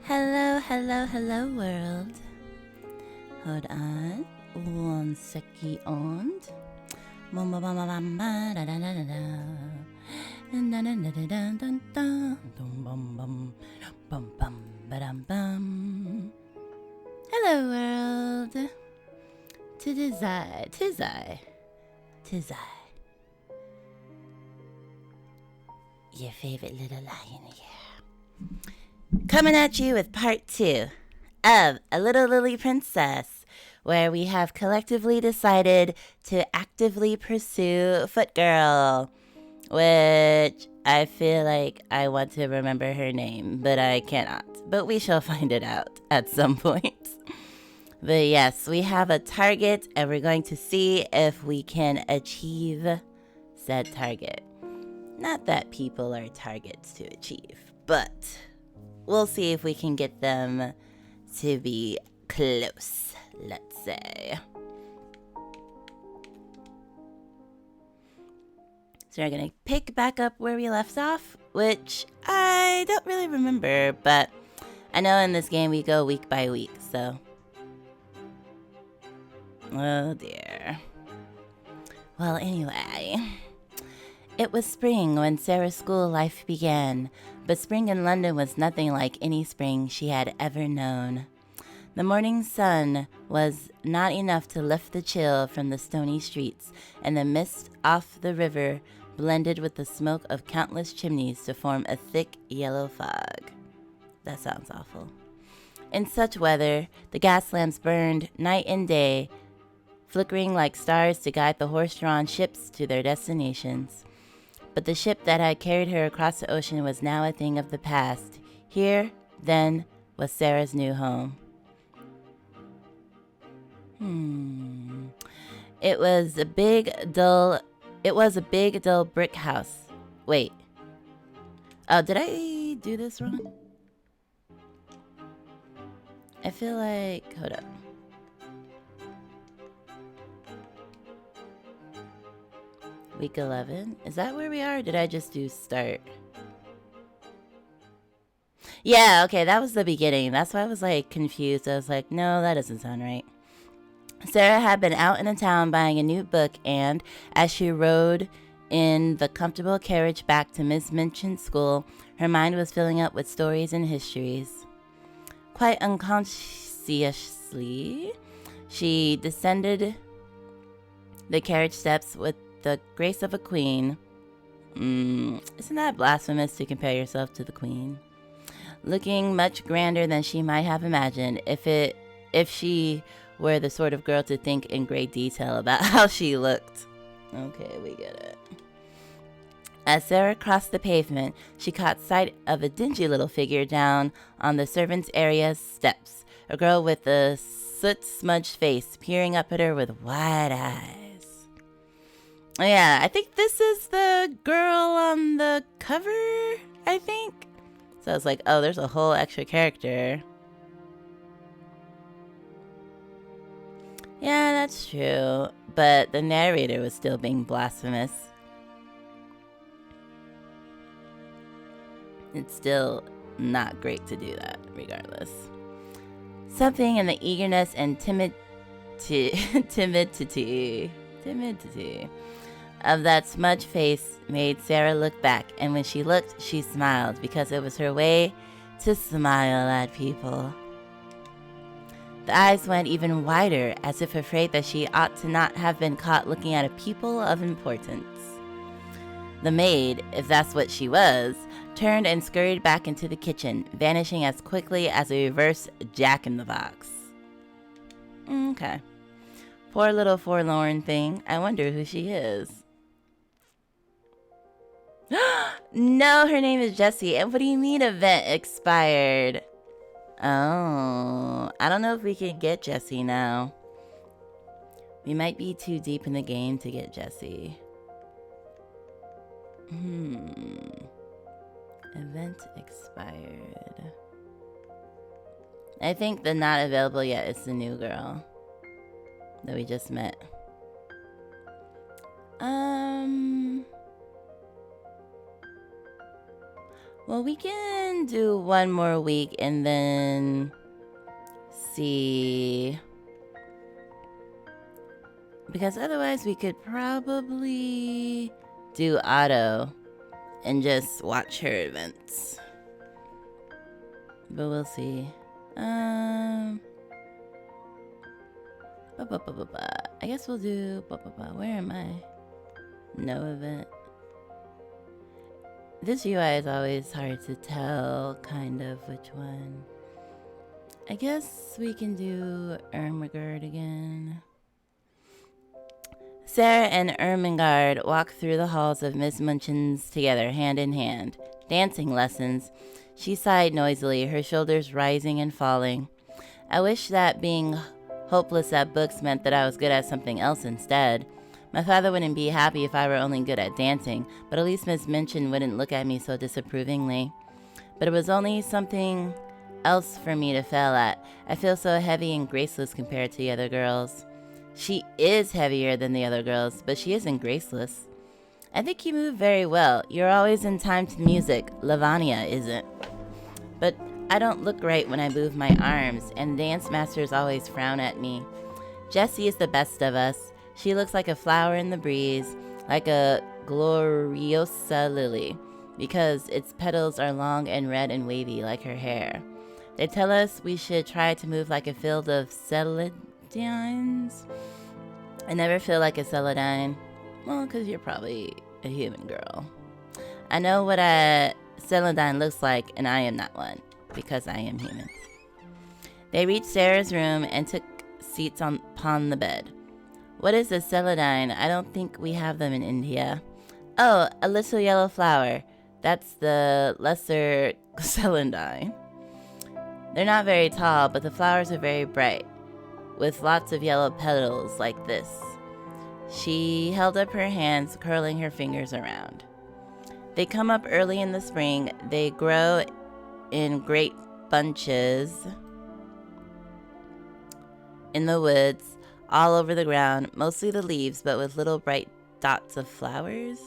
Hello, hello, hello world. Hold on. One second. Bum bum bum bum ba da da da da da. Dun dun dun dun dun dun dun dun. Dum bum bum bum bum ba dum bum. Hello world. Tis I, tis I, tis I. Your favorite little lion here. Coming at you with part 2 of A Little Lily Princess, where we have collectively decided to actively pursue Foot Girl, which I feel like I want to remember her name, but I cannot. But we shall find it out at some point. But yes, we have a target, and we're going to see if we can achieve said target. Not that people are targets to achieve, but we'll see if we can get them to be close, let's say. So we're going to pick back up where we left off, which I don't really remember, but I know in this game we go week by week, so. Oh dear. Well, anyway. It was spring when Sara's school life began, but spring in London was nothing like any spring she had ever known. The morning sun was not enough to lift the chill from the stony streets, and the mist off the river blended with the smoke of countless chimneys to form a thick yellow fog. That sounds awful. In such weather, the gas lamps burned night and day, flickering like stars to guide the horse-drawn ships to their destinations. But the ship that had carried her across the ocean was now a thing of the past. Here, then, was Sara's new home. It was a big, dull brick house. Wait. Oh, did I do this wrong? I feel like... Hold up. Week 11? Is that where we are? Or did I just do start? Yeah, okay, that was the beginning. That's why I was like confused. I was like, no, that doesn't sound right. Sara had been out in the town buying a new book, and as she rode in the comfortable carriage back to Miss Minchin's school, her mind was filling up with stories and histories. Quite unconsciously, she descended the carriage steps with the grace of a queen. Isn't that blasphemous to compare yourself to the queen? Looking much grander than she might have imagined if she were the sort of girl to think in great detail about how she looked. Okay, we get it. As Sara crossed the pavement, she caught sight of a dingy little figure down on the servants' area steps, a girl with a soot-smudged face peering up at her with wide eyes. Yeah, I think this is the girl on the cover, I think. So I was like, oh, there's a whole extra character. Yeah, that's true. But the narrator was still being blasphemous. It's still not great to do that, regardless. Something in the eagerness and timidity of that smudged face made Sara look back, and when she looked, she smiled, because it was her way to smile at people. The eyes went even wider, as if afraid that she ought to not have been caught looking at a people of importance. The maid, if that's what she was, turned and scurried back into the kitchen, vanishing as quickly as a reverse Jack-in-the-Box. Okay. Poor little forlorn thing. I wonder who she is. No, her name is Jessie. And what do you mean event expired? Oh, I don't know if we can get Jessie now. We might be too deep in the game to get Jessie. Event expired. I think the not available yet is the new girl that we just met. Well, we can do one more week and then see. Because otherwise we could probably do auto and just watch her events. But we'll see. I guess we'll do. Where am I? No event. This UI is always hard to tell, kind of, which one. I guess we can do Ermengarde again. Sara and Ermengarde walked through the halls of Miss Minchin's together, hand in hand. Dancing lessons. She sighed noisily, her shoulders rising and falling. I wish that being hopeless at books meant that I was good at something else instead. My father wouldn't be happy if I were only good at dancing, but at least Miss Minchin wouldn't look at me so disapprovingly. But it was only something else for me to fail at. I feel so heavy and graceless compared to the other girls. She is heavier than the other girls, but she isn't graceless. I think you move very well. You're always in time to music. Lavania isn't. But I don't look right when I move my arms, and dance masters always frown at me. Jessie is the best of us. She looks like a flower in the breeze, like a gloriosa lily, because its petals are long and red and wavy like her hair. They tell us we should try to move like a field of celandines. I never feel like a celandine. Well, because you're probably a human girl. I know what a celandine looks like, and I am not one, because I am human. They reached Sara's room and took seats upon the bed. What is a celandine? I don't think we have them in India. Oh, a little yellow flower. That's the lesser celandine. They're not very tall, but the flowers are very bright, with lots of yellow petals like this. She held up her hands, curling her fingers around. They come up early in the spring. They grow in great bunches in the woods, all over the ground, mostly the leaves, but with little bright dots of flowers.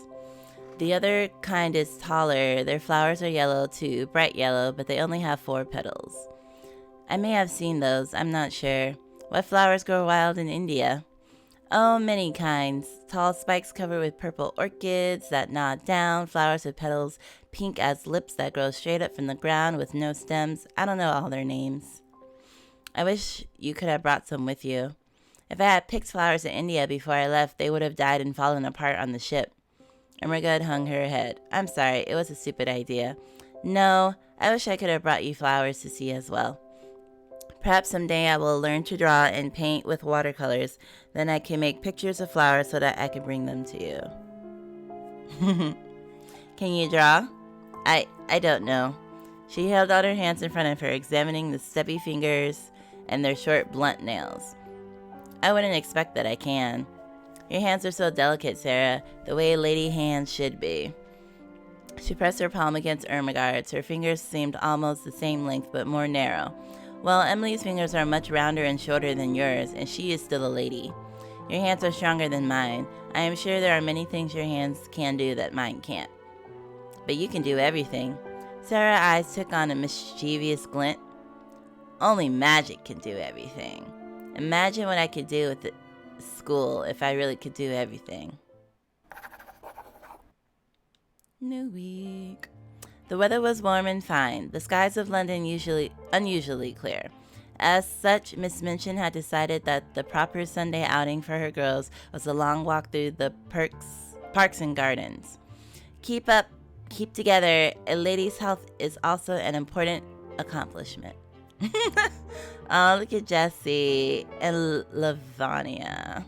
The other kind is taller. Their flowers are yellow too, bright yellow, but they only have 4 petals. I may have seen those, I'm not sure. What flowers grow wild in India? Oh, many kinds. Tall spikes covered with purple orchids that nod down, flowers with petals pink as lips that grow straight up from the ground with no stems. I don't know all their names. I wish you could have brought some with you. If I had picked flowers in India before I left, they would have died and fallen apart on the ship. Ermengarde hung her head. I'm sorry, it was a stupid idea. No, I wish I could have brought you flowers to see as well. Perhaps someday I will learn to draw and paint with watercolors. Then I can make pictures of flowers so that I can bring them to you. Can you draw? I don't know. She held out her hands in front of her, examining the stubby fingers and their short, blunt nails. I wouldn't expect that I can. Your hands are so delicate, Sara, the way lady hands should be. She pressed her palm against Ermengarde's. Her fingers seemed almost the same length, but more narrow. Well, Emily's fingers are much rounder and shorter than yours, and she is still a lady. Your hands are stronger than mine. I am sure there are many things your hands can do that mine can't. But you can do everything. Sara's eyes took on a mischievous glint. Only magic can do everything. Imagine what I could do with the school if I really could do everything. New week. The weather was warm and fine. The skies of London unusually clear. As such, Miss Minchin had decided that the proper Sunday outing for her girls was a long walk through the parks and gardens. Keep together. A lady's health is also an important accomplishment. Oh, look at Jessie and Lavania.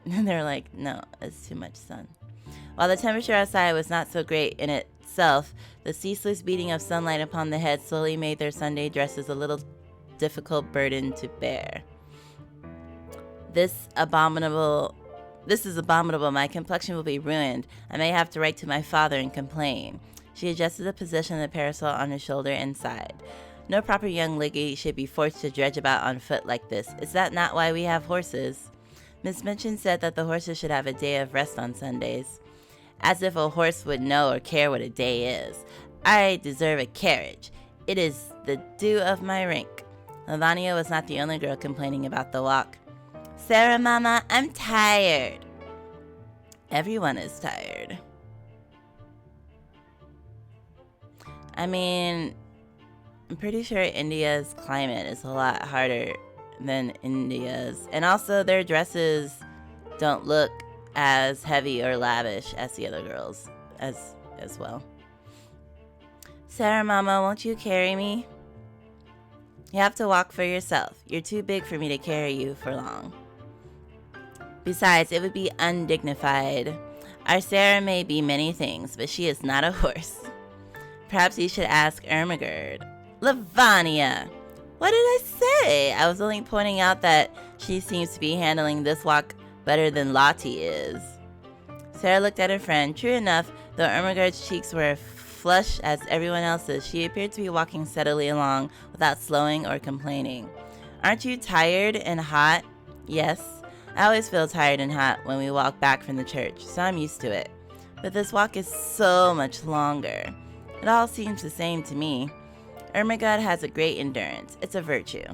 And they're like, no, it's too much sun. While the temperature outside was not so great in itself, the ceaseless beating of sunlight upon the head slowly made their Sunday dresses a little difficult burden to bear. This is abominable. My complexion will be ruined. I may have to write to my father and complain. She adjusted the position of the parasol on her shoulder and sighed. No proper young lady should be forced to dredge about on foot like this. Is that not why we have horses? Miss Minchin said that the horses should have a day of rest on Sundays. As if a horse would know or care what a day is. I deserve a carriage. It is the due of my rank. Lavanya was not the only girl complaining about the walk. Sara, Mama, I'm tired. Everyone is tired. I mean, I'm pretty sure India's climate is a lot harder than India's. And also their dresses don't look as heavy or lavish as the other girls as well. Sara, Mama, won't you carry me? You have to walk for yourself. You're too big for me to carry you for long. Besides, it would be undignified. Our Sara may be many things, but she is not a horse. Perhaps you should ask Ermagerd. Lavanya! What did I say? I was only pointing out that she seems to be handling this walk better than Lottie is. Sara looked at her friend. True enough, though Ermagerd's cheeks were flush as everyone else's, she appeared to be walking steadily along without slowing or complaining. Aren't you tired and hot? Yes. I always feel tired and hot when we walk back from the church, so I'm used to it. But this walk is so much longer. It all seems the same to me. Ermagerd has a great endurance. It's a virtue.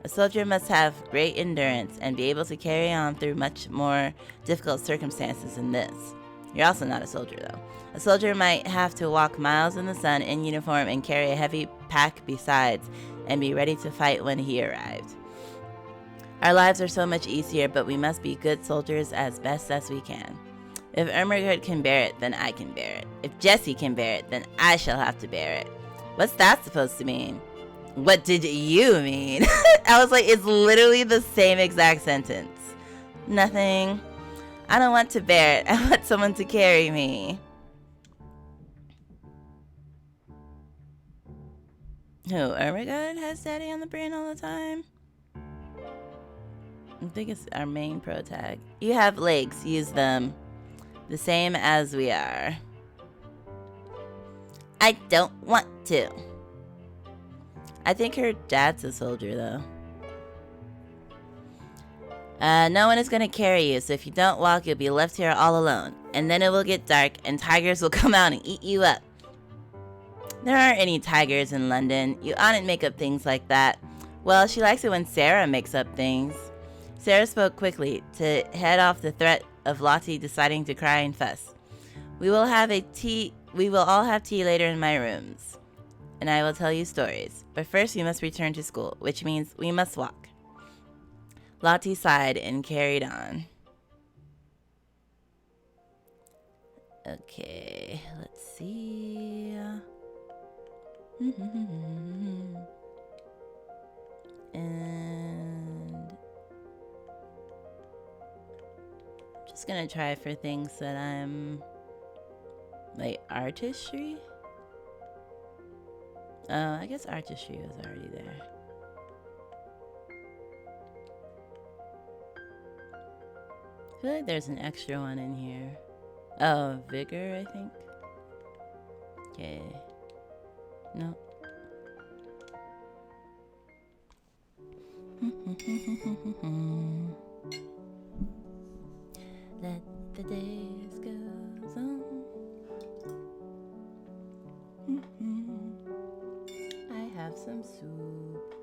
A soldier must have great endurance and be able to carry on through much more difficult circumstances than this. You're also not a soldier, though. A soldier might have to walk miles in the sun in uniform and carry a heavy pack besides, and be ready to fight when he arrived. Our lives are so much easier, but we must be good soldiers as best as we can. If Ermagerd can bear it, then I can bear it. If Jessie can bear it, then I shall have to bear it. What's that supposed to mean? What did you mean? I was like, it's literally the same exact sentence. Nothing. I don't want to bear it. I want someone to carry me. Who, Ermagerd has Daddy on the brain all the time? I think it's our main pro tag. You have legs. Use them. The same as we are. I don't want to. I think her dad's a soldier, though. No one is going to carry you, so if you don't walk, you'll be left here all alone. And then it will get dark, and tigers will come out and eat you up. There aren't any tigers in London. You oughtn't make up things like that. Well, she likes it when Sara makes up things. Sara spoke quickly to head off the threat of Lottie deciding to cry and fuss. We will all have tea later in my rooms, and I will tell you stories. But first we must return to school, which means we must walk. Lottie sighed and carried on. Okay, let's see. And I'm just gonna try for things that I'm like artistry. Oh, I guess artistry was already there. I feel like there's an extra one in here. Oh, vigor, I think. Okay. No. Let the days go on. I have some soup.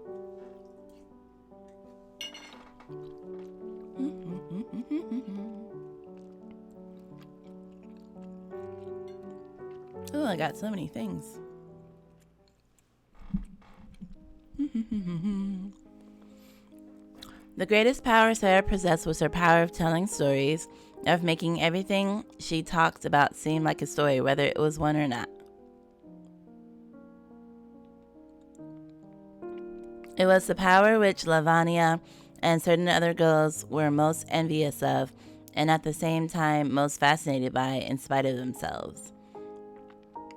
Oh, I got so many things. The greatest power Sara possessed was her power of telling stories, of making everything she talked about seem like a story, whether it was one or not. It was the power which Lavanya and certain other girls were most envious of, and at the same time most fascinated by in spite of themselves.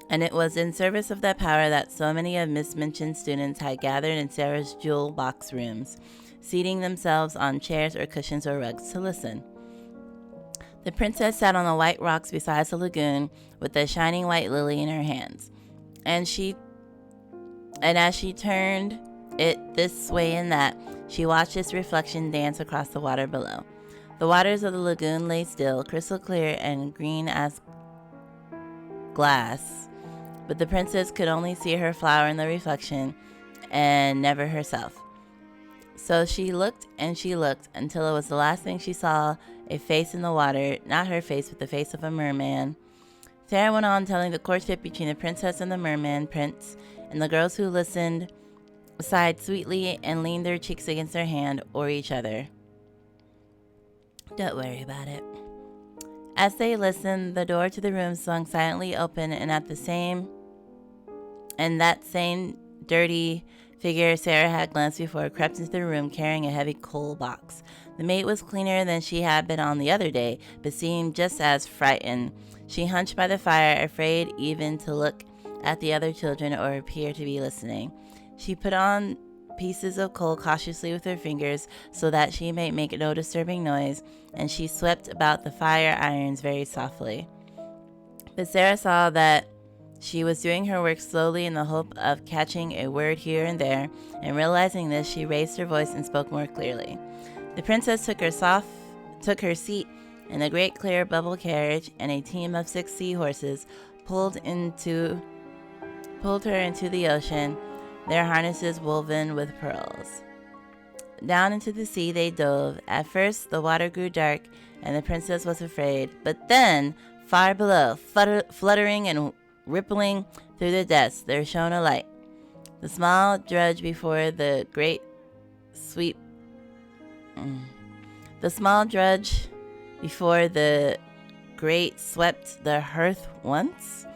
And it was in service of that power that so many of Miss Minchin's students had gathered in Sara's jewel box rooms, seating themselves on chairs or cushions or rugs to listen. The princess sat on the white rocks beside the lagoon with a shining white lily in her hands, and as she turned it this way and that, she watched its reflection dance across the water below. The waters of the lagoon lay still, crystal clear and green as glass, but the princess could only see her flower in the reflection and never herself. So she looked and she looked until it was the last thing she saw, a face in the water, not her face, but the face of a merman. Sara went on telling the courtship between the princess and the merman prince, and the girls who listened sighed sweetly and leaned their cheeks against their hand or each other. Don't worry about it. As they listened, the door to the room swung silently open, and that same dirty figure Sara had glanced before crept into the room carrying a heavy coal box. The maid was cleaner than she had been on the other day, but seemed just as frightened. She hunched by the fire, afraid even to look at the other children or appear to be listening. She put on pieces of coal cautiously with her fingers so that she might make no disturbing noise, and she swept about the fire irons very softly. But Sara saw that she was doing her work slowly in the hope of catching a word here and there, and realizing this, she raised her voice and spoke more clearly. The princess took her seat in a great clear bubble carriage, and a team of 6 seahorses pulled her into the ocean, their harnesses woven with pearls. Down into the sea they dove. At first the water grew dark, and the princess was afraid, but then, far below, fluttering and rippling through the depths, there shone a light. The small drudge before the great swept the hearth once,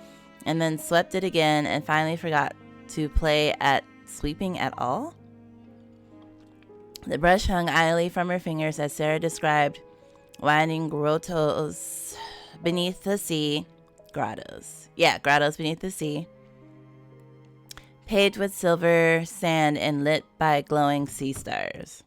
and then swept it again, and finally forgot to play at sweeping at all. The brush hung idly from her fingers as Sara described winding grottos beneath the sea. Grottos beneath the sea, paved with silver sand and lit by glowing sea stars.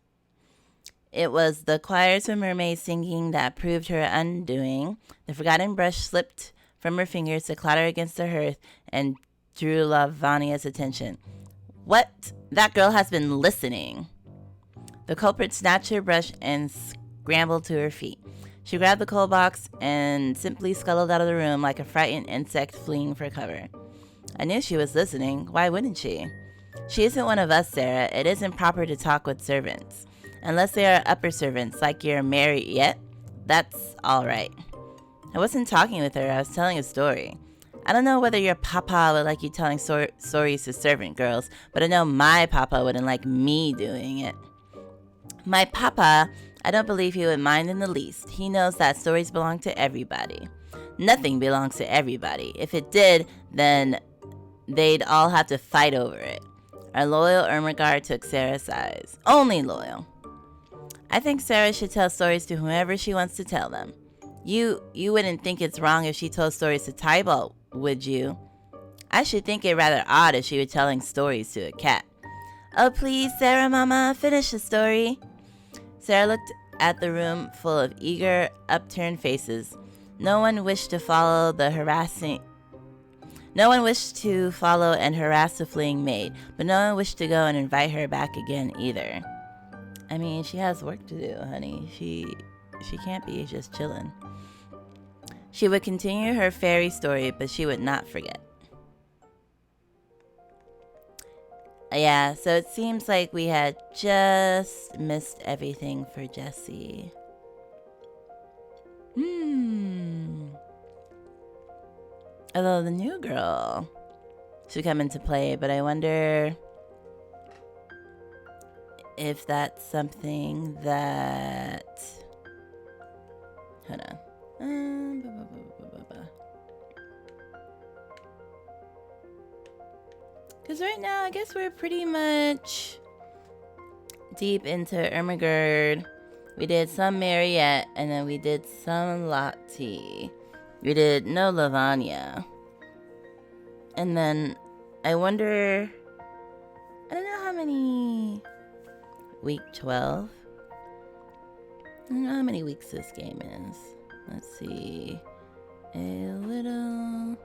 It was the choirs of mermaids singing that proved her undoing. The forgotten brush slipped from her fingers to clatter against the hearth and drew Lavania's attention. What? That girl has been listening. The culprit snatched her brush and scrambled to her feet. She grabbed the coal box and simply scuttled out of the room like a frightened insect fleeing for cover. I knew she was listening. Why wouldn't she? She isn't one of us, Sara. It isn't proper to talk with servants. Unless they are upper servants, like you're married yet. That's all right. I wasn't talking with her. I was telling a story. I don't know whether your papa would like you telling stories to servant girls, but I know my papa wouldn't like me doing it. My papa, I don't believe he would mind in the least. He knows that stories belong to everybody. Nothing belongs to everybody. If it did, then they'd all have to fight over it. Our loyal Ermengarde took Sara's sides. Only loyal. I think Sara should tell stories to whomever she wants to tell them. You wouldn't think it's wrong if she told stories to Tybalt, would you? I should think it rather odd if she were telling stories to a cat. Oh, please, Sara, Mama, finish the story. Sara looked at the room full of eager, upturned faces. No one wished to follow and harass the fleeing maid, but no one wished to go and invite her back again either. I mean, she has work to do, honey. She can't be just chilling. She would continue her fairy story, but she would not forget. Yeah, so it seems like we had just missed everything for Jessie. Although the new girl should come into play, but I wonder if that's something that... Hold on. Because right now, I guess we're pretty much deep into Ermengarde. We did some Mariette, and then we did some Lottie. We did no Lavania. And then I wonder... I don't know how many... Week 12? I don't know how many weeks this game is. Let's see. A little...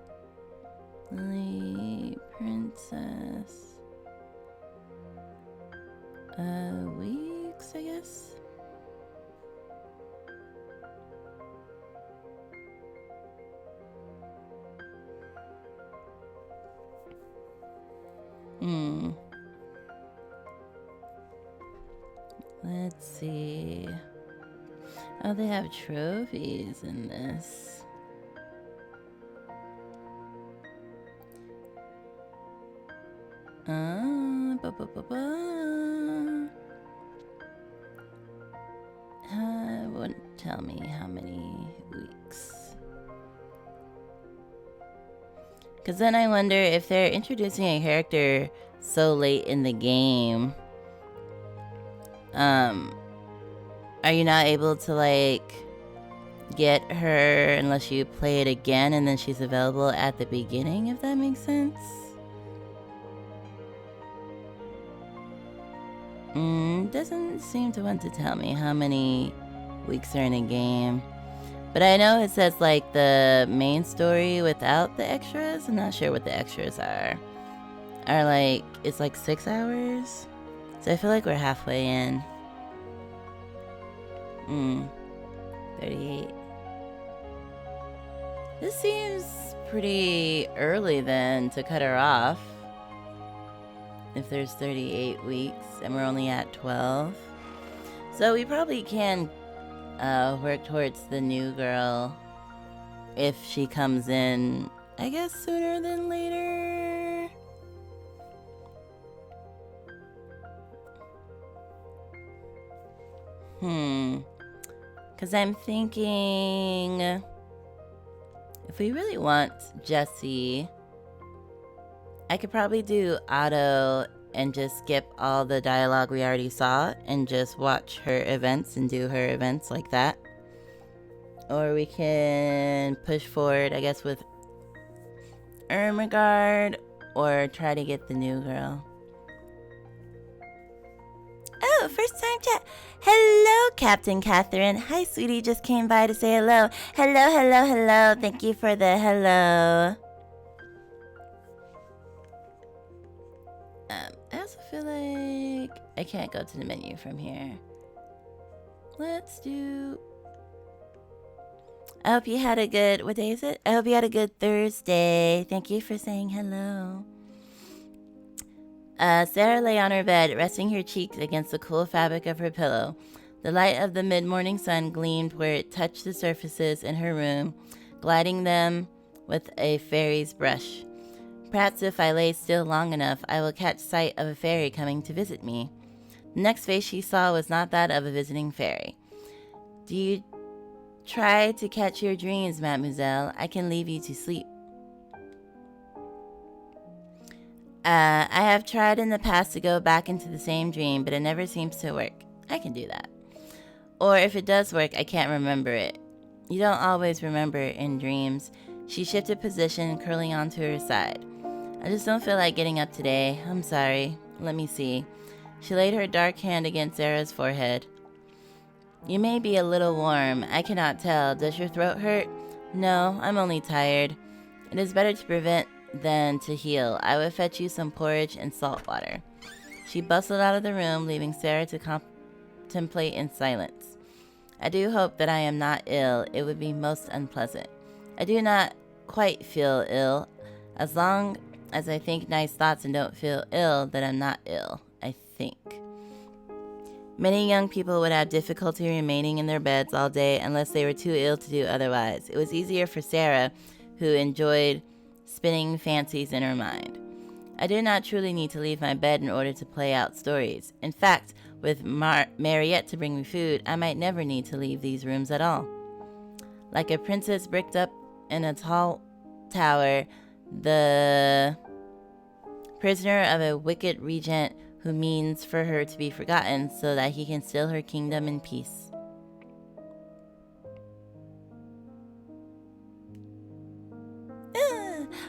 Lily Princess. Weeks, I guess. Let's see. Oh, they have trophies in this. Wouldn't tell me how many weeks. Because then I wonder if they're introducing a character so late in the game. Are you not able to, like, get her unless you play it again and then she's available at the beginning, if that makes sense? Doesn't seem to want to tell me how many weeks are in a game. But I know it says, like, the main story without the extras. I'm not sure what the extras are. Like, it's like 6 hours? So I feel like we're halfway in. 38. This seems pretty early then to cut her off. If there's 38 weeks and we're only at 12. So we probably can work towards the new girl if she comes in, I guess, sooner than later. Because I'm thinking if we really want Jessie, I could probably do auto and just skip all the dialogue we already saw and just watch her events and do her events like that. Or we can push forward, I guess, with Ermengarde or try to get the new girl. Oh, first time chat. Hello, Captain Catherine. Hi, sweetie. Just came by to say hello. Hello, hello, hello. Thank you for the hello. I also feel like I can't go to the menu from here. Let's do... I hope you had a good... What day is it? I hope you had a good Thursday. Thank you for saying hello. Sara lay on her bed, resting her cheeks against the cool fabric of her pillow. The light of the mid-morning sun gleamed where it touched the surfaces in her room, gliding them with a fairy's brush. Perhaps if I lay still long enough, I will catch sight of a fairy coming to visit me. The next face she saw was not that of a visiting fairy. Do you try to catch your dreams, mademoiselle? I can leave you to sleep. I have tried in the past to go back into the same dream, but it never seems to work. I can do that. Or if it does work, I can't remember it. You don't always remember it in dreams. She shifted position, curling onto her side. I just don't feel like getting up today. I'm sorry. Let me see. She laid her dark hand against Sara's forehead. You may be a little warm. I cannot tell. Does your throat hurt? No, I'm only tired. It is better to prevent than to heal. I will fetch you some porridge and salt water. She bustled out of the room, leaving Sara to contemplate in silence. I do hope that I am not ill. It would be most unpleasant. I do not quite feel ill. As long as I think nice thoughts and don't feel ill, then I'm not ill, I think. Many young people would have difficulty remaining in their beds all day unless they were too ill to do otherwise. It was easier for Sara, who enjoyed spinning fancies in her mind. I do not truly need to leave my bed in order to play out stories. In fact, with Mariette to bring me food, I might never need to leave these rooms at all. Like a princess bricked up in a tall tower, the prisoner of a wicked regent who means for her to be forgotten so that he can steal her kingdom in peace.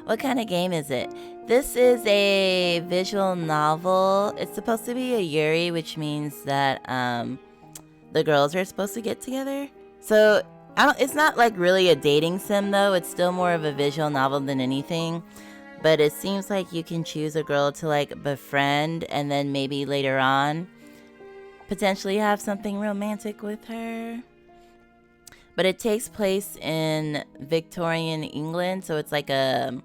What kind of game is it? This is a visual novel. It's supposed to be a Yuri, which means that the girls are supposed to get together. So it's not like really a dating sim though. It's still more of a visual novel than anything. But it seems like you can choose a girl to like befriend and then maybe later on potentially have something romantic with her. But it takes place in Victorian England, so it's like a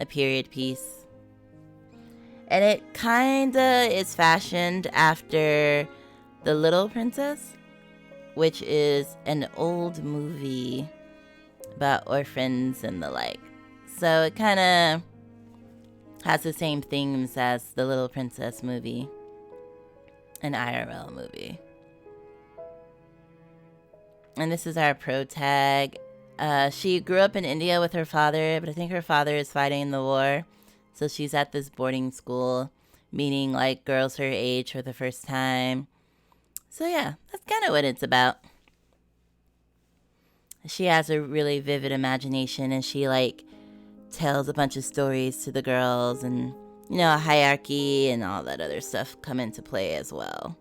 period piece. And it kinda is fashioned after The Little Princess, which is an old movie about orphans and the like. So it kind of has the same themes as the Little Princess movie, an IRL movie. And this is our pro tag. She grew up in India with her father, but I think her father is fighting the war. So she's at this boarding school, meeting like girls her age for the first time. So yeah, that's kind of what it's about. She has a really vivid imagination, and she like tells a bunch of stories to the girls, and you know, a hierarchy and all that other stuff come into play as well.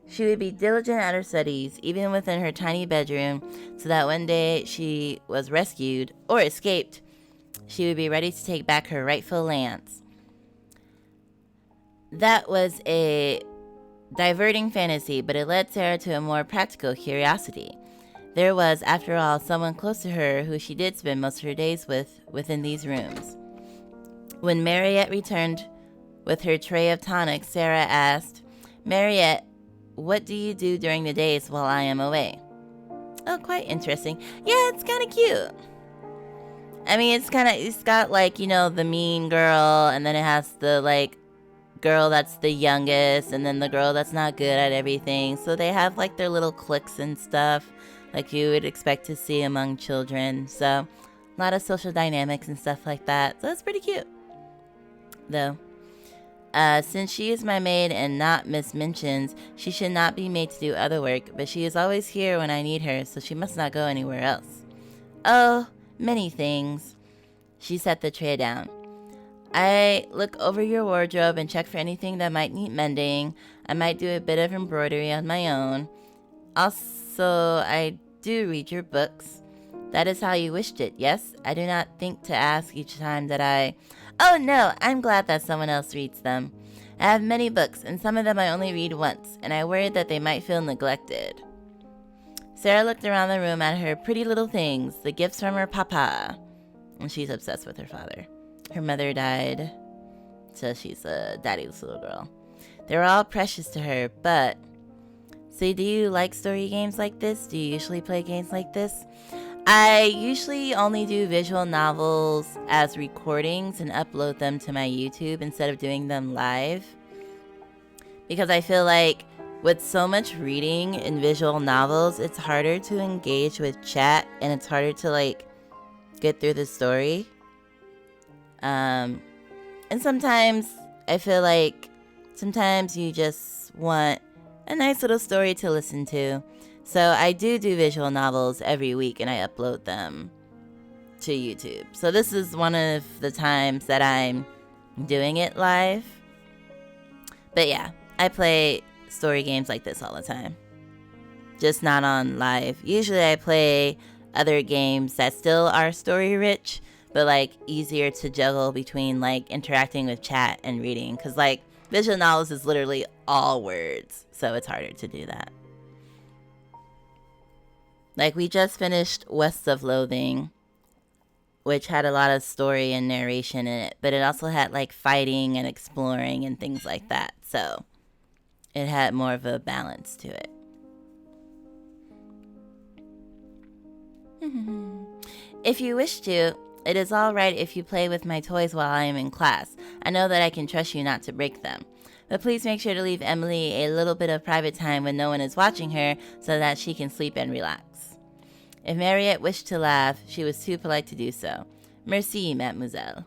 She would be diligent at her studies, even within her tiny bedroom, so that one day she was rescued or escaped, she would be ready to take back her rightful lands. That was a diverting fantasy, but it led Sara to a more practical curiosity. There was, after all, someone close to her who she did spend most of her days with within these rooms. When Mariette returned with her tray of tonics, Sara asked, "Mariette, what do you do during the days while I am away?" Oh, quite interesting. Yeah, it's kind of cute. I mean, it's got like, you know, the mean girl, and then it has the like girl that's the youngest, and then the girl that's not good at everything. So they have like their little cliques and stuff, like you would expect to see among children. So a lot of social dynamics and stuff like that. So it's pretty cute, though. Since she is my maid and not Miss Minchin's, she should not be made to do other work, but she is always here when I need her, so she must not go anywhere else. Oh, many things. She set the tray down. I look over your wardrobe and check for anything that might need mending. I might do a bit of embroidery on my own. Also, I do read your books. That is how you wished it, yes? I do not think to ask each time that I... Oh no, I'm glad that someone else reads them. I have many books, and some of them I only read once, and I worried that they might feel neglected. Sara looked around the room at her pretty little things, the gifts from her papa. And she's obsessed with her father. Her mother died, so she's a daddy's little girl. They were all precious to her, but... So do you like story games like this? Do you usually play games like this? I usually only do visual novels as recordings and upload them to my YouTube instead of doing them live. Because I feel like with so much reading in visual novels, it's harder to engage with chat, and it's harder to like get through the story. And sometimes I feel like sometimes you just want a nice little story to listen to. So I do visual novels every week, and I upload them to YouTube. So this is one of the times that I'm doing it live. But yeah, I play story games like this all the time. Just not on live. Usually I play other games that still are story rich, but like easier to juggle between like interacting with chat and reading. Because like visual novels is literally all words. So it's harder to do that. Like, we just finished West of Loathing, which had a lot of story and narration in it, but it also had, like, fighting and exploring and things like that, so it had more of a balance to it. If you wish to, it is all right if you play with my toys while I am in class. I know that I can trust you not to break them. But please make sure to leave Emily a little bit of private time when no one is watching her so that she can sleep and relax. If Mariette wished to laugh, she was too polite to do so. Merci, mademoiselle.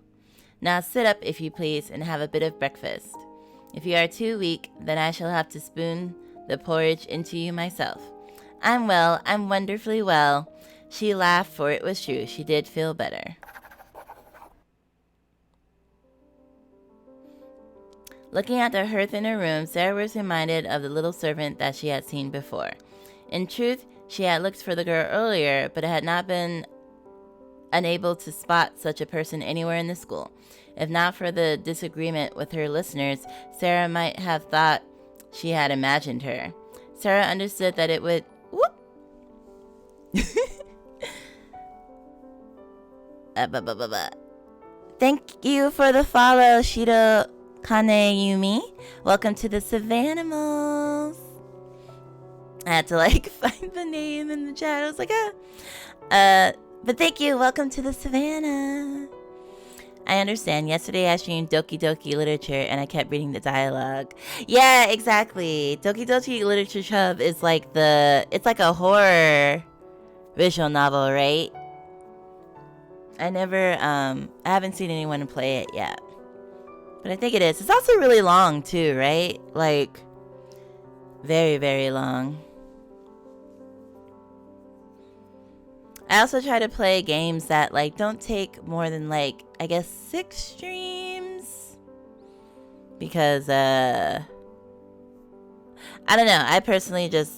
Now sit up, if you please, and have a bit of breakfast. If you are too weak, then I shall have to spoon the porridge into you myself. I'm well, I'm wonderfully well. She laughed, for it was true. She did feel better. Looking at the hearth in her room, Sara was reminded of the little servant that she had seen before. In truth, she had looked for the girl earlier, but had not been unable to spot such a person anywhere in the school. If not for the disagreement with her listeners, Sara might have thought she had imagined her. Sara understood that it would... Thank you for the follow, Shido Kane Yumi, welcome to the Savanimals. I had to like find the name in the chat. I was like, but thank you. Welcome to the Savannah. I understand. Yesterday I streamed Doki Doki Literature and I kept reading the dialogue. Yeah, exactly. Doki Doki Literature Chub is like it's like a horror visual novel, right? I haven't seen anyone play it yet. But I think it is. It's also really long too, right? Like, very, very long. I also try to play games that like don't take more than like, I guess 6 streams. Because, I don't know. I personally just,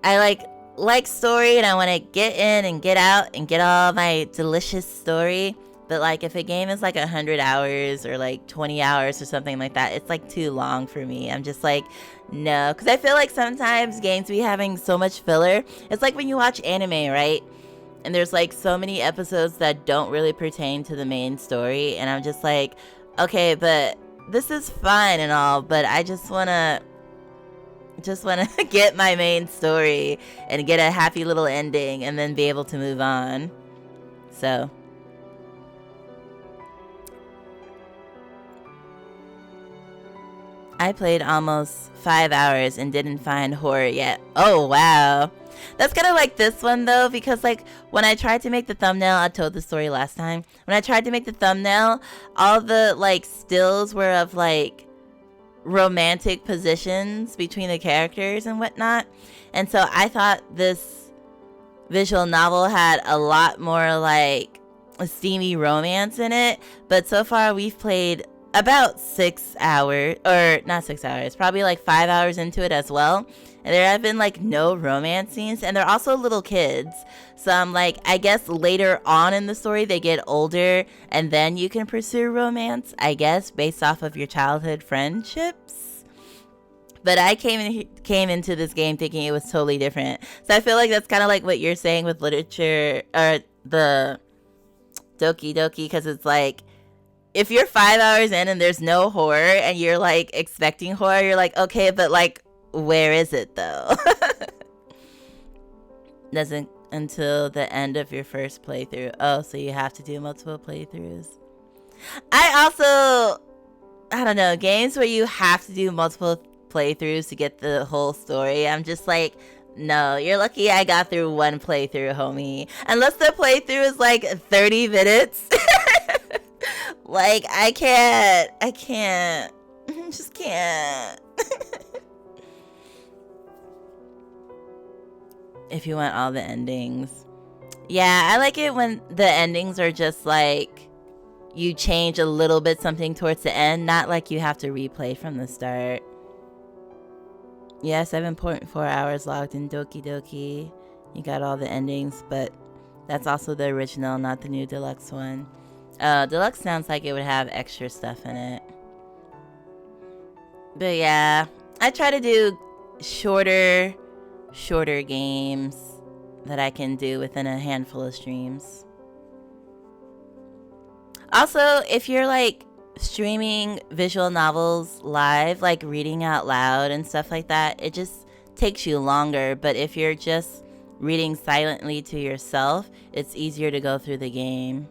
I like story and I want to get in and get out and get all my delicious story. But like if a game is like 100 hours or like 20 hours or something like that, it's like too long for me. I'm just like, no. Because I feel like sometimes games be having so much filler. It's like when you watch anime, right? And there's like so many episodes that don't really pertain to the main story. And I'm just like, okay, but this is fine and all, but I just want to get my main story and get a happy little ending and then be able to move on. So I played almost 5 hours and didn't find horror yet. Oh, wow. That's kind of like this one, though, because, like, when I tried to make the thumbnail, I told the story last time. When I tried to make the thumbnail, all the, like, stills were of, like, romantic positions between the characters and whatnot. And so I thought this visual novel had a lot more, like, steamy romance in it. But so far, we've played about 6 hours, or not 6 hours, probably like 5 hours into it as well. And there have been like no romance scenes, and they're also little kids. So I'm like, I guess later on in the story they get older and then you can pursue romance, I guess, based off of your childhood friendships. But I came into this game thinking it was totally different. So I feel like that's kind of like what you're saying with literature, or the Doki Doki, because it's like, if you're 5 hours in and there's no horror and you're like expecting horror, you're like, okay, but like, where is it though? Doesn't until the end of your first playthrough. Oh, so you have to do multiple playthroughs. I don't know, games where you have to do multiple playthroughs to get the whole story. I'm just like, no, you're lucky I got through one playthrough, homie. Unless the playthrough is like 30 minutes. Like, I just can't. If you want all the endings. Yeah, I like it when the endings are just like, you change a little bit something towards the end, not like you have to replay from the start. Yeah, 7.4 hours logged in Doki Doki. You got all the endings, but that's also the original, not the new deluxe one. Deluxe sounds like it would have extra stuff in it. But yeah, I try to do shorter games that I can do within a handful of streams. Also, if you're like streaming visual novels live, like reading out loud and stuff like that, it just takes you longer. But if you're just reading silently to yourself, it's easier to go through the game.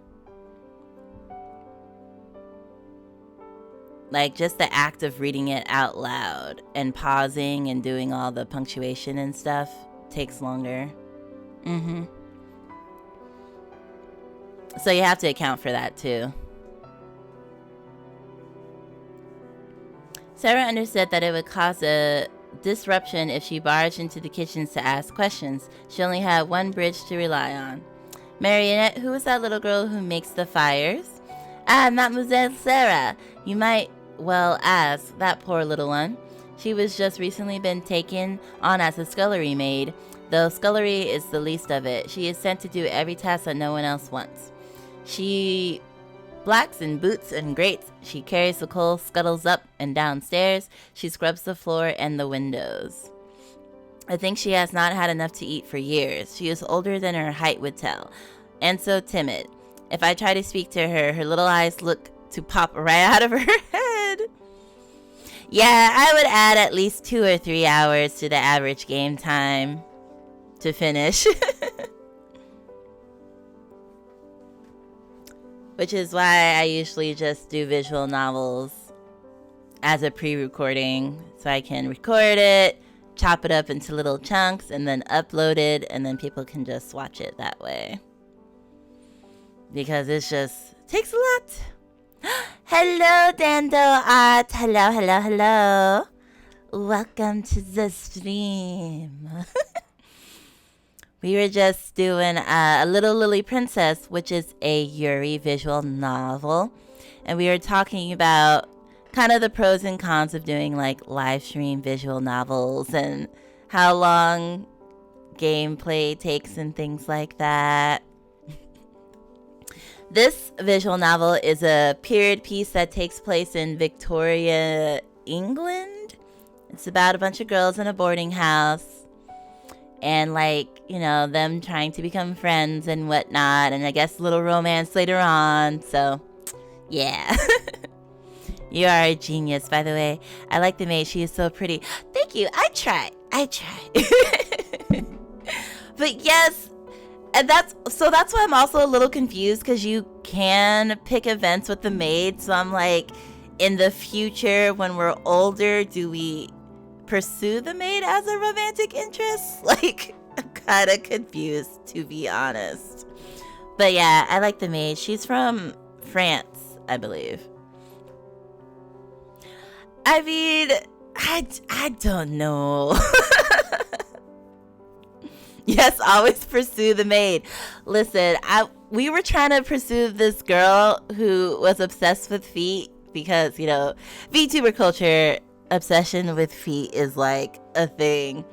Like, just the act of reading it out loud and pausing and doing all the punctuation and stuff takes longer. So you have to account for that too. Sarah understood that it would cause a disruption if she barged into the kitchens to ask questions. She only had one bridge to rely on. Marionette, who was that little girl who makes the fires? Ah, Mademoiselle Sarah. You might well ask, that poor little one. She was just recently been taken on as a scullery maid, though scullery is the least of it. She is sent to do every task that no one else wants. She blacks and boots and grates. She carries the coal scuttles up and downstairs. She scrubs the floor and the windows. I think she has not had enough to eat for years. She is older than her height would tell, and so timid. If I try to speak to her, her little eyes look to pop right out of her head. Yeah, I would add at least 2 or 3 hours to the average game time to finish. Which is why I usually just do visual novels as a pre-recording, so I can record it, chop it up into little chunks, and then upload it, and then people can just watch it that way. Because it just takes a lot. Hello, Dando Art. Hello, hello, hello. Welcome to the stream. We were just doing a Little Lily Princess, which is a Yuri visual novel. And we were talking about kind of the pros and cons of doing like live stream visual novels and how long gameplay takes and things like that. This visual novel is a period piece that takes place in Victorian England. It's about a bunch of girls in a boarding house and, like, you know, them trying to become friends and whatnot, and I guess a little romance later on. So yeah. You are a genius, by the way. I like the maid. She is so pretty. Thank you. I try. But yes, and that's why I'm also a little confused, because you can pick events with the maid. So I'm like, in the future when we're older, do we pursue the maid as a romantic interest? Like, I'm kind of confused, to be honest. But yeah, I like the maid. She's from France, I believe. I mean, I don't know. Yes, always pursue the maid. Listen, we were trying to pursue this girl who was obsessed with feet because, you know, VTuber culture, obsession with feet is like a thing.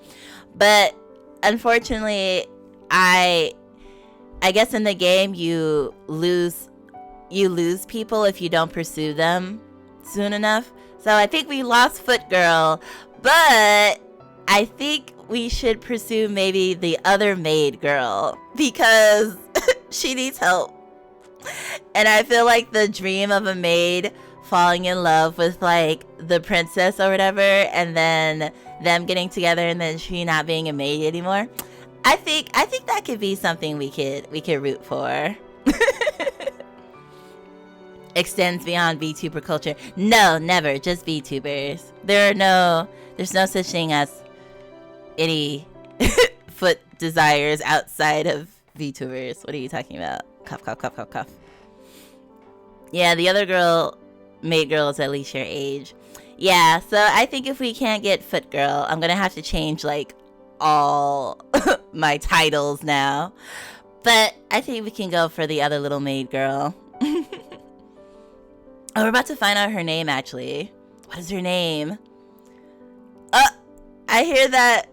But unfortunately, I guess in the game you lose people if you don't pursue them soon enough. So I think we lost Foot Girl, but I think we should pursue maybe the other maid girl because she needs help. And I feel like the dream of a maid falling in love with like the princess or whatever, and then them getting together and then she not being a maid anymore. I think that could be something we could root for. Extends beyond VTuber culture. No, never. Just VTubers. There's no such thing as any foot desires outside of VTubers. What are you talking about? Cough, cough, cough, cough, cough. Yeah, the other maid girl is at least your age. Yeah, so I think if we can't get Foot Girl, I'm gonna have to change like all my titles now. But I think we can go for the other little maid girl. Oh, we're about to find out her name, actually. What is her name? I hear that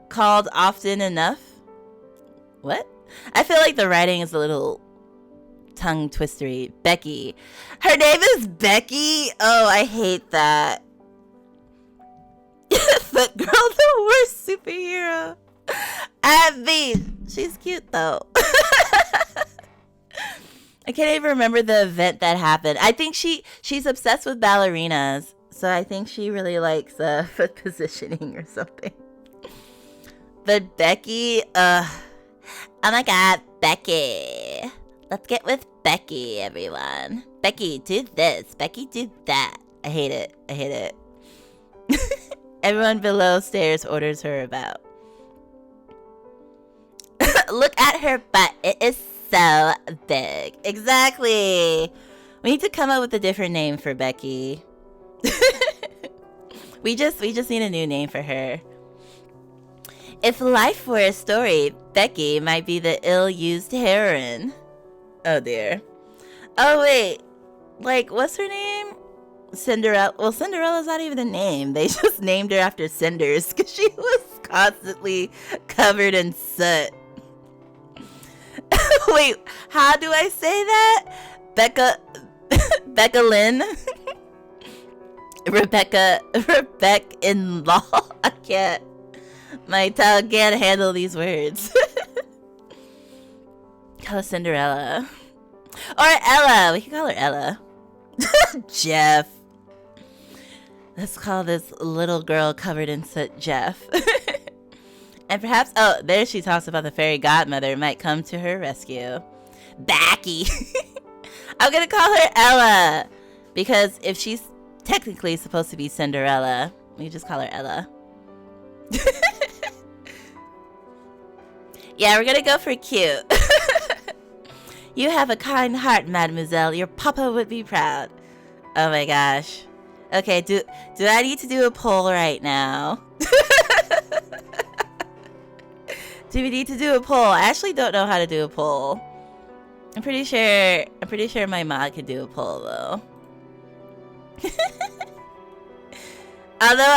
called often enough. What? I feel like the writing is a little tongue twistery. Becky. Her name is Becky? Oh, I hate that. Foot Girl, the worst superhero. I mean, she's cute, though. I can't even remember the event that happened. I think she's obsessed with ballerinas. So I think she really likes foot positioning or something. But Becky, oh my god, Becky. Let's get with Becky, everyone. Becky, do this. Becky, do that. I hate it. Everyone below stairs orders her about. Look at her butt. It is so big. Exactly. We need to come up with a different name for Becky. we just need a new name for her. If life were a story, Becky might be the ill-used heroine. Oh dear. Oh wait, like what's her name? Cinderella. Well, Cinderella's not even a name. They just named her after cinders because she was constantly covered in soot. Wait, how do I say that? Becca Lynn? Rebecca in law? I can't. My tongue can't handle these words. Call her Cinderella. Or Ella. We can call her Ella. Jeff. Let's call this little girl covered in soot Jeff. And perhaps, oh, there she talks about the fairy godmother might come to her rescue. Backy. I'm gonna call her Ella. Because if she's technically supposed to be Cinderella, we just call her Ella. Yeah, we're gonna go for cute. You have a kind heart, mademoiselle. Your papa would be proud. Oh my gosh. Okay, do I need to do a poll right now? Do we need to do a poll? I actually don't know how to do a poll. I'm pretty sure my mod could do a poll though. Although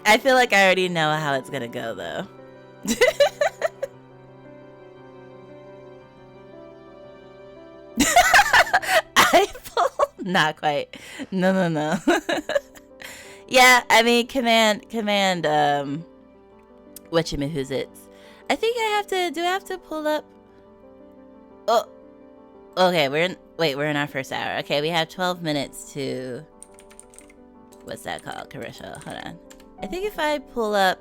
I feel like I already know how it's gonna go though. Eyeful? Not quite. No. Yeah, I mean command whatchamahoots. I think I have to, do I have to pull up? Oh, okay, we're in our first hour. Okay, we have 12 minutes to, what's that called? Commercial, hold on. I think if I pull up,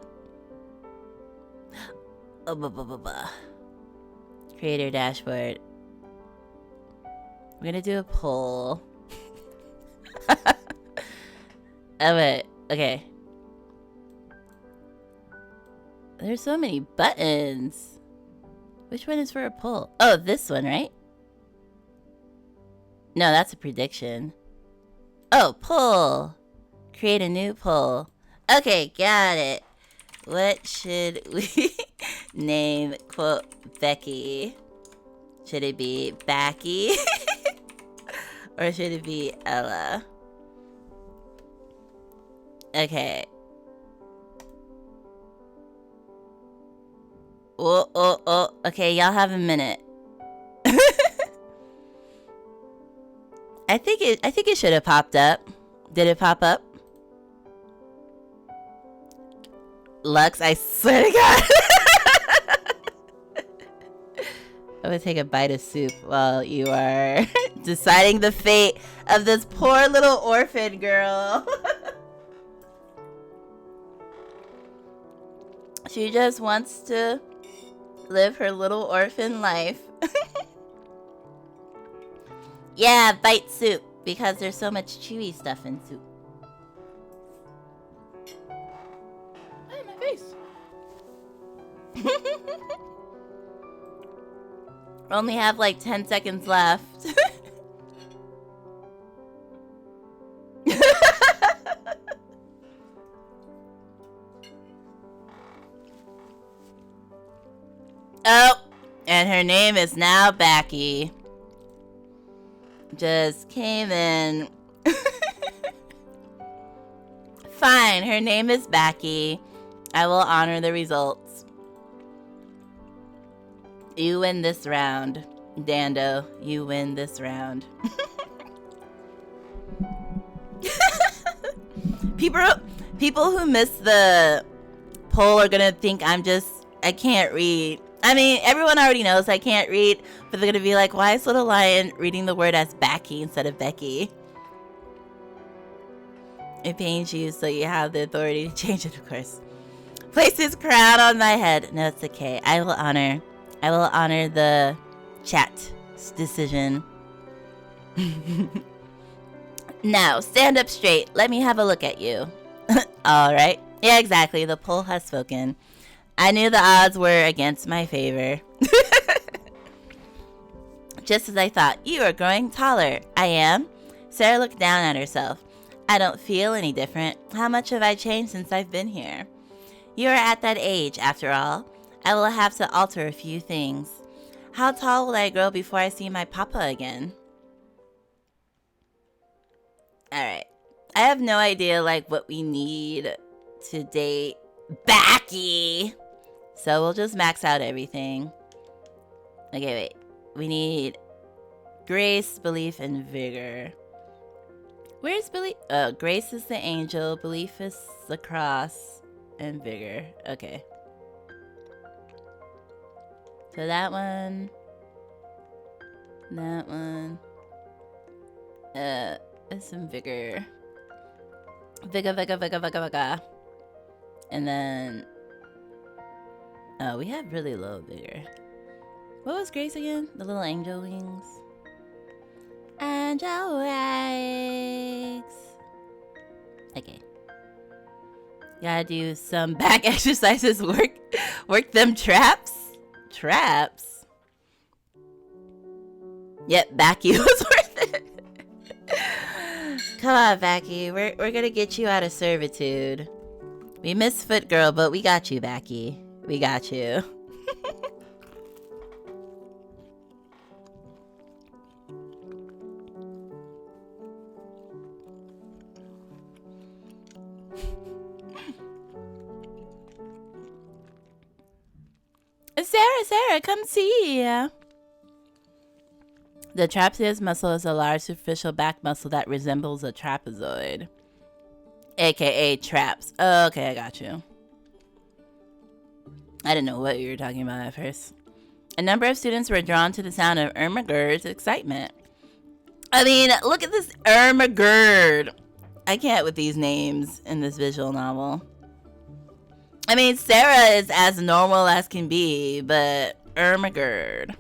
creator dashboard, we're gonna do a poll. Oh, wait, okay. There's so many buttons. Which one is for a poll? Oh, this one, right? No, that's a prediction. Oh, poll. Create a new poll. Okay, got it. What should we name, quote, Becky? Should it be Backy? Or should it be Ella? Okay. Oh. Okay, y'all have a minute. I think it should have popped up. Did it pop up? Lux, I swear to God. I'm gonna take a bite of soup while you are deciding the fate of this poor little orphan girl. She just wants to live her little orphan life. Yeah, bite soup, because there's so much chewy stuff in soup. Hey, my face. Only have like 10 seconds left. Oh, and her name is now Backy. Just came in. Fine, her name is Backy. I will honor the results. You win this round. Dando, you win this round. People who miss the poll are gonna think I can't read. I mean, everyone already knows I can't read, but they're gonna be like, why is Little Lion reading the word as Backy instead of Becky? It pains you, so you have the authority to change it, of course. Place his crown on my head. No, it's okay. I will honor the chat's decision. Now, stand up straight. Let me have a look at you. All right. Yeah, exactly. The poll has spoken. I knew the odds were against my favor. Just as I thought. You are growing taller. I am. Sarah looked down at herself. I don't feel any different. How much have I changed since I've been here? You are at that age, after all. I will have to alter a few things. How tall will I grow before I see my papa again? Alright. I have no idea, like, what we need to date Backy. So we'll just max out everything. Okay, wait. We need grace, belief, and vigor. Where's belief? Grace is the angel, belief is the cross, and vigor. Okay. So that one. is some vigor. Vigor, vigor, vigor, vigor, vigor. And then... Oh, we have really low vigor. What was Grace again? The little angel wings. Angel wings. Okay. Gotta do some back exercises. Work them traps. Traps? Yep, Backy was worth it. Come on, Backy. We're gonna get you out of servitude. We miss Foot Girl, but we got you, Backy. We got you. Sarah, come see. The trapezius muscle is a large superficial back muscle that resembles a trapezoid, aka traps. Oh, okay, I got you. I didn't know what you were talking about at first. A number of students were drawn to the sound of Ermagerd's excitement. I mean, look at this Ermagerd. I can't with these names in this visual novel. I mean, Sarah is as normal as can be, but Ermagerd.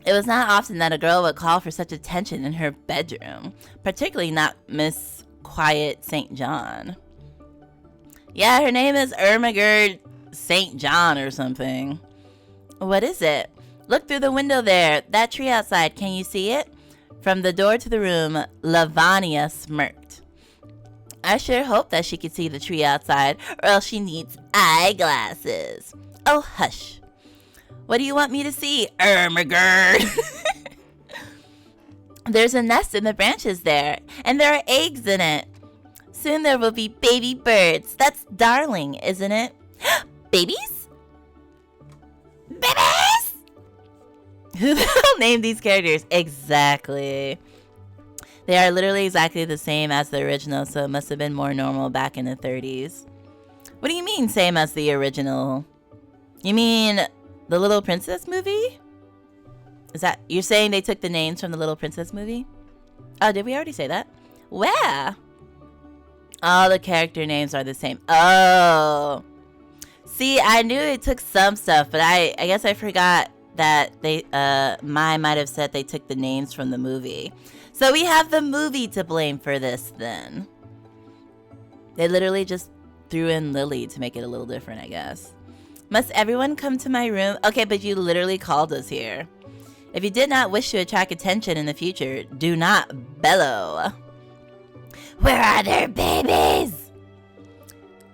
It was not often that a girl would call for such attention in her bedroom, particularly not Miss Quiet St. John. Yeah, her name is Ermagerd St. John or something. What is it? Look through the window there. That tree outside, can you see it? From the door to the room, Lavania smirked. I sure hope that she could see the tree outside, or else she needs eyeglasses. Oh, hush. What do you want me to see, Ermagerd? There's a nest in the branches there, and there are eggs in it. Soon there will be baby birds. That's darling, isn't it? Babies? Babies? Who the hell named these characters? Exactly. They are literally exactly the same as the original, so it must have been more normal back in the 30s. What do you mean, same as the original? You mean the Little Princess movie? Is that, you're saying they took the names from the Little Princess movie? Oh, did we already say that? Where? All the character names are the same. Oh. See, I knew it took some stuff, but I guess I forgot that they, might have said they took the names from the movie. So we have the movie to blame for this then. They literally just threw in Lily to make it a little different, I guess. Must everyone come to my room? Okay, but you literally called us here. If you did not wish to attract attention in the future, do not bellow. Where are their babies?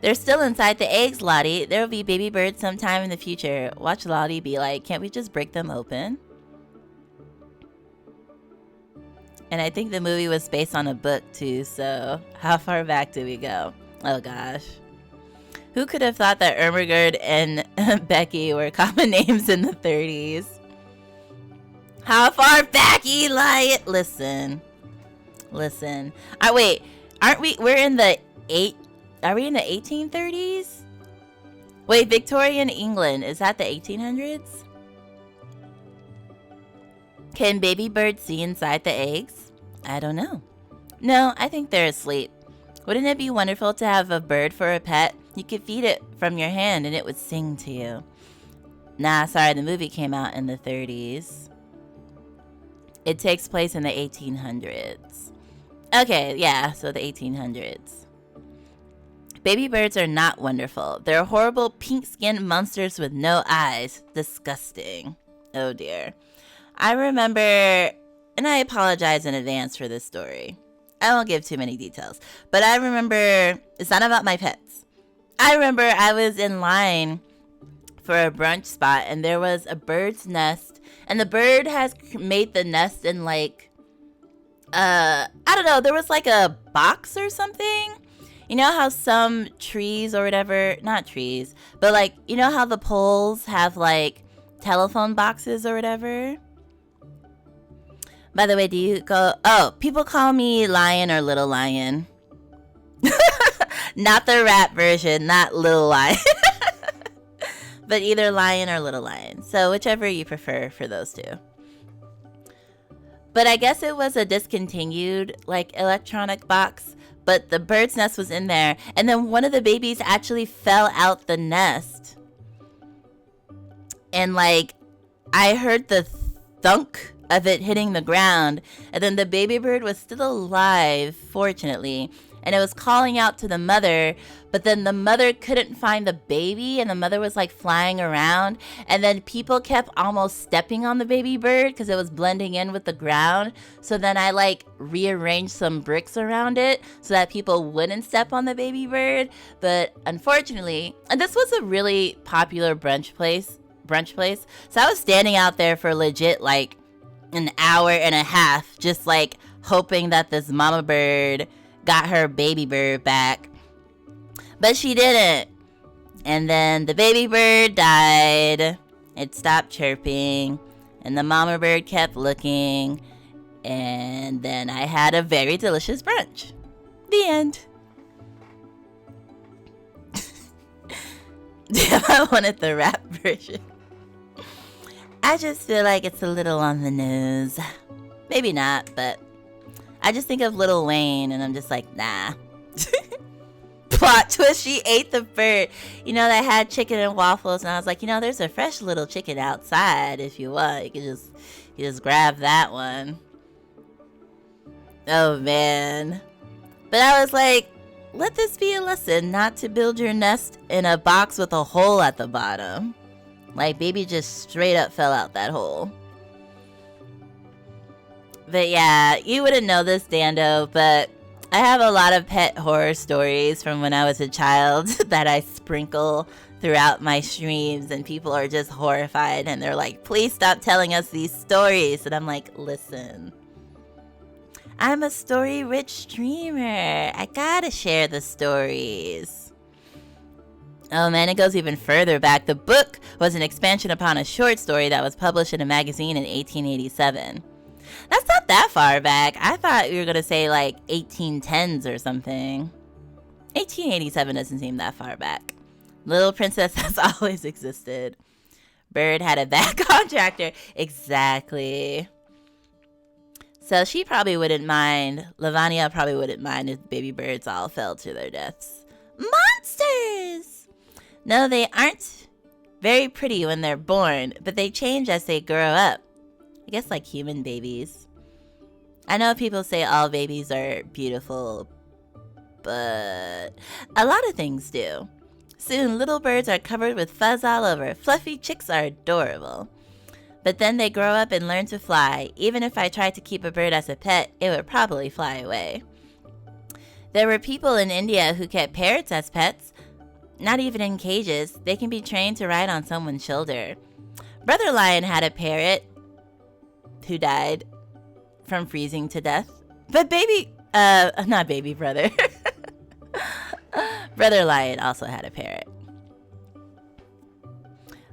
They're still inside the eggs, Lottie. There will be baby birds sometime in the future. Watch Lottie be like, can't we just break them open? And I think the movie was based on a book too, so how far back do we go? Oh gosh. Who could have thought that Ermagerd and Becky were common names in the 30s? How far back, Eli? Listen. Wait, aren't we, we're in the are we in the 1830s? Wait, Victorian England, is that the 1800s? Can baby birds see inside the eggs? I don't know. No, I think they're asleep. Wouldn't it be wonderful to have a bird for a pet? You could feed it from your hand and it would sing to you. Nah, sorry, the movie came out in the 30s. It takes place in the 1800s. Okay, yeah, so the 1800s. Baby birds are not wonderful. They're horrible pink-skinned monsters with no eyes. Disgusting. Oh dear. I remember, and I apologize in advance for this story. I won't give too many details, but I remember, it's not about my pets. I remember I was in line for a brunch spot and there was a bird's nest and the bird has made the nest in like, I don't know, there was like a box or something. You know how some trees or whatever, not trees, but like, you know how the poles have like telephone boxes or whatever? By the way, do you go... Oh, people call me Lion or Little Lion. Not the rap version, not Little Lion. But either Lion or Little Lion. So whichever you prefer for those two. But I guess it was a discontinued like electronic box, but the bird's nest was in there, and then one of the babies actually fell out the nest. And like I heard the thunk of it hitting the ground, and then the baby bird was still alive, fortunately, and it was calling out to the mother, but then the mother couldn't find the baby, and the mother was like flying around, and then people kept almost stepping on the baby bird because it was blending in with the ground. So then I like rearranged some bricks around it so that people wouldn't step on the baby bird. But unfortunately, and this was a really popular brunch place, so I was standing out there for legit like an hour and a half, just like hoping that this mama bird got her baby bird back, but she didn't. And then the baby bird died. It stopped chirping, and the mama bird kept looking, and then I had a very delicious brunch. The end. Damn, I wanted the rap version. I just feel like it's a little on the nose. Maybe not, but I just think of Lil Wayne and I'm just like, nah. Plot twist, she ate the bird. You know, they had chicken and waffles, and I was like, you know, there's a fresh little chicken outside if you want. You can just grab that one. Oh man. But I was like, let this be a lesson not to build your nest in a box with a hole at the bottom. Like, baby just straight up fell out that hole. But yeah, you wouldn't know this, Dando, but I have a lot of pet horror stories from when I was a child that I sprinkle throughout my streams, and people are just horrified, and they're like, please stop telling us these stories. And I'm like, listen, I'm a story-rich streamer. I gotta share the stories. Oh man, it goes even further back. The book was an expansion upon a short story that was published in a magazine in 1887. That's not that far back. I thought you were gonna say like 1810s or something. 1887 doesn't seem that far back. Little Princess has always existed. Bird had a bad contractor. Exactly. So she probably wouldn't mind. Lavania probably wouldn't mind if baby birds all fell to their deaths. Monsters! No, they aren't very pretty when they're born, but they change as they grow up. I guess like human babies. I know people say all babies are beautiful, but a lot of things do. Soon, little birds are covered with fuzz all over. Fluffy chicks are adorable. But then they grow up and learn to fly. Even if I tried to keep a bird as a pet, it would probably fly away. There were people in India who kept parrots as pets. Not even in cages. They can be trained to ride on someone's shoulder. Brother Lion had a parrot who died from freezing to death. But not baby brother. Brother Lion also had a parrot.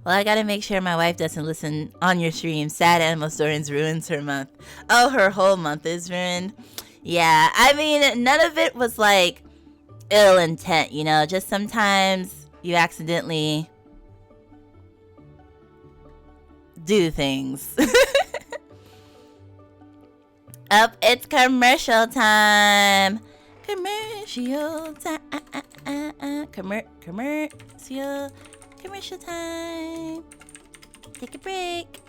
Well, I gotta make sure my wife doesn't listen on your stream. Sad Animal Stories ruins her month. Oh, her whole month is ruined. Yeah, I mean, none of it was like ill intent, you know, just sometimes you accidentally do things. Up, it's commercial time. Commercial time. Commercial time. Take a break.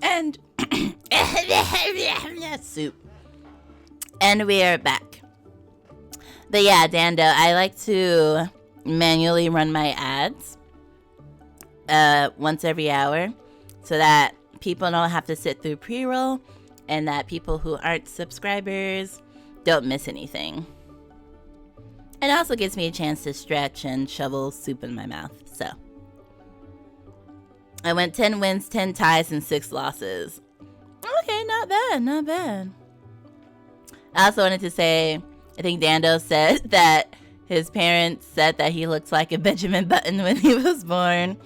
And soup. And we are back. But yeah, Dando, I like to manually run my ads once every hour so that people don't have to sit through pre-roll and that people who aren't subscribers don't miss anything. It also gives me a chance to stretch and shovel soup in my mouth. So I went 10 wins, 10 ties, and 6 losses. Okay, not bad, not bad. I also wanted to say, I think Dando said that his parents said that he looked like a Benjamin Button when he was born.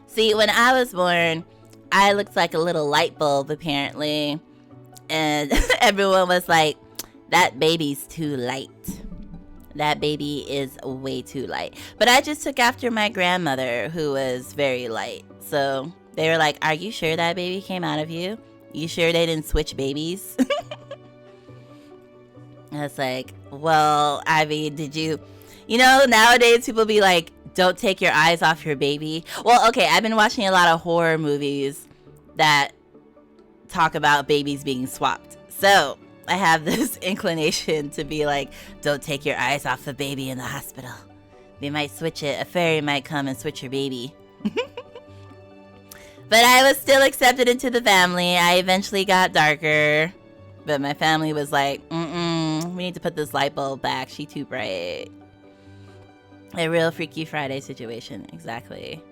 See, when I was born, I looked like a little light bulb, apparently. And everyone was like, that baby's too light. That baby is way too light. But I just took after my grandmother, who was very light. So they were like, are you sure that baby came out of you? You sure they didn't switch babies? I was like, well, I mean, did you... You know, nowadays people be like, don't take your eyes off your baby. Well, okay, I've been watching a lot of horror movies that talk about babies being swapped. So I have this inclination to be like, don't take your eyes off the baby in the hospital. They might switch it. A fairy might come and switch your baby. But I was still accepted into the family. I eventually got darker. But my family was like, we need to put this light bulb back. She too bright. A real Freaky Friday situation. Exactly.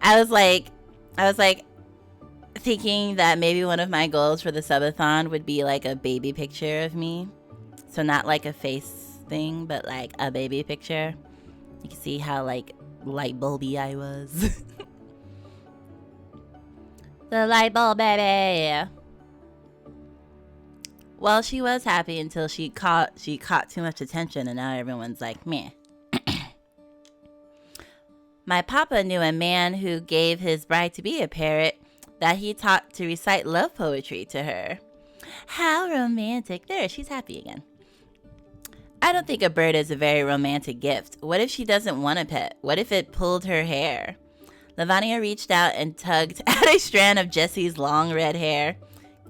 I was like thinking that maybe one of my goals for the subathon would be like a baby picture of me. So not like a face thing, but like a baby picture. You can see how like light bulby I was. The light bulb baby. Well, she was happy until she caught too much attention, and now everyone's like, meh. My papa knew a man who gave his bride-to-be a parrot that he taught to recite love poetry to her. How romantic. There, she's happy again. I don't think a bird is a very romantic gift. What if she doesn't want a pet? What if it pulled her hair? Lavania reached out and tugged at a strand of Jessie's long red hair.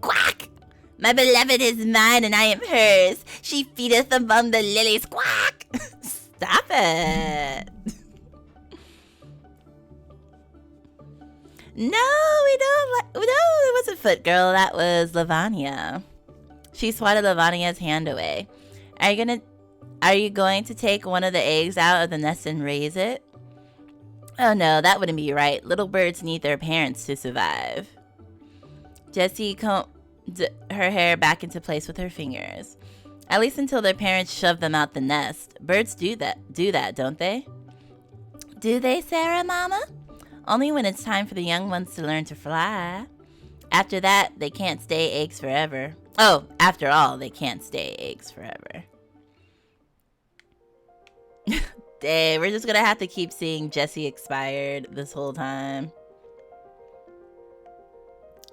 Quack! My beloved is mine and I am hers. She feedeth among the lilies. Quack! Stop it. No, we don't. No, it wasn't Foot Girl. That was Lavania. She swatted Lavania's hand away. Are you going to take one of the eggs out of the nest and raise it? Oh no, that wouldn't be right. Little birds need their parents to survive. Jessie combed her hair back into place with her fingers. At least until their parents shove them out the nest. Birds do that, don't they? Do they, Sarah, Mama? Only when it's time for the young ones to learn to fly. After that, they can't stay eggs forever. Oh, after all, they can't stay eggs forever. Dang, we're just gonna have to keep seeing Jessie expired this whole time.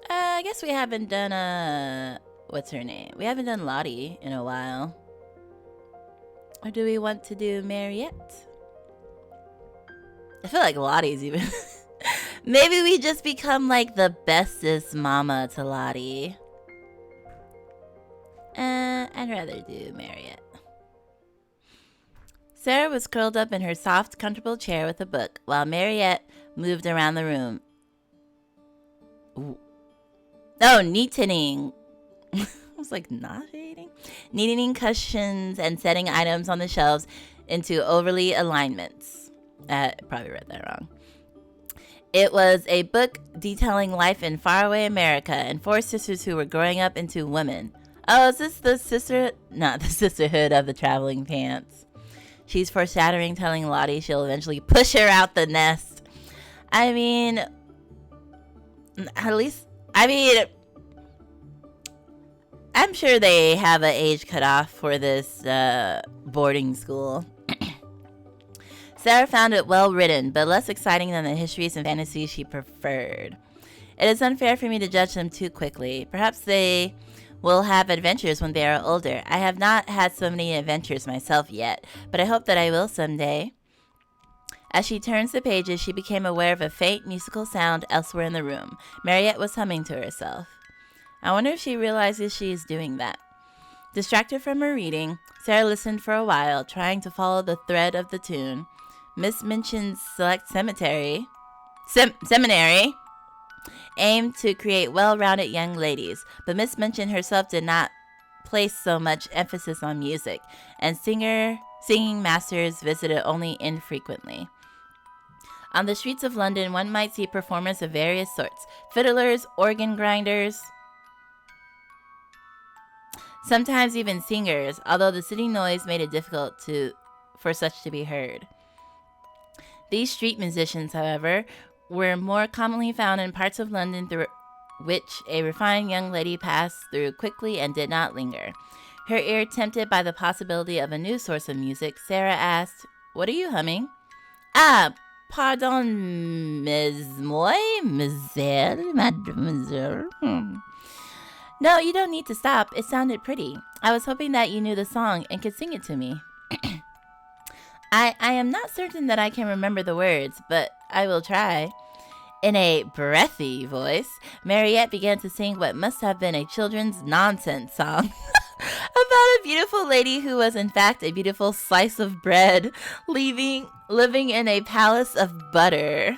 I guess we haven't done, what's her name? We haven't done Lottie in a while. Or do we want to do Mariette? I feel like Lottie's even... Maybe we just become like the bestest mama to Lottie. I'd rather do Mariette. Sarah was curled up in her soft, comfortable chair with a book, while Mariette moved around the room. Ooh. Oh, knitting. I was like, nauseating? Knitting cushions and setting items on the shelves into overly alignments. Probably read that wrong. It was a book detailing life in faraway America and 4 sisters who were growing up into women. Oh, is this the sisterhood of the traveling pants? She's foreshadowing, telling Lottie she'll eventually push her out the nest. I mean, I'm sure they have an age cutoff for this boarding school. Sarah found it well written, but less exciting than the histories and fantasies she preferred. It is unfair for me to judge them too quickly. Perhaps they will have adventures when they are older. I have not had so many adventures myself yet, but I hope that I will someday. As she turns the pages, she became aware of a faint musical sound elsewhere in the room. Mariette was humming to herself. I wonder if she realizes she is doing that. Distracted from her reading, Sara listened for a while, trying to follow the thread of the tune. Miss Minchin's select seminary aimed to create well-rounded young ladies, but Miss Minchin herself did not place so much emphasis on music, and singing masters visited only infrequently. On the streets of London, one might see performers of various sorts: fiddlers, organ grinders, sometimes even singers, although the city noise made it difficult for such to be heard. These street musicians, however, were more commonly found in parts of London through which a refined young lady passed through quickly and did not linger. Her ear tempted by the possibility of a new source of music, Sara asked, "What are you humming?" "Ah, pardon, mademoiselle. No, you don't need to stop. It sounded pretty. I was hoping that you knew the song and could sing it to me." I am not certain that I can remember the words, but I will try. In a breathy voice, Mariette began to sing what must have been a children's nonsense song about a beautiful lady who was in fact a beautiful slice of bread, living in a palace of butter.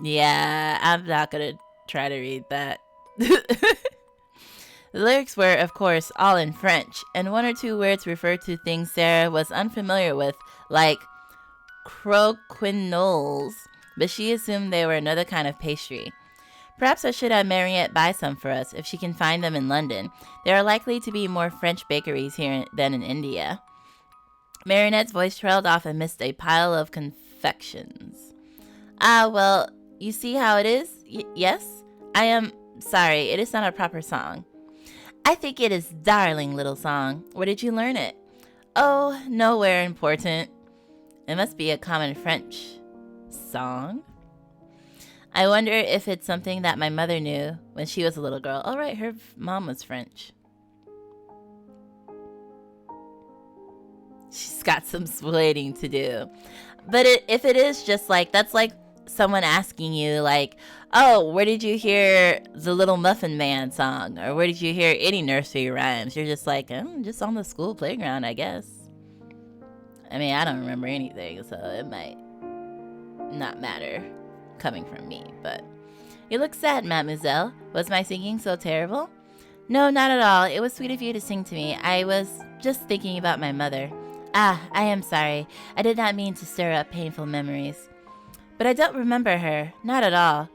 Yeah, I'm not gonna try to read that. The lyrics were, of course, all in French, and one or two words referred to things Sara was unfamiliar with, like croquignoles, but she assumed they were another kind of pastry. Perhaps I should have Mariette buy some for us, if she can find them in London. There are likely to be more French bakeries here than in India. Mariette's voice trailed off amidst a pile of confections. "Ah, well, you see how it is? Yes? I am sorry, it is not a proper song." "I think it is darling little song. Where did you learn it?" "Oh, nowhere important." "It must be a common French song." "I wonder if it's something that my mother knew when she was a little girl." Oh, right, her mom was French. She's got some explaining to do. But if it is just like, that's like someone asking you, like, "Oh, where did you hear the Little Muffin Man song?" Or "Where did you hear any nursery rhymes?" You're just like, just on the school playground, I guess. I mean, I don't remember anything, so it might not matter coming from me, but... "You look sad, mademoiselle. Was my singing so terrible?" "No, not at all. It was sweet of you to sing to me. I was just thinking about my mother." "Ah, I am sorry. I did not mean to stir up painful memories." "But I don't remember her. Not at all.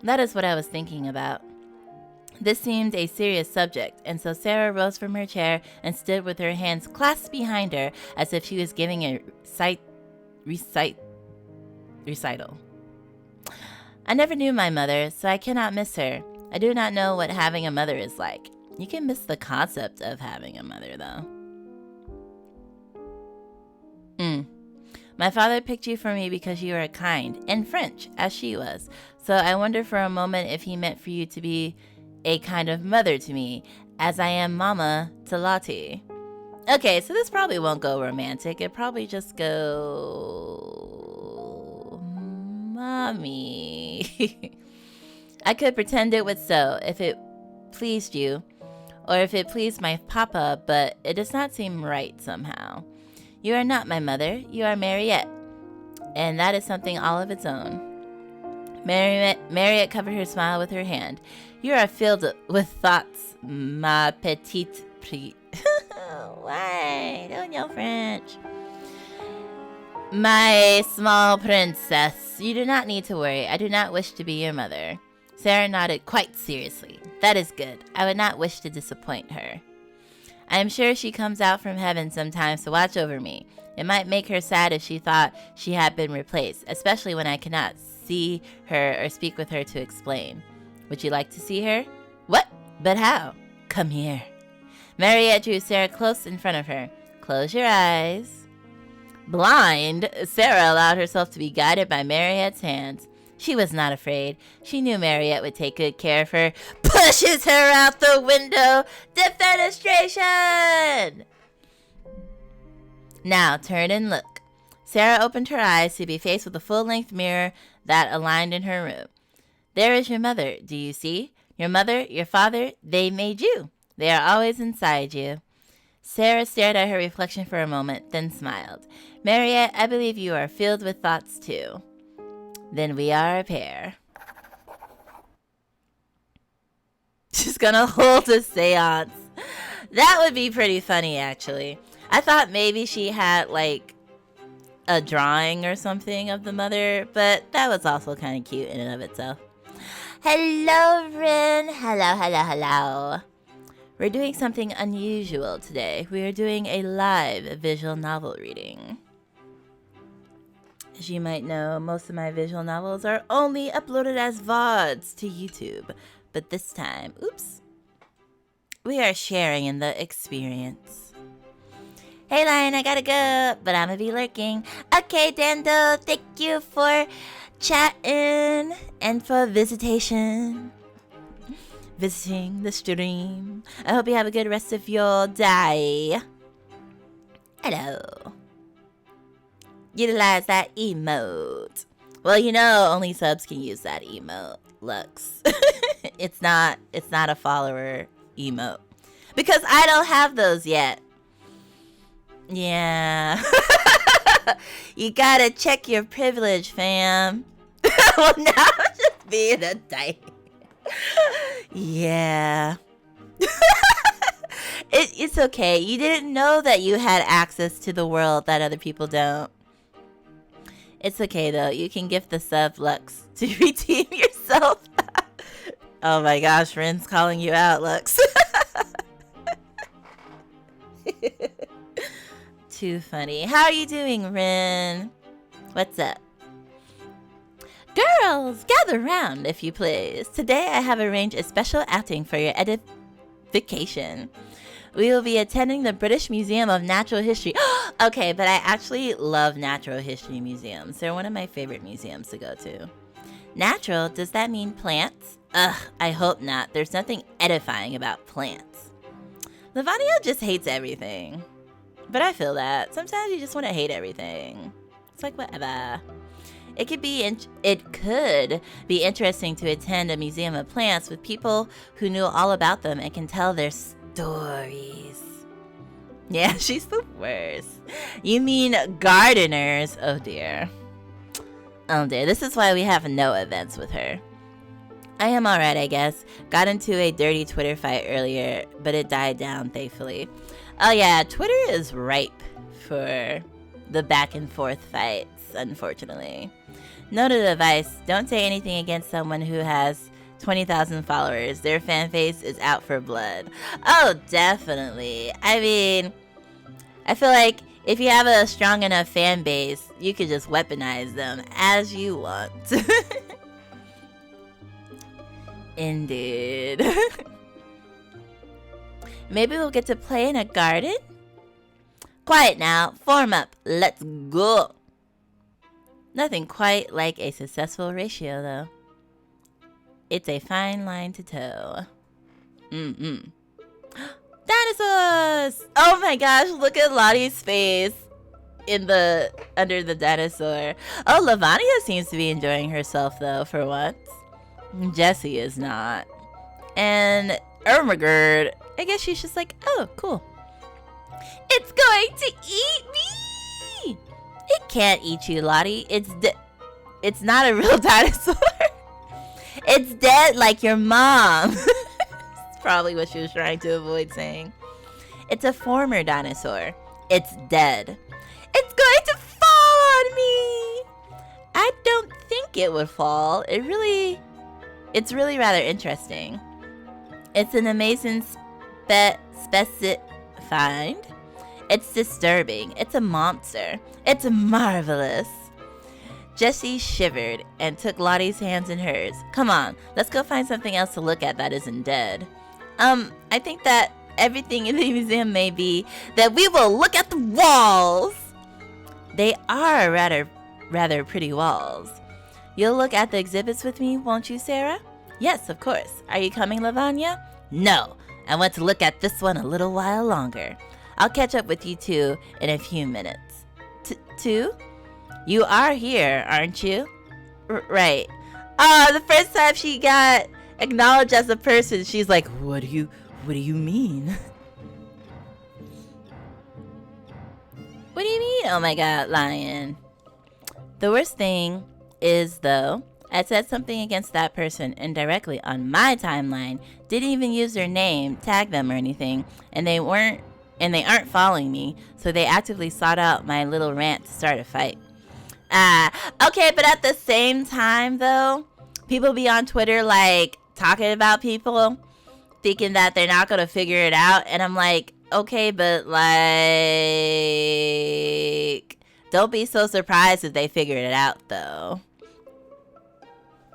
That is what I was thinking about." This seemed a serious subject, and so Sara rose from her chair and stood with her hands clasped behind her as if she was giving a recital. "I never knew my mother, so I cannot miss her. I do not know what having a mother is like." You can miss the concept of having a mother, though. "My father picked you for me because you are kind and French, as she was. So I wonder for a moment if he meant for you to be a kind of mother to me, as I am mama to Lottie." Okay, so this probably won't go romantic. It'll probably just go... Mommy. "I could pretend it would so, if it pleased you, or if it pleased my papa, but it does not seem right somehow. You are not my mother, you are Mariette, and that is something all of its own." Mariette covered her smile with her hand. "You are filled with thoughts, ma petite Why? Don't yell French. "My small princess, you do not need to worry. I do not wish to be your mother." Sara nodded quite seriously. "That is good. I would not wish to disappoint her. I am sure she comes out from heaven sometimes to watch over me. It might make her sad if she thought she had been replaced, especially when I cannot see her or speak with her to explain. Would you like to see her?" "What? But how?" "Come here." Mariette drew Sara close in front of her. "Close your eyes." Blind, Sara allowed herself to be guided by Mariette's hands. She was not afraid. She knew Mariette would take good care of her. Pushes her out the window. Defenestration! "Now turn and look." Sara opened her eyes to be faced with a full-length mirror that aligned in her room. There is your mother, do you see? Your mother, your father, they made you. They are always inside you. Sara stared at her reflection for a moment, then smiled. Mariette, I believe you are filled with thoughts too. Then we are a pair. She's gonna hold a seance. That would be pretty funny, actually. I thought maybe she had, like, a drawing or something of the mother, but that was also kind of cute in and of itself. Hello, Rin. Hello. We're doing something unusual today. We are doing a live visual novel reading. As you might know, most of my visual novels are only uploaded as VODs to YouTube. But this time, we are sharing in the experience. Hey, Lion, I gotta go, but I'm gonna be lurking. Okay, Dando, thank you for chatting and for visiting the stream. I hope you have a good rest of your day. Hello. Utilize that emote. Well, you know, only subs can use that emote, Lux. It's not a follower emote. Because I don't have those yet. Yeah. You gotta check your privilege, fam. Well, now I'm just being a dyke. Yeah. It's okay. You didn't know that you had access to the world that other people don't. It's okay, though. You can gift the sub, Lux, to redeem yourself. Oh my gosh, Rin's calling you out, Lux. Too funny. How are you doing, Rin? What's up? Girls, gather round, if you please. Today I have arranged a special outing for your edification. We will be attending the British Museum of Natural History. Okay, but I actually love natural history museums. They're one of my favorite museums to go to. Natural, does that mean plants? Ugh, I hope not. There's nothing edifying about plants. Lavania just hates everything. But I feel that. Sometimes you just want to hate everything. It's like whatever. It could be interesting to attend a museum of plants with people who knew all about them and can tell their stories. Yeah, she's the worst. You mean gardeners? Oh dear. Oh dear. This is why we have no events with her. I am alright, I guess. Got into a dirty Twitter fight earlier, but it died down, thankfully. Oh yeah, Twitter is ripe for the back and forth fights, unfortunately. Note of advice, don't say anything against someone who has 20,000 followers. Their fan base is out for blood. Oh, definitely. I mean, I feel like if you have a strong enough fan base, you could just weaponize them as you want. Indeed. Maybe we'll get to play in a garden? Quiet now. Form up. Let's go. Nothing quite like a successful ratio, though. It's a fine line to toe. Dinosaurs! Oh my gosh, look at Lottie's face under the dinosaur. Oh, Lavania seems to be enjoying herself, though, for once. Jessie is not. And Ermagerd, I guess she's just like, oh, cool. It's going to eat me! It can't eat you, Lottie. It's not a real dinosaur. It's dead like your mom. That's probably what she was trying to avoid saying. It's a former dinosaur. It's dead. It's going to fall on me! I don't think it would fall. It's really rather interesting. It's an amazing find. It's disturbing. It's a monster. It's marvelous. Jessie shivered and took Lottie's hands in hers. Come on, let's go find something else to look at that isn't dead. I think that everything in the museum may be that we will look at the walls. They are rather pretty walls. You'll look at the exhibits with me, won't you, Sara? Yes, of course. Are you coming, Lavanya? No, I want to look at this one a little while longer. I'll catch up with you two in a few minutes. Two? You are here, aren't you? Right. The first time she got acknowledged as a person, she's like, what do you mean? What do you mean? Oh my god, lion. The worst thing is, though, I said something against that person indirectly on my timeline, didn't even use their name, tag them or anything, and they aren't following me, so they actively sought out my little rant to start a fight. Okay, but at the same time, though, people be on Twitter, like, talking about people, thinking that they're not gonna figure it out, and I'm like, okay, but, like, don't be so surprised if they figured it out, though.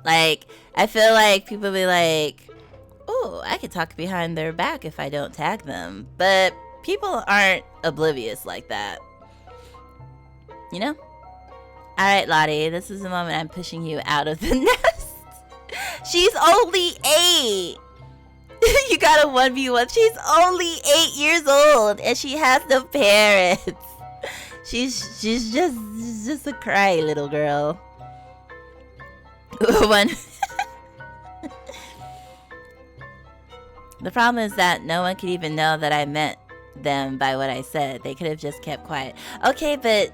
Like, I feel like people be like, oh, I could talk behind their back if I don't tag them, but people aren't oblivious like that, you know? Alright, Lottie, this is the moment I'm pushing you out of the nest. She's only 8. You got a 1v1. She's only 8 years old and she has no parents. She's just a cry little girl. One. The problem is that no one could even know that I meant them by what I said. They could have just kept quiet. Okay, but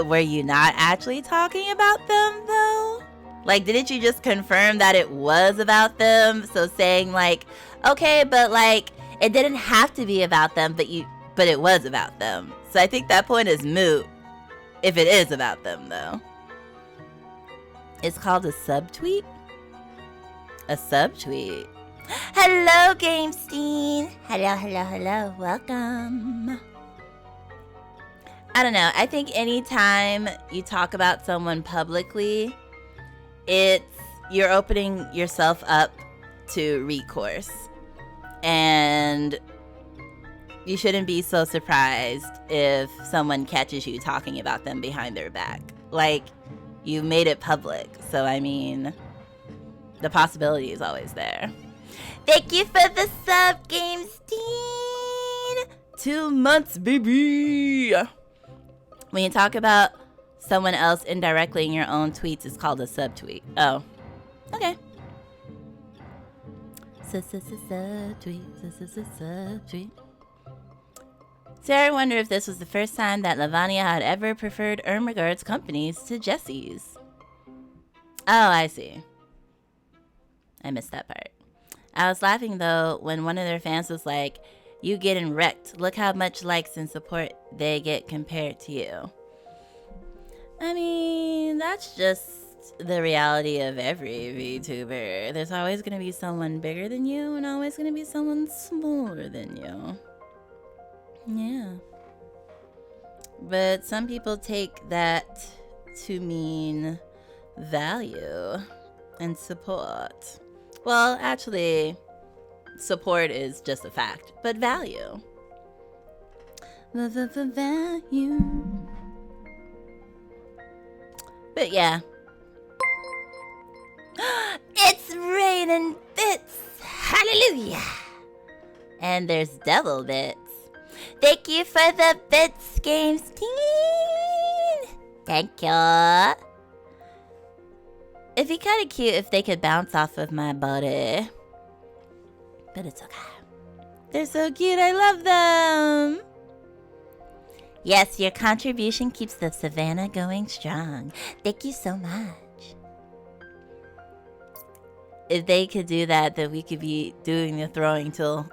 were you not actually talking about them though? Like, didn't you just confirm that it was about them? So saying like, okay, but like, it didn't have to be about them, but it was about them. So I think that point is moot if it is about them though. It's called a subtweet? A subtweet. Hello, Gamestein. Hello. Welcome. I don't know. I think anytime you talk about someone publicly, you're opening yourself up to recourse. And you shouldn't be so surprised if someone catches you talking about them behind their back. Like, you made it public. So, I mean, the possibility is always there. Thank you for the sub, Gamestein. 2 months, baby. When you talk about someone else indirectly in your own tweets, it's called a subtweet. Oh, okay. Subtweet. Sarah wondered if this was the first time that Lavania had ever preferred Ermengarde's companies to Jesse's. Oh, I see. I missed that part. I was laughing, though, when one of their fans was like, you getting wrecked. Look how much likes and support they get compared to you. I mean, that's just the reality of every VTuber. There's always going to be someone bigger than you and always going to be someone smaller than you. Yeah. But some people take that to mean value and support. Well, actually, support is just a fact, but value. The value. But yeah. It's raining bits. Hallelujah. And there's double bits. Thank you for the bits, Gamestein. Thank you. It'd be kind of cute if they could bounce off of my body. But it's okay. They're so cute. I love them. Yes, your contribution keeps the savannah going strong. Thank you so much. If they could do that, then we could be doing the throwing tool.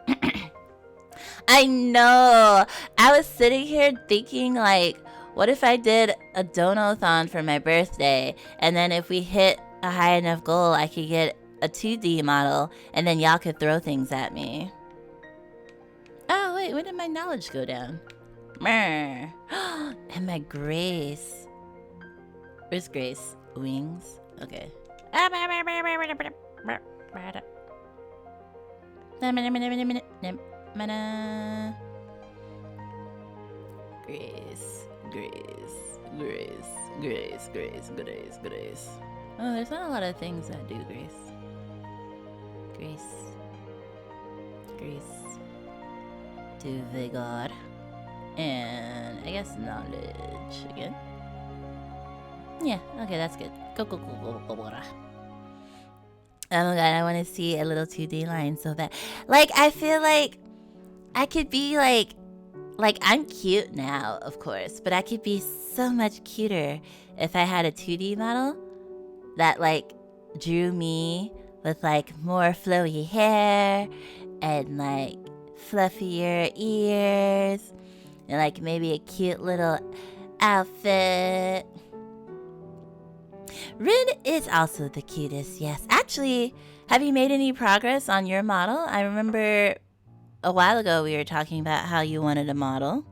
I know. I was sitting here thinking, like, what if I did a donathon for my birthday, and then if we hit a high enough goal, I could get a 2D model, and then y'all could throw things at me. Oh, wait, when did my knowledge go down? And my Grace. Where's Grace? Wings? Okay. Grace. Oh, there's not a lot of things that do Grace. Do vigor. And I guess knowledge again. Yeah, okay, that's good. Go. Oh my god, I want to see a little 2D line so bad. Like, I feel like I could be like I'm cute now, of course, but I could be so much cuter if I had a 2D model that like drew me with like more flowy hair and like fluffier ears and like maybe a cute little outfit. Rin is also the cutest, yes. Actually, have you made any progress on your model? I remember a while ago we were talking about how you wanted a model.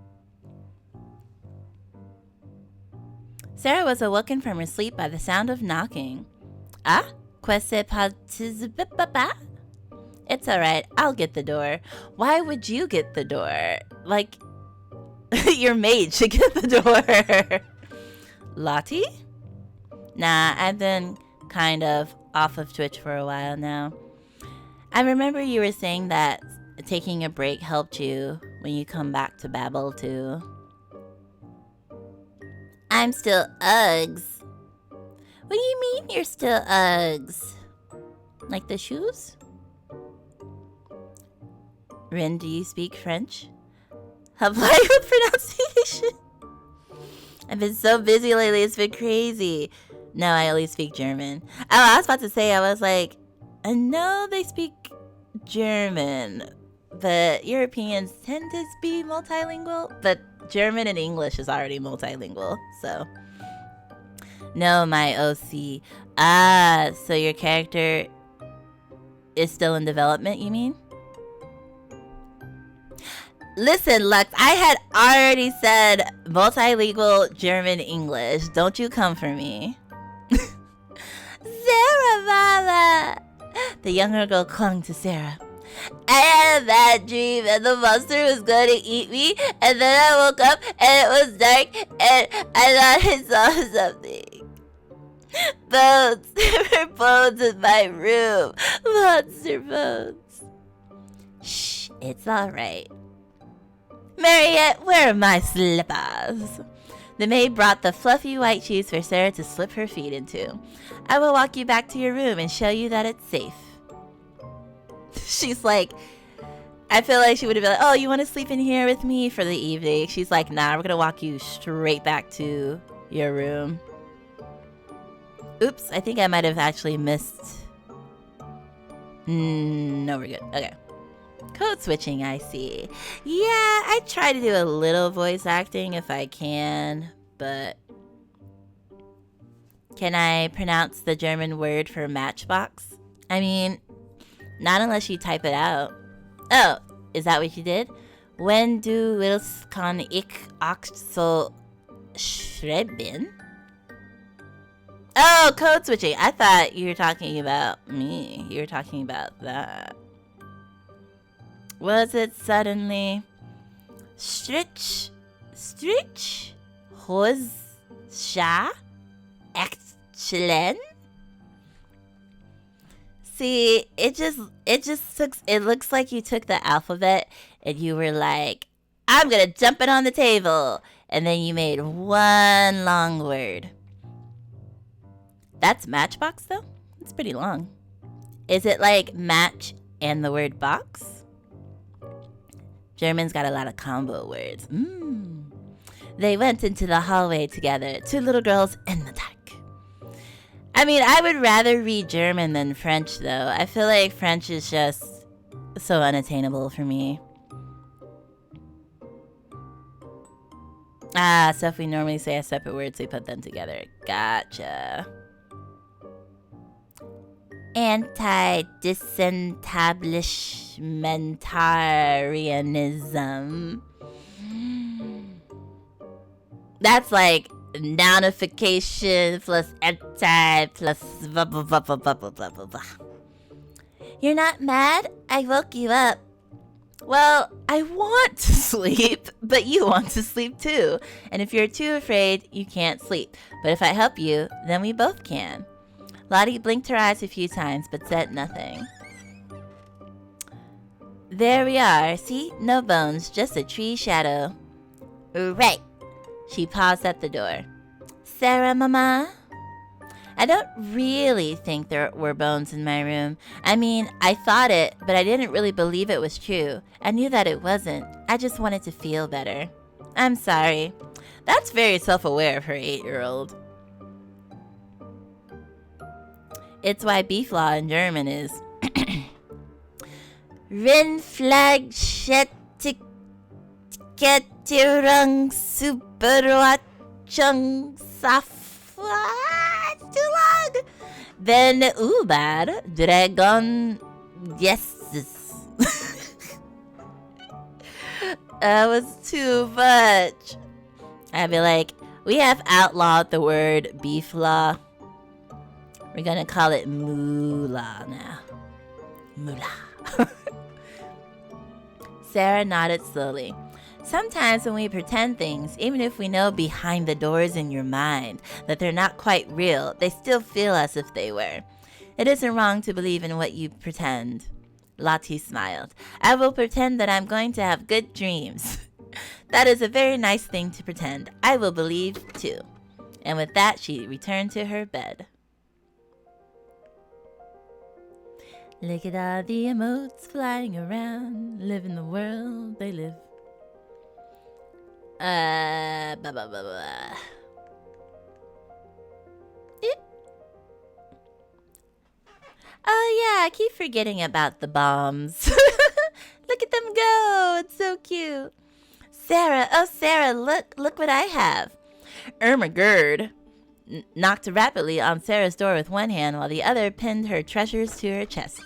Sara was awoken from her sleep by the sound of knocking. Ah? It's alright, I'll get the door. Why would you get the door? Like, your maid should get the door. Lottie? Nah, I've been kind of off of Twitch for a while now. I remember you were saying that taking a break helped you when you come back to Babel too. I'm still Uggs. What do you mean you're still Uggs? Like the shoes? Rin, do you speak French? Apply with pronunciation. I've been so busy lately, it's been crazy. No, I only speak German. Oh, I was about to say, I was like, I know they speak German, but Europeans tend to be multilingual, but German and English is already multilingual, so. No, my OC. Ah, so your character is still in development, you mean? Listen, Lux, I had already said multilingual German English. Don't you come for me. Sara, Mama! The younger girl clung to Sara. I had a bad dream and the monster was going to eat me, and then I woke up and it was dark and I thought I saw something. Bones. There were bones in my room. Monster bones. Shh, it's alright. Mariette, where are my slippers? The maid brought the fluffy white shoes for Sara to slip her feet into. I will walk you back to your room and show you that it's safe. She's like, I feel like she would have been like, oh, you want to sleep in here with me for the evening? She's like, nah, we're going to walk you straight back to your room. Oops, I think I might have actually missed. No, we're good. Okay. Code switching, I see. Yeah, I try to do a little voice acting if I can, but can I pronounce the German word for matchbox? I mean, not unless you type it out. Oh, is that what you did? When du willst kann ich auch so schreiben? Oh, code switching. I thought you were talking about me. You were talking about that. Was it suddenly? Stritch, Hose, Sha, Excellent. See, it looks like you took the alphabet and you were like, I'm gonna jump it on the table, and then you made one long word. That's matchbox though? It's pretty long. Is it like match and the word box? German's got a lot of combo words. They went into the hallway together, two little girls in the dark. I mean, I would rather read German than French, though. I feel like French is just so unattainable for me. Ah, so if we normally say a separate words, we put them together. Gotcha. Anti-disentablishmentarianism. That's like nounification plus anti plus blah blah blah blah blah blah blah blah. You're not mad? I woke you up. Well, I want to sleep, but you want to sleep too. And if you're too afraid, you can't sleep. But if I help you, then we both can. Lottie blinked her eyes a few times, but said nothing. There we are. See? No bones, just a tree shadow. Right. She paused at the door. Sara, Mama? I don't really think there were bones in my room. I mean, I thought it, but I didn't really believe it was true. I knew that it wasn't. I just wanted to feel better. I'm sorry. That's very self-aware of her 8-year-old. It's why beef law in German is Rindfleischetikettierung Superwachung Safwa. Too long. Then Ubad Dragon Yes. That was too much. I'd be like, we have outlawed the word beef law. We're gonna call it moolah now. Moolah. Sara nodded slowly. Sometimes when we pretend things, even if we know behind the doors in your mind that they're not quite real, they still feel as if they were. It isn't wrong to believe in what you pretend. Lottie smiled. I will pretend that I'm going to have good dreams. That is a very nice thing to pretend. I will believe too. And with that, she returned to her bed. Look at all the emotes flying around, live in the world they live. Blah, blah, blah, blah. Oh yeah, I keep forgetting about the bombs. Look at them go, it's so cute. Sara, oh Sara, look what I have. Irma Gerd knocked rapidly on Sara's door with one hand while the other pinned her treasures to her chest.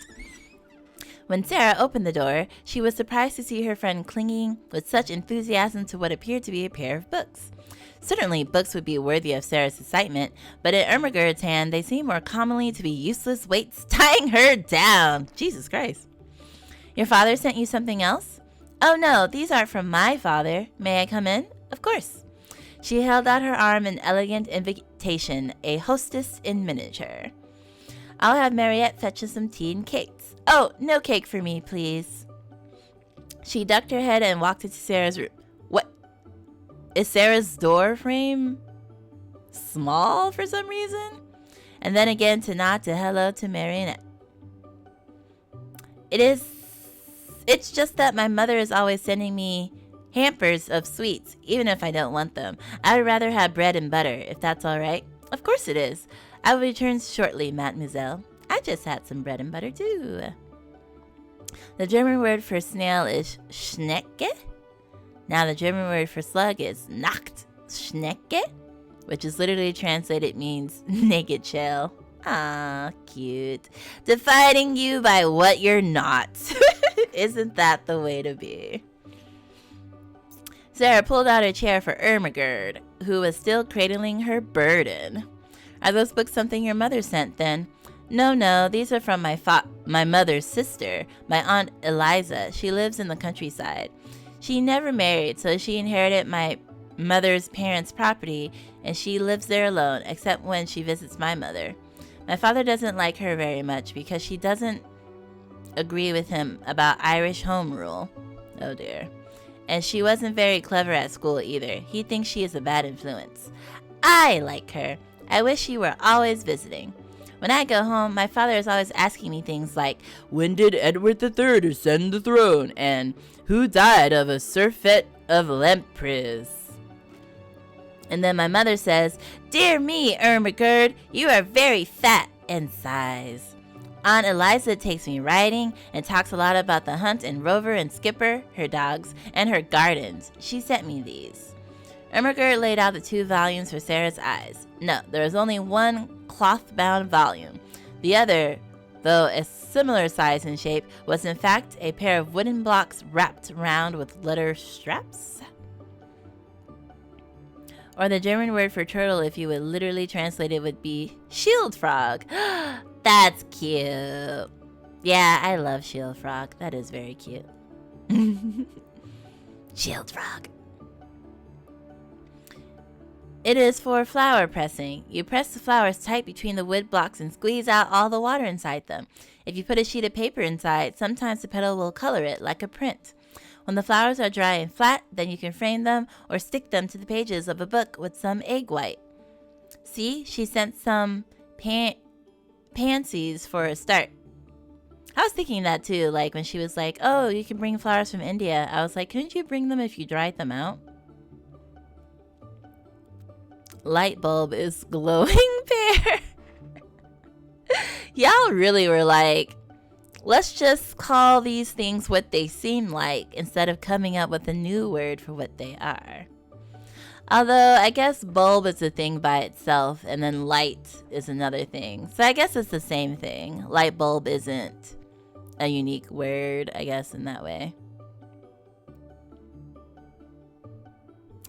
When Sara opened the door, she was surprised to see her friend clinging with such enthusiasm to what appeared to be a pair of books. Certainly, books would be worthy of Sara's excitement, but in Ermagerd's hand, they seemed more commonly to be useless weights tying her down. Jesus Christ. Your father sent you something else? Oh no, these aren't from my father. May I come in? Of course. She held out her arm in elegant invitation, a hostess in miniature. I'll have Mariette fetch us some tea and cakes. Oh, no cake for me, please. She ducked her head and walked into Sara's room. What? Is Sara's door frame small for some reason? And then again to nod to hello to Marionette. It's just that my mother is always sending me hampers of sweets, even if I don't want them. I would rather have bread and butter, if that's all right. Of course it is. I will return shortly, mademoiselle. I just had some bread and butter, too. The German word for snail is Schnecke. Now, the German word for slug is Nachtschnecke, which is literally translated means naked shell. Ah, cute. Defining you by what you're not. Isn't that the way to be? Sara pulled out a chair for Ermagerd, who was still cradling her burden. Are those books something your mother sent, then? No, these are from my mother's sister, my Aunt Eliza. She lives in the countryside. She never married, so she inherited my mother's parents' property, and she lives there alone, except when she visits my mother. My father doesn't like her very much because she doesn't agree with him about Irish home rule. Oh dear. And she wasn't very clever at school either. He thinks she is a bad influence. I like her. I wish she were always visiting. When I go home, my father is always asking me things like, when did Edward III ascend the throne? And who died of a surfeit of Lempriz? And then my mother says, dear me, Ermagerd, you are very fat in size. Aunt Eliza takes me riding and talks a lot about the hunt and Rover and Skipper, her dogs, and her gardens. She sent me these. Ermagerd laid out the 2 volumes for Sara's eyes. No, there was only one cloth-bound volume. The other, though a similar size and shape, was in fact a pair of wooden blocks wrapped round with leather straps. Or the German word for turtle, if you would literally translate it, would be shield frog. That's cute. Yeah, I love shield frog. That is very cute. Shield frog. It is for flower pressing. You press the flowers tight between the wood blocks and squeeze out all the water inside them. If you put a sheet of paper inside, sometimes the petal will color it like a print. When the flowers are dry and flat, then you can frame them or stick them to the pages of a book with some egg white. See, she sent some pansies for a start. I was thinking that too, like when she was like, oh, you can bring flowers from India. I was like, couldn't you bring them if you dried them out? Light bulb is glowing pear. Y'all really were like, let's just call these things what they seem like instead of coming up with a new word for what they are. Although, I guess bulb is a thing by itself, and then light is another thing. So I guess it's the same thing. Light bulb isn't a unique word, I guess, in that way.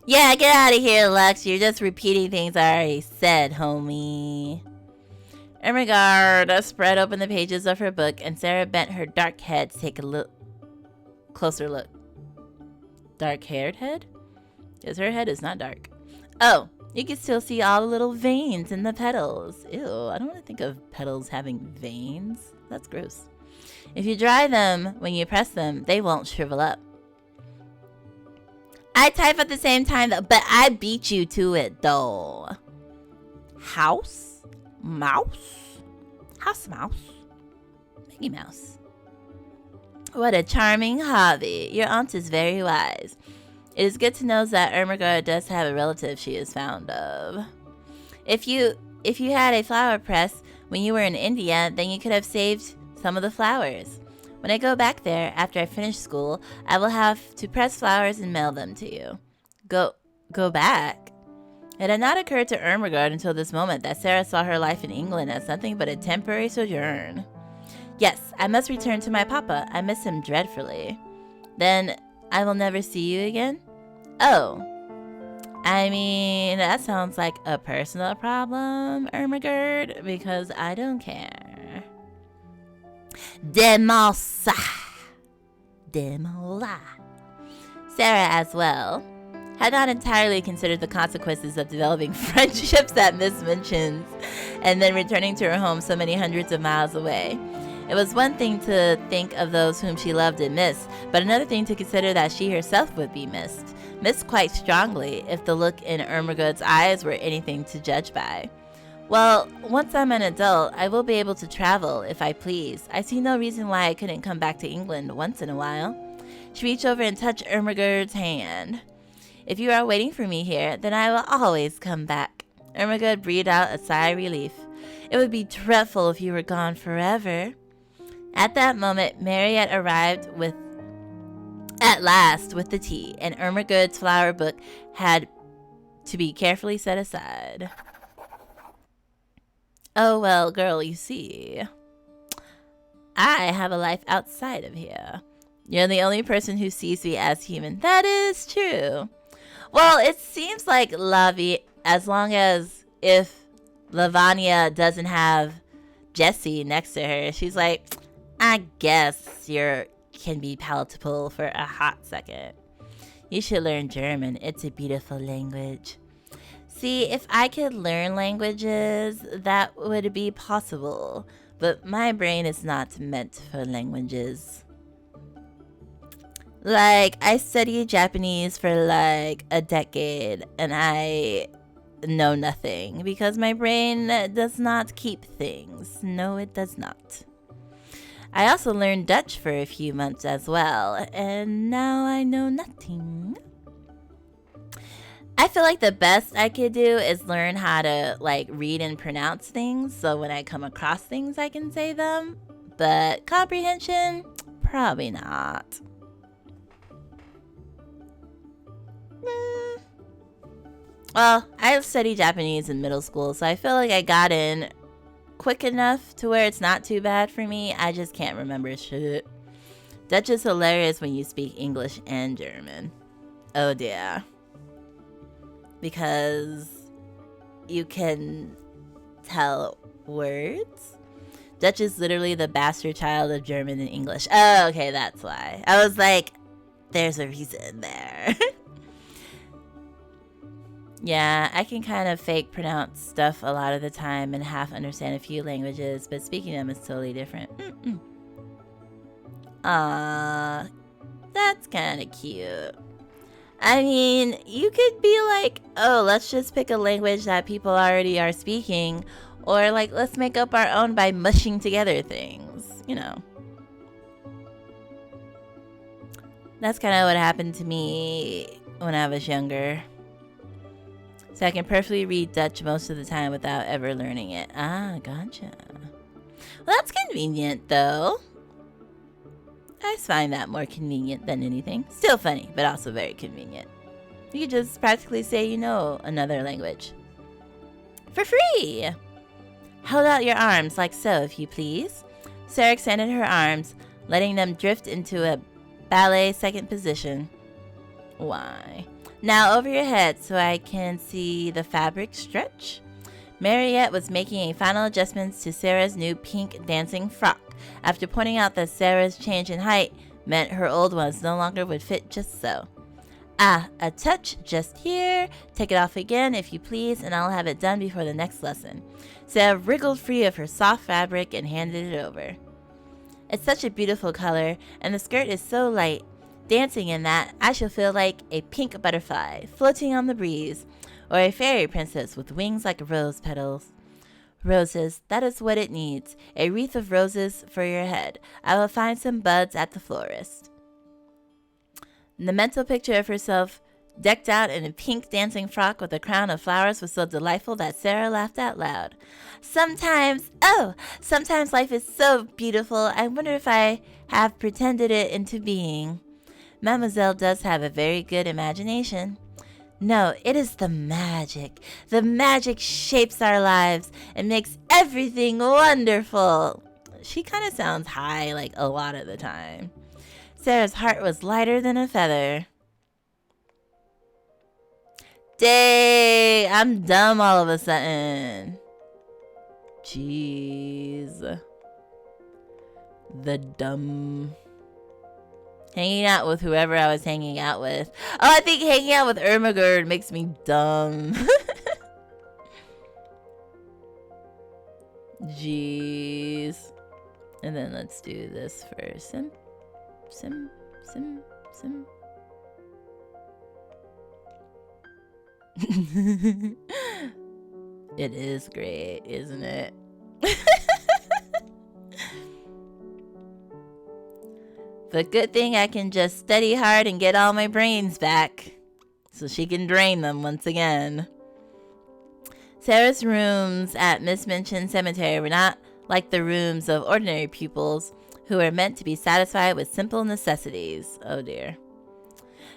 Yeah, get out of here, Lux. You're just repeating things I already said, homie. Ermengarde spread open the pages of her book, and Sara bent her dark head to take a closer look. Dark-haired head? Because her head is not dark. Oh, you can still see all the little veins in the petals. Ew, I don't want to think of petals having veins. That's gross. If you dry them when you press them, they won't shrivel up. I type at the same time, though, but I beat you to it, though. House? Mouse? House mouse? Mickey Mouse. What a charming hobby. Your aunt is very wise. It is good to know that Ermengarde does have a relative she is fond of. If you had a flower press when you were in India, then you could have saved some of the flowers. When I go back there after I finish school, I will have to press flowers and mail them to you. Go back? It had not occurred to Ermengarde until this moment that Sara saw her life in England as nothing but a temporary sojourn. Yes, I must return to my papa. I miss him dreadfully. Then I will never see you again? Oh. I mean, that sounds like a personal problem, Ermengarde, because I don't care. Demosa. Sara, as well, had not entirely considered the consequences of developing friendships at Miss Minchin's and then returning to her home so many hundreds of miles away. It was one thing to think of those whom she loved and missed, but another thing to consider that she herself would be missed quite strongly if the look in Ermengarde's eyes were anything to judge by. Well, once I'm an adult, I will be able to travel if I please. I see no reason why I couldn't come back to England once in a while. She reached over and touched Ermengarde's hand. If you are waiting for me here, then I will always come back. Ermengarde breathed out a sigh of relief. It would be dreadful if you were gone forever. At that moment, Marriott arrived at last with the tea, and Ermengarde's flower book had to be carefully set aside. Oh, well, girl, you see, I have a life outside of here. You're the only person who sees me as human. That is true. Well, it seems like Lavi, as long as if Lavanya doesn't have Jessie next to her, she's like, I guess you can be palatable for a hot second. You should learn German. It's a beautiful language. See, if I could learn languages, that would be possible. But my brain is not meant for languages. Like, I studied Japanese for like a decade, and I know nothing because my brain does not keep things. No, it does not. I also learned Dutch for a few months as well, and now I know nothing. I feel like the best I could do is learn how to like read and pronounce things, so when I come across things I can say them, but comprehension, probably not. Well, I studied Japanese in middle school, so I feel like I got in quick enough to where it's not too bad for me. I just can't remember shit. Dutch is hilarious when you speak English and German. Oh dear. Because you can tell words. Dutch is literally the bastard child of German and English. Oh, okay, that's why. I was like, there's a reason there. Yeah, I can kind of fake pronounce stuff a lot of the time and half understand a few languages, but speaking them is totally different. That's kind of cute. I mean, you could be like, oh, let's just pick a language that people already are speaking, Or like, let's make up our own by mushing together things, you know. That's kind of what happened to me when I was younger. So I can perfectly read Dutch most of the time without ever learning it. Ah, gotcha. Well, that's convenient, though. I find that more convenient than anything. Still funny, but also very convenient. You could just practically say you know another language. For free! Hold out your arms like so, if you please. Sara extended her arms, letting them drift into a ballet second position. Why? Now over your head so I can see the fabric stretch. Mariette was making a final adjustments to Sara's new pink dancing frock after pointing out that Sara's change in height meant her old ones no longer would fit just so. Ah, a touch just here. Take it off again if you please, and I'll have it done before the next lesson. Sara wriggled free of her soft fabric and handed it over. It's such a beautiful color, and the skirt is so light. Dancing in that, I shall feel like a pink butterfly floating on the breeze, or a fairy princess with wings like rose petals. Roses, that is what it needs. A wreath of roses for your head. I will find some buds at the florist. The mental picture of herself decked out in a pink dancing frock with a crown of flowers was so delightful that Sara laughed out loud. Sometimes life is so beautiful. I wonder if I have pretended it into being. Mademoiselle does have a very good imagination. No, it is the magic. The magic shapes our lives and makes everything wonderful. She kind of sounds high like a lot of the time. Sara's heart was lighter than a feather. Dang, I'm dumb all of a sudden. Jeez. The dumb. Hanging out with whoever I was hanging out with. Oh, I think hanging out with Ermagerd makes me dumb. Jeez. And then let's do this for sim. It is great, isn't it? But good thing I can just study hard and get all my brains back, so she can drain them once again. Sara's rooms at Miss Minchin's cemetery were not like the rooms of ordinary pupils who were meant to be satisfied with simple necessities. Oh dear.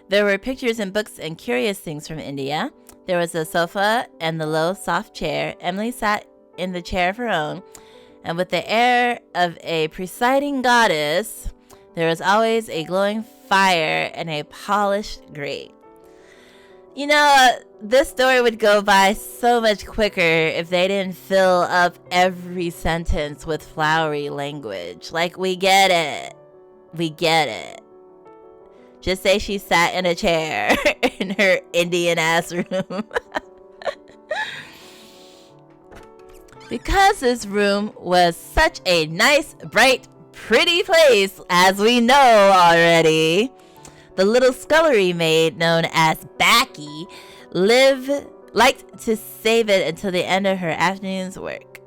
There were pictures and books and curious things from India. There was a sofa and the low, soft chair. Emily sat in the chair of her own, and with the air of a presiding goddess, there was always a glowing fire and a polished grate. You know, this story would go by so much quicker if they didn't fill up every sentence with flowery language. Like, we get it. We get it. Just say she sat in a chair in her Indian-ass room. Because this room was such a nice, bright, pretty place, as we know already, the little scullery maid known as Backy liked to save it until the end of her afternoon's work.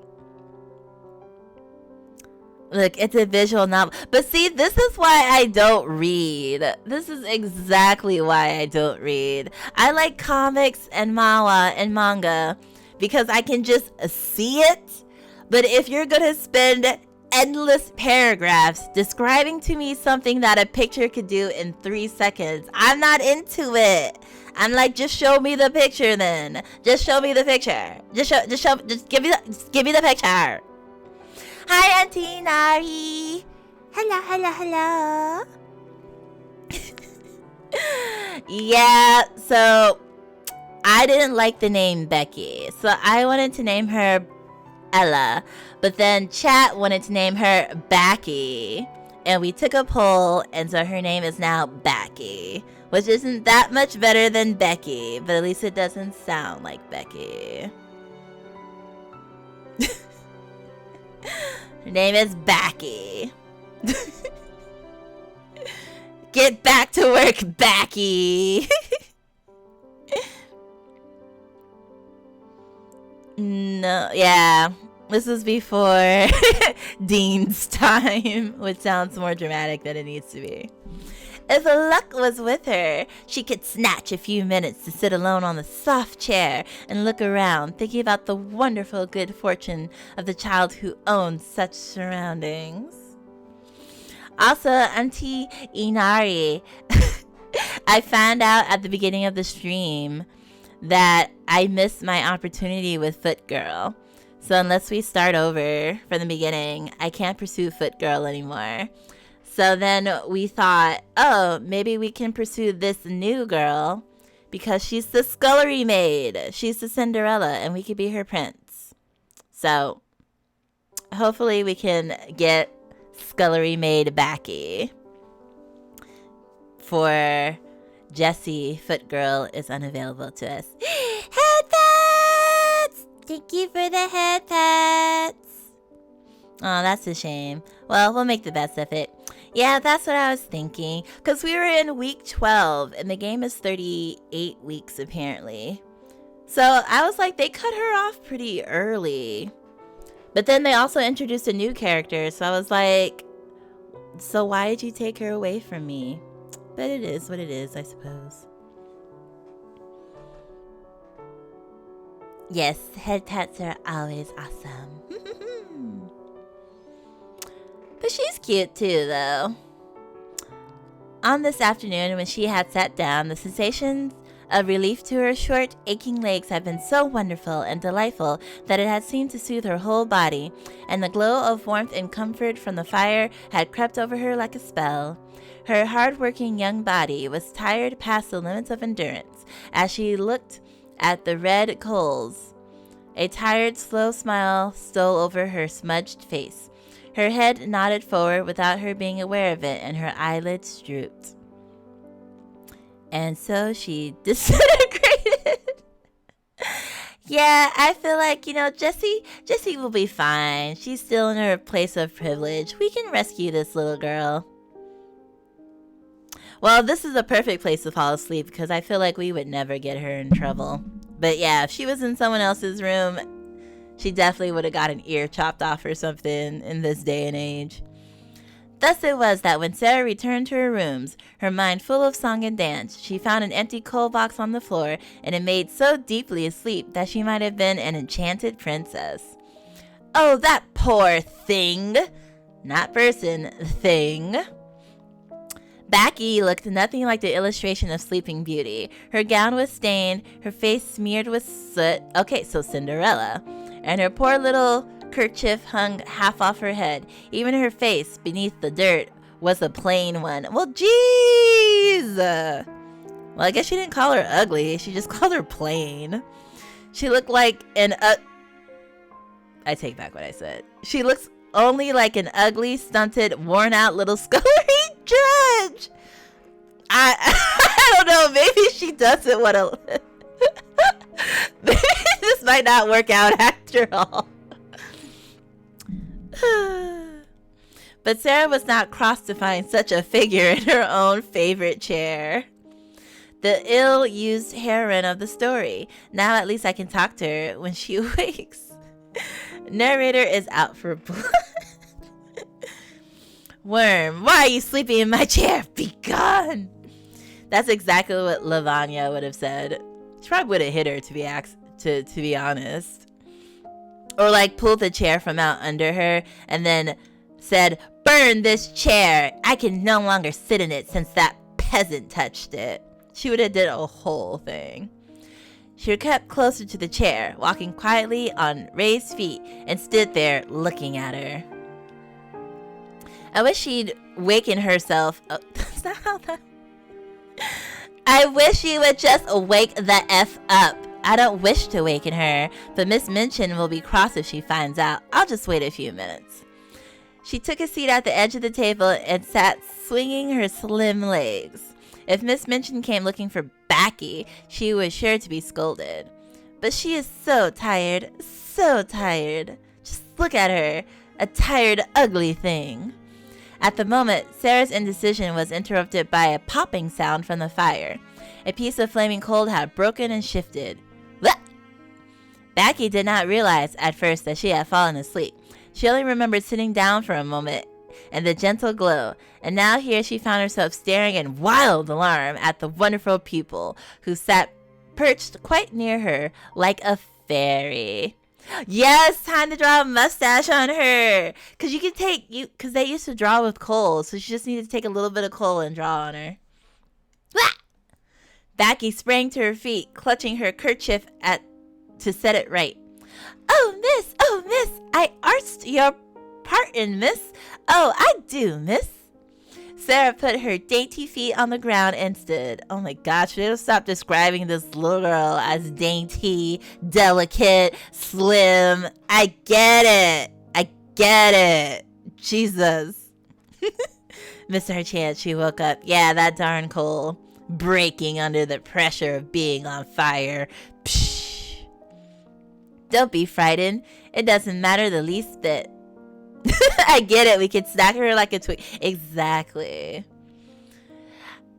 Look, it's a visual novel. But see, this is why I don't read. This is exactly why I don't read. I like comics and manhwa and manga because I can just see it. But if you're going to spend endless paragraphs describing to me something that a picture could do in 3 seconds, I'm not into it. I'm like, just show me the picture then. Just show me the picture. Just give me the picture. Hi, Auntie Nari. Hello. Yeah, so I didn't like the name Becky, so I wanted to name her Ella, but then chat wanted to name her Backy, and we took a poll, and so her name is now Backy, which isn't that much better than Becky, but at least it doesn't sound like Becky. Her name is Backy. Get back to work, Backy. No, yeah. This was before Dean's time, which sounds more dramatic than it needs to be. If luck was with her, she could snatch a few minutes to sit alone on the soft chair and look around, thinking about the wonderful good fortune of the child who owned such surroundings. Also, Auntie Inari, I found out at the beginning of the stream that I missed my opportunity with Foot Girl. So unless we start over from the beginning, I can't pursue Foot Girl anymore. So then we thought, oh, maybe we can pursue this new girl because she's the scullery maid. She's the Cinderella and we could be her prince. So hopefully we can get scullery maid backy. For Jessie, Foot Girl is unavailable to us. Head pats! Thank you for the head pats. Oh, that's a shame. Well, we'll make the best of it. Yeah, that's what I was thinking. Because we were in week 12, and the game is 38 weeks, apparently. So I was like, they cut her off pretty early. But then they also introduced a new character, so I was like, so why did you take her away from me? But it is what it is, I suppose. Yes, head tats are always awesome. But she's cute too, though. On this afternoon, when she had sat down, the sensations of relief to her short, aching legs had been so wonderful and delightful that it had seemed to soothe her whole body, and the glow of warmth and comfort from the fire had crept over her like a spell. Her hard-working young body was tired past the limits of endurance as she looked at the red coals. A tired, slow smile stole over her smudged face. Her head nodded forward without her being aware of it, and her eyelids drooped. And so she disintegrated. Yeah, I feel like, Jessie will be fine. She's still in her place of privilege. We can rescue this little girl. Well, this is a perfect place to fall asleep because I feel like we would never get her in trouble. But yeah, if she was in someone else's room, she definitely would have got an ear chopped off or something in this day and age. Thus it was that when Sara returned to her rooms, her mind full of song and dance, she found an empty coal box on the floor and it made so deeply asleep that she might have been an enchanted princess. Oh, that poor thing! Not person, thing. Backy looked nothing like the illustration of Sleeping Beauty. Her gown was stained, her face smeared with soot. Okay, so Cinderella. And her poor little kerchief hung half off her head. Even her face, beneath the dirt, was a plain one. Well, jeez! Well, I guess she didn't call her ugly. She just called her plain. She looked like an... I take back what I said. She looks only like an ugly, stunted, worn-out little scullery judge. I don't know. Maybe she doesn't want to... Maybe this might not work out after all. But Sara was not cross to find such a figure in her own favorite chair. The ill-used heroine of the story. Now at least I can talk to her when she wakes. Narrator is out for blood. Worm, why are you sleeping in my chair? Be gone. That's exactly what Lavanya would have said. She probably would have hit her, to be honest. Or like pulled the chair from out under her and then said, burn this chair. I can no longer sit in it since that peasant touched it. She would have did a whole thing. She crept closer to the chair, walking quietly on raised feet, and stood there looking at her. I wish she'd waken herself. Oh, that's not how that... I wish she would just wake the F up. I don't wish to waken her, but Miss Minchin will be cross if she finds out. I'll just wait a few minutes. She took a seat at the edge of the table and sat swinging her slim legs. If Miss Minchin came looking for Backy, she was sure to be scolded. But she is so tired, so tired. Just look at her, a tired, ugly thing. At the moment, Sara's indecision was interrupted by a popping sound from the fire. A piece of flaming coal had broken and shifted. Blech! Becky did not realize at first that she had fallen asleep. She only remembered sitting down for a moment and the gentle glow, and now here she found herself staring in wild alarm at the wonderful pupil who sat perched quite near her like a fairy. Yes, time to draw a mustache on her. Because they used to draw with coal, so she just needed to take a little bit of coal and draw on her. Wah! Becky sprang to her feet, clutching her kerchief to set it right. Oh, miss, I asked your pardon, miss. Oh, I do, miss. Sara put her dainty feet on the ground and stood. Oh my gosh, they don't stop describing this little girl as dainty, delicate, slim. I get it. Jesus. Missed her chance, she woke up. Yeah, that darn coal. Breaking under the pressure of being on fire. Psh. Don't be frightened. It doesn't matter the least bit. I get it. We can snack her like a twig. Exactly.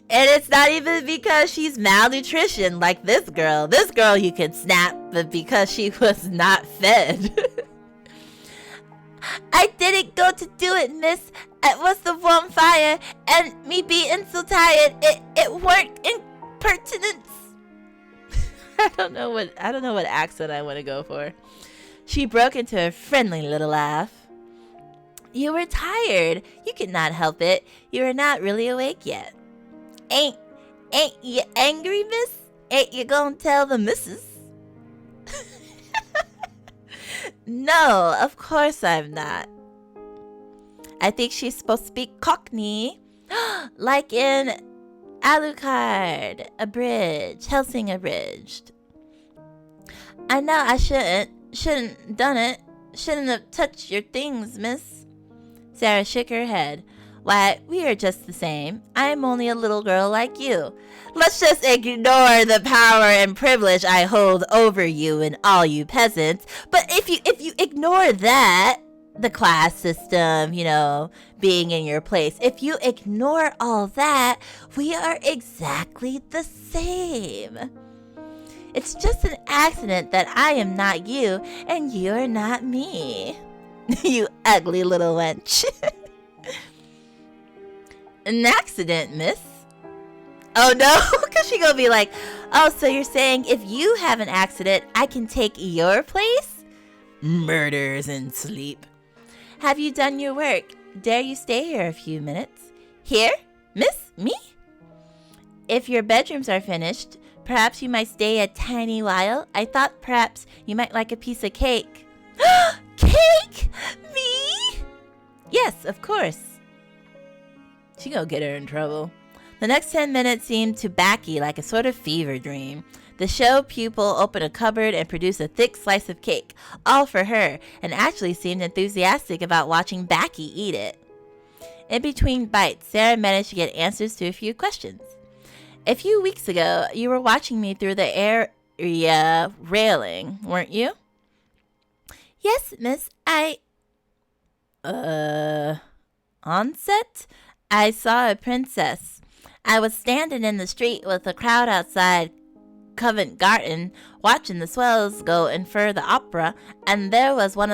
And it's not even because she's malnutrition like this girl. This girl you can snap, but because she was not fed. I didn't go to do it, miss. It was the warm fire, and me being so tired, it weren't impertinence. I don't know what accent I want to go for. She broke into a friendly little laugh. You were tired. You could not help it. You are not really awake yet. Ain't you angry, miss? Ain't you gonna tell the missus? No, of course I'm not. I think she's supposed to speak Cockney. Like in Alucard, abridged, Helsing abridged. I know I shouldn't done it. Shouldn't have touched your things, miss. Sara shook her head. Why, we are just the same. I'm only a little girl like you. Let's just ignore the power and privilege I hold over you and all you peasants. But if you ignore that, the class system, being in your place, if you ignore all that, we are exactly the same. It's just an accident that I am not you and you're not me. You ugly little wench. An accident, miss? Oh no, because she gonna be like, oh, so you're saying if you have an accident, I can take your place? Murders in sleep. Have you done your work? Dare you stay here a few minutes? Here? Miss? Me? If your bedrooms are finished, perhaps you might stay a tiny while. I thought perhaps you might like a piece of cake. Cake? Me? Yes, of course. She gonna get her in trouble. The next 10 minutes seemed to Becky like a sort of fever dream. The show pupil opened a cupboard and produced a thick slice of cake, all for her, and actually seemed enthusiastic about watching Becky eat it. In between bites, Sara managed to get answers to a few questions. A few weeks ago, you were watching me through the area railing, weren't you? Yes, miss, on set? I saw a princess. I was standing in the street with a crowd outside Covent Garden watching the swells go in for the opera, and there was one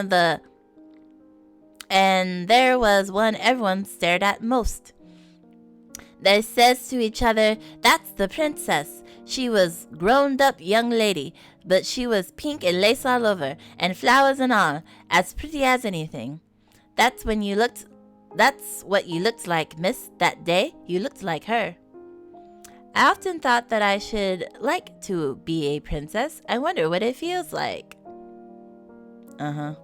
everyone stared at most. They says to each other, that's the princess. She was grown-up young lady, but she was pink and lace all over, and flowers and all, as pretty as anything. That's what you looked like, miss, that day. You looked like her. I often thought that I should like to be a princess. I wonder what it feels like. I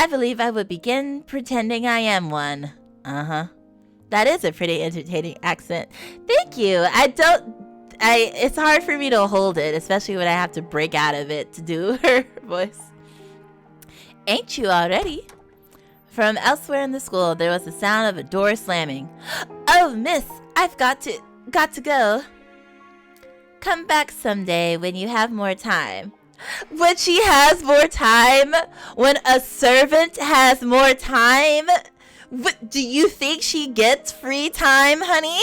believe I would begin pretending I am one. That is a pretty entertaining accent. Thank you. It's hard for me to hold it, especially when I have to break out of it to do her voice. Ain't you already? From elsewhere in the school, there was the sound of a door slamming. Oh, miss, I've got to go. Come back someday when you have more time. When she has more time? When a servant has more time? What, do you think she gets free time, honey?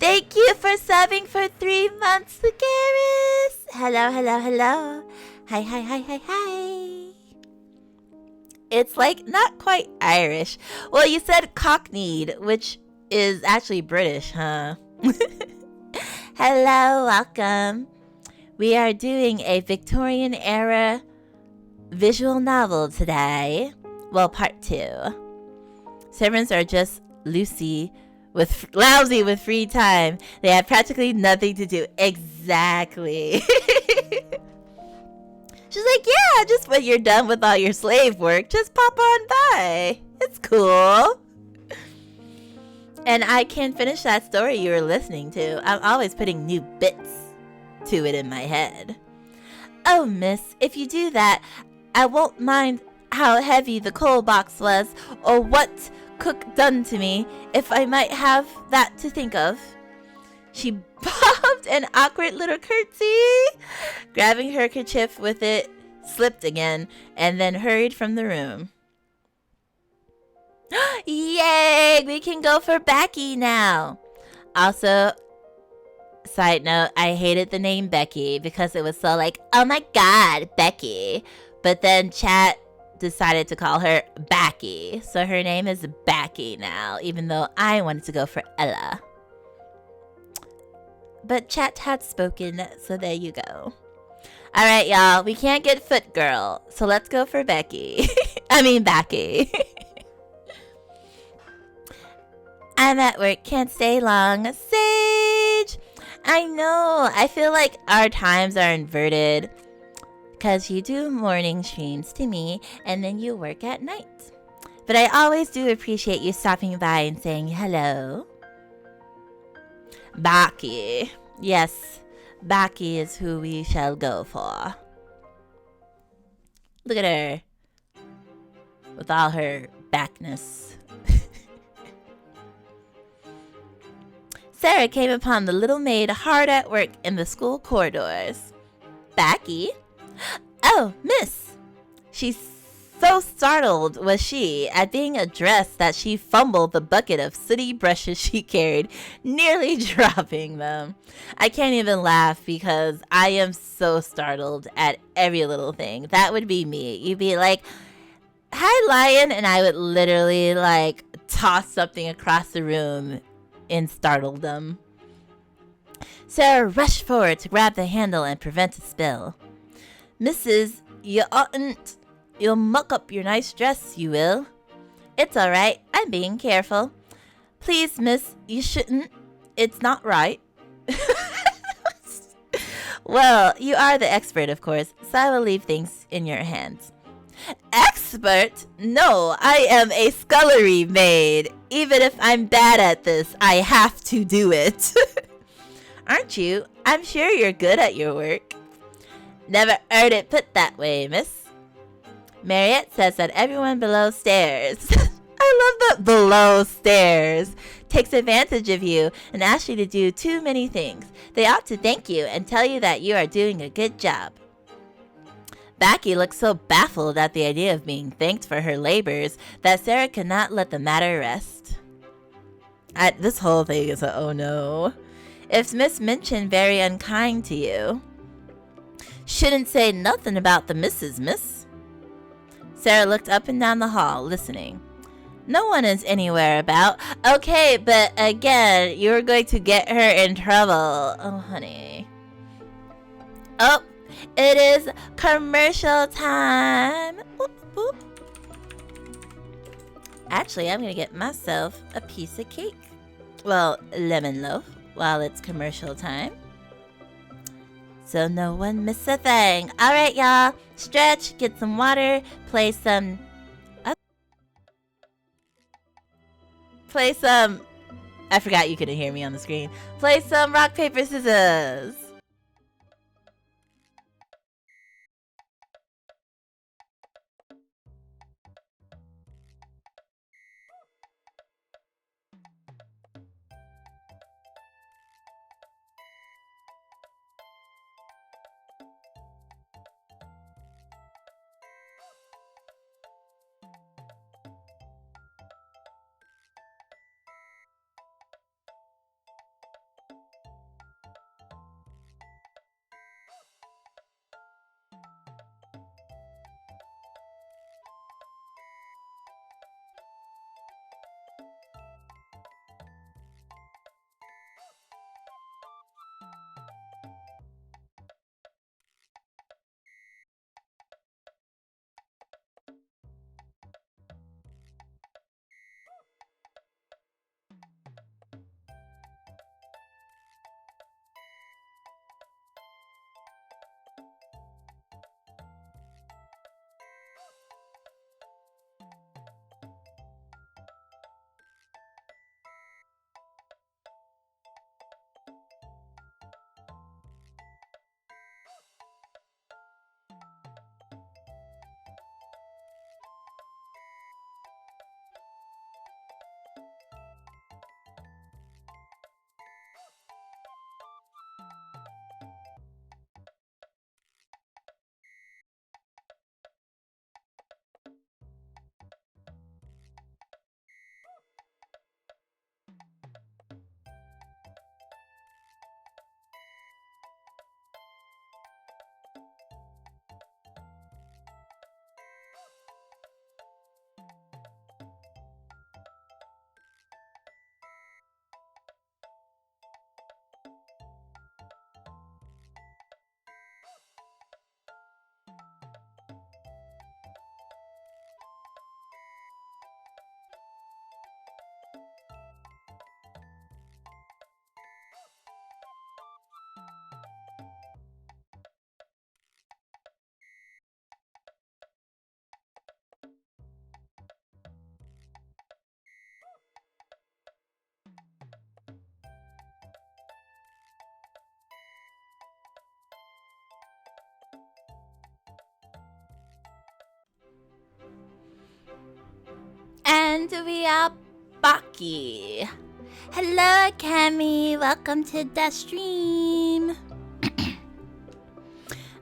Thank you for subbing for 3 months, Garrus. Hello, hello, hello. Hi, hi, hi, hi, hi. It's like not quite Irish. Well, you said cockneyed, which is actually British, huh? Hello, welcome. We are doing a Victorian era visual novel today. Well, part 2. Servants are just lousy with free time. They have practically nothing to do. Exactly. She's like, yeah, just when you're done with all your slave work, just pop on by. It's cool. And I can finish that story you were listening to. I'm always putting new bits to it in my head. Oh, miss, if you do that, I won't mind how heavy the coal box was or what cook done to me, if I might have that to think of. She bobbed an awkward little curtsy, grabbing her kerchief with it, slipped again, and then hurried from the room. Yay! We can go for Becky now. Also, side note, I hated the name Becky because it was so like, oh my god, Becky. But then chat decided to call her Backy, so her name is Backy now, even though I wanted to go for Ella. But chat had spoken, so there you go. Alright, y'all, we can't get Foot Girl, so let's go for Becky. I mean, Backy. I'm at work, can't stay long. Sage! I know, I feel like our times are inverted. Because you do morning streams to me, and then you work at night. But I always do appreciate you stopping by and saying hello. Baki. Yes, Baki is who we shall go for. Look at her. With all her backness. Sara came upon the little maid hard at work in the school corridors. Baki? Oh, miss! She's so startled was she at being addressed that she fumbled the bucket of sooty brushes she carried, nearly dropping them. I can't even laugh because I am so startled at every little thing. That would be me. You'd be like, hi, lion, and I would literally like toss something across the room in startledom. Sara rushed forward to grab the handle and prevent a spill. Mrs., you oughtn't. You'll muck up your nice dress, you will. It's all right. I'm being careful. Please, miss, you shouldn't. It's not right. Well, you are the expert, of course, so I will leave things in your hands. Expert? No, I am a scullery maid. Even if I'm bad at this, I have to do it. Aren't you? I'm sure you're good at your work. Never heard it put that way, miss. Marriott says that everyone below stairs. I love that below stairs. Takes advantage of you and asks you to do too many things. They ought to thank you and tell you that you are doing a good job. Becky looked so baffled at the idea of being thanked for her labors that Sara could not let the matter rest. This whole thing is a oh no. If Miss Minchin very unkind to you, shouldn't say nothing about the missus, miss. Sara looked up and down the hall, listening. No one is anywhere about. Okay, but again, you're going to get her in trouble. Oh, honey. Oh, it is commercial time. Whoop, whoop. Actually, I'm going to get myself a piece of cake. Well, lemon loaf while it's commercial time. So no one miss a thing. All right, y'all. Stretch, get some water, play some... I forgot you couldn't hear me on the screen. Play some rock, paper, scissors. And we are Baki. Hello, Cammy. Welcome to the stream.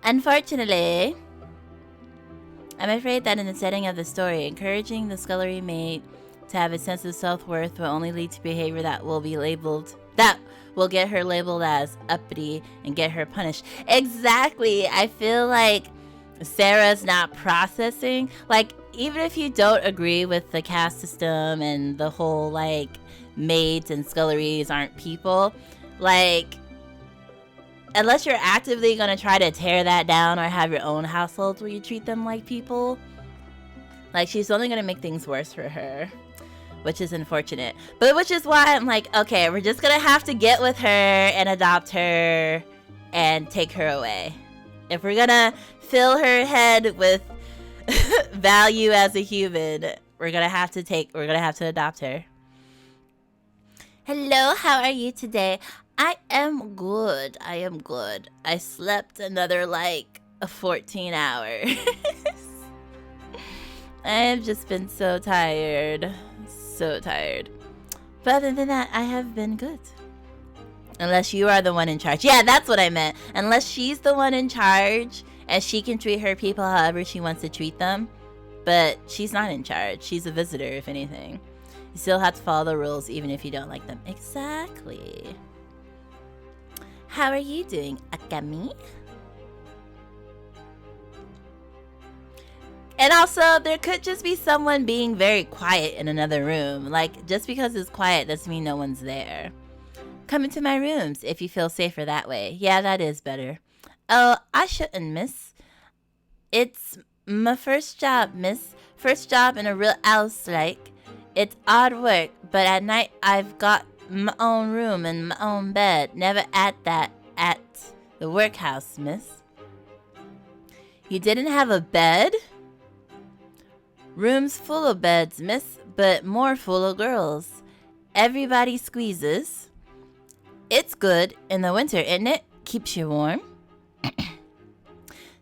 Unfortunately, I'm afraid that in the setting of the story, encouraging the scullery maid to have a sense of self-worth will only lead to behavior that will get her labeled as uppity and get her punished. Exactly. I feel like Sarah's not processing. Like, even if you don't agree with the caste system and the whole, like, maids and sculleries aren't people, like, unless you're actively going to try to tear that down or have your own households where you treat them like people, like, she's only going to make things worse for her, which is unfortunate. But which is why I'm like, okay, we're just going to have to get with her and adopt her and take her away. If we're going to fill her head with value as a human, we're going to have to adopt her. Hello, how are you today? I am good. I slept another, 14 hours. I have just been so tired. So tired. But other than that, I have been good. Unless you are the one in charge. Yeah, that's what I meant. Unless she's the one in charge and she can treat her people however she wants to treat them. But she's not in charge. She's a visitor, if anything. You still have to follow the rules even if you don't like them. Exactly. How are you doing, Akami? And also, there could just be someone being very quiet in another room. Like, just because it's quiet doesn't mean no one's there. Come into my rooms if you feel safer that way. Yeah, that is better. Oh, I shouldn't, miss. It's my first job, miss. First job in a real house, like. It's odd work, but at night I've got my own room and my own bed. Never at the workhouse, miss. You didn't have a bed? Room's full of beds, miss, but more full of girls. Everybody squeezes. It's good in the winter, isn't it? Keeps you warm.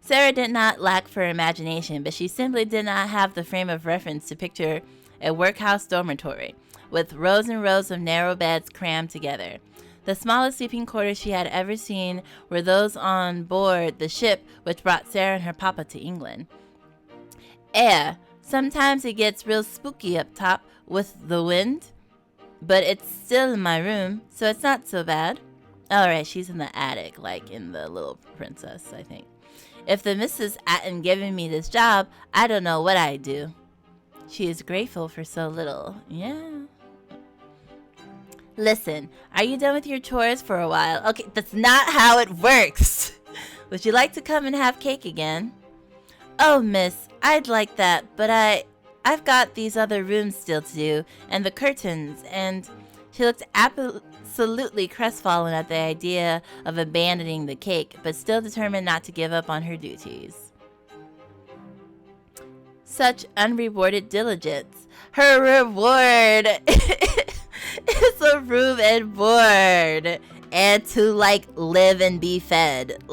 Sarah did not lack for imagination, but she simply did not have the frame of reference to picture a workhouse dormitory, with rows and rows of narrow beds crammed together. The smallest sleeping quarters she had ever seen were those on board the ship which brought Sarah and her papa to England. Sometimes it gets real spooky up top with the wind, but it's still in my room, so it's not so bad. Alright, she's in the attic, like in The Little Princess, I think. If the missus hadn't given me this job, I don't know what I'd do. She is grateful for so little. Yeah. Listen, are you done with your chores for a while? Okay, that's not how it works. Would you like to come and have cake again? Oh, miss, I'd like that, but I've got these other rooms still to do, and the curtains, and she looked absolutely crestfallen at the idea of abandoning the cake, but still determined not to give up on her duties. Such unrewarded diligence. Her reward is a room and board, and to live and be fed.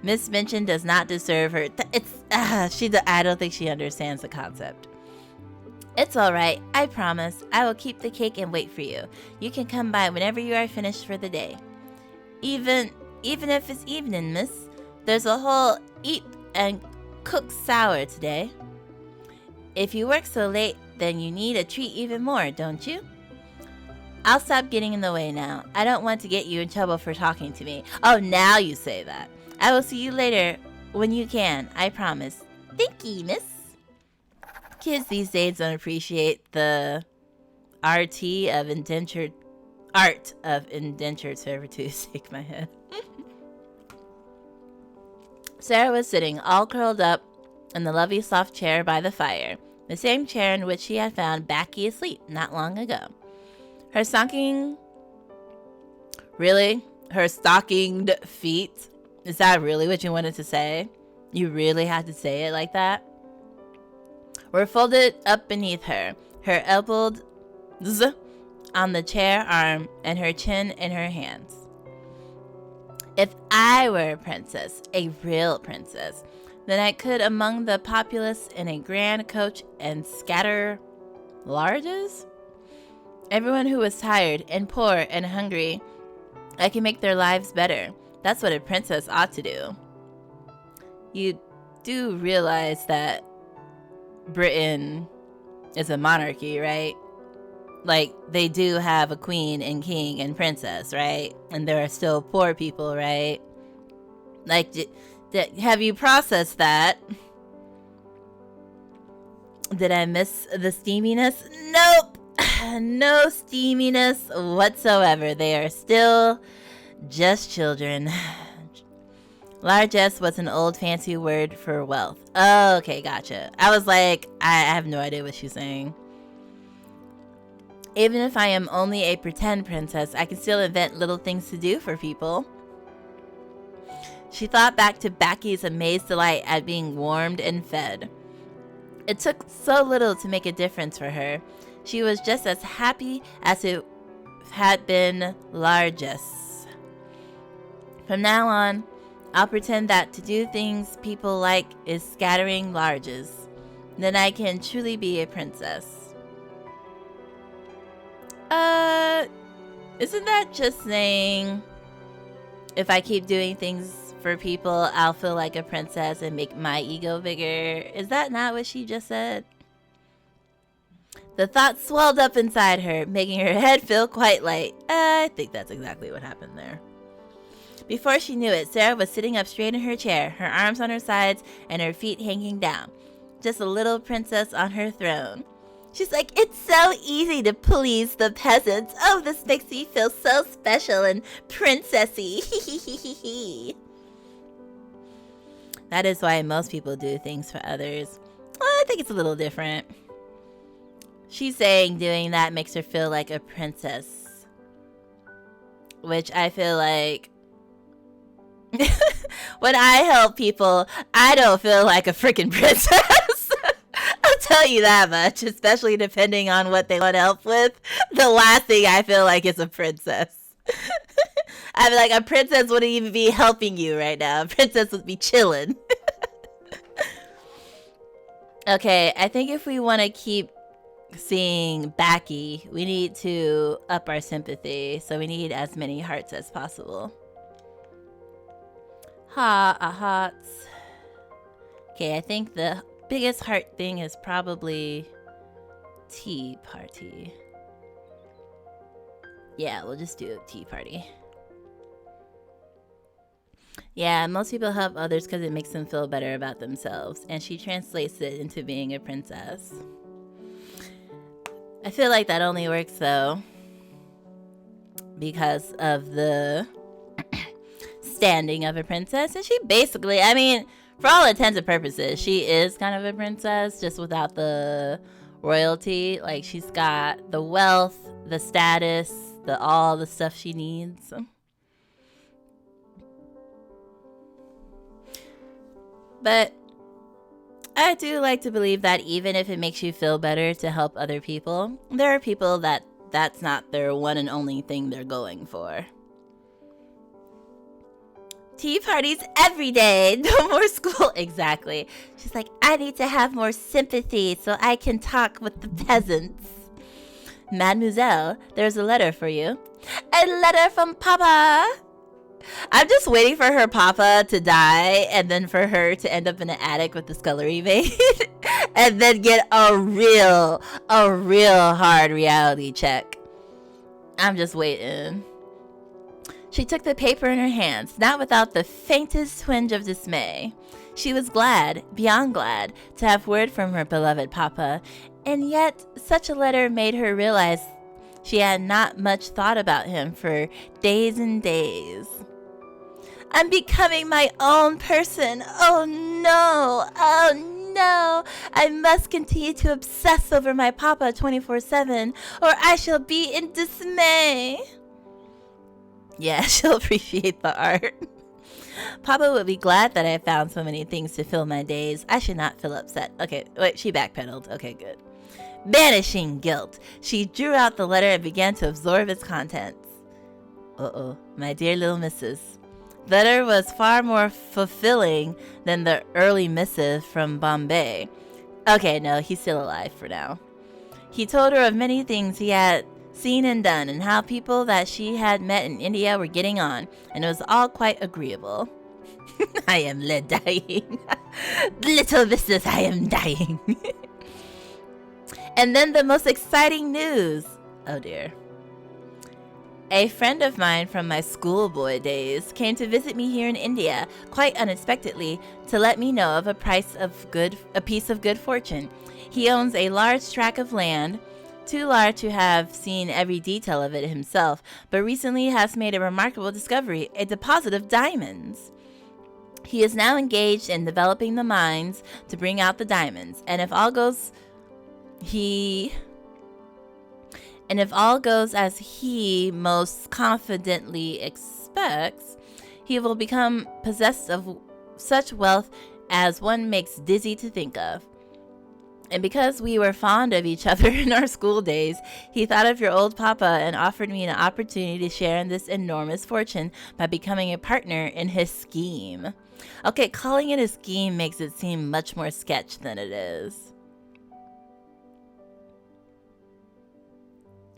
Miss Minchin does not deserve her. I don't think she understands the concept. It's all right. I promise. I will keep the cake and wait for you. You can come by whenever you are finished for the day. Even if it's evening, miss. There's a whole heap and cooked sour today. If you work so late, then you need a treat even more, don't you? I'll stop getting in the way now. I don't want to get you in trouble for talking to me. Oh, now you say that. I will see you later when you can, I promise. Thank you, miss. Kids these days don't appreciate the art of indentured servitude. Shake my head. Sarah was sitting all curled up in the lovely soft chair by the fire, the same chair in which she had found Backy asleep not long ago. Her stockinged feet. Is that really what you wanted to say? You really had to say it like that? Were folded up beneath her, her elbows on the chair arm and her chin in her hands. If I were a princess, a real princess, Then I could among the populace in a grand coach and scatter larges. Everyone who was tired and poor and hungry, I can make their lives better. That's what a princess ought to do. You do realize that Britain is a monarchy, right? Like, they do have a queen and king and princess, right? And there are still poor people, right? Like, have you processed that? Did I miss the steaminess? Nope. No steaminess whatsoever. They are still just children. Largesse was an old fancy word for wealth. Oh, okay, gotcha. I was like, I have no idea what she's saying. Even if I am only a pretend princess, I can still invent little things to do for people. She thought back to Backy's amazed delight at being warmed and fed. It took so little to make a difference for her. She was just as happy as it had been largesse. From now on, I'll pretend that to do things people like is scattering larges. Then I can truly be a princess. Isn't that just saying if I keep doing things for people, I'll feel like a princess and make my ego bigger? Is that not what she just said? The thought swelled up inside her, making her head feel quite light. I think that's exactly what happened there. Before she knew it, Sara was sitting up straight in her chair, her arms on her sides and her feet hanging down. Just a little princess on her throne. She's like, it's so easy to please the peasants. Oh, this makes me feel so special and princessy. That is why most people do things for others. Well, I think it's a little different. She's saying doing that makes her feel like a princess. Which I feel like when I help people, I don't feel like a freaking princess. I'll tell you that much, especially depending on what they want help with. The last thing I feel like is a princess. I'd be like, a princess wouldn't even be helping you right now. A princess would be chilling. Okay, I think if we want to keep seeing Backy, we need to up our sympathy. So we need as many hearts as possible. Hearts. Okay, I think the biggest heart thing is probably tea party. Yeah, we'll just do a tea party. Yeah, most people help others because it makes them feel better about themselves, and she translates it into being a princess. I feel like that only works though because of the standing of a princess, and she basically, I mean, for all intents and purposes, she is kind of a princess, just without the royalty. Like, she's got the wealth, the status, all the stuff she needs. But I do like to believe that even if it makes you feel better to help other people, there are people that's not their one and only thing they're going for. Tea parties every day, no more school. Exactly. She's like, I need to have more sympathy so I can talk with the peasants. Mademoiselle, there's a letter for you. A letter from Papa. I'm just waiting for her Papa to die and then for her to end up in an attic with the scullery maid and then get a real hard reality check. I'm just waiting. She took the paper in her hands, not without the faintest twinge of dismay. She was glad, beyond glad, to have word from her beloved Papa, and yet such a letter made her realize she had not much thought about him for days and days. I'm becoming my own person. Oh no, I must continue to obsess over my Papa 24/7, or I shall be in dismay. Yeah, she'll appreciate the art. Papa would be glad that I found so many things to fill my days. I should not feel upset. Okay, wait, she backpedaled. Okay, good. Banishing guilt. She drew out the letter and began to absorb its contents. Uh-oh, my dear little missus. The letter was far more fulfilling than the early missive from Bombay. Okay, no, he's still alive for now. He told her of many things he had seen and done, and how people that she had met in India were getting on, and it was all quite agreeable. I am dying. Little business, I am dying. And then the most exciting news. Oh dear. A friend of mine from my schoolboy days came to visit me here in India, quite unexpectedly, to let me know of a piece of good fortune. He owns a large tract of land, too large to have seen every detail of it himself, but recently has made a remarkable discovery, a deposit of diamonds. He is now engaged in developing the mines to bring out the diamonds, and if all goes as he most confidently expects, he will become possessed of such wealth as one makes dizzy to think of. And because we were fond of each other in our school days, he thought of your old papa and offered me an opportunity to share in this enormous fortune by becoming a partner in his scheme. Okay, calling it a scheme makes it seem much more sketch than it is.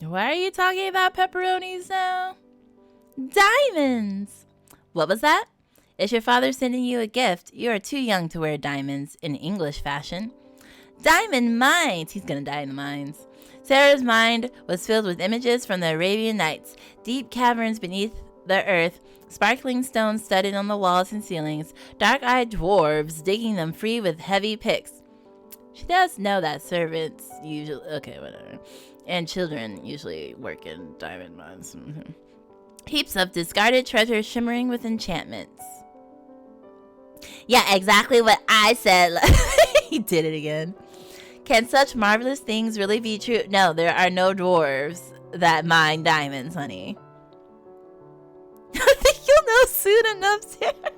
Why are you talking about pepperonis now? Diamonds! What was that? Is your father sending you a gift? You are too young to wear diamonds in English fashion. Diamond mines! He's gonna die in the mines. Sarah's mind was filled with images from the Arabian Nights, deep caverns beneath the earth, sparkling stones studded on the walls and ceilings, dark-eyed dwarves digging them free with heavy picks. She does know that servants usually... Okay, whatever. And children usually work in diamond mines. Heaps of discarded treasure shimmering with enchantments. Yeah, exactly what I said. He did it again. Can such marvelous things really be true? No, there are no dwarves that mine diamonds, honey. I think you'll know soon enough, Sarah.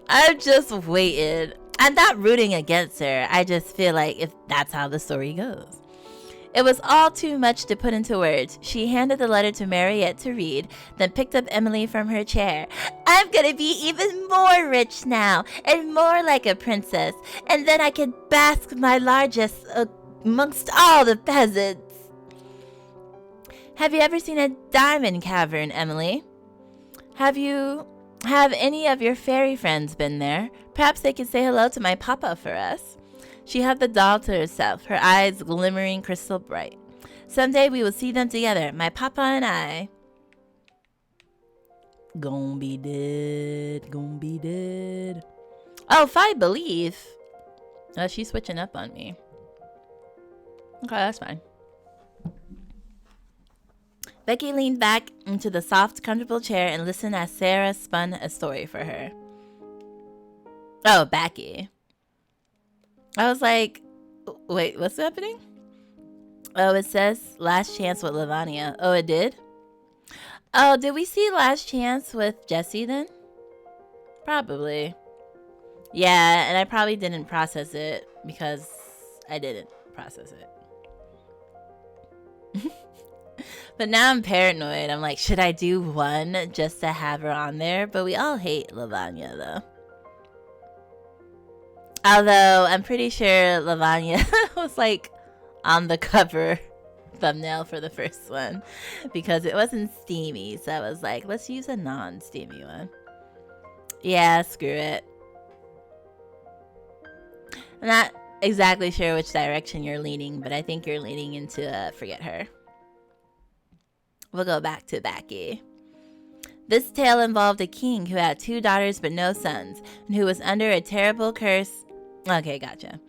I've just waited. I'm not rooting against her. I just feel like if that's how the story goes. It was all too much to put into words. She handed the letter to Mariette to read, then picked up Emily from her chair. I'm gonna be even more rich now, and more like a princess, and then I can bask my largesse amongst all the peasants. Have you ever seen a diamond cavern, Emily? Have any of your fairy friends been there? Perhaps they could say hello to my papa for us. She had the doll to herself, her eyes glimmering crystal bright. Someday we will see them together, my papa and I. Gonna be dead, gonna be dead. Oh, if I believe. Oh, she's switching up on me. Okay, that's fine. Becky leaned back into the soft, comfortable chair and listened as Sarah spun a story for her. Oh, Becky. I was like, wait, what's happening? Oh, it says Last Chance with Lavanya. Oh, it did? Oh, did we see Last Chance with Jesse then? Probably. Yeah, and I probably didn't process it because I didn't process it. But now I'm paranoid. I'm like, should I do one just to have her on there? But we all hate Lavanya though. Although, I'm pretty sure Lavanya was like on the cover thumbnail for the first one. Because it wasn't steamy. So I was like, let's use a non-steamy one. Yeah, screw it. I'm not exactly sure which direction you're leaning. But I think you're leaning into forget her. We'll go back to Becky. This tale involved a king who had 2 daughters but no sons. And who was under a terrible curse. Okay, gotcha.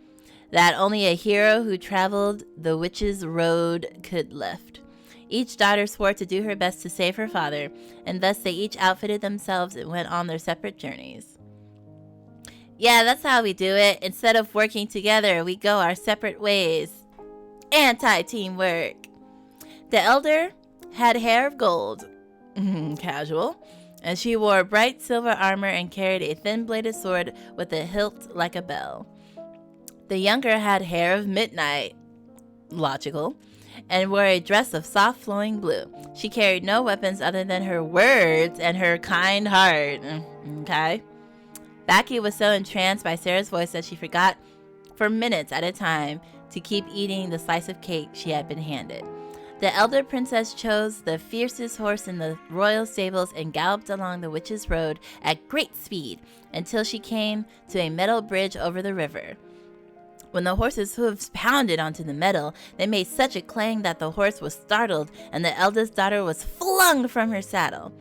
That only a hero who traveled the witch's road could lift. Each daughter swore to do her best to save her father, and thus they each outfitted themselves and went on their separate journeys. Yeah, that's how we do it. Instead of working together, we go our separate ways. Anti-teamwork. The elder had hair of gold. Casual. And she wore bright silver armor and carried a thin-bladed sword with a hilt like a bell. The younger had hair of midnight. Logical. and wore a dress of soft flowing blue. She carried no weapons other than her words and her kind heart. Okay? Becky was so entranced by Sara's voice that she forgot for minutes at a time to keep eating the slice of cake she had been handed. The elder princess chose the fiercest horse in the royal stables and galloped along the witch's road at great speed until she came to a metal bridge over the river. When the horse's hooves pounded onto the metal, they made such a clang that the horse was startled and the eldest daughter was flung from her saddle.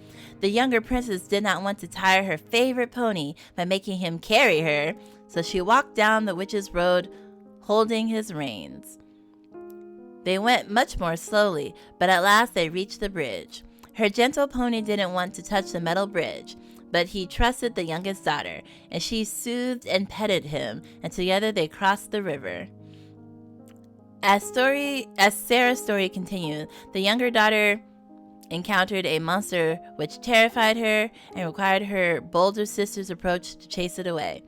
The younger princess did not want to tire her favorite pony by making him carry her, so she walked down the witch's road holding his reins. They went much more slowly, but at last they reached the bridge. Her gentle pony didn't want to touch the metal bridge, but he trusted the youngest daughter, and she soothed and petted him, and together they crossed the river. As Sara's story continued, the younger daughter encountered a monster which terrified her and required her bolder sister's approach to chase it away.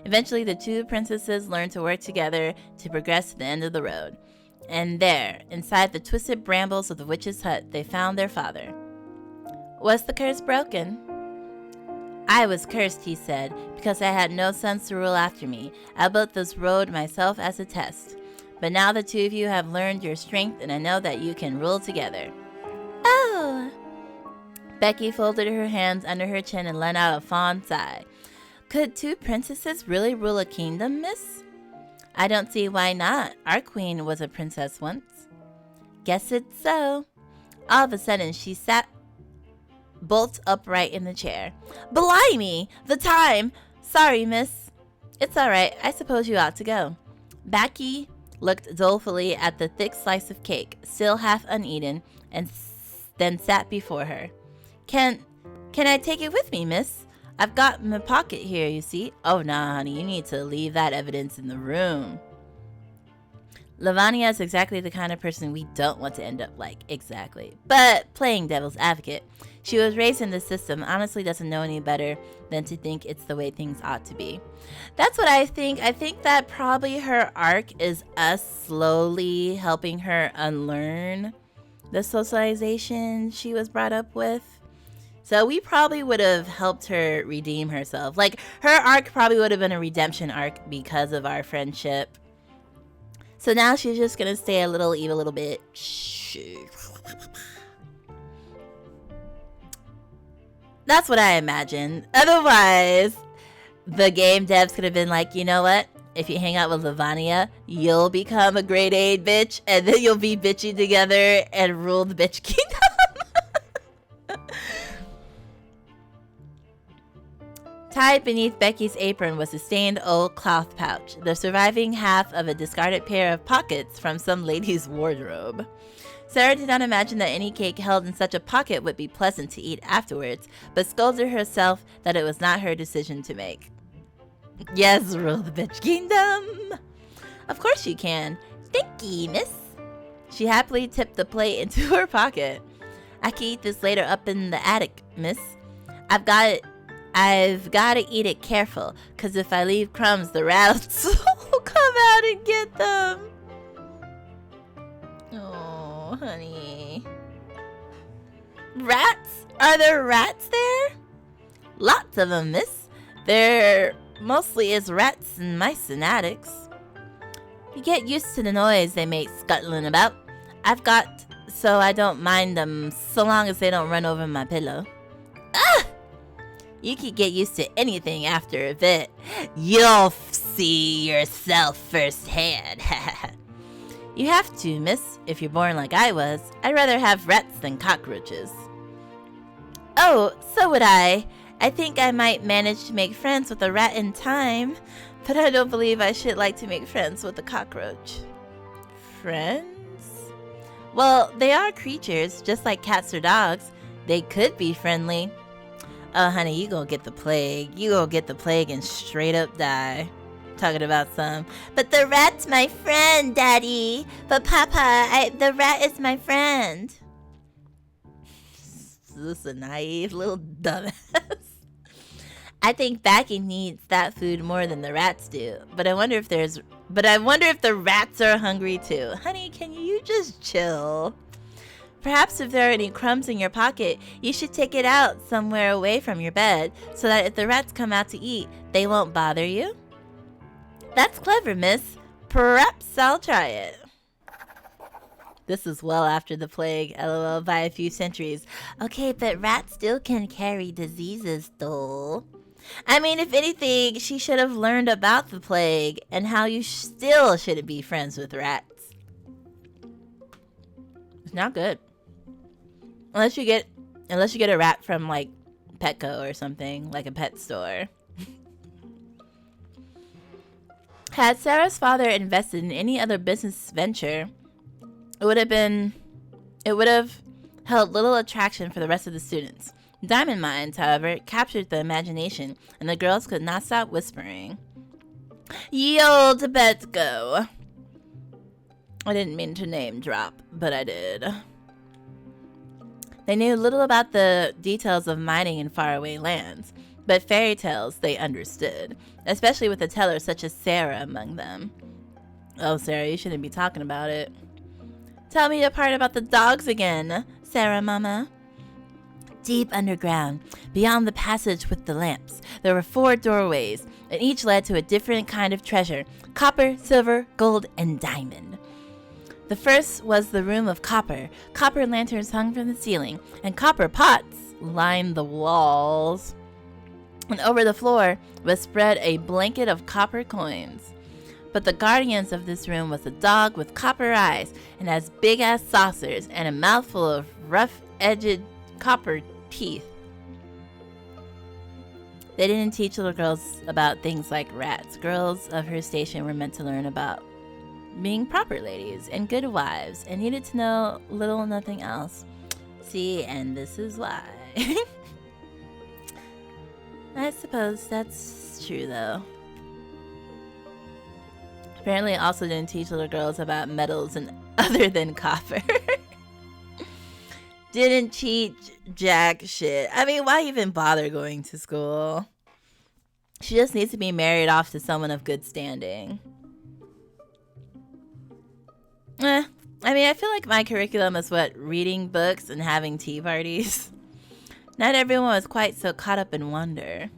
Eventually, the two princesses learned to work together to progress to the end of the road. And there, inside the twisted brambles of the witch's hut, they found their father. Was the curse broken? I was cursed, he said, because I had no sons to rule after me. I built this road myself as a test. But now the two of you have learned your strength, and I know that you can rule together. Oh! Becky folded her hands under her chin and let out a fond sigh. Could two princesses really rule a kingdom, miss? I don't see why not. Our queen was a princess once. Guess it's so. All of a sudden, she sat bolt upright in the chair. Blimey! The time! Sorry, miss. It's all right. I suppose you ought to go. Becky looked dolefully at the thick slice of cake, still half uneaten, and then sat before her. Can I take it with me, miss? I've got my pocket here, you see. Oh, nah, honey, you need to leave that evidence in the room. Lavanya is exactly the kind of person we don't want to end up like. Exactly. But playing devil's advocate, she was raised in this system, honestly doesn't know any better than to think it's the way things ought to be. That's what I think. I think that probably her arc is us slowly helping her unlearn the socialization she was brought up with. So we probably would have helped her redeem herself. Like, her arc probably would have been a redemption arc because of our friendship. So now she's just gonna stay a little evil, a little bit. That's what I imagine. Otherwise, the game devs could have been like, you know what? If you hang out with Lavanya, you'll become a grade 8 bitch, and then you'll be bitchy together and rule the bitch kingdom. Tied beneath Becky's apron was a stained old cloth pouch, the surviving half of a discarded pair of pockets from some lady's wardrobe. Sara did not imagine that any cake held in such a pocket would be pleasant to eat afterwards, but scolded herself that it was not her decision to make. Yes, rule the bitch kingdom. Of course you can. Thank ye, miss. She happily tipped the plate into her pocket. I can eat this later up in the attic, miss. I've got to eat it careful, cause if I leave crumbs, the rats will come out and get them. Oh, honey. Rats? Are there rats there? Lots of them, miss. There mostly is rats and mice in attics. You get used to the noise they make scuttling about. So I don't mind them, so long as they don't run over my pillow. Ah! You can get used to anything after a bit. You'll see yourself firsthand. You have to, miss, if you're born like I was. I'd rather have rats than cockroaches. Oh, so would I. I think I might manage to make friends with a rat in time, but I don't believe I should like to make friends with a cockroach. Friends? Well, they are creatures, just like cats or dogs. They could be friendly. Oh, honey, you gonna get the plague. You gonna get the plague and straight up die. Talking about some. But the rat's my friend, Daddy. But Papa, the rat is my friend. This is a naive little dumbass. I think Becky needs that food more than the rats do. But I wonder if there's But I wonder if the rats are hungry too. Honey, can you just chill? Perhaps if there are any crumbs in your pocket, you should take it out somewhere away from your bed so that if the rats come out to eat, they won't bother you. That's clever, miss. Perhaps I'll try it. This is well after the plague, lol, by a few centuries. Okay, but rats still can carry diseases, though. I mean, if anything, she should have learned about the plague and how you still shouldn't be friends with rats. It's not good. Unless you get a rat from, like, Petco or something, like a pet store. Had Sarah's father invested in any other business venture, it would have held little attraction for the rest of the students. Diamond mines, however, captured the imagination, and the girls could not stop whispering. Ye olde Petco. I didn't mean to name drop, but I did. They knew little about the details of mining in faraway lands, but fairy tales they understood, especially with a teller such as Sara among them. Oh, Sara, you shouldn't be talking about it. Tell me the part about the dogs again, Sara Mama. Deep underground, beyond the passage with the lamps, there were 4 doorways, and each led to a different kind of treasure: copper, silver, gold, and diamond. The first was the room of copper. Copper lanterns hung from the ceiling, and copper pots lined the walls. And over the floor was spread a blanket of copper coins. But the guardians of this room was a dog with copper eyes and as big as saucers and a mouthful of rough-edged copper teeth. They didn't teach little girls about things like rats. Girls of her station were meant to learn about being proper ladies and good wives and needed to know little or nothing else. See, and this is why. I suppose that's true, though. Apparently, it also didn't teach little girls about metals and other than copper. Didn't teach jack shit. I mean, why even bother going to school? She just needs to be married off to someone of good standing. I mean, I feel like my curriculum is what? Reading books and having tea parties. Not everyone was quite so caught up in wonder.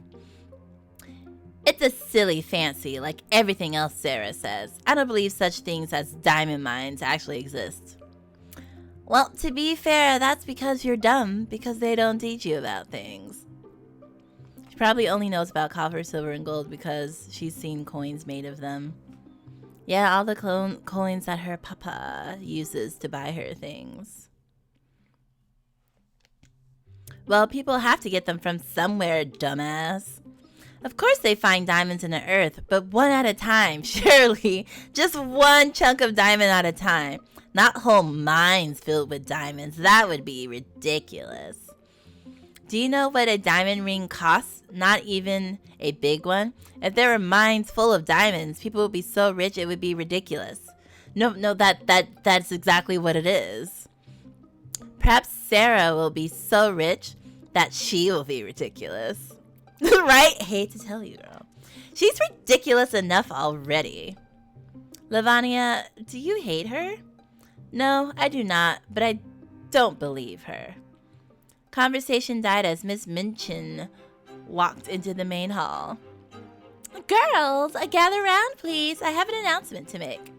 It's a silly fancy, like everything else Sara says. I don't believe such things as diamond mines actually exist. Well, to be fair, that's because you're dumb, because they don't teach you about things. She probably only knows about copper, silver, and gold because she's seen coins made of them. Yeah, all the coins that her papa uses to buy her things. Well, people have to get them from somewhere, dumbass. Of course they find diamonds in the earth, but one at a time, surely. Just one chunk of diamond at a time. Not whole mines filled with diamonds. That would be ridiculous. Do you know what a diamond ring costs? Not even a big one. If there were mines full of diamonds, people would be so rich it would be ridiculous. No, that's exactly what it is. Perhaps Sara will be so rich that she will be ridiculous. Right? Hate to tell you, girl. She's ridiculous enough already. Lavania, do you hate her? No, I do not, but I don't believe her. Conversation died as Miss Minchin walked into the main hall. Girls, gather round, please. I have an announcement to make.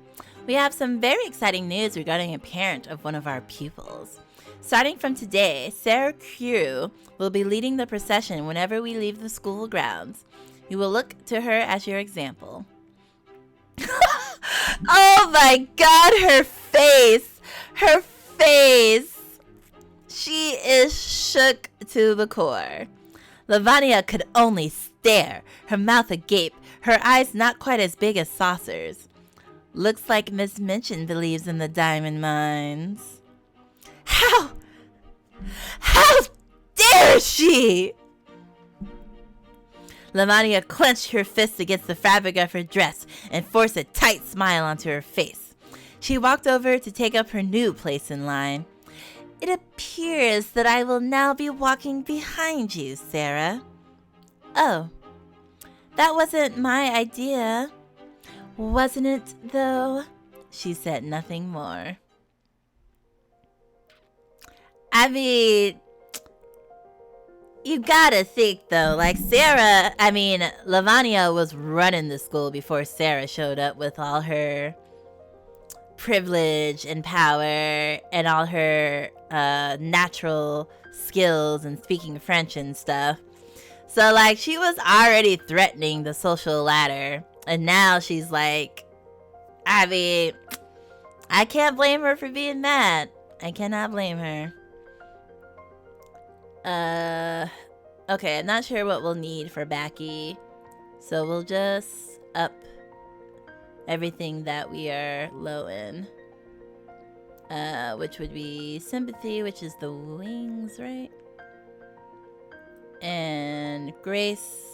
We have some very exciting news regarding a parent of one of our pupils. Starting from today, Sara Crewe will be leading the procession whenever we leave the school grounds. You will look to her as your example. Oh my God, her face! Her face! She is shook to the core. Lavania could only stare, her mouth agape, her eyes not quite as big as saucers. Looks like Miss Minchin believes in the diamond mines. How dare she? Lavania clenched her fist against the fabric of her dress and forced a tight smile onto her face. She walked over to take up her new place in line. It appears that I will now be walking behind you, Sara. Oh, that wasn't my idea. Wasn't it, though? She said nothing more. I mean, you gotta think, though. Like, Lavanya was running the school before Sara showed up with all her privilege and power and all her natural skills and speaking French and stuff. So, like, she was already threatening the social ladder. And now she's like, I can't blame her for being mad. I cannot blame her. Okay, I'm not sure what we'll need for Backy. So we'll just up everything that we are low in. Which would be sympathy, which is the wings, right? And grace.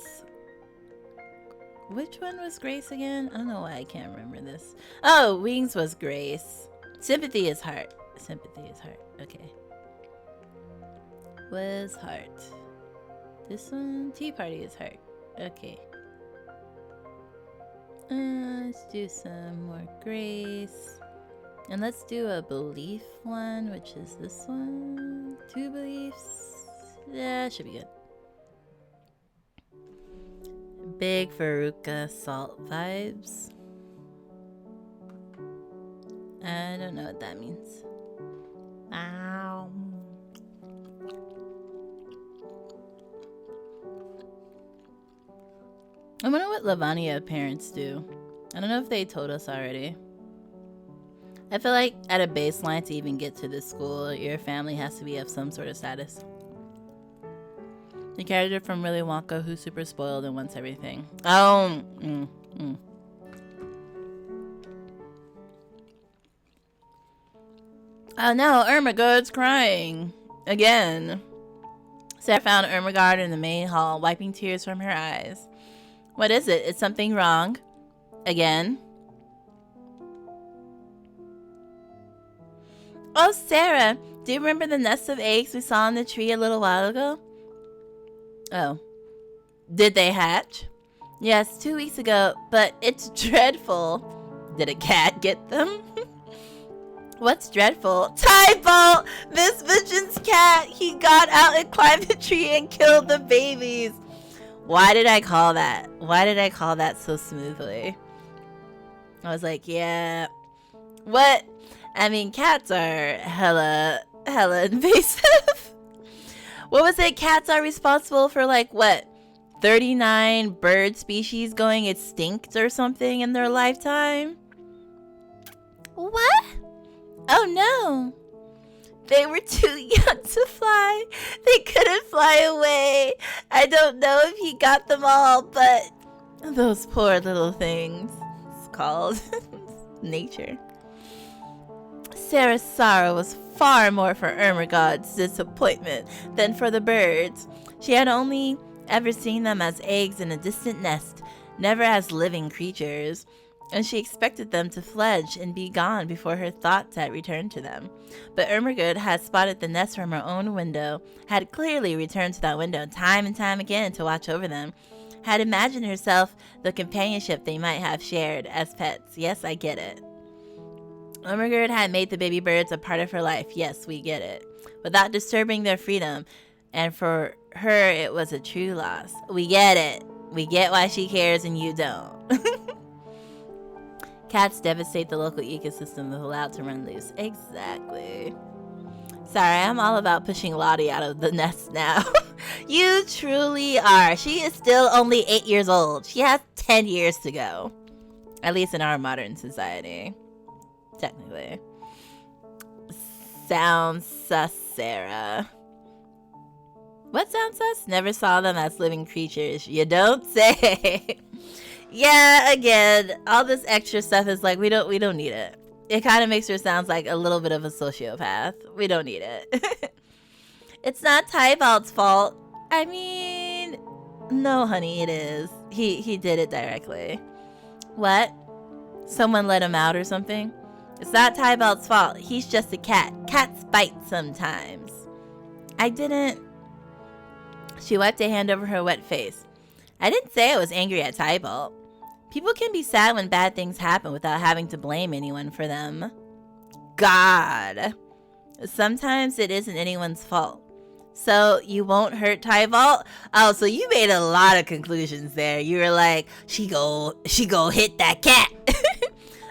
Which one was grace again? I don't know why I can't remember this. Oh, wings was grace. Sympathy is heart. Sympathy is heart. Okay. Was heart. This one, tea party is heart. Okay. Let's do some more grace. And let's do a belief one, which is this one. 2 beliefs. Yeah, should be good. Big Veruca salt vibes. I don't know what that means. Ow. I wonder what Lavanya parents do. I don't know if they told us already. I feel like at a baseline to even get to this school, your family has to be of some sort of status. The character from Willy Wonka who's super spoiled and wants everything. Oh, Oh no, Ermengarde's crying. Again. Sarah found Ermengarde in the main hall, wiping tears from her eyes. What is it? Is something wrong? Again? Oh, Sarah, do you remember the nest of eggs we saw in the tree a little while ago? Oh. Did they hatch? Yes, 2 weeks ago, but it's dreadful. Did a cat get them? What's dreadful? Tybalt! Miss Vision's cat! He got out and climbed the tree and killed the babies. Why did I call that? Why did I call that so smoothly? I was like, yeah. What? I mean, cats are hella invasive. What was it? Cats are responsible for, like, what? 39 bird species going extinct or something in their lifetime? What? Oh no. They were too young to fly. They couldn't fly away. I don't know if he got them all, but those poor little things. It's called nature. Sarah's sorrow was far more for Ermengarde's disappointment than for the birds. She had only ever seen them as eggs in a distant nest, never as living creatures, and she expected them to fledge and be gone before her thoughts had returned to them. But Ermengarde had spotted the nest from her own window, had clearly returned to that window time and time again to watch over them, had imagined herself the companionship they might have shared as pets. Yes, I get it. Ermengarde had made the baby birds a part of her life. Yes, we get it. Without disturbing their freedom, and for her it was a true loss. We get it. We get why she cares and you don't. Cats devastate the local ecosystem if allowed to run loose. Exactly. Sorry, I'm all about pushing Lottie out of the nest now. You truly are. She is still only 8 years old. She has 10 years to go. At least in our modern society. Technically. Sounds sus, Sarah. What sounds sus? Never saw them as living creatures. You don't say. Yeah, again, all this extra stuff is like we don't need it. It kind of makes her sound like a little bit of a sociopath. We don't need it. It's not Tybalt's fault. I mean, no, honey, it is. He did it directly. What? Someone let him out or something? It's not Tybalt's fault. He's just a cat. Cats bite sometimes. I didn't. She wiped a hand over her wet face. I didn't say I was angry at Tybalt. People can be sad when bad things happen without having to blame anyone for them. God. Sometimes it isn't anyone's fault. So you won't hurt Tyvault? Oh, so you made a lot of conclusions there. You were like, she go hit that cat.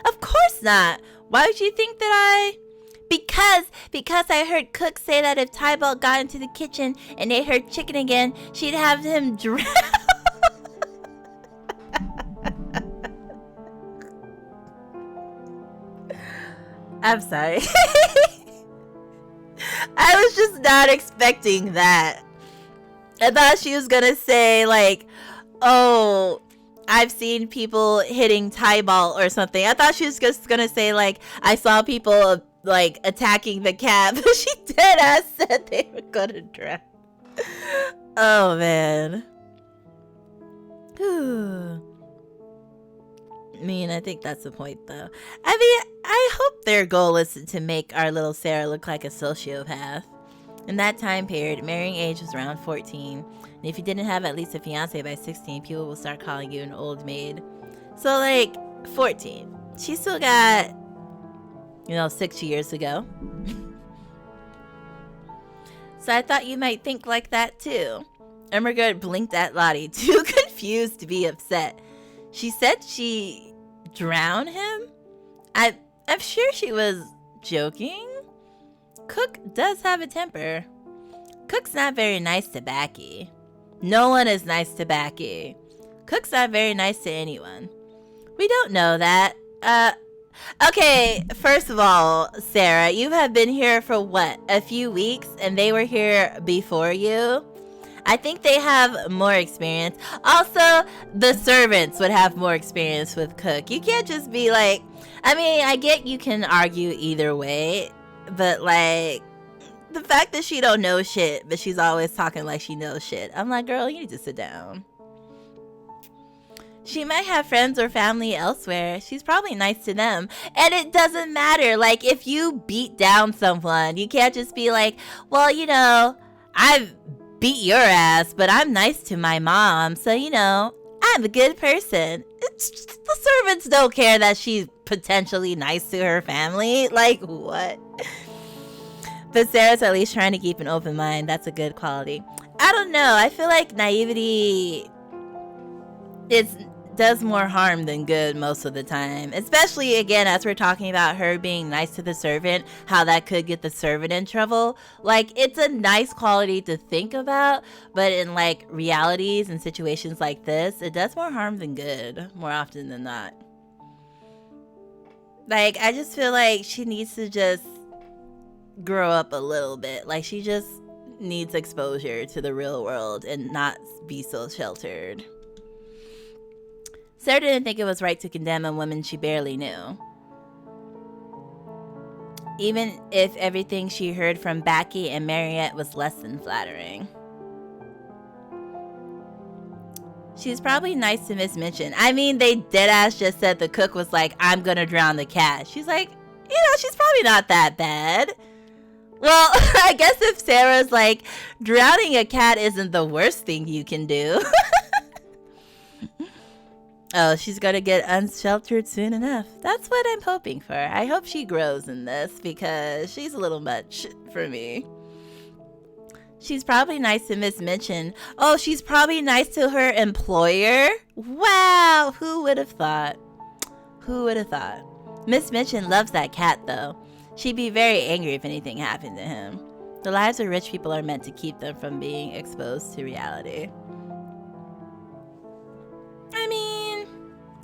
Of course not. Why would you think that I... Because I heard Cook say that if Tyvault got into the kitchen and ate her chicken again, she'd have him drown. I'm sorry. I was just not expecting that. I thought she was gonna say, like, oh, I've seen people hitting Tyvault or something. I thought she was just gonna say, like, I saw people, like, attacking the cat. But she dead ass said they were gonna drown. Oh, man. Whew. I mean, I think that's the point, though. I mean, I hope their goal is to make our little Sara look like a sociopath. In that time period, marrying age was around 14. And if you didn't have at least a fiance by 16, people will start calling you an old maid. So, like, 14. She still got, 6 years to go. So I thought you might think like that, too. Ermengarde blinked at Lottie, too confused to be upset. She said she drowned him? I'm sure she was joking. Cook does have a temper. Cook's not very nice to Backy. No one is nice to Backy. Cook's not very nice to anyone. We don't know that. Okay, first of all, Sara, you have been here for what, a few weeks, and they were here before you? I think they have more experience. Also, the servants would have more experience with Cook. You can't just be like, I mean, I get you can argue either way, but like, the fact that she don't know shit, but she's always talking like she knows shit. I'm like, girl, you need to sit down. She might have friends or family elsewhere. She's probably nice to them. And it doesn't matter. Like, if you beat down someone, you can't just be like, well, I've beat your ass, but I'm nice to my mom, so I'm a good person. It's just, the servants don't care that she's potentially nice to her family. Like, what? But Sarah's at least trying to keep an open mind. That's a good quality. I don't know. I feel like naivety does more harm than good most of the time. Especially, again, as we're talking about her being nice to the servant, how that could get the servant in trouble. Like, it's a nice quality to think about, but in, like, realities and situations like this, it does more harm than good, more often than not. Like, I just feel like she needs to just grow up a little bit. Like, she just needs exposure to the real world and not be so sheltered. Sara didn't think it was right to condemn a woman she barely knew, even if everything she heard from Backy and Mariette was less than flattering. She's probably nice to Miss Minchin. I mean, they deadass just said the cook was like, I'm gonna drown the cat. She's like, she's probably not that bad. Well, I guess if Sarah's like, drowning a cat isn't the worst thing you can do. Oh, she's gonna get unsheltered soon enough. That's what I'm hoping for. I hope she grows in this because she's a little much for me. She's probably nice to Miss Minchin. Oh, she's probably nice to her employer? Wow, who would have thought? Who would have thought? Miss Minchin loves that cat, though. She'd be very angry if anything happened to him. The lives of rich people are meant to keep them from being exposed to reality. I mean,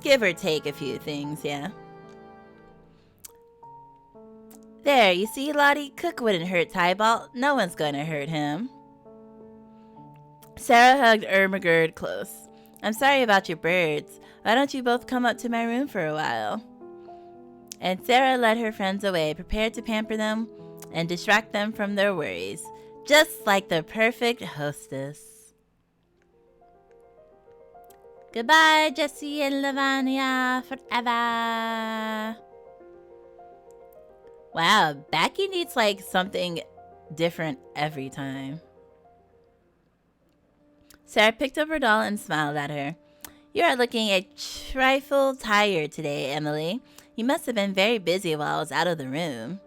give or take a few things, yeah. There, you see, Lottie? Cook wouldn't hurt Tyvault. No one's gonna hurt him. Sara hugged Ermengarde close. I'm sorry about your birds. Why don't you both come up to my room for a while? And Sara led her friends away, prepared to pamper them and distract them from their worries. Just like the perfect hostess. Goodbye, Jessie and Lavania, forever. Wow, Backy needs like something different every time. Sara picked up her doll and smiled at her. You are looking a trifle tired today, Emily. You must have been very busy while I was out of the room.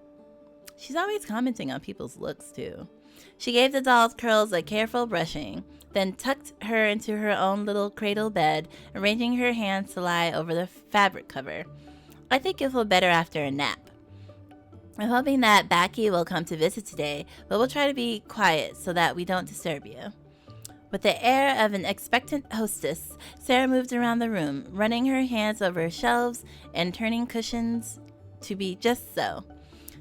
She's always commenting on people's looks, too. She gave the doll's curls a careful brushing, then tucked her into her own little cradle bed, arranging her hands to lie over the fabric cover. I think you'll feel better after a nap. I'm hoping that Becky will come to visit today, but we'll try to be quiet so that we don't disturb you. With the air of an expectant hostess, Sara moved around the room, running her hands over shelves and turning cushions to be just so.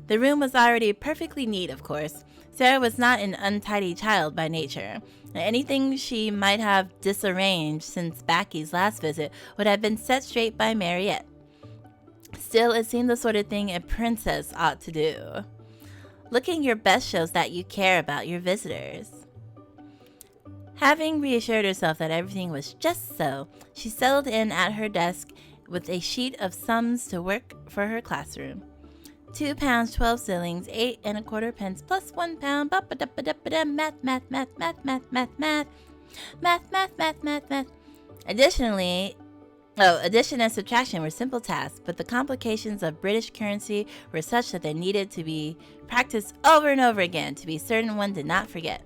The room was already perfectly neat, of course. Sara was not an untidy child by nature. Anything she might have disarranged since Becky's last visit would have been set straight by Mariette. Still, it seemed the sort of thing a princess ought to do. Looking your best shows that you care about your visitors. Having reassured herself that everything was just so, she settled in at her desk with a sheet of sums to work for her classroom. 2 pounds, 12 shillings, 8 1/4 pence, plus 1 pound, math. Addition and subtraction were simple tasks, but the complications of British currency were such that they needed to be practiced over and over again to be certain one did not forget.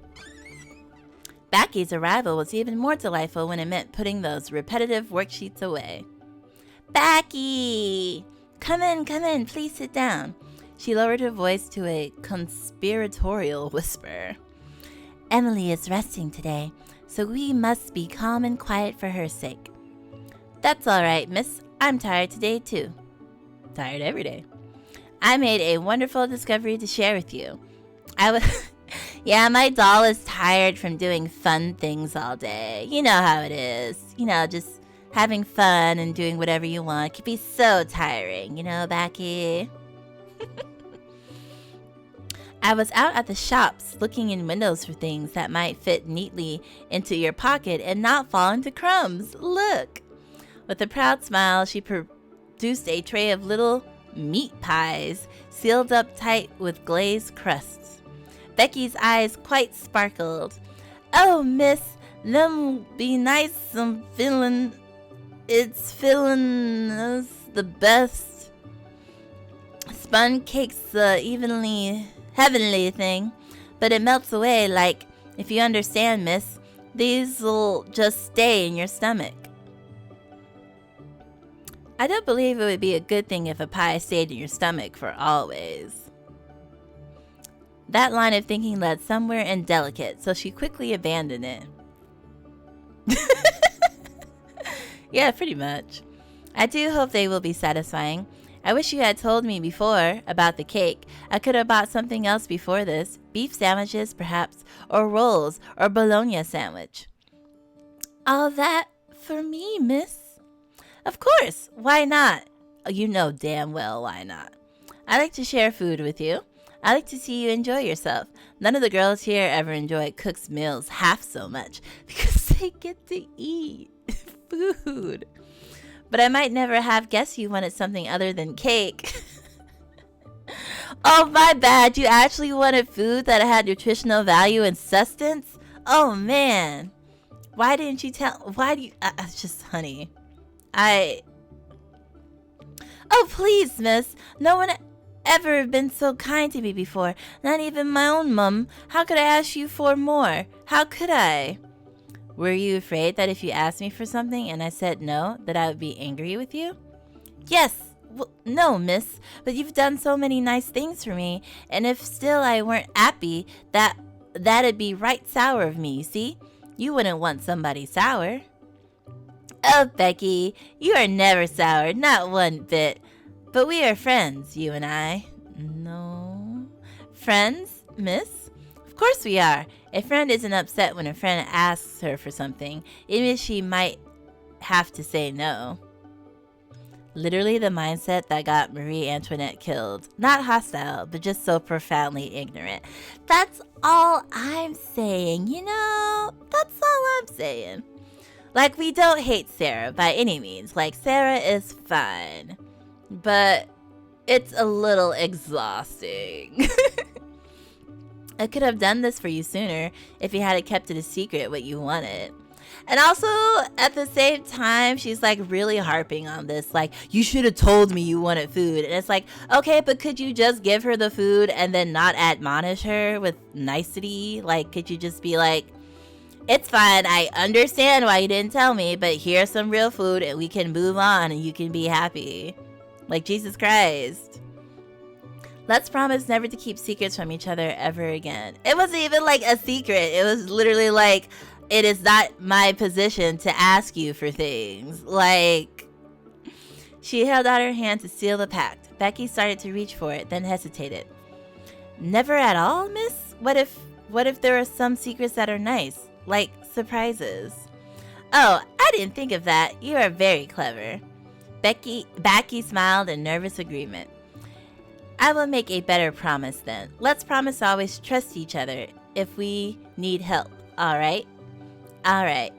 Becky's arrival was even more delightful when it meant putting those repetitive worksheets away. Becky! Come in, please sit down. She lowered her voice to a conspiratorial whisper. Emily is resting today, so we must be calm and quiet for her sake. That's all right, miss. I'm tired today, too. Tired every day. I made a wonderful discovery to share with you. Yeah, my doll is tired from doing fun things all day. You know how it is. Just having fun and doing whatever you want can be so tiring, Becky. I was out at the shops looking in windows for things that might fit neatly into your pocket and not fall into crumbs. Look. With a proud smile, she produced a tray of little meat pies, sealed up tight with glazed crusts. Becky's eyes quite sparkled. Oh, miss, them be nice and feelin'. It's feelin' us the best. Spun cake's the heavenly thing, but it melts away like, if you understand, miss, these'll just stay in your stomach. I don't believe it would be a good thing if a pie stayed in your stomach for always. That line of thinking led somewhere indelicate, so she quickly abandoned it. Yeah, pretty much. I do hope they will be satisfying. I wish you had told me before about the cake. I could have bought something else before this. Beef sandwiches, perhaps, or rolls, or bologna sandwich. All that for me, miss? Of course, why not? You know damn well why not. I like to share food with you. I like to see you enjoy yourself. None of the girls here ever enjoy cook's meals half so much because they get to eat food. But I might never have guessed you wanted something other than cake. Oh, my bad. You actually wanted food that had nutritional value and sustenance? Oh, man. Why didn't you tell? Why do you? Just, honey. Oh, please, miss. No one ever been so kind to me before. Not even my own mum. How could I ask you for more? How could I? Were you afraid that if you asked me for something and I said no, that I would be angry with you? Yes. Well, no, miss. But you've done so many nice things for me. And if still I weren't happy, that'd be right sour of me, you see? You wouldn't want somebody sour. Oh, Becky, you are never sour, not one bit. But we are friends, you and I. No. Friends, miss? Of course we are. A friend isn't upset when a friend asks her for something, even if she might have to say no. Literally the mindset that got Marie Antoinette killed. Not hostile, but just so profoundly ignorant. That's all I'm saying, That's all I'm saying. Like, we don't hate Sara by any means. Like, Sara is fine. But it's a little exhausting. I could have done this for you sooner if you had kept it a secret what you wanted. And also, at the same time, she's like really harping on this. Like, you should have told me you wanted food. And it's like, okay, but could you just give her the food and then not admonish her with nicety? Like, could you just be like, it's fine, I understand why you didn't tell me, but here's some real food and we can move on and you can be happy. Like, Jesus Christ. Let's promise never to keep secrets from each other ever again. It wasn't even like a secret. It was literally like, it is not my position to ask you for things. Like, she held out her hand to seal the pact. Becky started to reach for it, then hesitated. Never at all, miss? What if there are some secrets that are nice? Like surprises. Oh, I didn't think of that. You are very clever. Becky smiled in nervous agreement. I will make a better promise then. Let's promise to always trust each other if we need help. All right? All right.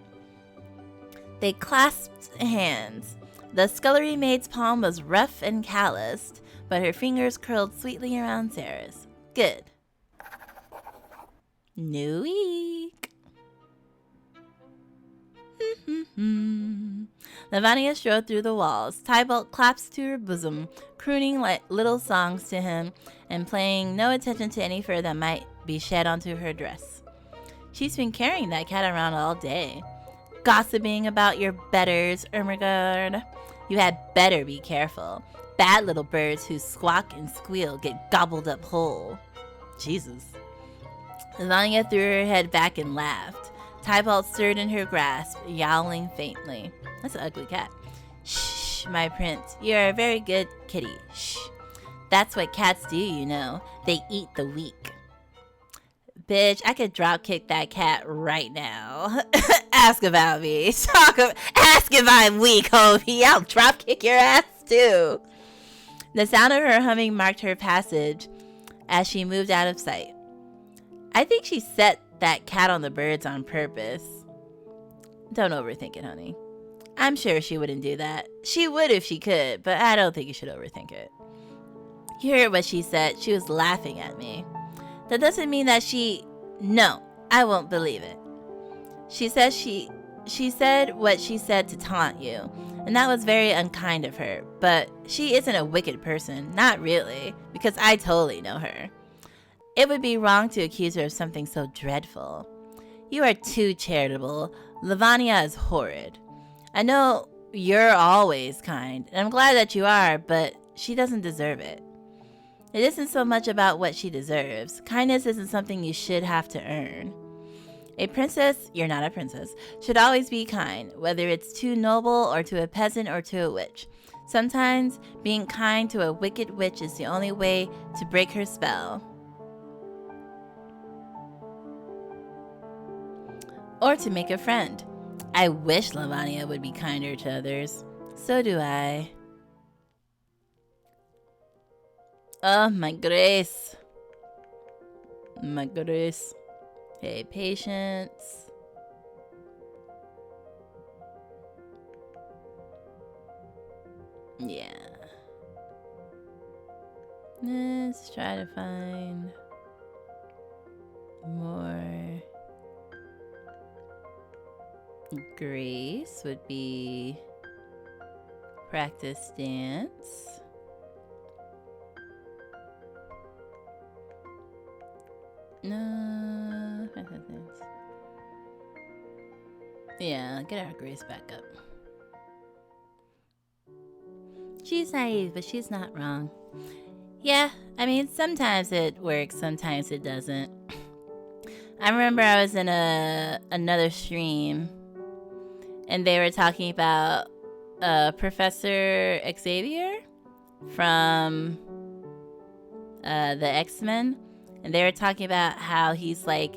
They clasped hands. The scullery maid's palm was rough and calloused, but her fingers curled sweetly around Sarah's. Good. New week. Lavanya strode through the walls. Tybalt clasped to her bosom, crooning like little songs to him and paying no attention to any fur that might be shed onto her dress. She's been carrying that cat around all day. Gossiping about your betters, Ermengarde. You had better be careful. Bad little birds who squawk and squeal get gobbled up whole. Jesus. Lavanya threw her head back and laughed. Tybalt stirred in her grasp, yowling faintly. That's an ugly cat. Shh, my prince. You're a very good kitty. Shh. That's what cats do, you know. They eat the weak. Bitch, I could drop kick that cat right now. Ask about me. Ask if I'm weak, homie. I'll drop kick your ass too. The sound of her humming marked her passage as she moved out of sight. I think she set that cat on the birds on purpose. Don't overthink it, honey. I'm sure she wouldn't do that. She would if she could, but I don't think you should overthink it. You heard what she said. She was laughing at me. That doesn't mean that No, I won't believe it. She said what she said to taunt you, and that was very unkind of her, but she isn't a wicked person. Not really, because I totally know her. It would be wrong to accuse her of something so dreadful. You are too charitable. Lavanya is horrid. I know you're always kind, and I'm glad that you are, but she doesn't deserve it. It isn't so much about what she deserves. Kindness isn't something you should have to earn. A princess, you're not a princess, should always be kind, whether it's to noble or to a peasant or to a witch. Sometimes being kind to a wicked witch is the only way to break her spell. Or to make a friend. I wish Lavanya would be kinder to others. So do I. Oh, my grace. My grace. Hey, patience. Yeah. Let's try to find more. Grace would be practice dance. No, practice dance. Yeah, get our Grace back up. She's naive, but she's not wrong. Yeah, I mean, sometimes it works, sometimes it doesn't. I remember I was in another stream, and they were talking about Professor Xavier from the X-Men, and they were talking about how he's like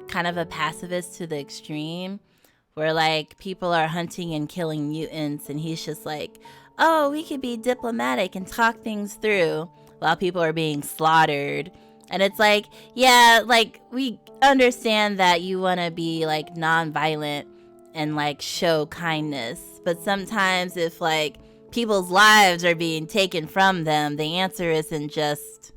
kind of a pacifist to the extreme, where like people are hunting and killing mutants, and he's just like, oh, we could be diplomatic and talk things through while people are being slaughtered. And it's like, yeah, like we understand that you want to be like non-violent and like show kindness, but sometimes if like people's lives are being taken from them, the answer isn't just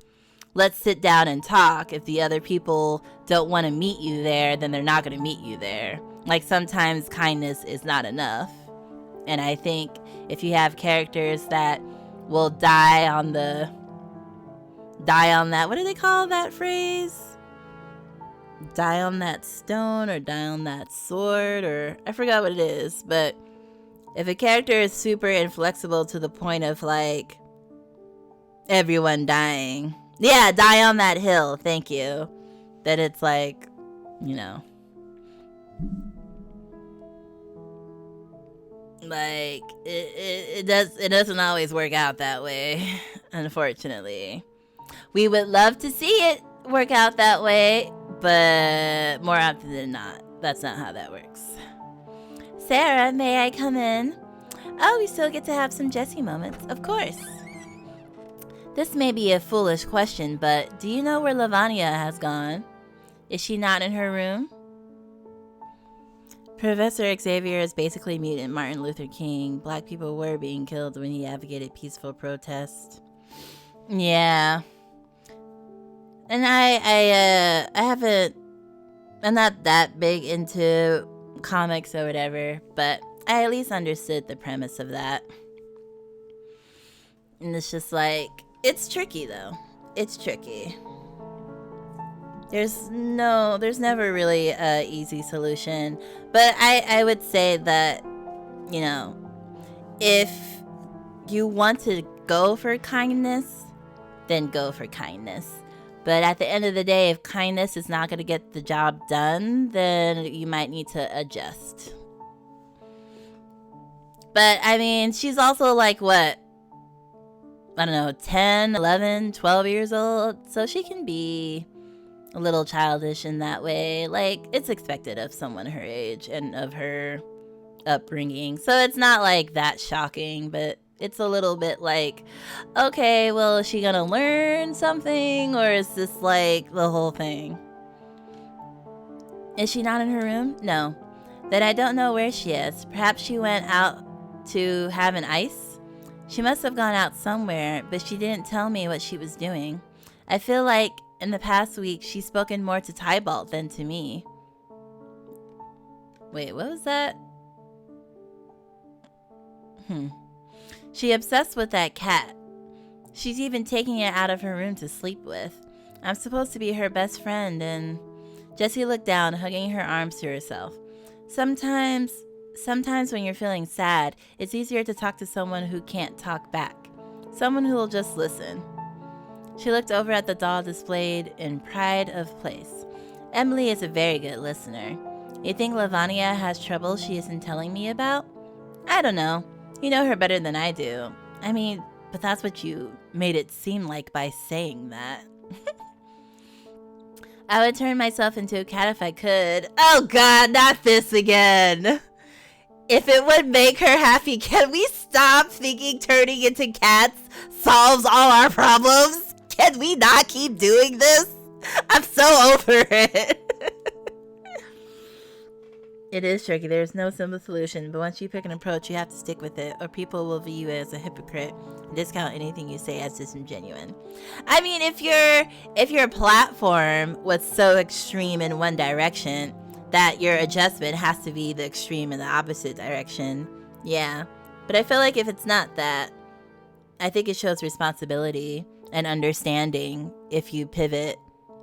let's sit down and talk. If the other people don't want to meet you there, then they're not going to meet you there. Like, sometimes kindness is not enough. And I think if you have characters that will die on that, what do they call that phrase? Die on that stone or die on that sword, or I forgot what it is. But if a character is super inflexible to the point of like everyone dying, yeah, die on that hill, thank you, then it's like, you know, like it doesn't always work out that way, unfortunately. We would love to see it work out that way, but more often than not, that's not how that works. Sarah, may I come in? Oh, we still get to have some Jessie moments, of course. This may be a foolish question, but do you know where Lavanya has gone? Is she not in her room? Professor Xavier is basically mutant Martin Luther King. Black people were being killed when he advocated peaceful protest. Yeah. And I'm not that big into comics or whatever, but I at least understood the premise of that. And it's just like, it's tricky though. It's tricky. There's never really a easy solution. But I would say that, you know, if you want to go for kindness, then go for kindness. But at the end of the day, if kindness is not going to get the job done, then you might need to adjust. But, I mean, she's also like, what? I don't know, 10, 11, 12 years old. So she can be a little childish in that way. Like, it's expected of someone her age and of her upbringing. So it's not like that shocking, but it's a little bit like, okay, well, is she gonna learn something, or is this like the whole thing? Is she not in her room? No. Then I don't know where she is. Perhaps she went out to have an ice? She must have gone out somewhere, but she didn't tell me what she was doing. I feel like in the past week she's spoken more to Tybalt than to me. Wait, what was that? She obsessed with that cat. She's even taking it out of her room to sleep with. I'm supposed to be her best friend, and Jessie looked down, hugging her arms to herself. Sometimes when you're feeling sad, it's easier to talk to someone who can't talk back. Someone who will just listen. She looked over at the doll displayed in pride of place. Emily is a very good listener. You think Lavanya has trouble she isn't telling me about? I don't know. You know her better than I do. I mean, but that's what you made it seem like by saying that. I would turn myself into a cat if I could. Oh God, not this again. If it would make her happy, can we stop thinking turning into cats solves all our problems? Can we not keep doing this? I'm so over it. It is tricky. There's no simple solution, but once you pick an approach, you have to stick with it, or people will view you as a hypocrite and discount anything you say as disingenuous. I mean, if your platform was so extreme in one direction that your adjustment has to be the extreme in the opposite direction, yeah. But I feel like if it's not that, I think it shows responsibility and understanding if you pivot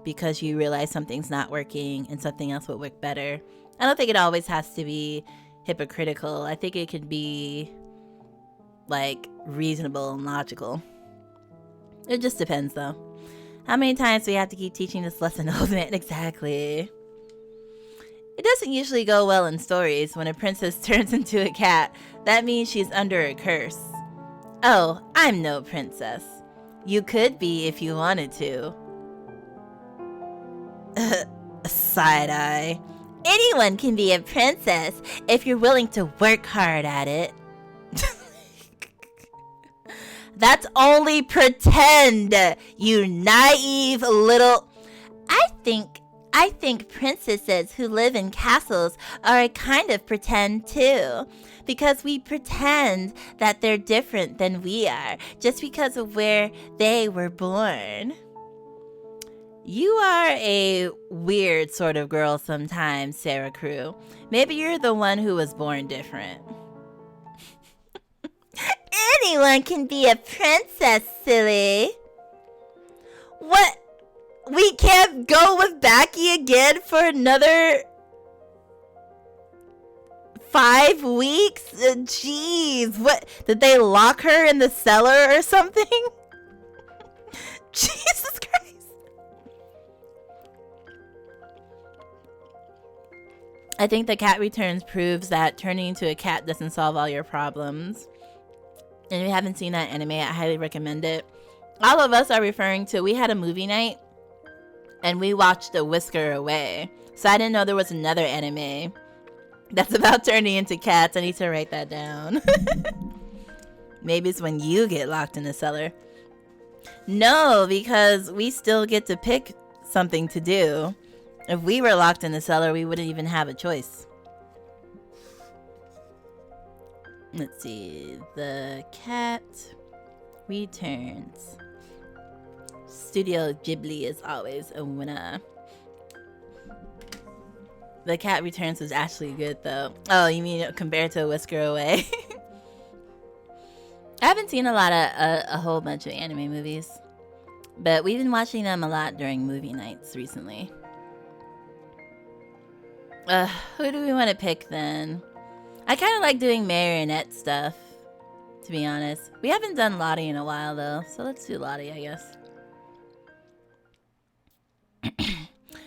because you realize something's not working and something else will work better. I don't think it always has to be hypocritical. I think it can be like reasonable and logical. It just depends though. How many times do we have to keep teaching this lesson over it? Exactly. It doesn't usually go well in stories. When a princess turns into a cat, that means she's under a curse. Oh, I'm no princess. You could be if you wanted to. Side eye. Anyone can be a princess if you're willing to work hard at it. That's only pretend, you naive little... I think princesses who live in castles are a kind of pretend too. Because we pretend that they're different than we are, just because of where they were born. You are a weird sort of girl sometimes, Sara Crewe. Maybe you're the one who was born different. Anyone can be a princess, silly. What? We can't go with Becky again for another 5 weeks? Jeez, what? Did they lock her in the cellar or something? Jesus Christ. I think The Cat Returns proves that turning into a cat doesn't solve all your problems. And if you haven't seen that anime, I highly recommend it. All of us are referring to, we had a movie night and we watched A Whisker Away. So I didn't know there was another anime that's about turning into cats. I need to write that down. Maybe it's when you get locked in the cellar. No, because we still get to pick something to do. If we were locked in the cellar, we wouldn't even have a choice. Let's see. The Cat Returns. Studio Ghibli is always a winner. The Cat Returns was actually good, though. Oh, you mean compared to A Whisker Away? I haven't seen a whole bunch of anime movies. But we've been watching them a lot during movie nights recently. Who do we want to pick then? I kind of like doing marionette stuff, to be honest. We haven't done Lottie in a while, though. So let's do Lottie, I guess.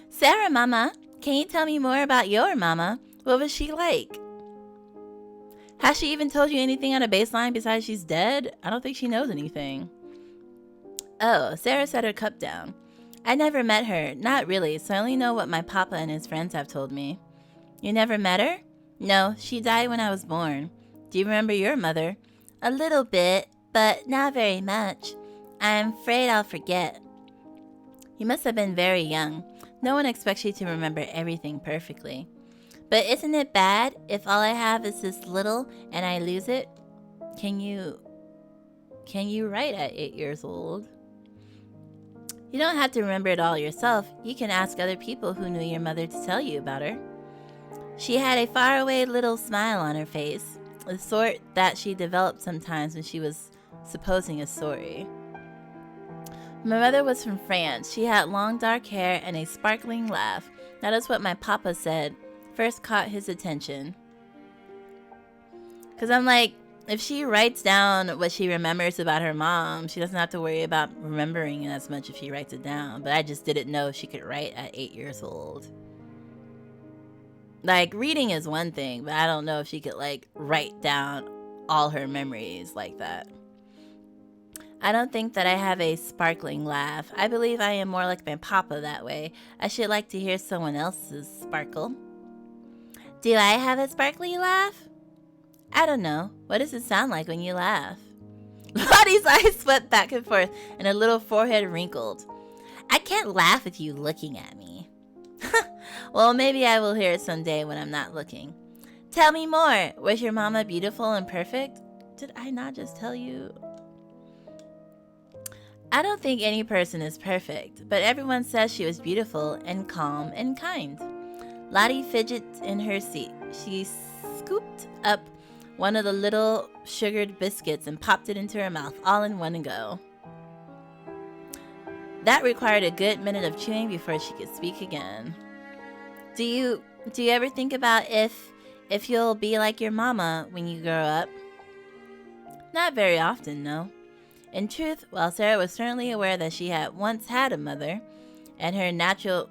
Sarah, Mama, can you tell me more about your mama? What was she like? Has she even told you anything on a baseline besides she's dead? I don't think she knows anything. Oh, Sarah set her cup down. I never met her. Not really, so I only know what my papa and his friends have told me. You never met her? No, she died when I was born. Do you remember your mother? A little bit, but not very much. I'm afraid I'll forget. You must have been very young. No one expects you to remember everything perfectly. But isn't it bad if all I have is this little and I lose it? Can you write at 8 years old? You don't have to remember it all yourself. You can ask other people who knew your mother to tell you about her. She had a faraway little smile on her face, the sort that she developed sometimes when she was supposing a story. My mother was from France. She had long dark hair and a sparkling laugh. That is what my papa said first caught his attention. Because I'm like, if she writes down what she remembers about her mom, she doesn't have to worry about remembering as much if she writes it down. But I just didn't know she could write at 8 years old. Like, reading is one thing, but I don't know if she could, like, write down all her memories like that. I don't think that I have a sparkling laugh. I believe I am more like my papa that way. I should like to hear someone else's sparkle. Do I have a sparkly laugh? I don't know. What does it sound like when you laugh? Lottie's eyes swept back and forth, and her little forehead wrinkled. I can't laugh with you looking at me. Well, maybe I will hear it someday when I'm not looking. Tell me more. Was your mama beautiful and perfect? Did I not just tell you? I don't think any person is perfect, but everyone says she was beautiful and calm and kind. Lottie fidgeted in her seat. She scooped up one of the little sugared biscuits and popped it into her mouth all in one go. That required a good minute of chewing before she could speak again. Do you ever think about if you'll be like your mama when you grow up? Not very often, no. In truth, while Sarah was certainly aware that she had once had a mother, and her natural...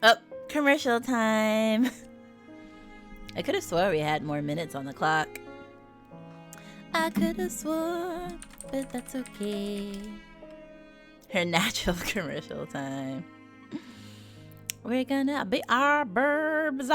Oh, commercial time! I could have swore we had more minutes on the clock. I could have sworn, but that's okay. Her natural commercial time. We're gonna be our burbs.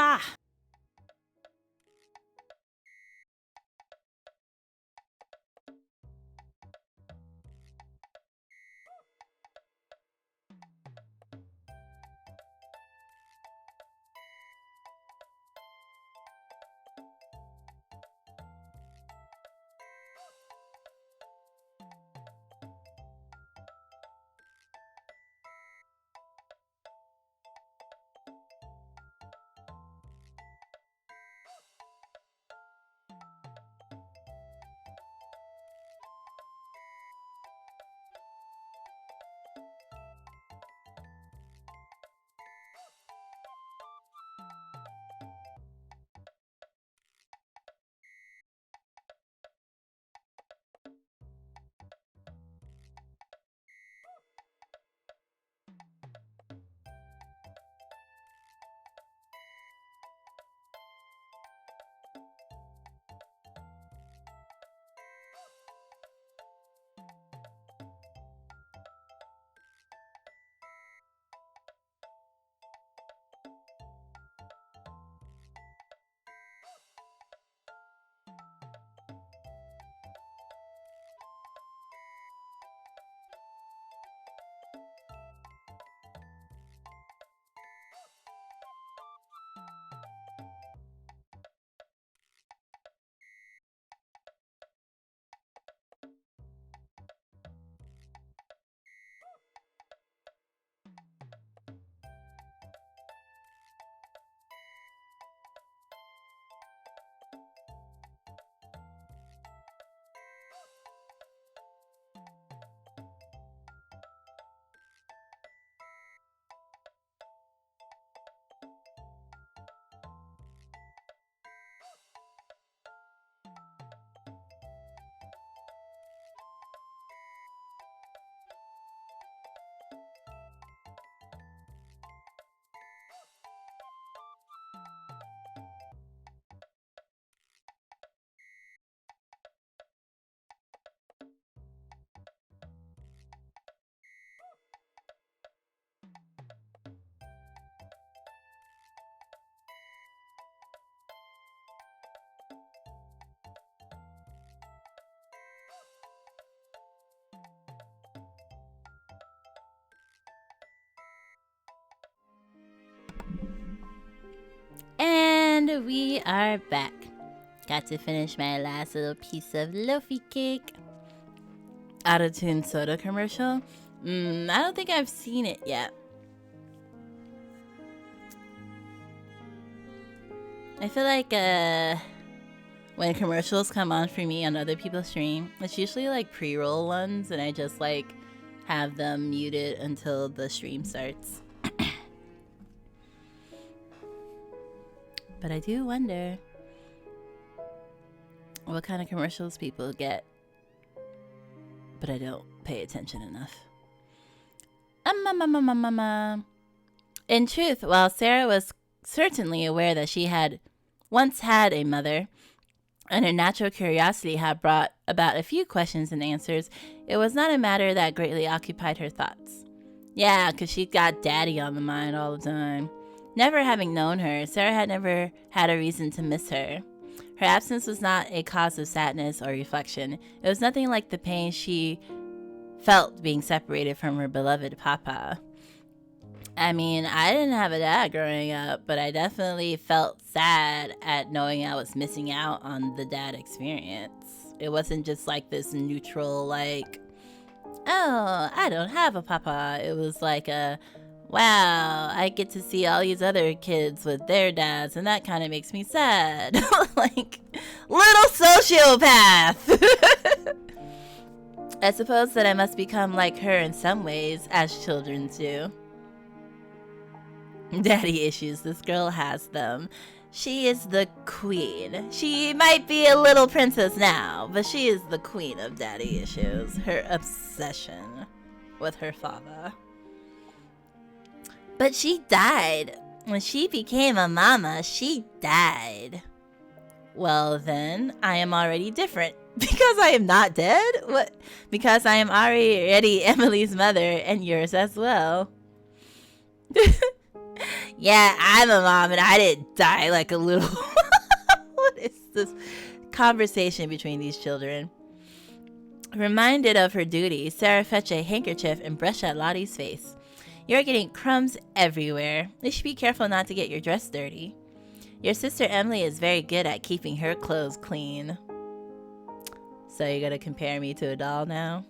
And we are back. Got to finish my last little piece of loafy cake. Out-of-tune soda commercial? I don't think I've seen it yet. I feel like when commercials come on for me on other people's stream, it's usually like pre-roll ones, and I just like have them muted until the stream starts. But I do wonder what kind of commercials people get, but I don't pay attention enough. In truth, while Sara was certainly aware that she had once had a mother, and her natural curiosity had brought about a few questions and answers, it was not a matter that greatly occupied her thoughts. Yeah, because she got daddy on the mind all the time. Never having known her, Sara had never had a reason to miss her. Her absence was not a cause of sadness or reflection. It was nothing like the pain she felt being separated from her beloved papa. I mean, I didn't have a dad growing up, but I definitely felt sad at knowing I was missing out on the dad experience. It wasn't just like this neutral, like, oh, I don't have a papa. It was like a, wow, I get to see all these other kids with their dads, and that kind of makes me sad. Like, little sociopath! I suppose that I must become like her in some ways, as children do. Daddy issues, this girl has them. She is the queen. She might be a little princess now, but she is the queen of daddy issues. Her obsession with her father. But she died. When she became a mama, she died. Well then, I am already different. Because I am not dead? What? Because I am already Emily's mother and yours as well. Yeah, I'm a mom and I didn't die like a little... What is this conversation between these children? Reminded of her duty, Sara fetched a handkerchief and brushed at Lottie's face. You're getting crumbs everywhere. You should be careful not to get your dress dirty. Your sister Emily is very good at keeping her clothes clean. So you're gonna compare me to a doll now?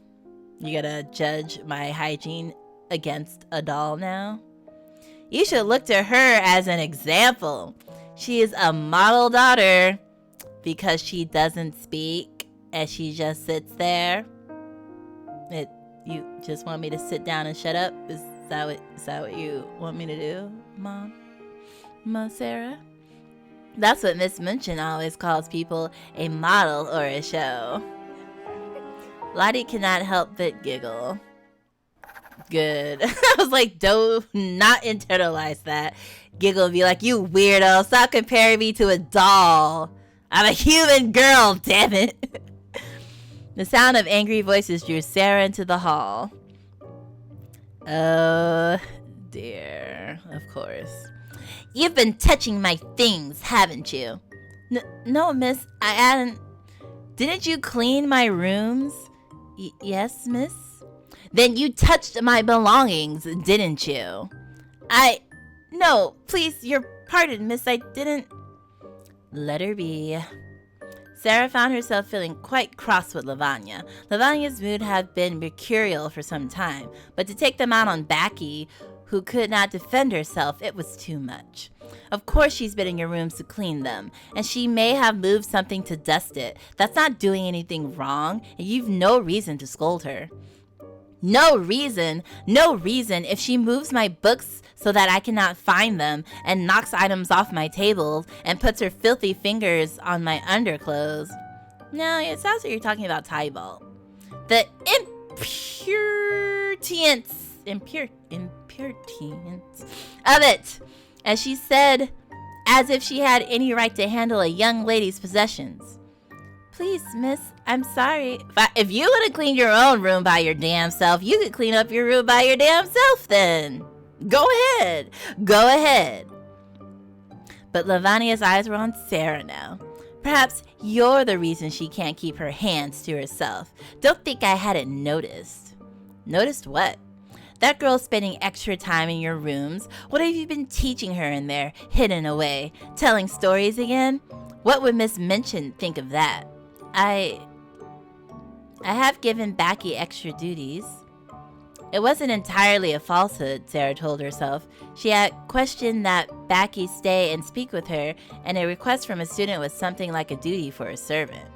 You gotta judge my hygiene against a doll now? You should look to her as an example. She is a model daughter because she doesn't speak and she just sits there. You just want me to sit down and shut up? Is that what you want me to do, Mom? Sara? That's what Miss Munchin always calls people, a model or a show. Lottie cannot help but giggle. Good. I was like, do not internalize that. Giggle and be like, you weirdo, stop comparing me to a doll. I'm a human girl, damn it. The sound of angry voices drew Sara into the hall. Oh dear, of course. You've been touching my things, haven't you? No, miss, I hadn't. Didn't you clean my rooms? Yes, miss. Then you touched my belongings, didn't you? No, please, your pardon, miss, I didn't. Let her be. Sara found herself feeling quite cross with Lavanya. Lavanya's mood had been mercurial for some time, but to take them out on Becky, who could not defend herself, it was too much. Of course she's been in your rooms to clean them, and she may have moved something to dust it. That's not doing anything wrong, and you've no reason to scold her. No reason if she moves my books so that I cannot find them and knocks items off my tables and puts her filthy fingers on my underclothes. No, it sounds like you're talking about Tybalt. The impertinence of it, as she said, as if she had any right to handle a young lady's possessions. Please, miss, I'm sorry. If you want to clean your own room by your damn self, you could clean up your room by your damn self then. Go ahead. But Lavanya's eyes were on Sara now. Perhaps you're the reason she can't keep her hands to herself. Don't think I hadn't noticed. Noticed what? That girl's spending extra time in your rooms. What have you been teaching her in there, hidden away? Telling stories again? What would Miss Minchin think of that? I have given Backy extra duties. It wasn't entirely a falsehood, Sara told herself. She had questioned that Backy stay and speak with her, and a request from a student was something like a duty for a servant.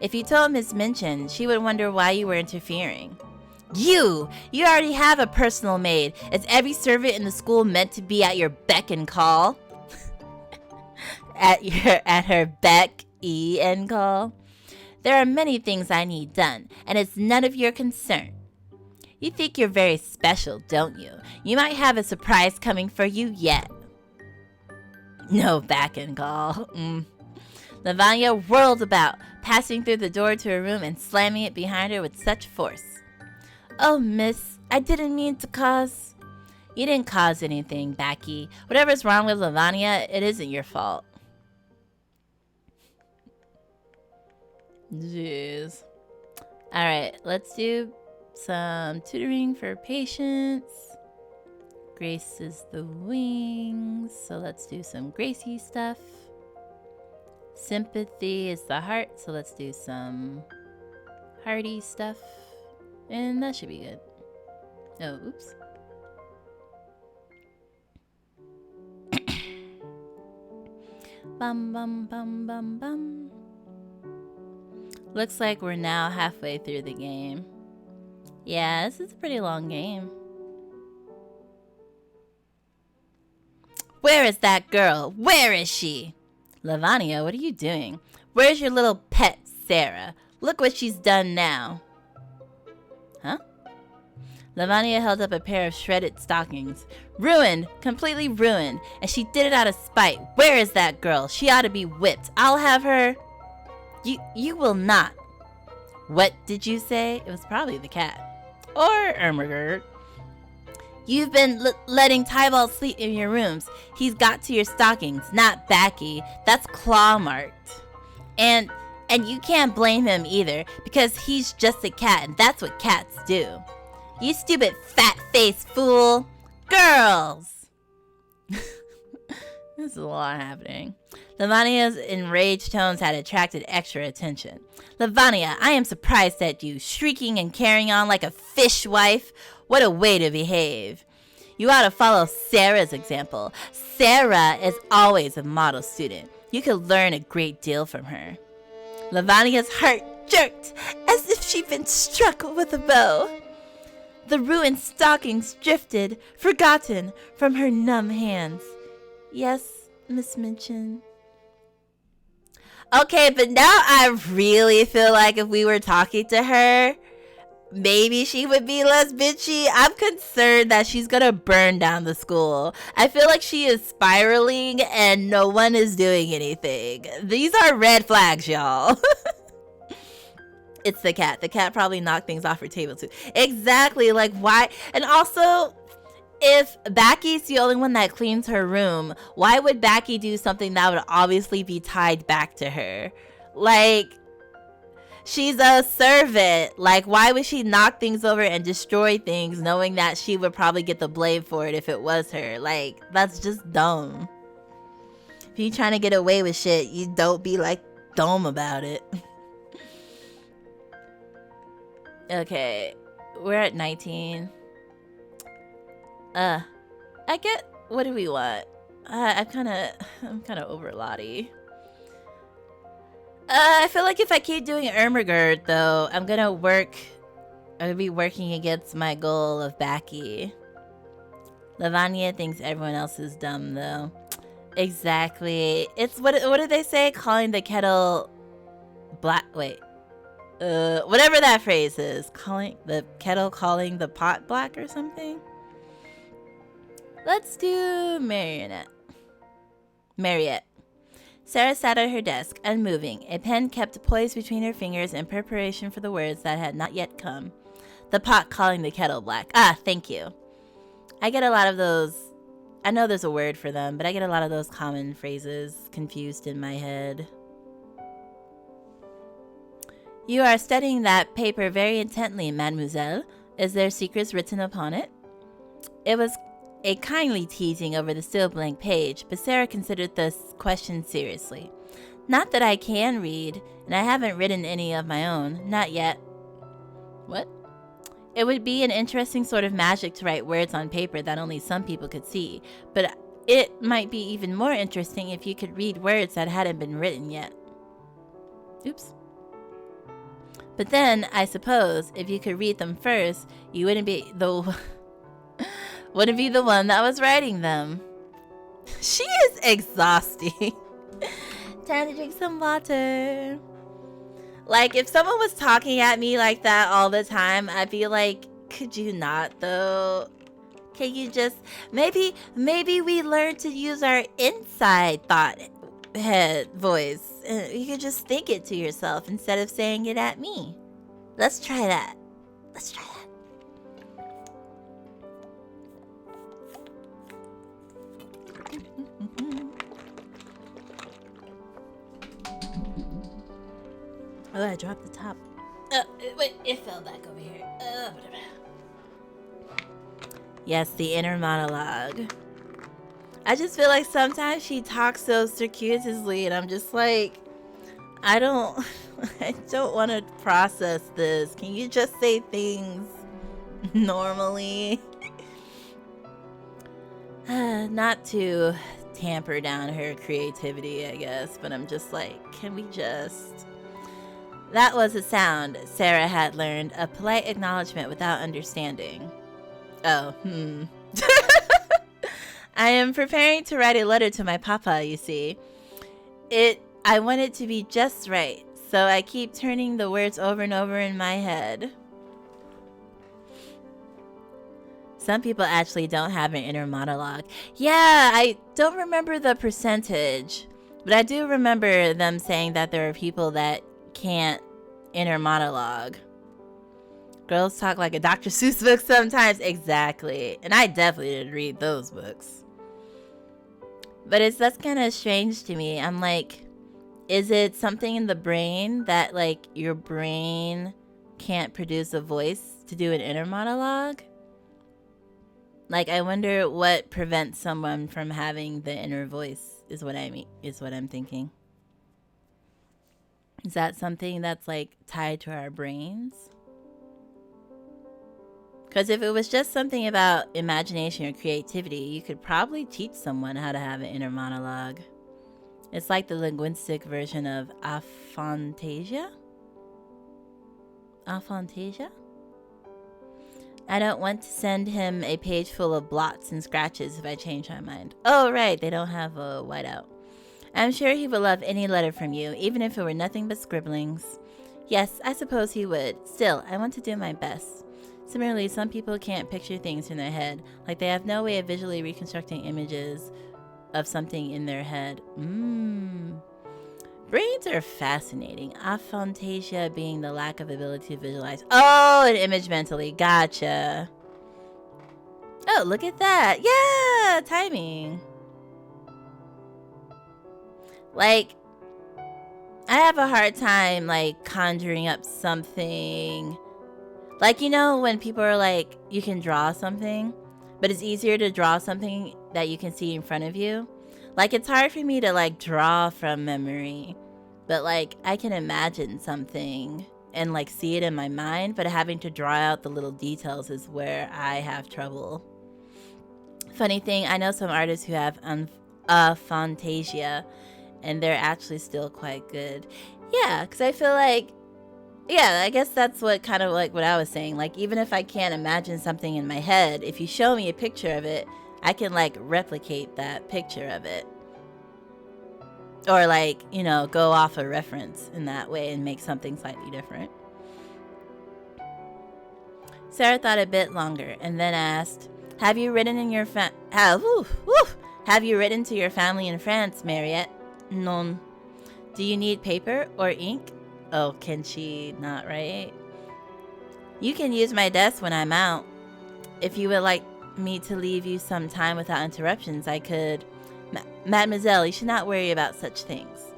If you told Miss Minchin, she would wonder why you were interfering. You already have a personal maid. Is every servant in the school meant to be at your beck and call? at her beck and call? There are many things I need done, and it's none of your concern. You think you're very special, don't you? You might have a surprise coming for you yet. No beck and call. Lavanya whirled about, passing through the door to her room and slamming it behind her with such force. Oh, miss, I didn't mean to cause... You didn't cause anything, Backy. Whatever's wrong with Lavanya, it isn't your fault. Jeez. Alright, let's do some tutoring for patience. Grace is the wings, so let's do some Gracie stuff. Sympathy is the heart, so let's do some hearty stuff. And that should be good. Oh, oops. Bum bum bum bum bum. Looks like we're now halfway through the game. Yeah, this is a pretty long game. Where is that girl? Where is she? Lavanya, what are you doing? Where's your little pet, Sara? Look what she's done now. Huh? Lavanya held up a pair of shredded stockings. Ruined, completely ruined, and she did it out of spite. Where is that girl? She ought to be whipped. I'll have her... You will not. What did you say? It was probably the cat. Or Ermagerd. You've been letting Tybalt sleep in your rooms. He's got to your stockings, not Backy. That's claw marked. And you can't blame him either, because he's just a cat, and that's what cats do. You stupid fat-faced fool. Girls! There's a lot happening. Lavanya's enraged tones had attracted extra attention. Lavanya, I am surprised at you, shrieking and carrying on like a fishwife. What a way to behave. You ought to follow Sara's example. Sara is always a model student. You could learn a great deal from her. Lavanya's heart jerked, as if she'd been struck with a bow. The ruined stockings drifted, forgotten, from her numb hands. Yes, Miss Minchin. Okay, but now I really feel like if we were talking to her, maybe she would be less bitchy. I'm concerned that she's gonna burn down the school. I feel like she is spiraling and no one is doing anything. These are red flags, y'all. It's the cat. The cat probably knocked things off her table too. Exactly, like why? And also, if Backy's the only one that cleans her room, why would Backy do something that would obviously be tied back to her? Like, she's a servant. Like, why would she knock things over and destroy things knowing that she would probably get the blame for it if it was her? Like, that's just dumb. If you're trying to get away with shit, you don't be like dumb about it. Okay, we're at 19. I get, what do we want? I'm kind of over Lottie. I feel like if I keep doing Ermagerd, though, I'm gonna be working against my goal of Backy. Lavanya thinks everyone else is dumb, though. Exactly. It's, what did they say? Calling the kettle black, wait. Whatever that phrase is. Calling the kettle, calling the pot black or something? Let's do Mariette. Sara sat at her desk, unmoving. A pen kept poised between her fingers in preparation for the words that had not yet come. The pot calling the kettle black. Ah, thank you. I get a lot of those. I know there's a word for them, but I get a lot of those common phrases confused in my head. You are studying that paper very intently, mademoiselle. Is there secrets written upon it? It was a kindly teasing over the still blank page, but Sara considered this question seriously. Not that I can read, and I haven't written any of my own. Not yet. What? It would be an interesting sort of magic to write words on paper that only some people could see, but it might be even more interesting if you could read words that hadn't been written yet. Oops. But then, I suppose, if you could read them first, you wouldn't be the one that was writing them. She is exhausting. Time to drink some water. Like, if someone was talking at me like that all the time, I'd be like, could you not, though? Can you just... Maybe we learn to use our inside thought head voice. You could just think it to yourself instead of saying it at me. Let's try that. Let's try that. Oh, I dropped the top. Wait, it fell back over here. Yes, the inner monologue. I just feel like sometimes she talks so circuitously, and I'm just like, I don't want to process this. Can you just say things normally? Not to tamper down her creativity, I guess, but I'm just like, can we just... That was a sound Sara had learned, a polite acknowledgement without understanding. Oh, I am preparing to write a letter to my papa, you see. I want it to be just right, so I keep turning the words over and over in my head. Some people actually don't have an inner monologue. Yeah, I don't remember the percentage, but I do remember them saying that there are people that can't inner monologue. Girls talk like a Dr. Seuss book sometimes. Exactly. And I definitely didn't read those books. But that's kind of strange to me. I'm like, is it something in the brain that, like, your brain can't produce a voice to do an inner monologue? Like, I wonder what prevents someone from having the inner voice is what I'm thinking. Is that something that's, like, tied to our brains? Because if it was just something about imagination or creativity, you could probably teach someone how to have an inner monologue. It's like the linguistic version of aphantasia? Aphantasia? I don't want to send him a page full of blots and scratches if I change my mind. Oh, right, they don't have a whiteout. I'm sure he would love any letter from you, even if it were nothing but scribblings. Yes, I suppose he would. Still, I want to do my best. Similarly, some people can't picture things in their head, like they have no way of visually reconstructing images of something in their head. Brains are fascinating. Aphantasia being the lack of ability to visualize. Oh, an image mentally. Gotcha. Oh, look at that. Yeah, timing. Like, I have a hard time, like, conjuring up something. Like, you know, when people are like, you can draw something, but it's easier to draw something that you can see in front of you. Like, it's hard for me to, like, draw from memory, but, like, I can imagine something and, like, see it in my mind, but having to draw out the little details is where I have trouble. Funny thing, I know some artists who have aphantasia, and they're actually still quite good. Yeah, because I feel like, yeah, I guess that's what kind of like what I was saying. Like, even if I can't imagine something in my head, if you show me a picture of it, I can, like, replicate that picture of it. Or, like, you know, go off a reference in that way and make something slightly different. Sara thought a bit longer and then asked, have you written to your family in France, Mariette? Non. Do you need paper or ink? Oh, can she not write? You can use my desk when I'm out. If you would like me to leave you some time without interruptions, I could. Mademoiselle, you should not worry about such things.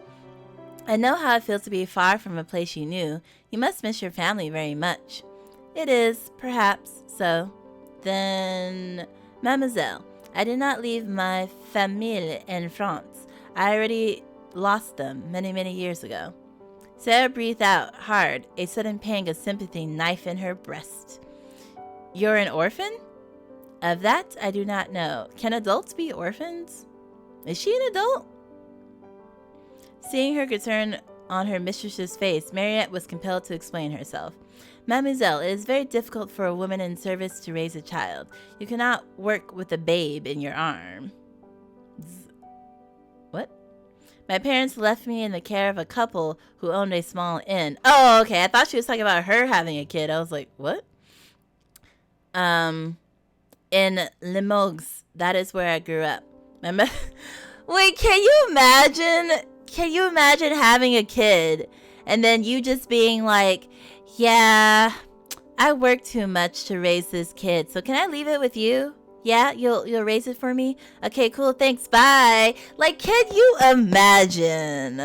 I know how it feels to be far from a place you knew. You must miss your family very much. It is, perhaps, so. Then, Mademoiselle, I did not leave my famille in France. I already lost them many, many years ago. Sara breathed out hard, a sudden pang of sympathy knife in her breast. You're an orphan? Of that, I do not know. Can adults be orphans? Is she an adult? Seeing her concern on her mistress's face, Mariette was compelled to explain herself. Mademoiselle, it is very difficult for a woman in service to raise a child. You cannot work with a babe in your arm. What? My parents left me in the care of a couple who owned a small inn. Oh, okay. I thought she was talking about her having a kid. I was like, what? In Limoges, that is where I grew up. Wait, can you imagine? Can you imagine having a kid and then you just being like, yeah, I work too much to raise this kid, so can I leave it with you? Yeah, you'll raise it for me? Okay, cool, thanks, bye. Like, can you imagine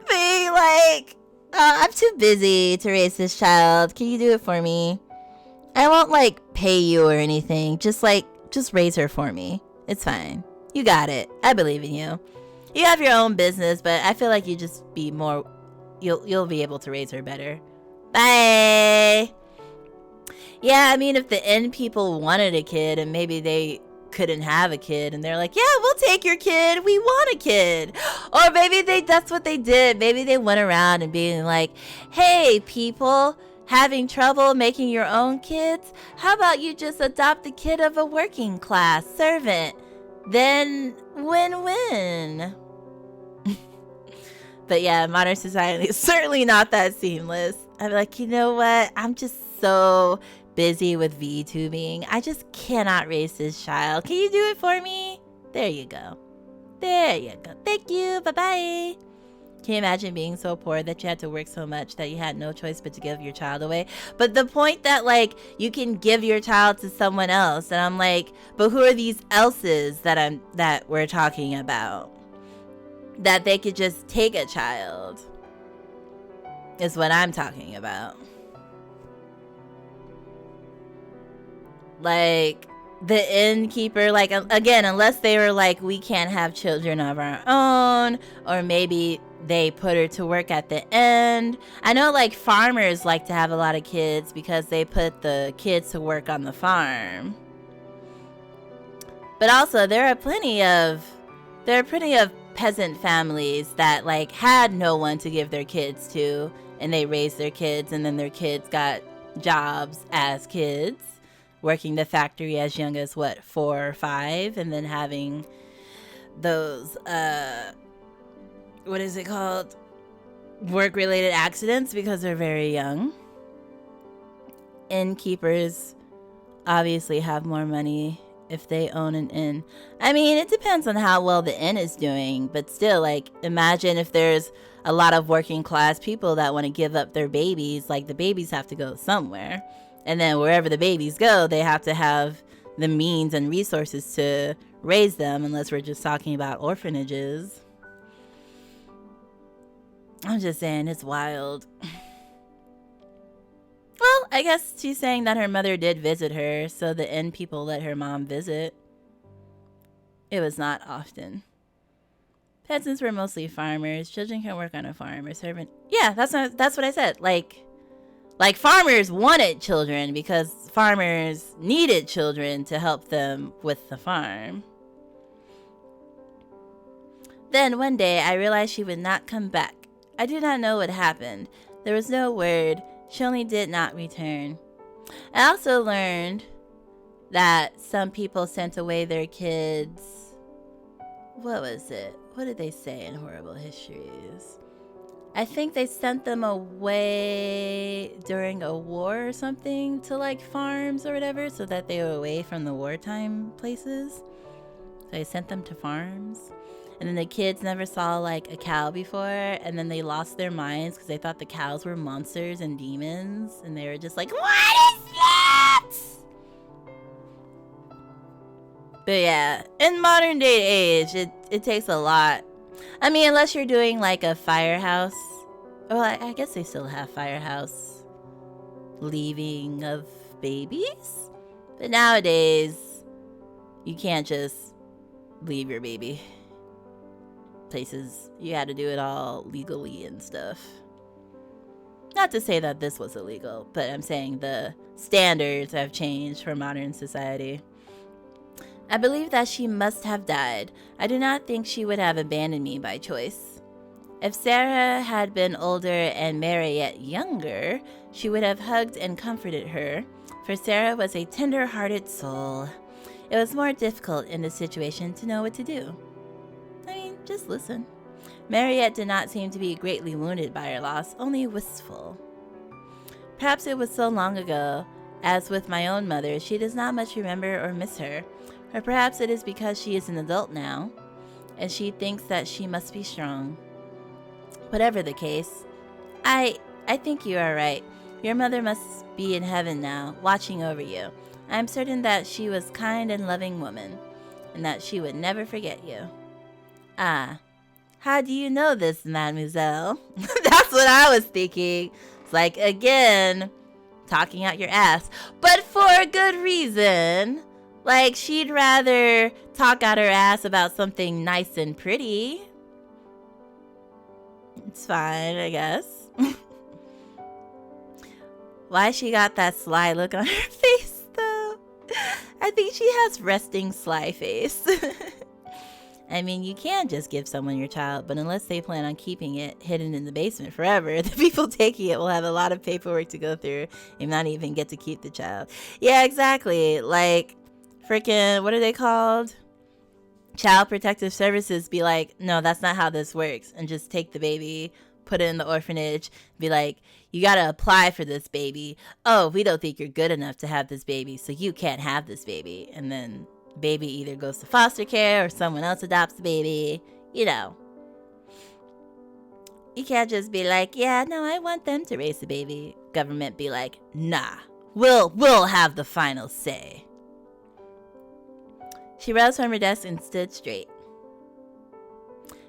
being like, I'm too busy to raise this child. Can you do it for me? I won't, like, pay you or anything. Just raise her for me. It's fine. You got it. I believe in you. You have your own business, but I feel like you just be more, you'll be able to raise her better. Bye. Yeah, I mean, if the inn people wanted a kid and maybe they couldn't have a kid and they're like, yeah, we'll take your kid. We want a kid. Or maybe that's what they did. Maybe they went around and being like, hey, people having trouble making your own kids? How about you just adopt the kid of a working class servant? Then win-win. But yeah, modern society is certainly not that seamless. I'm like, you know what? I'm just so busy with VTubing. I just cannot raise this child. Can you do it for me? There you go. There you go. Thank you. Bye-bye. Can you imagine being so poor that you had to work so much that you had no choice but to give your child away? But the point that, like, you can give your child to someone else, and I'm like, but who are these else's that we're talking about? That they could just take a child is what I'm talking about. Like, the innkeeper, like, again, unless they were like, we can't have children of our own, or maybe they put her to work at the end. I know, like, farmers like to have a lot of kids because they put the kids to work on the farm. But also, there are plenty of peasant families that, like, had no one to give their kids to, and they raised their kids, and then their kids got jobs as kids, working the factory as young as, what, 4 or 5, and then having those, what is it called? Work-related accidents because they're very young. Innkeepers obviously have more money if they own an inn. I mean, it depends on how well the inn is doing, but still, like, imagine if there's a lot of working class people that want to give up their babies. Like, the babies have to go somewhere, and then wherever the babies go, they have to have the means and resources to raise them, unless we're just talking about orphanages. I'm just saying, it's wild. Well, I guess she's saying that her mother did visit her, so the inn people let her mom visit. It was not often. Peasants were mostly farmers. Children can work on a farm or servant. Yeah, that's what I said. Like farmers wanted children because farmers needed children to help them with the farm. Then one day I realized she would not come back. I do not know what happened. There was no word. She only did not return. I also learned that some people sent away their kids. What was it? What did they say in Horrible Histories? I think they sent them away during a war or something to, like, farms or whatever, so that they were away from the wartime places. So they sent them to farms. And then the kids never saw, like, a cow before, and then they lost their minds because they thought the cows were monsters and demons, and they were just like, what is that? But yeah, in modern day age, it takes a lot. I mean, unless you're doing, like, a firehouse. Well, I guess they still have firehouse leaving of babies. But nowadays, you can't just leave your baby places. You had to do it all legally and stuff. Not to say that this was illegal, but I'm saying the standards have changed for modern society. I believe that she must have died. I do not think she would have abandoned me by choice. If Sara had been older and Mary yet younger, she would have hugged and comforted her, for Sara was a tender-hearted soul. It was more difficult in this situation to know what to do. I mean, just listen. Mariette did not seem to be greatly wounded by her loss, only wistful. Perhaps it was so long ago, as with my own mother, she does not much remember or miss her. Or perhaps it is because she is an adult now, and she thinks that she must be strong. Whatever the case, I think you are right. Your mother must be in heaven now, watching over you. I am certain that she was a kind and loving woman, and that she would never forget you. Ah, how do you know this, mademoiselle? That's what I was thinking. It's like, again, talking out your ass. But for a good reason. Like, she'd rather talk out her ass about something nice and pretty. It's fine, I guess. Why she got that sly look on her face, though? I think she has resting sly face. I mean, you can just give someone your child, but unless they plan on keeping it hidden in the basement forever, the people taking it will have a lot of paperwork to go through and not even get to keep the child. Yeah, exactly. Like, freaking, what are they called? Child Protective Services be like, no, that's not how this works, and just take the baby, put it in the orphanage, be like, you gotta apply for this baby. Oh, we don't think you're good enough to have this baby, so you can't have this baby. And then baby either goes to foster care or someone else adopts the baby. You know. You can't just be like, yeah, no, I want them to raise the baby. Government be like, nah, we'll have the final say. She rose from her desk and stood straight.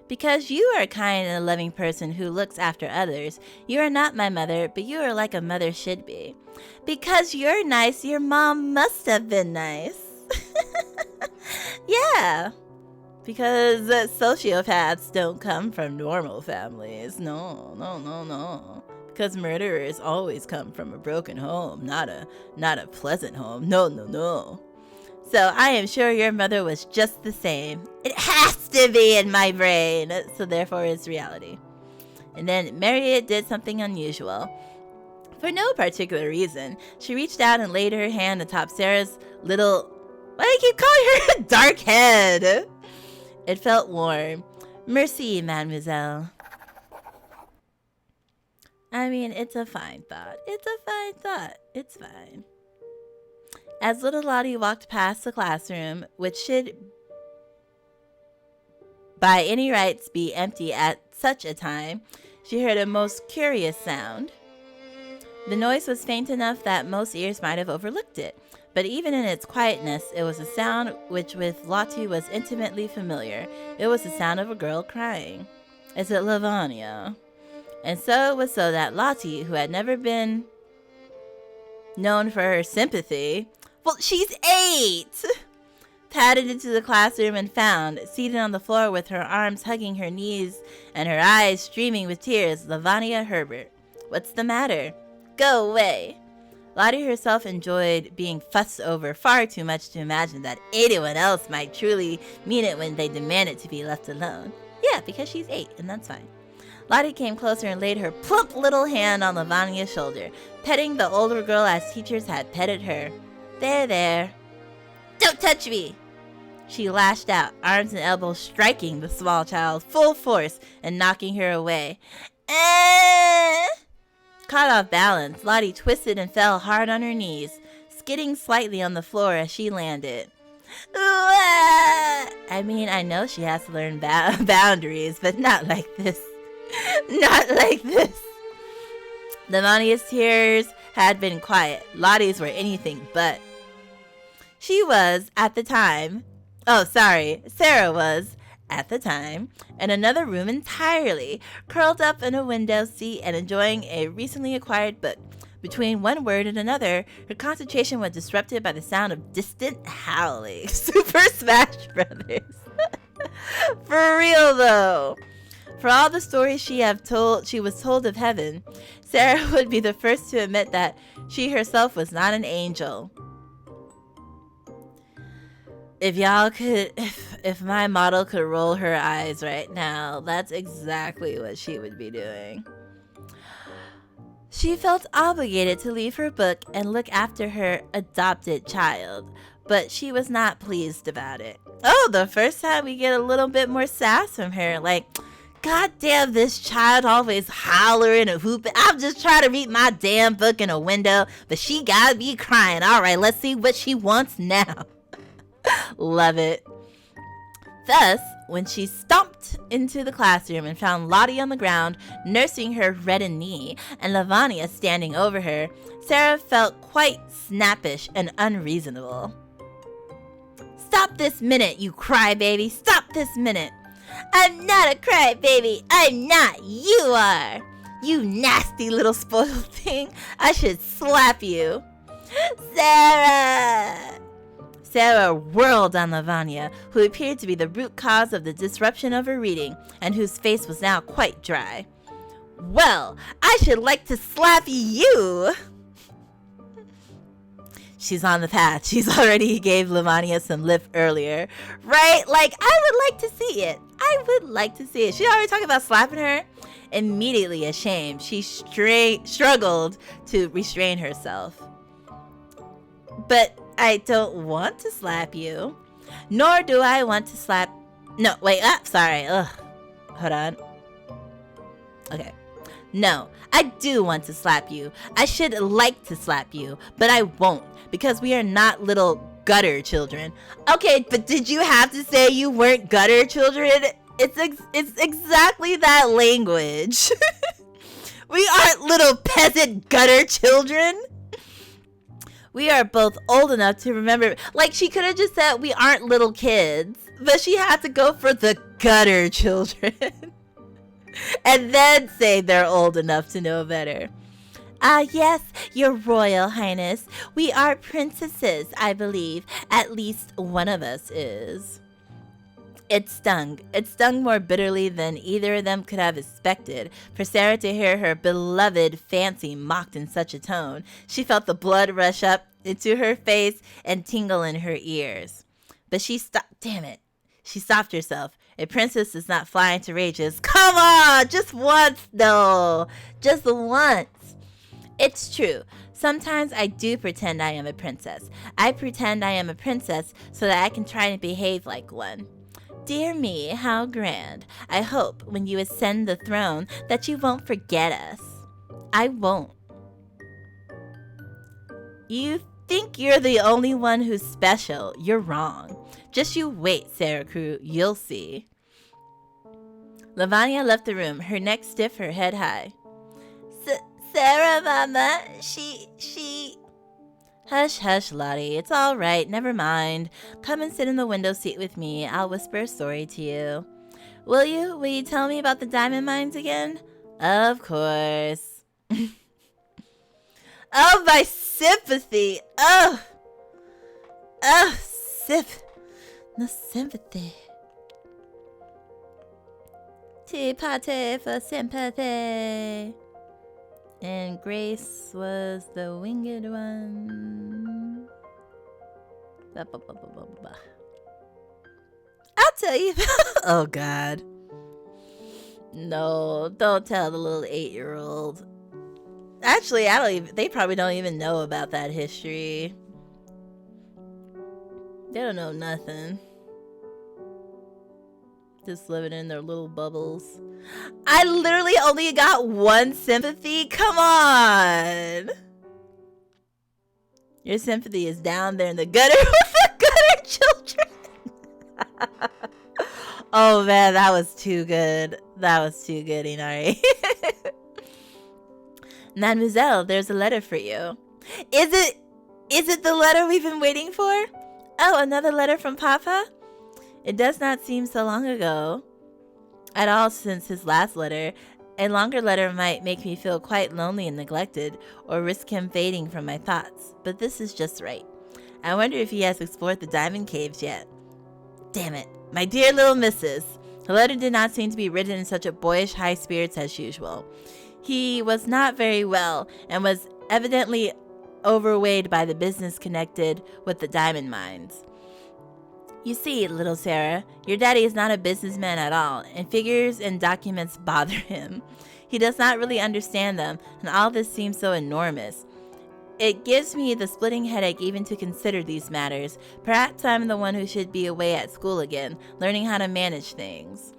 Because you are a kind and loving person who looks after others, you are not my mother, but you are like a mother should be. Because you're nice, your mom must have been nice. Yeah, because sociopaths don't come from normal families. No. Because murderers always come from a broken home, not a pleasant home. No. So I am sure your mother was just the same. It has to be in my brain, so therefore it's reality. And then Mariette did something unusual. For no particular reason, she reached out and laid her hand atop Sarah's little... Why do you keep calling her a dark head? It felt warm. Merci, mademoiselle. I mean, it's a fine thought. It's fine. As little Lottie walked past the classroom, which should by any rights be empty at such a time, she heard a most curious sound. The noise was faint enough that most ears might have overlooked it. But even in its quietness, it was a sound which with Lottie was intimately familiar. It was the sound of a girl crying. Is it Lavanya? And so it was so that Lottie, who had never been known for her sympathy, well, she's 8, padded into the classroom and found, seated on the floor with her arms hugging her knees and her eyes streaming with tears, Lavanya Herbert. What's the matter? Go away. Lottie herself enjoyed being fussed over far too much to imagine that anyone else might truly mean it when they demanded to be left alone. Yeah, because she's 8, and that's fine. Lottie came closer and laid her plump little hand on Lavanya's shoulder, petting the older girl as teachers had petted her. There. Don't touch me! She lashed out, arms and elbows striking the small child full force and knocking her away. Caught off balance, Lottie twisted and fell hard on her knees, skidding slightly on the floor as she landed. I mean, I know she has to learn boundaries, but not like this. Not like this. Lavanya's tears had been quiet. Lottie's were anything but. She was, at the time... Sarah was, at the time, in another room entirely, curled up in a window seat and enjoying a recently acquired book. Between one word and another, her concentration was disrupted by the sound of distant howling. Super Smash Brothers. For real, though. For all the stories she was told of heaven, Sara would be the first to admit that she herself was not an angel. If y'all could, if my model could roll her eyes right now, that's exactly what she would be doing. She felt obligated to leave her book and look after her adopted child, but she was not pleased about it. Oh, the first time we get a little bit more sass from her, like, God damn, this child always hollering and whooping. I'm just trying to read my damn book in a window, but she gotta be crying. All right, let's see what she wants now. Love it. Thus, when she stomped into the classroom and found Lottie on the ground, nursing her reddened knee, and Lavanya standing over her, Sara felt quite snappish and unreasonable. Stop this minute, you crybaby. Stop this minute. I'm not a crybaby. I'm not. You are. You nasty little spoiled thing. I should slap you. Sara! Sara whirled on Lavanya, who appeared to be the root cause of the disruption of her reading, and whose face was now quite dry. Well, I should like to slap you! She's on the path. She's already gave Lavanya some lip earlier. Right? Like, I would like to see it. I would like to see it. She already talking about slapping her. Immediately ashamed, she struggled to restrain herself. But I don't want to slap you. Nor do I want to slap... No, wait, sorry. Ugh. Hold on. Okay. No, I do want to slap you. I should like to slap you, but I won't, because we are not little gutter children. Okay, but did you have to say you weren't gutter children? It's exactly that language. We aren't little peasant gutter children. We are both old enough to remember. Like, she could have just said we aren't little kids, but she had to go for the gutter children. And then say they're old enough to know better. Yes, your royal highness. We are princesses, I believe. At least one of us is. It stung. It stung more bitterly than either of them could have expected. For Sara to hear her beloved fancy mocked in such a tone, she felt the blood rush up into her face and tingle in her ears. But she stopped. Damn it. She stopped herself. A princess does not fly into rages. Come on! Just once, though. Just once. It's true. Sometimes I do pretend I am a princess. I pretend I am a princess so that I can try to behave like one. Dear me, how grand. I hope when you ascend the throne that you won't forget us. I won't. You think you're the only one who's special. You're wrong. Just you wait, Sara Crewe. You'll see. Lavanya left the room, her neck stiff, her head high. Sara, Mama, she... Hush, hush, Lottie. It's all right. Never mind. Come and sit in the window seat with me. I'll whisper a story to you. Will you? Will you tell me about the diamond mines again? Of course. Oh, my sympathy. Oh. Oh, no sympathy. Tea party for sympathy. And Grace was the winged one. I'll tell you. Oh, God. No, don't tell the little 8-year-old. Actually, they probably don't even know about that history. They don't know nothing. Just living in their little bubbles. I literally only got one sympathy? Come on! Your sympathy is down there in the gutter with the gutter children. Oh man, that was too good. That was too good, Inari. Mademoiselle, there's a letter for you. Is it the letter we've been waiting for? Oh, another letter from Papa? It does not seem so long ago at all since his last letter, A longer letter might make me feel quite lonely and neglected, or risk him fading from my thoughts, but this is just right. I wonder if he has explored the diamond caves yet. Damn it. My dear little missus. The letter did not seem to be written in such a boyish high spirits as usual. He was not very well, and was evidently overweighed by the business connected with the diamond mines. You see, little Sarah, your daddy is not a businessman at all, and figures and documents bother him. He does not really understand them, and all this seems so enormous. It gives me the splitting headache even to consider these matters. Perhaps I'm the one who should be away at school again, learning how to manage things.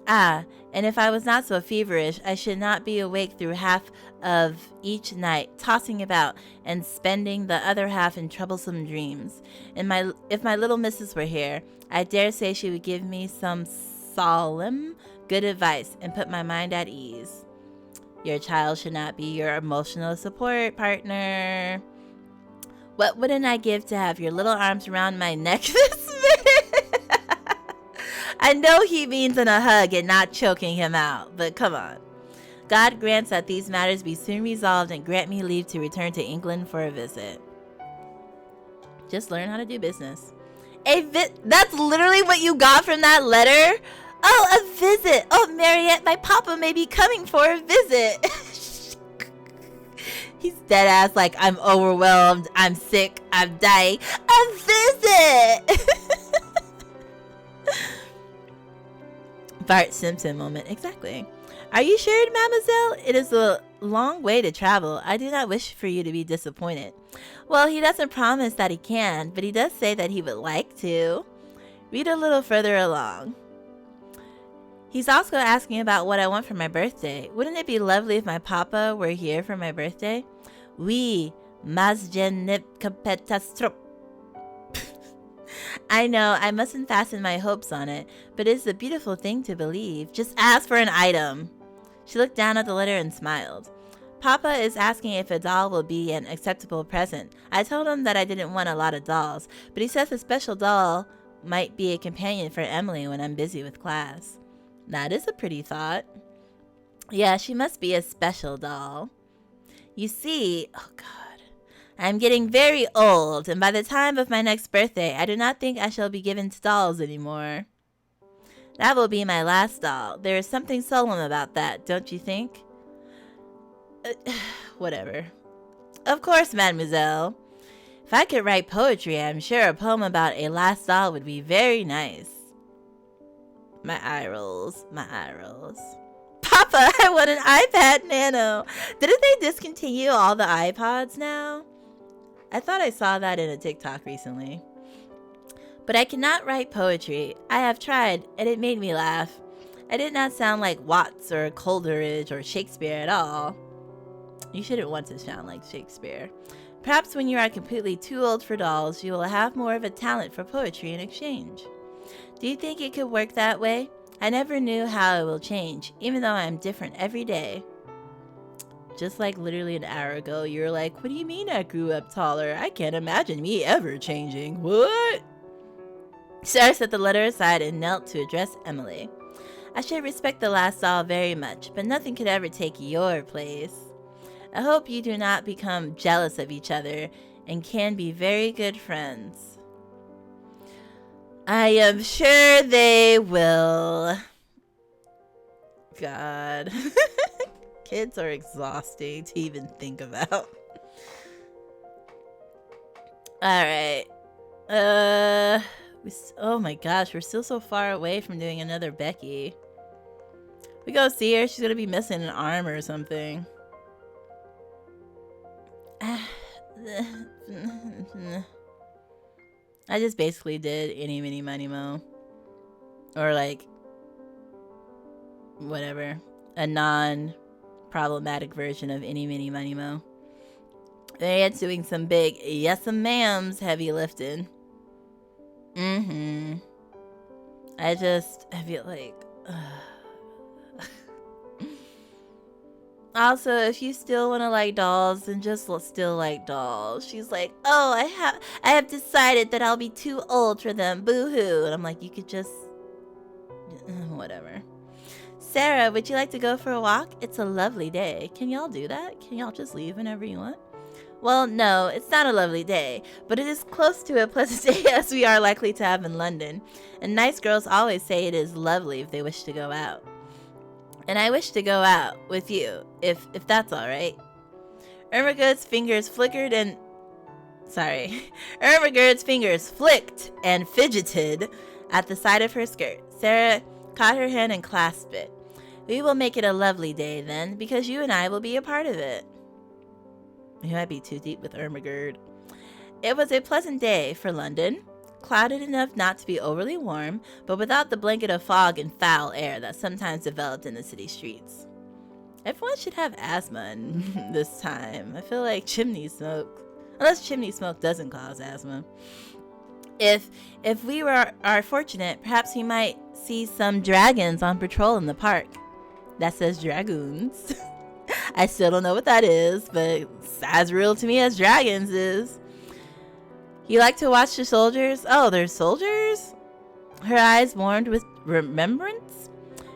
Ah, and if I was not so feverish, I should not be awake through half of each night, tossing about and spending the other half in troublesome dreams. And if my little missus were here, I dare say she would give me some solemn good advice and put my mind at ease. Your child should not be your emotional support partner. What wouldn't I give to have your little arms around my neck this minute? I know he means in a hug and not choking him out, but come on. God grants that these matters be soon resolved and grant me leave to return to England for a visit. Just learn how to do business. That's literally what you got from that letter? Oh, a visit. Oh, Mariette, my papa may be coming for a visit. He's dead ass like, I'm overwhelmed, I'm sick, I'm dying. A visit! Bart Simpson moment. Exactly. Are you sure, mademoiselle? It is a long way to travel. I do not wish for you to be disappointed. Well, he doesn't promise that he can, but he does say that he would like to. Read a little further along. He's also asking about what I want for my birthday. Wouldn't it be lovely if my papa were here for my birthday? Oui, masgenipkapetastrop. I know, I mustn't fasten my hopes on it, but it's a beautiful thing to believe. Just ask for an item. She looked down at the letter and smiled. Papa is asking if a doll will be an acceptable present. I told him that I didn't want a lot of dolls, but he says a special doll might be a companion for Emily when I'm busy with class. That is a pretty thought. Yeah, she must be a special doll. You see, oh God, I'm getting very old, and by the time of my next birthday, I do not think I shall be given to dolls anymore. That will be my last doll. There is something solemn about that, don't you think? Whatever. Of course, mademoiselle. If I could write poetry, I'm sure a poem about a last doll would be very nice. My eye rolls, my eye rolls. Papa, I want an iPad Nano. Didn't they discontinue all the iPods now? I thought I saw that in a TikTok recently. But I cannot write poetry. I have tried, and it made me laugh. I did not sound like Watts or Coleridge or Shakespeare at all. You shouldn't want to sound like Shakespeare. Perhaps when you are completely too old for dolls, you will have more of a talent for poetry in exchange. Do you think it could work that way? I never knew how it will change, even though I am different every day. Just like literally an hour ago, you were like, what do you mean I grew up taller? I can't imagine me ever changing. What? Sarah set the letter aside and knelt to address Emily. I should respect the last doll very much, but nothing could ever take your place. I hope you do not become jealous of each other and can be very good friends. I am sure they will. God. Kids are exhausting to even think about. Alright. Oh my gosh, we're still so far away from doing another Becky. We go see her, she's gonna be missing an arm or something. I just basically did Eeny, Meeny, Miny, Mo. Or like, whatever. A non-problematic version of Eeny, Meeny, Miny, Mo. They're doing some big yes ma'ams heavy lifting. I feel like... Also, if you still want to like dolls, then just still like dolls. She's like, oh, I have decided that I'll be too old for them. Boo-hoo. And I'm like, you could just... whatever. Sarah, would you like to go for a walk? It's a lovely day. Can y'all do that? Can y'all just leave whenever you want? Well, no, it's not a lovely day, but it is close to a pleasant day as we are likely to have in London. And nice girls always say it is lovely if they wish to go out. And I wish to go out with you, if that's all right. Ermengarde's fingers flickered and... Ermengarde's fingers flicked and fidgeted at the side of her skirt. Sarah caught her hand and clasped it. We will make it a lovely day then, because you and I will be a part of it. You might be too deep with Ermengarde. It was a pleasant day for London, clouded enough not to be overly warm, but without the blanket of fog and foul air that sometimes developed in the city streets. Everyone should have asthma in this time. I feel like chimney smoke, unless chimney smoke doesn't cause asthma. If we are fortunate, perhaps we might see some dragons on patrol in the park. That says dragoons. I still don't know what that is, but it's as real to me as dragons is. You like to watch the soldiers? Oh, there's soldiers? Her eyes warmed with remembrance.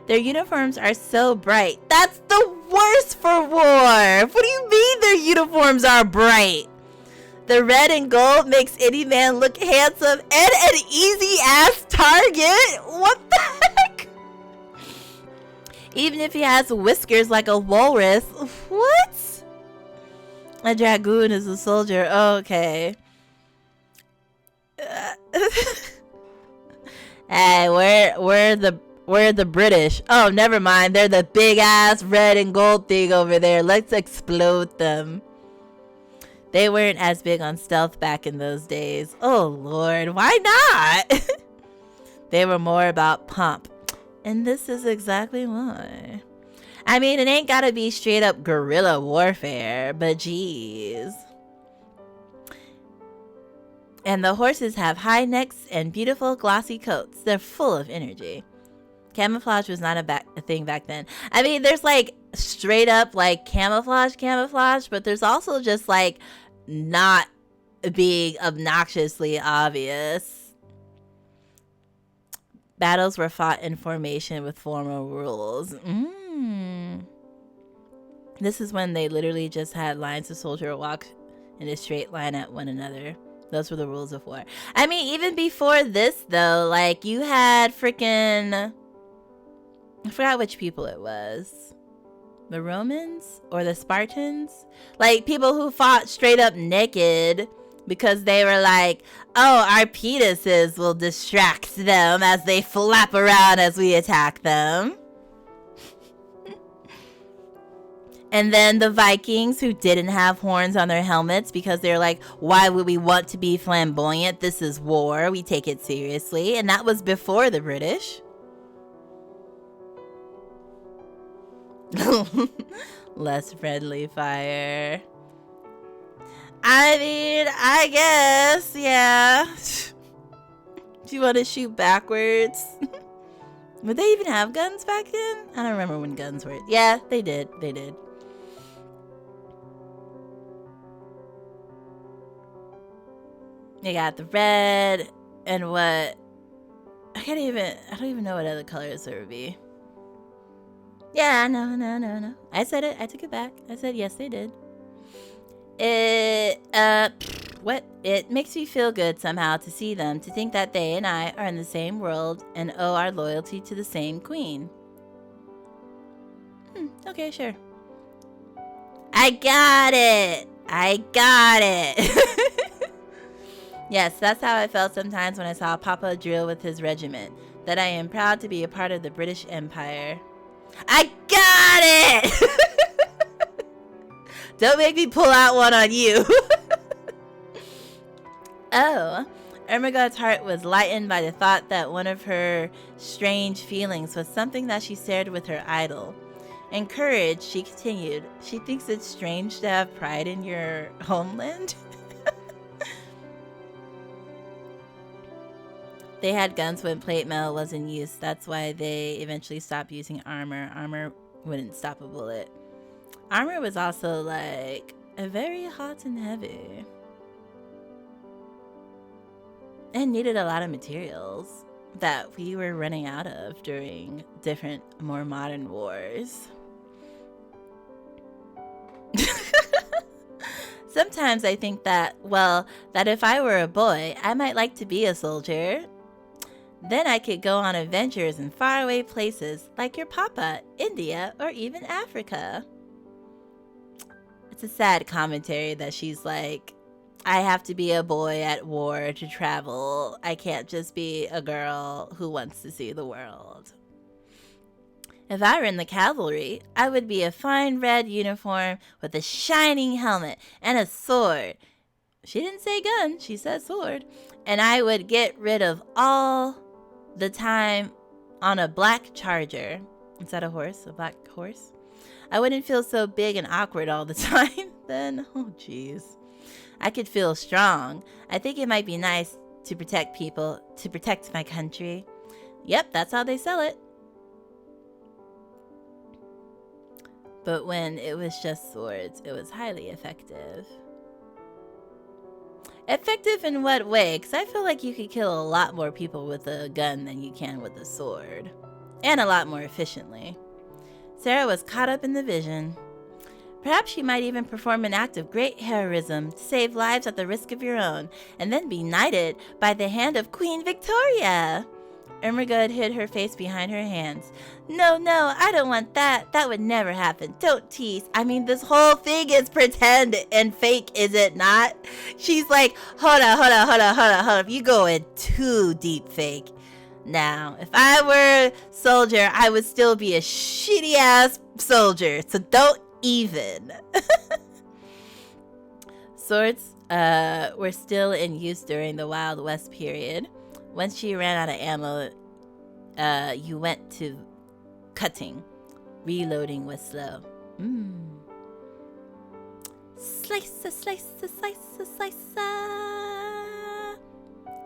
Their uniforms are so bright. That's the worst for war. What do you mean their uniforms are bright? The red and gold makes any man look handsome and an easy ass target. What the heck? Even if he has whiskers like a walrus. What? A dragoon is a soldier. Okay. Hey, we're the British. Oh, never mind. They're the big ass red and gold thing over there. Let's explode them. They weren't as big on stealth back in those days. Oh Lord, why not? They were more about pomp. And this is exactly why. I mean, it ain't gotta be straight up guerrilla warfare, but geez. And the horses have high necks and beautiful glossy coats. They're full of energy. Camouflage was not a thing back then. I mean, there's like straight up like camouflage, but there's also just like not being obnoxiously obvious. Battles were fought in formation with formal rules. This is when they literally just had lines of soldiers walk in a straight line at one another. Those were the rules of war. I mean, even before this, though, like, you had freaking... I forgot which people it was. The Romans? Or the Spartans? Like, people who fought straight up naked because they were like, oh, our penises will distract them as they flap around as we attack them. And then the Vikings, who didn't have horns on their helmets because they're like, why would we want to be flamboyant? This is war. We take it seriously. And that was before the British. Less friendly fire. I mean, I guess, yeah. Do you want to shoot backwards? Would they even have guns back then? I don't remember when guns were. Yeah, they did. They did. They got the red and what? I don't even know what other colors there would be. Yeah, no. I said it. I took it back. I said yes, they did. What? It makes me feel good somehow to see them, to think that they and I are in the same world and owe our loyalty to the same queen. Okay, sure. I got it. Yes, that's how I felt sometimes when I saw Papa drill with his regiment, that I am proud to be a part of the British Empire. I got it! Don't make me pull out one on you. Oh, Ermengarde's heart was lightened by the thought that one of her strange feelings was something that she shared with her idol. Encouraged, she continued, she thinks it's strange to have pride in your homeland. They had guns when plate mail was in use. That's why they eventually stopped using armor. Armor wouldn't stop a bullet. Armor was also like very hot and heavy. And needed a lot of materials. that we were running out of during different, more modern wars. Sometimes I think that, that if I were a boy, I might like to be a soldier. Then I could go on adventures in faraway places like your papa, India, or even Africa. It's a sad commentary that she's like, I have to be a boy at war to travel. I can't just be a girl who wants to see the world. If I were in the cavalry, I would be a fine red uniform with a shining helmet and a sword. She didn't say gun, she said sword. And I would get rid of all the time on a black charger. Is that a horse? A black horse? I wouldn't feel so big and awkward all the time then. Oh, jeez. I could feel strong. I think it might be nice to protect people, to protect my country. Yep, that's how they sell it. But when it was just swords, it was highly effective. Effective in what way? Because I feel like you could kill a lot more people with a gun than you can with a sword. And a lot more efficiently. Sara was caught up in the vision. Perhaps she might even perform an act of great heroism to save lives at the risk of your own, and then be knighted by the hand of Queen Victoria. Ermengarde hid her face behind her hands. No, I don't want that. That would never happen. Don't tease. I mean, this whole thing is pretend and fake, is it not? She's like, hold up. You going too deep fake. Now, if I were a soldier, I would still be a shitty ass soldier. So don't even. Swords were still in use during the Wild West period. Once she ran out of ammo, you went to cutting. Reloading was slow. Slice.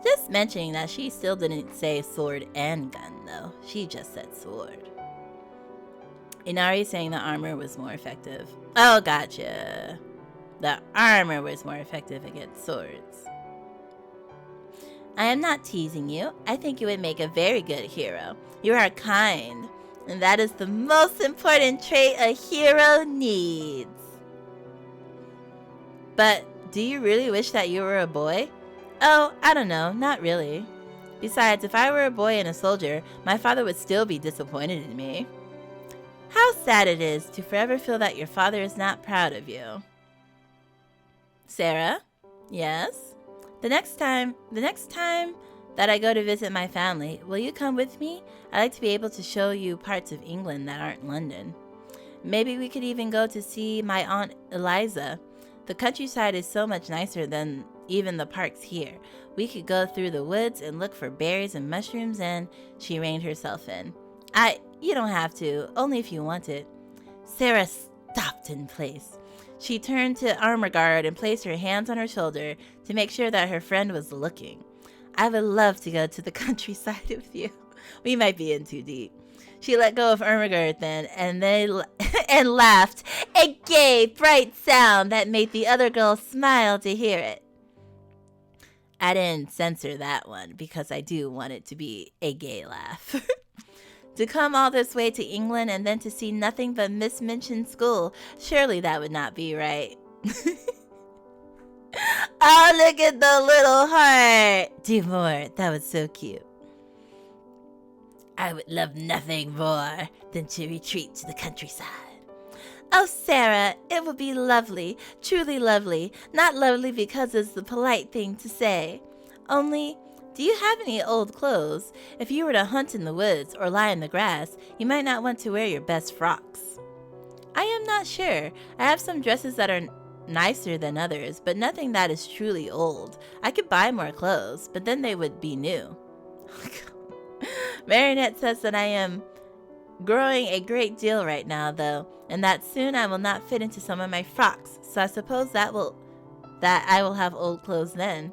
Just mentioning that she still didn't say sword and gun, though. She just said sword. Inari saying the armor was more effective. Oh, gotcha. The armor was more effective against swords. I am not teasing you. I think you would make a very good hero. You are kind, and that is the most important trait a hero needs. But do you really wish that you were a boy? Oh, I don't know, not really. Besides, if I were a boy and a soldier, my father would still be disappointed in me. How sad it is to forever feel that your father is not proud of you. Sara? Yes? The next time that I go to visit my family, will you come with me? I'd like to be able to show you parts of England that aren't London. Maybe we could even go to see my Aunt Eliza. The countryside is so much nicer than even the parks here. We could go through the woods and look for berries and mushrooms, and she reined herself in. You don't have to, only if you want it. Sara stopped in place. She turned to Ermengarde and placed her hands on her shoulder to make sure that her friend was looking. I would love to go to the countryside with you. We might be in too deep. She let go of Ermengarde then, and laughed, a gay, bright sound that made the other girl smile to hear it. I didn't censor that one because I do want it to be a gay laugh. To come all this way to England and then to see nothing but mismentioned school, surely that would not be right. Oh, look at the little heart. Do more. That was so cute. I would love nothing more than to retreat to the countryside. Oh, Sara, it would be lovely, truly lovely. Not lovely because it's the polite thing to say. Only, do you have any old clothes? If you were to hunt in the woods or lie in the grass, you might not want to wear your best frocks. I am not sure. I have some dresses that are nicer than others, but nothing that is truly old. I could buy more clothes, but then they would be new. Marinette says that I am growing a great deal right now, though, and that soon I will not fit into some of my frocks, so I suppose that I will have old clothes then.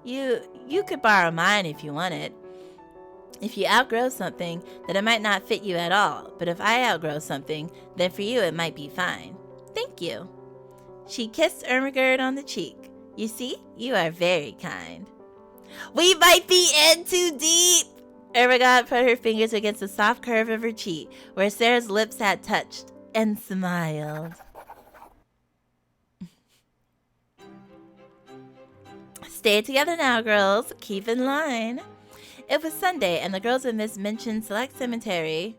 You could borrow mine if you wanted. If you outgrow something, then it might not fit you at all, but if I outgrow something, then for you it might be fine. Thank you. She kissed Ermengarde on the cheek. You see, you are very kind. We might be in too deep. Ermengarde put her fingers against the soft curve of her cheek, where Sara's lips had touched, and smiled. Stay together now, girls. Keep in line. It was Sunday, and the girls of Miss Minchin's Select Seminary.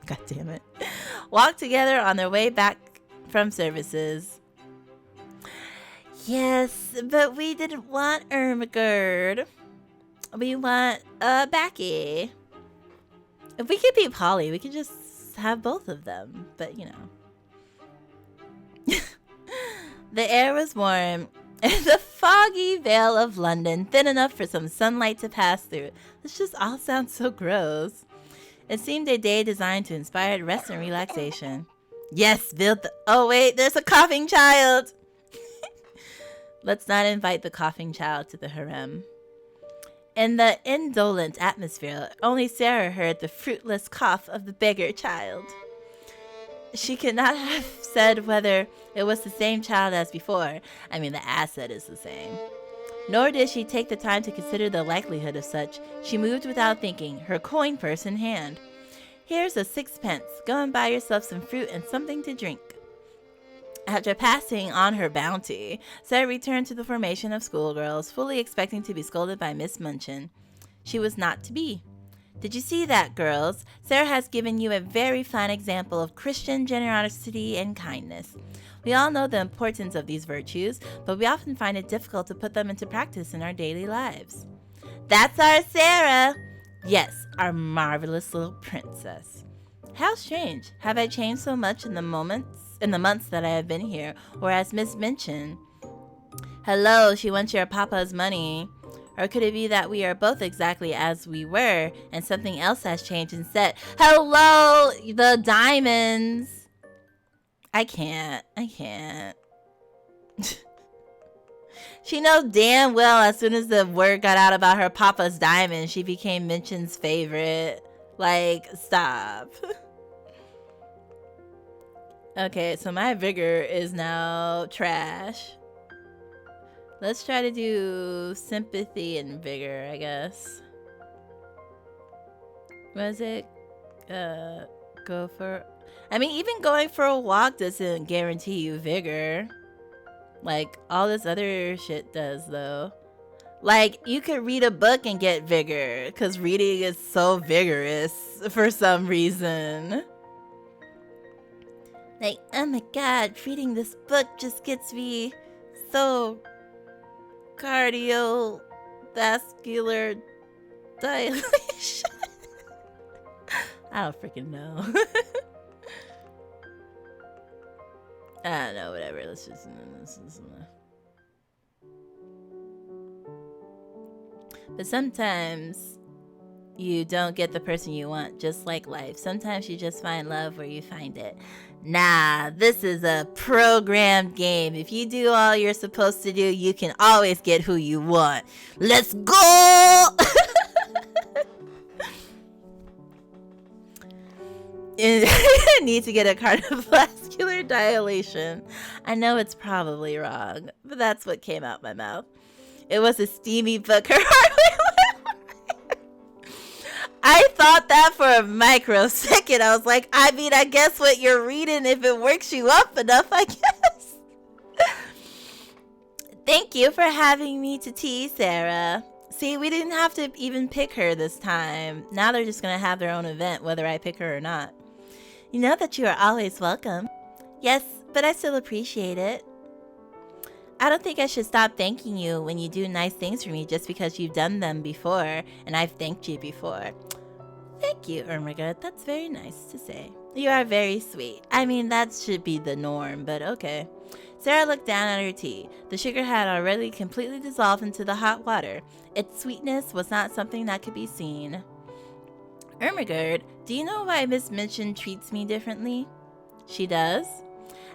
God damn it. Walked together on their way back from services. Yes, but we didn't want Ermengarde. We want Becky. If we could be Polly, we could just have both of them. But, you know. The air was warm, and the foggy veil of London thin enough for some sunlight to pass through. This just all sounds so gross. It seemed a day designed to inspire rest and relaxation. Yes, oh wait, there's a coughing child! Let's not invite the coughing child to the harem. In the indolent atmosphere, only Sara heard the fruitless cough of the beggar child. She could not have said whether it was the same child as before. I mean, the asset is the same. Nor did she take the time to consider the likelihood of such. She moved without thinking, her coin purse in hand. Here's a 6 pence. Go and buy yourself some fruit and something to drink. After passing on her bounty, Sara returned to the formation of schoolgirls, fully expecting to be scolded by Miss Minchin. She was not to be. Did you see that, girls? Sara has given you a very fine example of Christian generosity and kindness. We all know the importance of these virtues, but we often find it difficult to put them into practice in our daily lives. That's our Sara! Yes, our marvelous little princess. How strange. Have I changed so much in the months that I have been here, or as Miss Minchin? Hello, she wants your papa's money. Or could it be that we are both exactly as we were, and something else has changed instead? Hello, the diamonds! I can't. She knows damn well as soon as the word got out about her papa's diamond, she became Minchin's favorite. Like, stop. Okay, so my vigor is now trash. Let's try to do sympathy and vigor, I guess. Was it? Go for... I mean, even going for a walk doesn't guarantee you vigor. Like, all this other shit does, though. Like, you could read a book and get vigor, because reading is so vigorous for some reason. Like, oh my god, reading this book just gets me so cardiovascular dilation. I don't freaking know. I don't know, whatever. Let's just... But sometimes you don't get the person you want, just like life. Sometimes you just find love where you find it. Nah, this is a programmed game. If you do all you're supposed to do, you can always get who you want. Let's go! Need to get a cardiovascular dilation. I know it's probably wrong, but that's what came out my mouth. It was a steamy book. Her heart went. I thought that for a microsecond. I was like, I mean, I guess what you're reading, if it works you up enough, I guess. Thank you for having me to tea, Sara. See, we didn't have to even pick her this time. Now they're just going to have their own event, whether I pick her or not. You know that you are always welcome. Yes, but I still appreciate it. I don't think I should stop thanking you when you do nice things for me just because you've done them before and I've thanked you before. Thank you, Ermengarde. That's very nice to say. You are very sweet. I mean, that should be the norm, but okay. Sara looked down at her tea. The sugar had already completely dissolved into the hot water. Its sweetness was not something that could be seen. Ermengarde, do you know why Miss Minchin treats me differently? She does?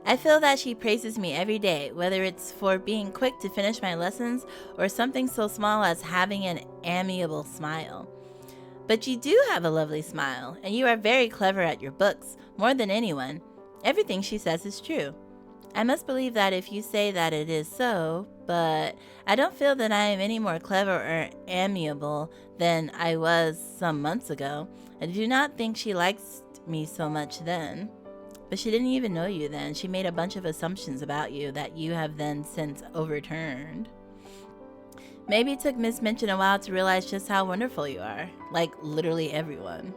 I feel that she praises me every day, whether it's for being quick to finish my lessons or something so small as having an amiable smile. But you do have a lovely smile, and you are very clever at your books, more than anyone. Everything she says is true. I must believe that if you say that it is so, but I don't feel that I am any more clever or amiable than I was some months ago. I do not think she likes me so much then. But she didn't even know you then. She made a bunch of assumptions about you that you have then since overturned. Maybe it took Miss Minchin a while to realize just how wonderful you are. Like, literally everyone.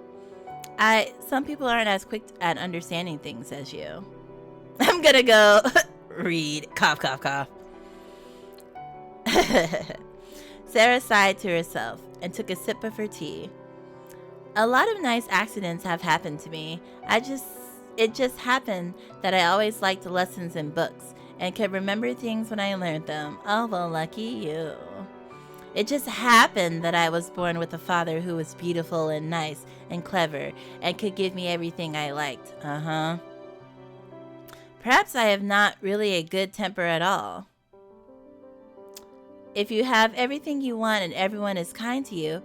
Some people aren't as quick at understanding things as you. I'm gonna go read. Cough, cough, cough. Sarah sighed to herself and took a sip of her tea. A lot of nice accidents have happened to me. It just happened that I always liked lessons in books and could remember things when I learned them. Oh, well, lucky you. It just happened that I was born with a father who was beautiful and nice and clever and could give me everything I liked. Perhaps I have not really a good temper at all. If you have everything you want and everyone is kind to you,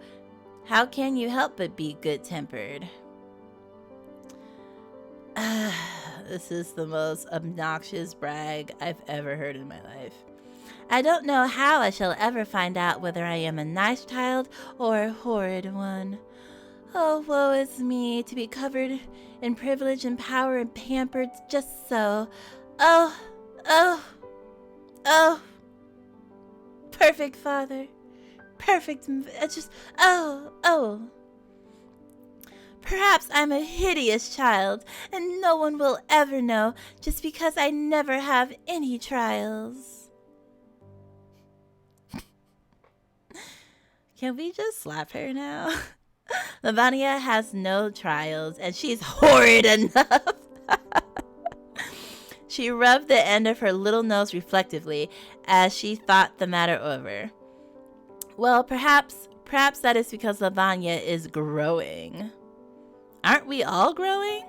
how can you help but be good-tempered? This is the most obnoxious brag I've ever heard in my life. I don't know how I shall ever find out whether I am a nice child or a horrid one. Oh, woe is me, to be covered in privilege and power and pampered just so. Oh. Perfect father. Perfect, oh. Perhaps I'm a hideous child, and no one will ever know just because I never have any trials. Can we just slap her now? Lavanya has no trials, and she's horrid enough. She rubbed the end of her little nose reflectively as she thought the matter over. Well, perhaps that is because Lavanya is growing. Aren't we all growing?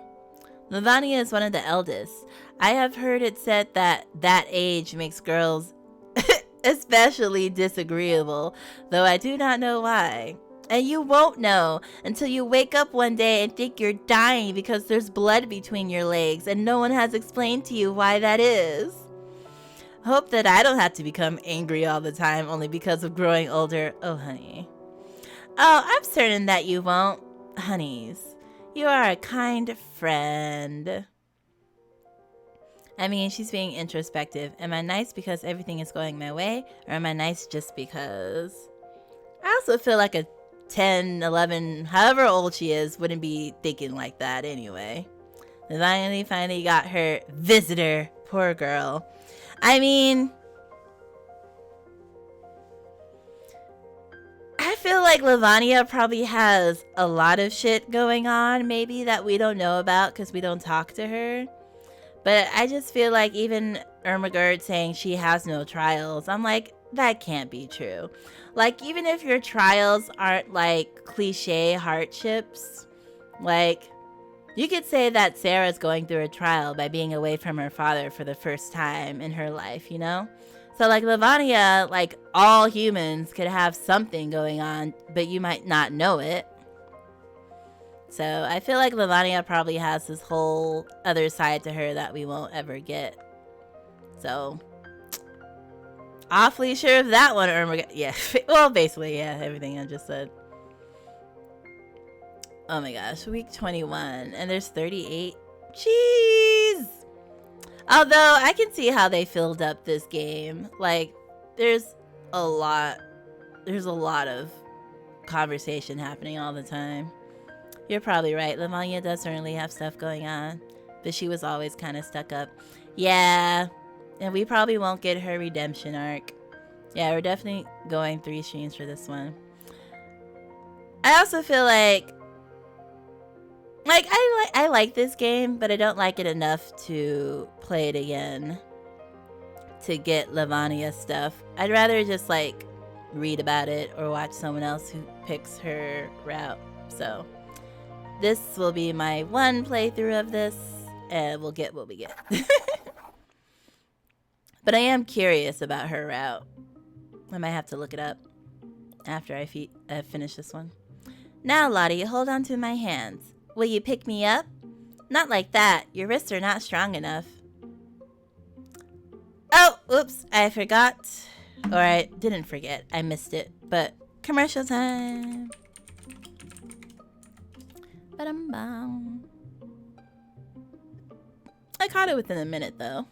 Lavanya is one of the eldest. I have heard it said that age makes girls especially disagreeable, though I do not know why. And you won't know until you wake up one day and think you're dying because there's blood between your legs and no one has explained to you why that is. Hope that I don't have to become angry all the time only because of growing older. Oh, honey. Oh, I'm certain that you won't. Honeys, you are a kind friend. I mean, she's being introspective. Am I nice because everything is going my way? Or am I nice just because? I also feel like a 10, 11, however old she is, wouldn't be thinking like that anyway. Lavanya finally got her visitor. Poor girl. I mean, I feel like Lavanya probably has a lot of shit going on, maybe, that we don't know about because we don't talk to her. But I just feel like even Ermagerd saying she has no trials, I'm like, that can't be true. Like, even if your trials aren't like cliche hardships, like, you could say that Sarah's going through a trial by being away from her father for the first time in her life, you know? So like Lavanya, like all humans could have something going on, but you might not know it. So I feel like Lavanya probably has this whole other side to her that we won't ever get. So awfully sure of that one, Irma. Yeah, well, basically, yeah, everything I just said. Oh my gosh, week 21, and there's 38. Jeez! Although, I can see how they filled up this game. Like, there's a lot of conversation happening all the time. You're probably right. Lavanya does certainly have stuff going on, but she was always kind of stuck up. Yeah, and we probably won't get her redemption arc. Yeah, we're definitely going 3 streams for this one. I also feel like I like this game, but I don't like it enough to play it again to get Lavanya stuff. I'd rather just like read about it or watch someone else who picks her route. So this will be my one playthrough of this, and we'll get what we get. But I am curious about her route. I might have to look it up after I finish this one. Now, Lottie, hold on to my hands. Will you pick me up? Not like that. Your wrists are not strong enough. Oh, oops, I forgot. Or I didn't forget. I missed it. But commercial time. Ba-dum-bum. I caught it within a minute, though.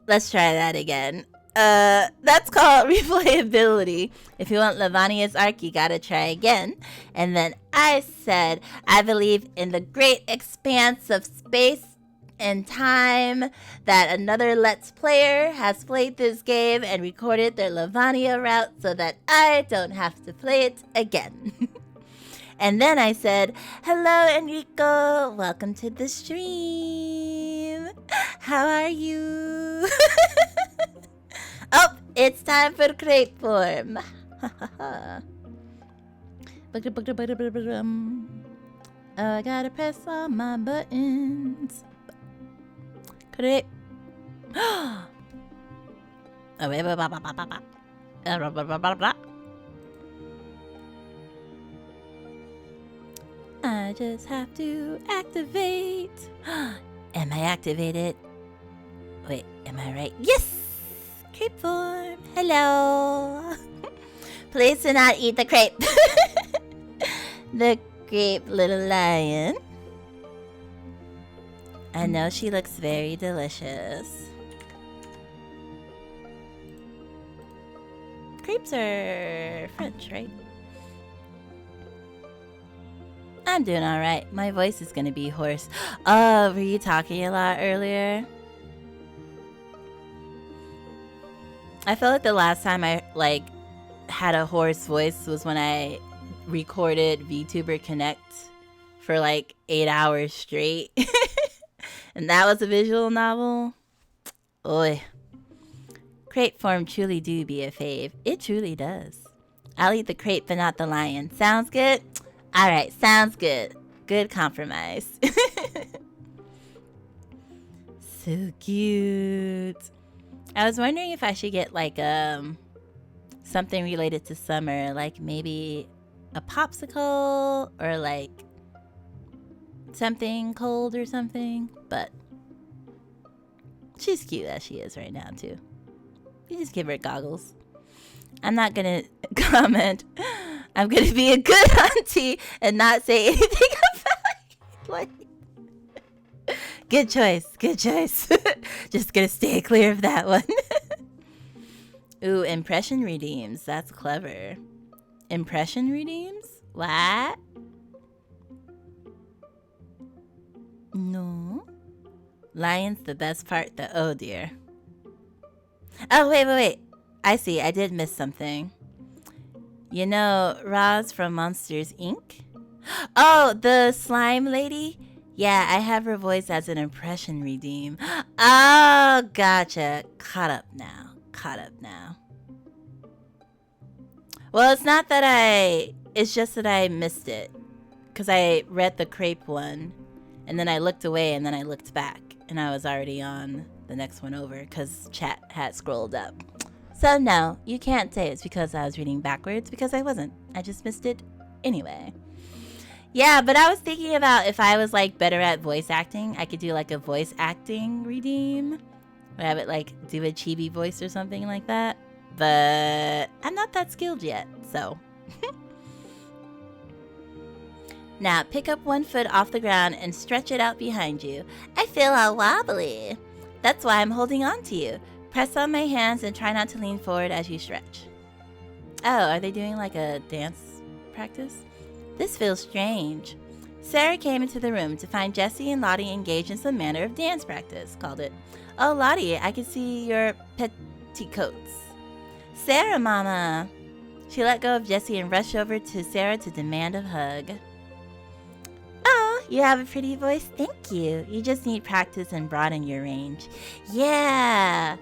Let's try that again. That's called replayability. If you want Lavania's arc, you gotta try again. And then I said, I believe in the great expanse of space and time that another Let's Player has played this game and recorded their Lavania route so that I don't have to play it again. And then I said, hello, Enrico. Welcome to the stream. How are you? Oh, it's time for crepe form. Oh, I gotta press all my buttons. Crepe. Oh, wait, I just have to activate. Am I activated? Wait, am I right? Yes! Crepe form. Hello. Please do not eat the crepe. The crepe little lion. I know she looks very delicious. Crepes are French, right? I'm doing alright. My voice is gonna be hoarse. Oh, were you talking a lot earlier? I felt like the last time I had a hoarse voice was when I recorded VTuber Connect for 8 hours straight. And that was a visual novel. Oi. Crepe form truly do be a fave. It truly does. I'll eat the crepe but not the lion. Sounds good? Alright, sounds good. Good compromise. So cute. I was wondering if I should get something related to summer, like maybe a popsicle or like something cold or something, but she's cute as she is right now too. You just give her goggles. I'm not gonna comment. I'm gonna be a good auntie and not say anything about it. Like, good choice. Just gonna stay clear of that one. Ooh, impression redeems. That's clever. Impression redeems? What? No. Lion's the best part. Oh dear. Oh, wait. I see. I did miss something. You know, Roz from Monsters, Inc.? Oh, the slime lady? Yeah, I have her voice as an impression redeem. Oh, gotcha. Caught up now. Well, it's not that it's just that I missed it. Because I read the crepe one, and then I looked away, and then I looked back, and I was already on the next one over, because chat had scrolled up. So no, you can't say it's because I was reading backwards, because I wasn't. I just missed it anyway. Yeah, but I was thinking about if I was like better at voice acting, I could do like a voice acting redeem. Where I would like do a chibi voice or something like that. But I'm not that skilled yet, so. Now pick up one foot off the ground and stretch it out behind you. I feel all wobbly. That's why I'm holding on to you. Press on my hands and try not to lean forward as you stretch. Oh, are they doing like a dance practice? This feels strange. Sara came into the room to find Jessie and Lottie engaged in some manner of dance practice, called it. Oh, Lottie, I can see your petticoats. Sara, Mama. She let go of Jessie and rushed over to Sara to demand a hug. Oh, you have a pretty voice. Thank you. You just need practice and broaden your range. Yeah.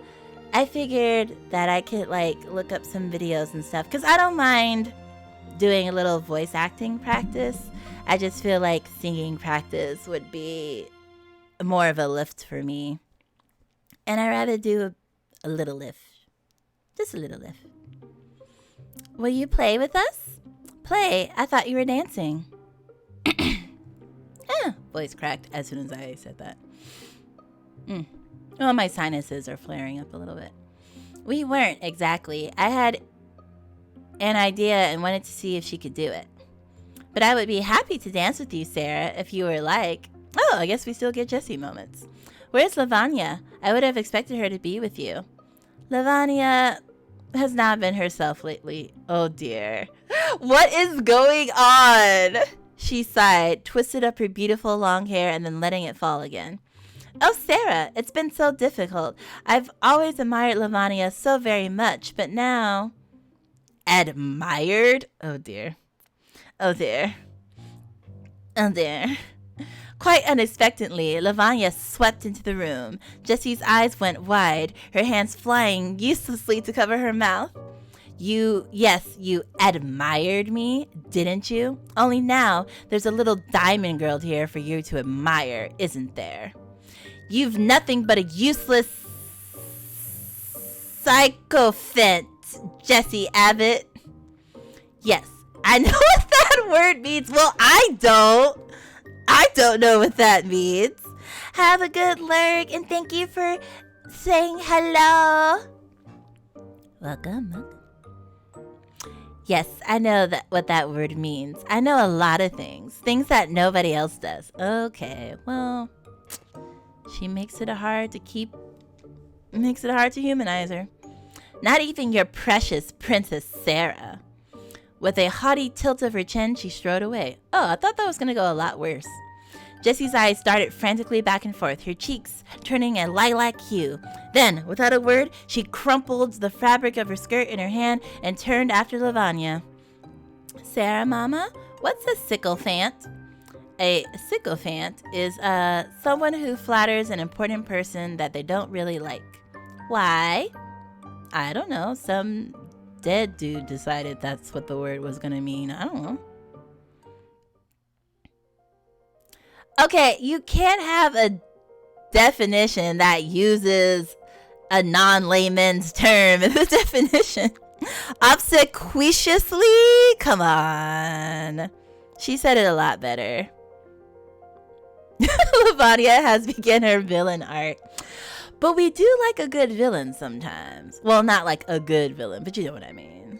I figured that I could like look up some videos and stuff because I don't mind doing a little voice acting practice. I just feel like singing practice would be more of a lift for me. And I'd rather do a little lift. Just a little lift. Will you play with us? Play? I thought you were dancing. Voice cracked as soon as I said that. Well, my sinuses are flaring up a little bit. We weren't exactly. I had an idea and wanted to see if she could do it. But I would be happy to dance with you, Sara, if you were like... Oh, I guess we still get Jessie moments. Where's Lavanya? I would have expected her to be with you. Lavanya has not been herself lately. Oh dear. What is going on? She sighed, twisted up her beautiful long hair and then letting it fall again. Oh, Sara, it's been so difficult. I've always admired Lavanya so very much, but now... Admired? Oh dear. Oh dear. Oh dear. Quite unexpectedly, Lavanya swept into the room. Jessie's eyes went wide, her hands flying uselessly to cover her mouth. You admired me, didn't you? Only now, there's a little diamond girl here for you to admire, isn't there? You've nothing but a useless sycophant, Jessie Abbott. Yes, I know what that word means. Well, I don't know what that means. Have a good lurk, and thank you for saying hello. Welcome. Yes, I know what that word means. I know a lot of things that nobody else does. Okay, well, she makes it hard to humanize her. Not even your precious Princess Sara. With a haughty tilt of her chin, she strode away. Oh, I thought that was going to go a lot worse. Jessie's eyes darted frantically back and forth, her cheeks turning a lilac hue. Then, without a word, she crumpled the fabric of her skirt in her hand and turned after Lavanya. Sara, Mama, what's a sycophant? A sycophant is someone who flatters an important person that they don't really like. Why? I don't know. Some dead dude decided that's what the word was going to mean. I don't know. Okay, you can't have a definition that uses a non-layman's term in the definition. Obsequiously? Come on. She said it a lot better. Lavanya has begun her villain arc. But we do like a good villain sometimes. Well, not like a good villain, but you know what I mean.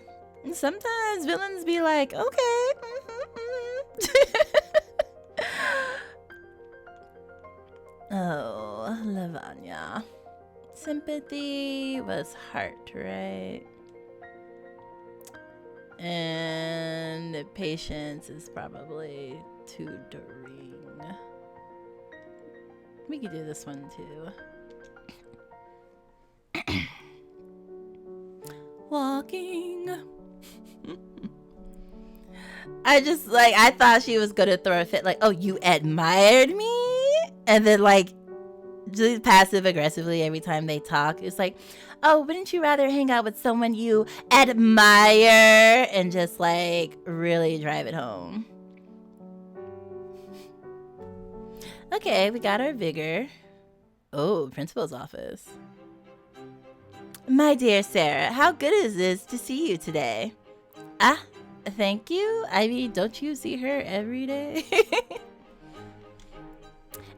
Sometimes villains be like, okay. Oh, Lavanya. Sympathy was heart, right? And patience is probably tutoring. We could do this one too. Walking. I thought she was gonna throw a fit, like, oh, you admired me? And then, like, just passive aggressively every time they talk. It's like, oh, wouldn't you rather hang out with someone you admire? And just, like, really drive it home. Okay, we got our vigor. Oh, principal's office. My dear Sarah, how good is this to see you today? Ah, thank you. I mean, don't you see her every day?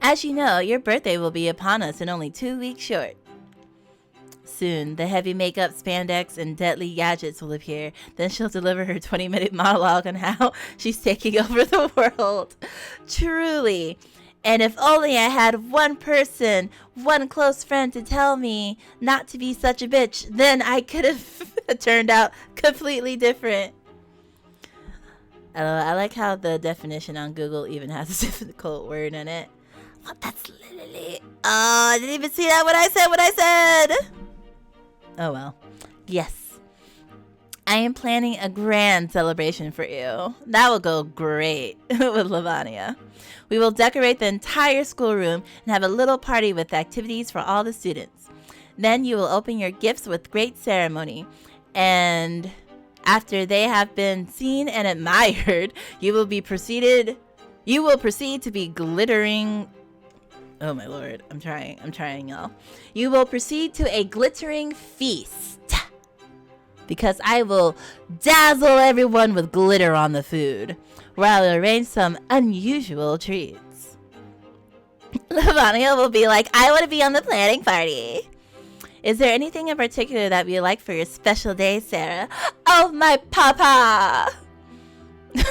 As you know, your birthday will be upon us in only 2 weeks short. Soon, the heavy makeup, spandex, and deadly gadgets will appear. Then she'll deliver her 20-minute monologue on how she's taking over the world. Truly. And if only I had one person, one close friend to tell me not to be such a bitch, then I could have turned out completely different. I like how the definition on Google even has a difficult word in it. Oh, that's literally... Oh, I didn't even see that when I said. Oh, well. Yes. I am planning a grand celebration for you. That will go great with Lavanya. We will decorate the entire schoolroom and have a little party with activities for all the students. Then you will open your gifts with great ceremony. And after they have been seen and admired, you will proceed to be glittering. Oh my lord, I'm trying, y'all. You will proceed to a glittering feast. Because I will dazzle everyone with glitter on the food, where I will arrange some unusual treats. Lavanya will be like, I want to be on the planning party. Is there anything in particular that you like for your special day, Sarah? Oh, my papa!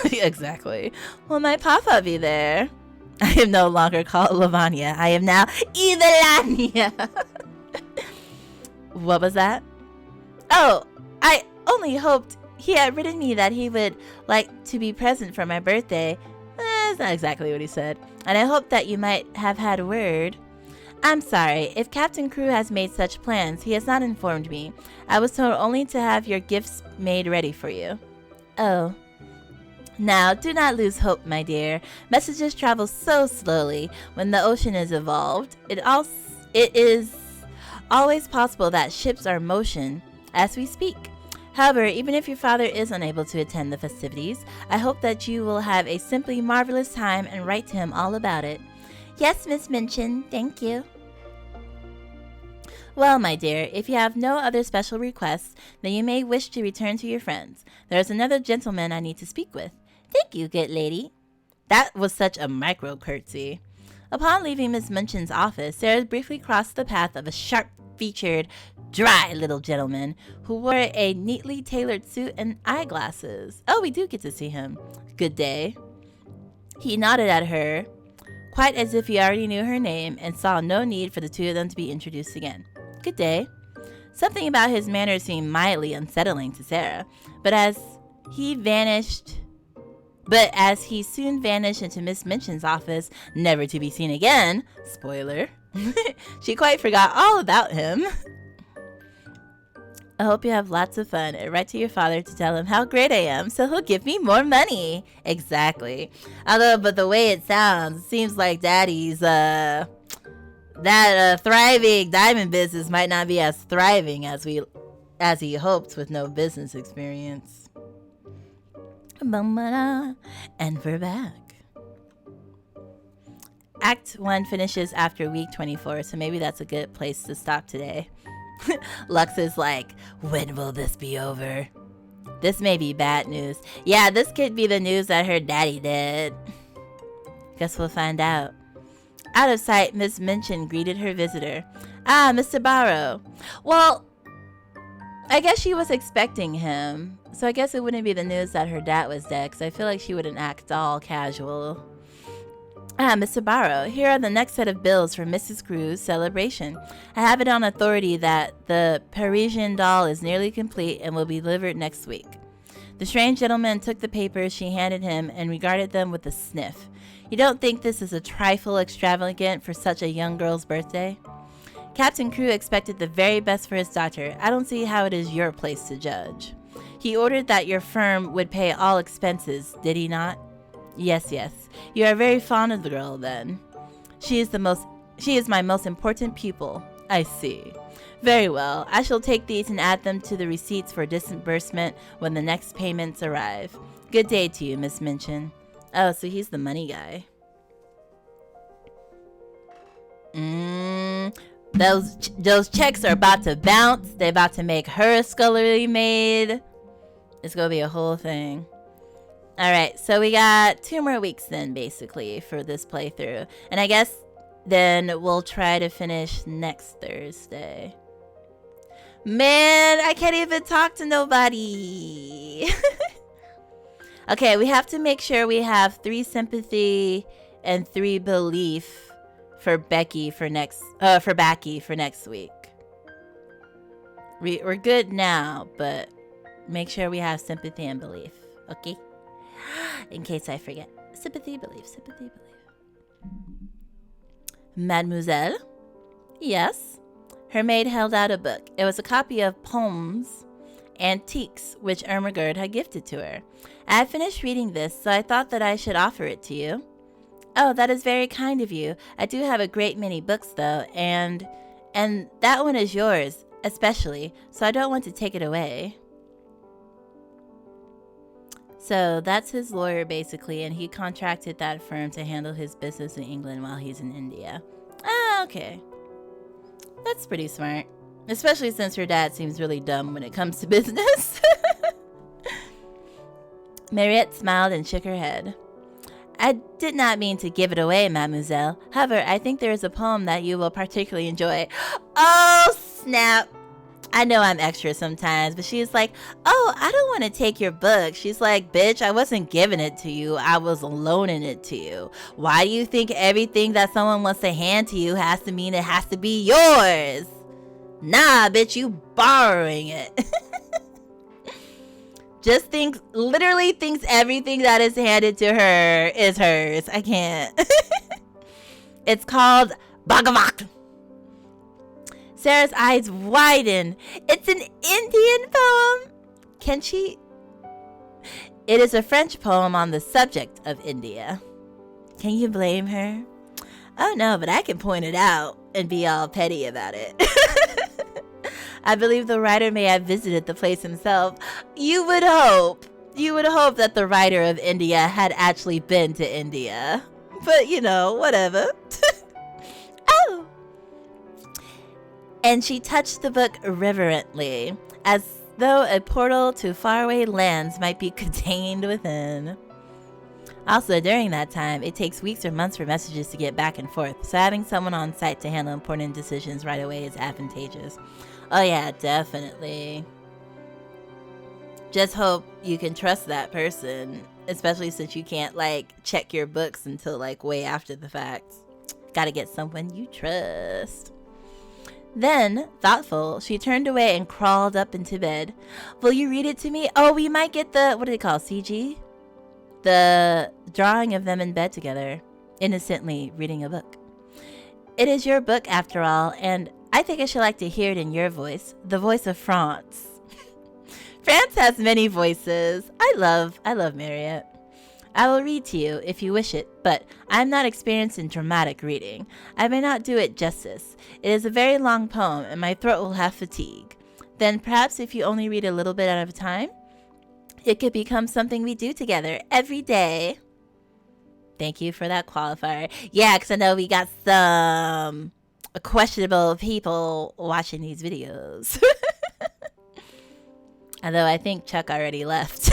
Exactly. Will my papa be there? I am no longer called Lavanya. I am now Evelania. What was that? Oh, I only hoped he had written me that he would like to be present for my birthday. That's not exactly what he said. And I hope that you might have had word. I'm sorry. If Captain Crewe has made such plans, he has not informed me. I was told only to have your gifts made ready for you. Oh. Now, do not lose hope, my dear. Messages travel so slowly when the ocean is evolved. It is always possible that ships are in motion as we speak. However, even if your father is unable to attend the festivities, I hope that you will have a simply marvelous time and write to him all about it. Yes, Miss Minchin, thank you. Well, my dear, if you have no other special requests, then you may wish to return to your friends. There is another gentleman I need to speak with. Thank you, good lady. That was such a micro curtsy. Upon leaving Miss Minchin's office, Sarah briefly crossed the path of a sharp-featured, dry little gentleman who wore a neatly tailored suit and eyeglasses. Oh, we do get to see him. Good day. He nodded at her, quite as if he already knew her name and saw no need for the two of them to be introduced again. Good day. Something about his manner seemed mildly unsettling to Sarah, but as he soon vanished into Miss Minchin's office, never to be seen again, spoiler, she quite forgot all about him. I hope you have lots of fun and write to your father to tell him how great I am so he'll give me more money. Exactly. But the way it sounds, it seems like Daddy's, thriving diamond business might not be as thriving as he hoped with no business experience. And we're back. Act 1 finishes after week 24, so maybe that's a good place to stop today. Lux is like, when will this be over? This may be bad news. Yeah, this could be the news that her daddy did. Guess we'll find out. Out of sight, Miss Minchin greeted her visitor. Ah, Mr. Barrow. Well, I guess she was expecting him. So I guess it wouldn't be the news that her dad was dead, because I feel like she wouldn't act all casual. Ah, Mr. Barrow, here are the next set of bills for Mrs. Crewe's celebration. I have it on authority that the Parisian doll is nearly complete and will be delivered next week. The strange gentleman took the papers she handed him and regarded them with a sniff. You don't think this is a trifle extravagant for such a young girl's birthday? Captain Crewe expected the very best for his daughter. I don't see how it is your place to judge. He ordered that your firm would pay all expenses, did he not? Yes, yes. You are very fond of the girl, then. She is my most important pupil. I see. Very well. I shall take these and add them to the receipts for disbursement when the next payments arrive. Good day to you, Miss Minchin. Oh, so he's the money guy. Those checks are about to bounce. They're about to make her scullery maid. It's gonna be a whole thing. Alright, so we got 2 more weeks then, basically, for this playthrough. And I guess then we'll try to finish next Thursday. Man, I can't even talk to nobody. Okay, we have to make sure we have 3 sympathy and 3 belief for Becky for next week. We're good now, but make sure we have sympathy and belief, okay? In case I forget. Sympathy, belief, sympathy, belief. Mademoiselle? Yes? Her maid held out a book. It was a copy of Pullman's Antiques, which Ermengarde had gifted to her. I had finished reading this, so I thought that I should offer it to you. Oh, that is very kind of you. I do have a great many books, though, and that one is yours, especially, so I don't want to take it away. So that's his lawyer, basically, and he contracted that firm to handle his business in England while he's in India. Ah, okay. That's pretty smart. Especially since her dad seems really dumb when it comes to business. Mariette smiled and shook her head. I did not mean to give it away, mademoiselle. However, I think there is a poem that you will particularly enjoy. Oh, snap. I know I'm extra sometimes, but she's like, oh, I don't want to take your book. She's like, bitch, I wasn't giving it to you. I was loaning it to you. Why do you think everything that someone wants to hand to you has to mean it has to be yours? Nah, bitch, you borrowing it. Literally thinks everything that is handed to her is hers. I can't. It's called Bhagavat. Sarah's eyes widen. It's an Indian poem. Can she? It is a French poem on the subject of India. Can you blame her? Oh no, but I can point it out and be all petty about it. I believe the writer may have visited the place himself. You would hope that the writer of India had actually been to India. But, you know, whatever. Oh! And she touched the book reverently, as though a portal to faraway lands might be contained within. Also, during that time, it takes weeks or months for messages to get back and forth, so having someone on site to handle important decisions right away is advantageous. Oh yeah, definitely. Just hope you can trust that person, especially since you can't, like, check your books until, like, way after the fact. Gotta get someone you trust. Then, thoughtful, she turned away and crawled up into bed. Will you read it to me? Oh, we might get the, what do they call, CG? The drawing of them in bed together, innocently reading a book. It is your book, after all, and I think I should like to hear it in your voice, the voice of France. France has many voices. I love Mariette. I will read to you if you wish it, but I am not experienced in dramatic reading. I may not do it justice. It is a very long poem, and my throat will have fatigue. Then perhaps if you only read a little bit at a time, it could become something we do together every day. Thank you for that qualifier. Yeah, because I know we got some questionable people watching these videos. Although I think Chuck already left.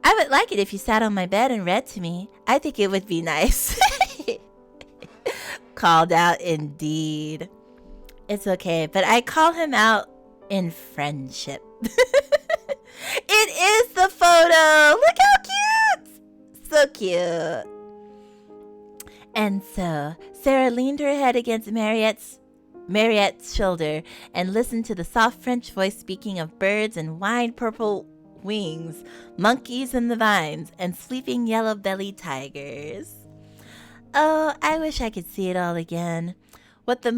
I would like it if you sat on my bed and read to me. I think it would be nice. Called out indeed. It's okay, but I call him out in friendship. It is the photo. Look how cute. So cute. And so, Sarah leaned her head against Mariette's shoulder and listened to the soft French voice speaking of birds and wine purple wings, monkeys in the vines, and sleeping yellow-bellied tigers. Oh, I wish I could see it all again. What are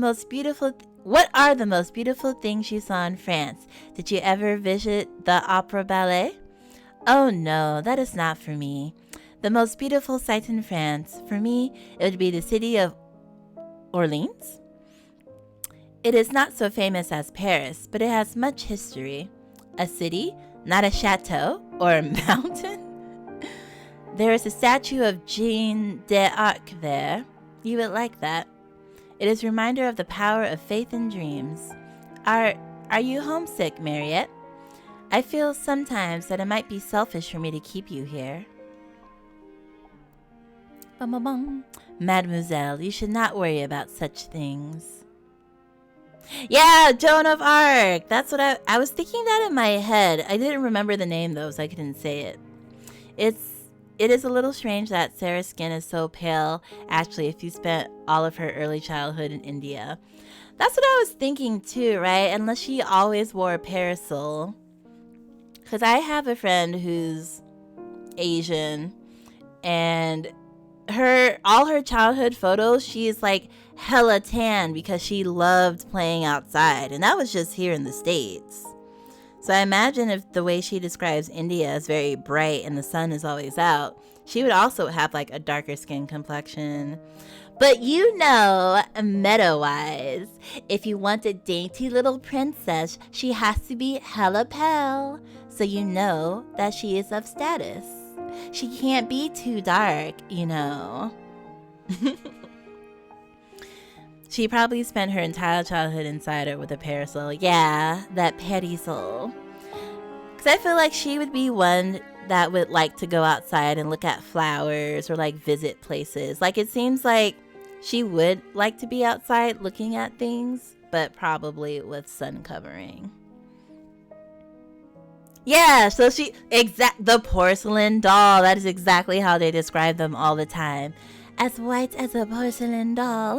the most beautiful things you saw in France? Did you ever visit the Opera Ballet? Oh no, that is not for me. The most beautiful sight in France, for me, it would be the city of Orleans. It is not so famous as Paris, but it has much history. A city, not a chateau or a mountain. There is a statue of Jeanne d'Arc there. You would like that. It is a reminder of the power of faith and dreams. Are you homesick, Mariette? I feel sometimes that it might be selfish for me to keep you here. Mademoiselle, you should not worry about such things. Yeah, Joan of Arc. That's what I was thinking that in my head. I didn't remember the name though, so I couldn't say it. It is a little strange that Sarah's skin is so pale, actually, if you spent all of her early childhood in India. That's what I was thinking too, right? Unless she always wore a parasol. Because I have a friend who's Asian, and all her childhood photos, she's like hella tan because she loved playing outside, and that was just here in the States. So I imagine if the way she describes India is very bright and the sun is always out, she would also have like a darker skin complexion. But you know, meta-wise, if you want a dainty little princess, she has to be hella pale, so you know that she is of status. She can't be too dark, you know. She probably spent her entire childhood inside her with a parasol. Yeah, that petty soul. Because I feel like she would be one that would like to go outside and look at flowers or like visit places. Like it seems like she would like to be outside looking at things, but probably with sun covering. Yeah, so the porcelain doll. That is exactly how they describe them all the time. As white as a porcelain doll.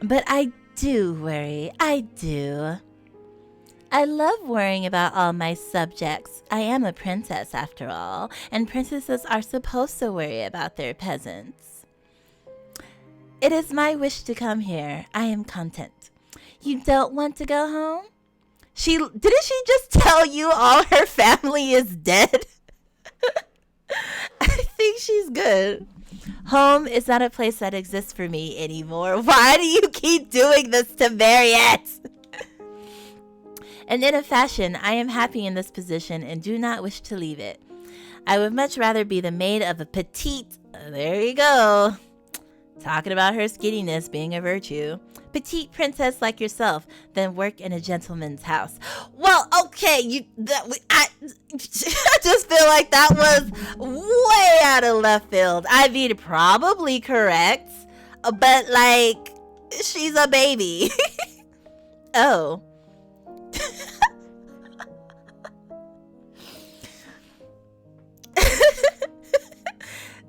But I do worry. I do. I love worrying about all my subjects. I am a princess after all, and princesses are supposed to worry about their peasants. It is my wish to come here. I am content. You don't want to go home? Didn't she just tell you all her family is dead? I think she's good. Home is not a place that exists for me anymore. Why do you keep doing this to Mariette? And in a fashion, I am happy in this position and do not wish to leave it. I would much rather be the maid of a petite, there you go, talking about her skinniness being a virtue, petite princess like yourself than work in a gentleman's house. Well, okay, I just feel like that was way out of left field. I mean, probably correct, but like, she's a baby. Oh.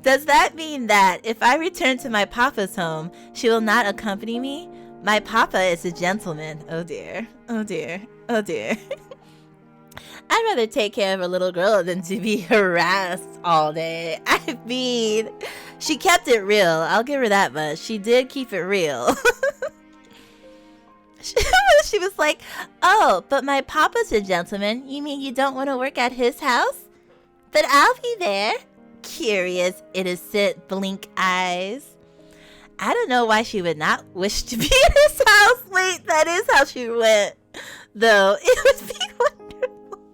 Does that mean that if I return to my papa's home, she will not accompany me? My papa is a gentleman. Oh dear. Oh dear. Oh dear. I'd rather take care of a little girl than to be harassed all day. I mean, she kept it real. I'll give her that much. She did keep it real. She was like, oh, but my papa's a gentleman. You mean you don't want to work at his house? But I'll be there. Curious, innocent, blink eyes. I don't know why she would not wish to be in his house. Wait, that is how she went. Though, it would be wonderful.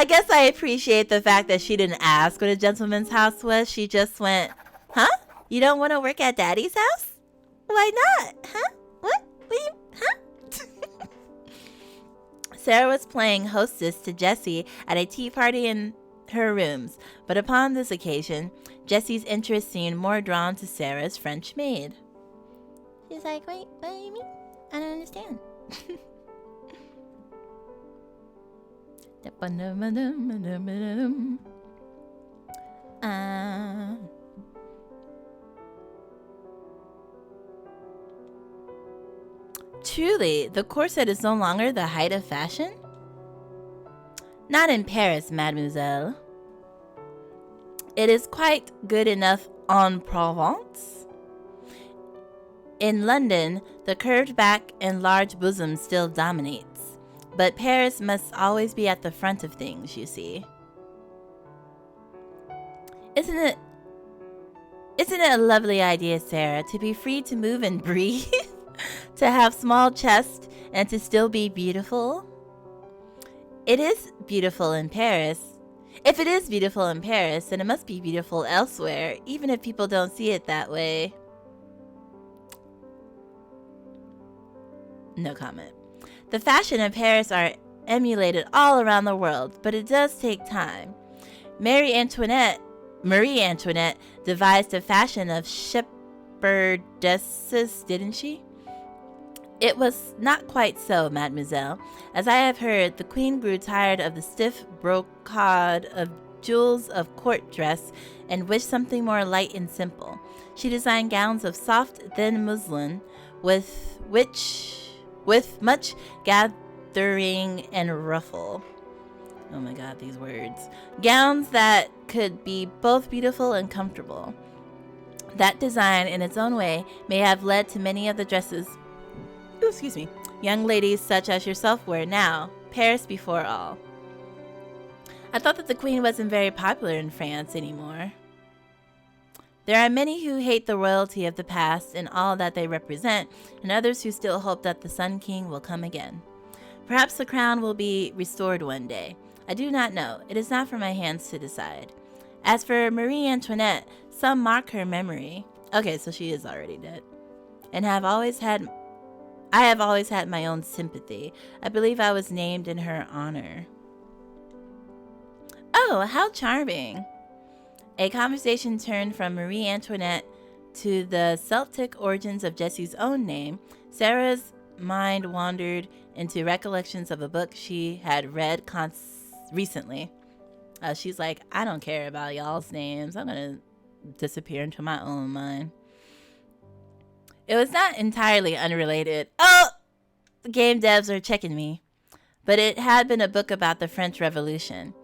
I guess I appreciate the fact that she didn't ask what a gentleman's house was. She just went, huh? You don't want to work at Daddy's house? Why not? Huh? What? Huh? Sara was playing hostess to Jessie at a tea party in her rooms, but upon this occasion, Jessie's interest seemed more drawn to Sara's French maid. She's like, wait, what do you mean? I don't understand. Truly, the corset is no longer the height of fashion? Not in Paris, mademoiselle. It is quite good enough en Provence. In London, the curved back and large bosom still dominates. But Paris must always be at the front of things, you see. Isn't it a lovely idea, Sara, to be free to move and breathe? To have small chest and to still be beautiful? It is beautiful in Paris. If it is beautiful in Paris, then it must be beautiful elsewhere, even if people don't see it that way. No comment. The fashion of Paris are emulated all around the world, but it does take time. Marie Antoinette devised a fashion of shepherdesses, didn't she? It was not quite so, mademoiselle. As I have heard, the queen grew tired of the stiff brocade of jewels of court dress and wished something more light and simple. She designed gowns of soft, thin muslin with much gathering and ruffle. Oh my god, these words. Gowns that could be both beautiful and comfortable. That design, in its own way, may have led to many of the dresses young ladies such as yourself wear now, Paris before all. I thought that the queen wasn't very popular in France anymore. There are many who hate the royalty of the past and all that they represent, and others who still hope that the Sun King will come again. Perhaps the crown will be restored one day. I do not know. It is not for my hands to decide. As for Marie Antoinette, some mock her memory. Okay, so she is already dead. And I have always had my own sympathy. I believe I was named in her honor. Oh, how charming. A conversation turned from Marie Antoinette to the Celtic origins of Jessie's own name. Sara's mind wandered into recollections of a book she had read recently. She's like, I don't care about y'all's names. I'm going to disappear into my own mind. It was not entirely unrelated. Oh, the game devs are checking me. But it had been a book about the French Revolution.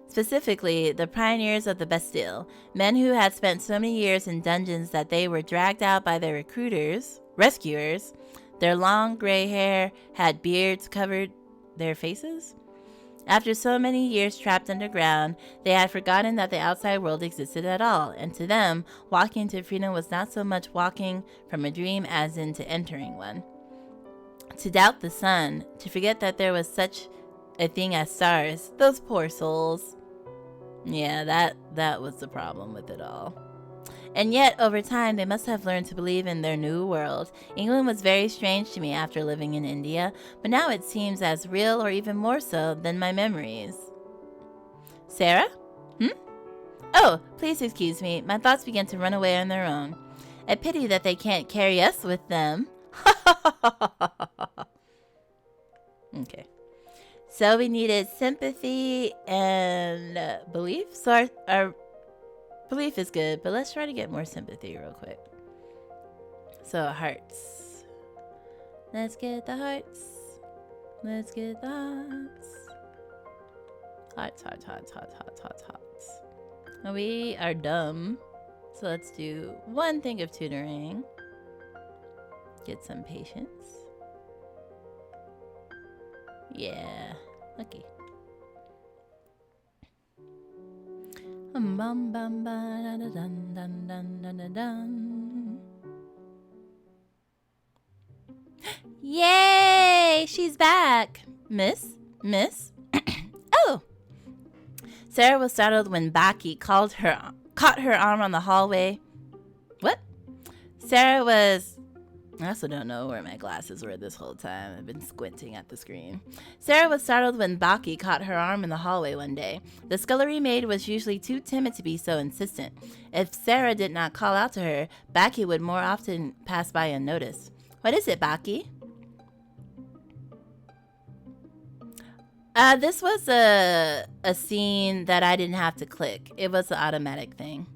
Specifically, the pioneers of the Bastille, men who had spent so many years in dungeons that they were dragged out by their rescuers. Their long gray hair had beards covered their faces. After so many years trapped underground, they had forgotten that the outside world existed at all, and to them, walking to freedom was not so much walking from a dream as into entering one. To doubt the sun, to forget that there was such a thing as stars, those poor souls. Yeah, that was the problem with it all. And yet, over time, they must have learned to believe in their new world. England was very strange to me after living in India, but now it seems as real or even more so than my memories. Sara? Oh, please excuse me. My thoughts began to run away on their own. A pity that they can't carry us with them. Okay. So we needed sympathy and belief. So our belief is good, but let's try to get more sympathy real quick. So hearts. Let's get the hearts. Let's get the hearts. Hearts, hearts, hearts, hearts, hearts, hearts, hearts. We are dumb. So let's do one thing of tutoring. Get some patience. Yeah. Okay. Bum bum ba da da dun dun dun dun dun dun. Yay! She's back. Miss? Oh! Sara was startled when Baki caught her arm on the hallway. What? Sara was... I also don't know where my glasses were this whole time. I've been squinting at the screen. Sara was startled when Baki caught her arm in the hallway one day. The scullery maid was usually too timid to be so insistent. If Sara did not call out to her, Baki would more often pass by unnoticed. What is it, Baki? This was a scene that I didn't have to click. It was an automatic thing.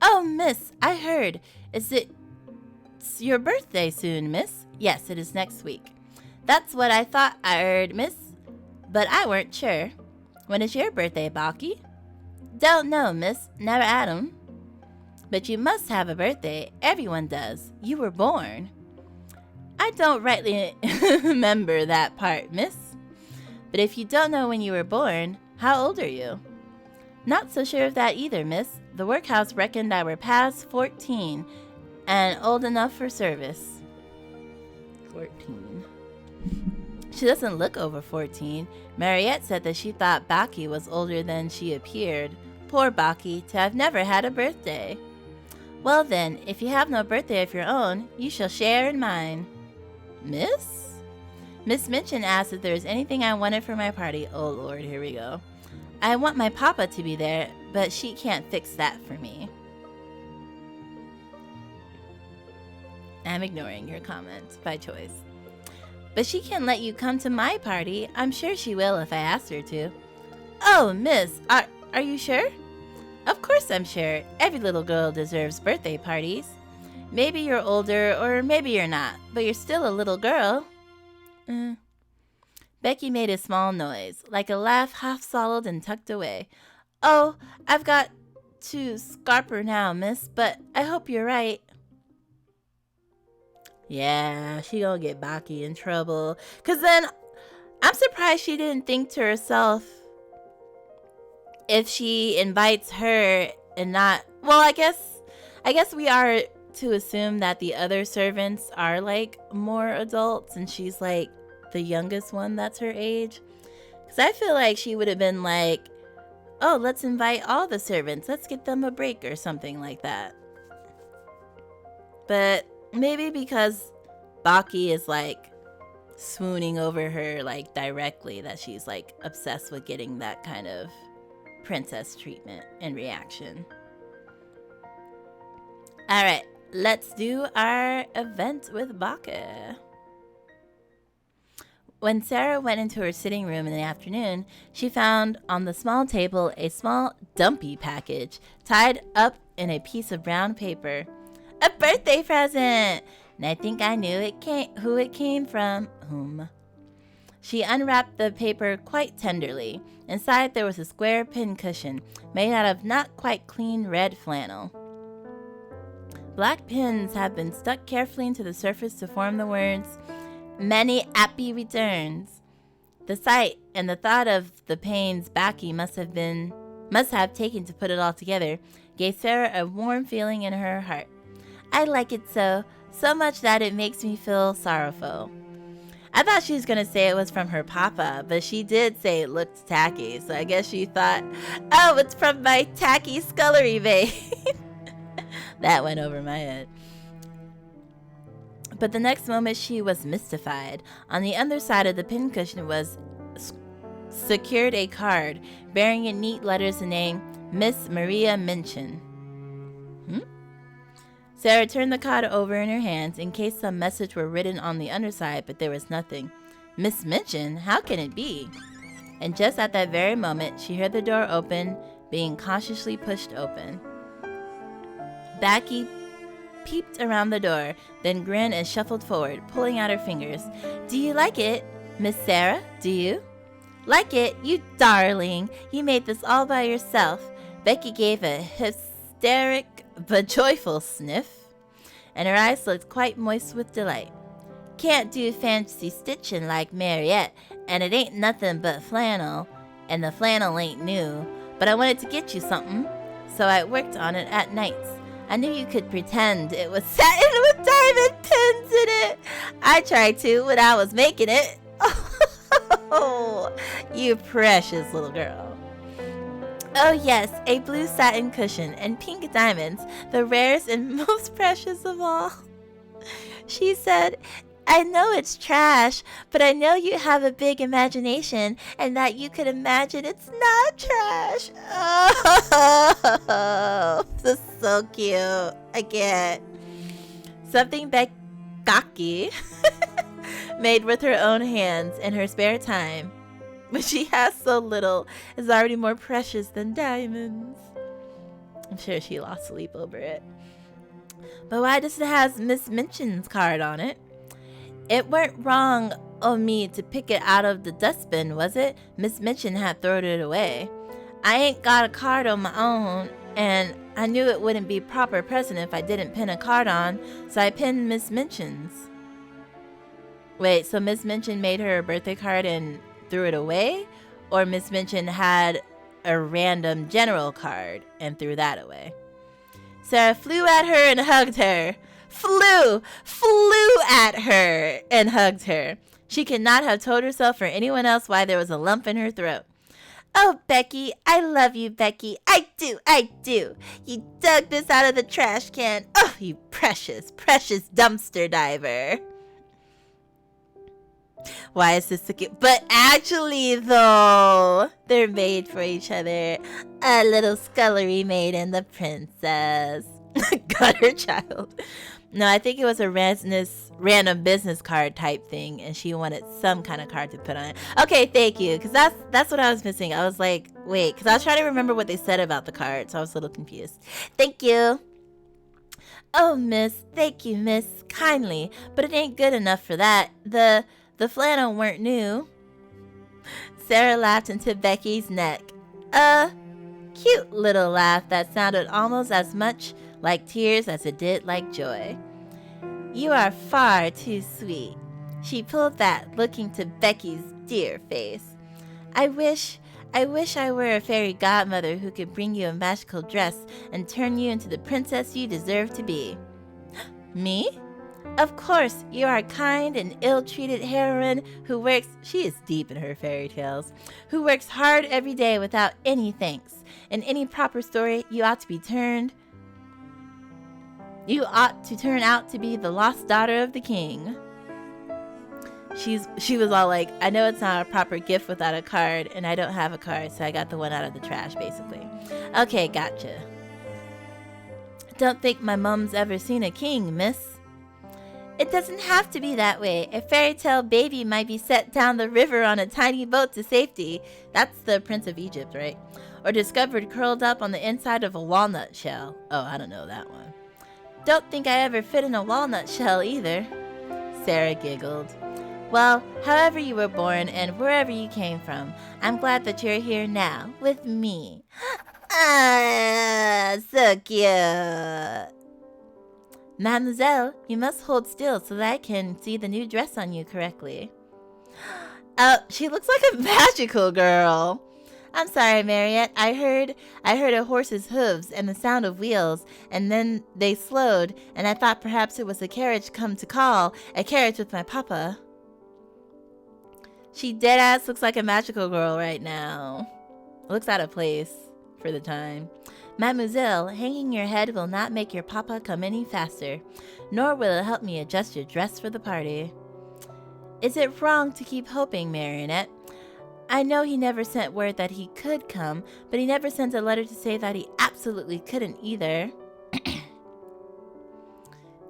Oh, miss, I heard. It's your birthday soon, miss? Yes, it is next week. That's what I thought I heard, miss. But I weren't sure. When is your birthday, Baki? Don't know, miss. Never had 'em. But you must have a birthday. Everyone does. You were born. I don't rightly remember that part, miss. But if you don't know when you were born, how old are you? Not so sure of that either, miss. The workhouse reckoned I were past 14 and old enough for service. 14. She doesn't look over 14. Mariette said that she thought Baki was older than she appeared. Poor Baki, to have never had a birthday. Well then, if you have no birthday of your own, you shall share in mine. Miss? Miss Minchin asked if there was anything I wanted for my party. Oh Lord, here we go. I want my papa to be there, but she can't fix that for me. I'm ignoring your comment by choice. But she can let you come to my party. I'm sure she will if I ask her to. Oh, miss, are you sure? Of course I'm sure. Every little girl deserves birthday parties. Maybe you're older or maybe you're not, but you're still a little girl. Becky made a small noise, like a laugh half swallowed and tucked away. Oh, I've got to scarper now, miss, but I hope you're right. Yeah, she gonna get Baki in trouble. Cause then, I'm surprised she didn't think to herself, if she invites her and not... Well, I guess we are to assume that the other servants are, like, more adults, and she's, like, the youngest one that's her age. Because I feel like she would have been like, oh, let's invite all the servants. Let's get them a break or something like that. But maybe because Baki is, like, swooning over her, like, directly, that she's, like, obsessed with getting that kind of princess treatment and reaction. Alright, let's do our event with Baki. When Sara went into her sitting room in the afternoon, she found on the small table a small dumpy package tied up in a piece of brown paper. A birthday present! And I think I knew who it came from. Whom? She unwrapped the paper quite tenderly. Inside there was a square pincushion made out of not quite clean red flannel. Black pins had been stuck carefully into the surface to form the words, "Many happy returns." The sight and the thought of the pains Baki must have taken to put it all together gave Sara a warm feeling in her heart. I like it so much that it makes me feel sorrowful. I thought she was going to say it was from her papa, but she did say it looked tacky, so I guess she thought, oh, it's from my tacky scullery maid. That went over my head. But the next moment she was mystified. On the underside of the pincushion was secured a card bearing in neat letters the name Miss Maria Minchin. Sara turned the card over in her hands in case some message were written on the underside, but there was nothing. Miss Minchin? How can it be? And just at that very moment, she heard the door open, being cautiously pushed open. Baki peeped around the door, then grinned and shuffled forward, pulling out her fingers. Do you like it, Miss Sara? Do you? Like it? You darling! You made this all by yourself. Becky gave a hysteric but joyful sniff, and her eyes looked quite moist with delight. Can't do fancy stitching like Mariette, and it ain't nothing but flannel, and the flannel ain't new, but I wanted to get you something, so I worked on it at nights. I knew you could pretend it was satin with diamond pins in it. I tried to when I was making it. Oh, you precious little girl. Oh yes, a blue satin cushion and pink diamonds, the rarest and most precious of all. She said, I know it's trash, but I know you have a big imagination and that you could imagine it's not trash. Oh, this is so cute. I can't. Something Becky made with her own hands in her spare time, but she has so little, is already more precious than diamonds. I'm sure she lost sleep over it. But why does it have Miss Minchin's card on it? It weren't wrong of me to pick it out of the dustbin, was it? Miss Minchin had thrown it away. I ain't got a card on my own, and I knew it wouldn't be proper present if I didn't pin a card on, so I pinned Miss Minchin's. Wait, so Miss Minchin made her a birthday card and threw it away? Or Miss Minchin had a random general card and threw that away? Sarah flew at her and hugged her. Flew at her and hugged her. She could not have told herself or anyone else why there was a lump in her throat. Oh, Becky, I love you, Becky. I do. You dug this out of the trash can. Oh, you precious dumpster diver. Why is this so cute? But actually, though, they're made for each other. A little scullery maid and the princess. Got her child. No, I think it was a random business card type thing, and she wanted some kind of card to put on it. Okay, thank you, because that's what I was missing. I was like, wait, because I was trying to remember what they said about the card, so I was a little confused. Thank you. Oh, miss, thank you, miss, kindly, but it ain't good enough for that. The flannel weren't new. Sarah laughed into Becky's neck. A cute little laugh that sounded almost as much like tears as it did like joy. You are far too sweet. She pulled that, looking to Becky's dear face. I wish I were a fairy godmother who could bring you a magical dress and turn you into the princess you deserve to be. Me? Of course, you are a kind and ill-treated heroine who works, she is deep in her fairy tales, who works hard every day without any thanks. In any proper story, you ought to turn out to be the lost daughter of the king. She was all like, I know it's not a proper gift without a card, and I don't have a card, so I got the one out of the trash, basically. Okay, gotcha. Don't think my mom's ever seen a king, miss. It doesn't have to be that way. A fairy tale baby might be set down the river on a tiny boat to safety. That's the Prince of Egypt, right? Or discovered curled up on the inside of a walnut shell. Oh, I don't know that one. Don't think I ever fit in a walnut shell either. Sarah giggled. Well, however you were born and wherever you came from, I'm glad that you're here now with me. Ah, so cute. Mademoiselle, you must hold still so that I can see the new dress on you correctly. She looks like a magical girl. I'm sorry, Mariette. I heard a horse's hooves and the sound of wheels, and then they slowed, and I thought perhaps it was a carriage come to call, a carriage with my papa. She deadass looks like a magical girl right now. Looks out of place for the time. Mademoiselle, hanging your head will not make your papa come any faster, nor will it help me adjust your dress for the party. Is it wrong to keep hoping, Marionette? I know he never sent word that he could come, but he never sent a letter to say that he absolutely couldn't either.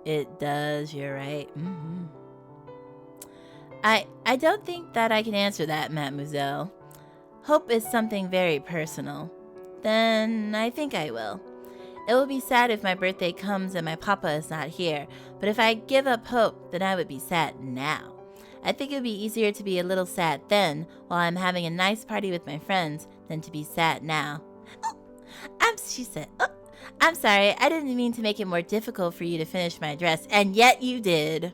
It does, you're right. Mm-hmm. I don't think that I can answer that, Mademoiselle. Hope is something very personal. Then I think I will. It will be sad if my birthday comes and my papa is not here, but if I give up hope, then I would be sad now. I think it would be easier to be a little sad then, while I'm having a nice party with my friends, than to be sad now. She said, I'm sorry, I didn't mean to make it more difficult for you to finish my dress, and yet you did.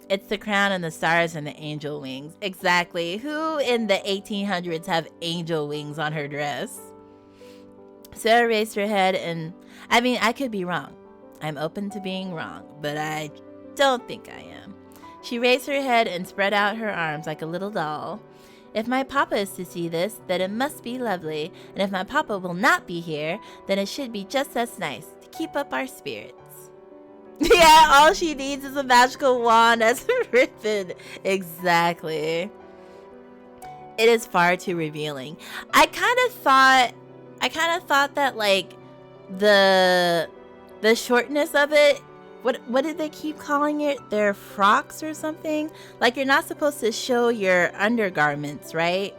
It's the crown and the stars and the angel wings. Exactly. Who in the 1800s have angel wings on her dress? Sarah raised her head and, I could be wrong. I'm open to being wrong, but I don't think I am. She raised her head and spread out her arms like a little doll. If my papa is to see this, then it must be lovely. And if my papa will not be here, then it should be just as nice to keep up our spirits. Yeah, all she needs is a magical wand as a ribbon. Exactly. It is far too revealing. I kind of thought that like the shortness of it, what did they keep calling it? Their frocks or something? Like you're not supposed to show your undergarments, right?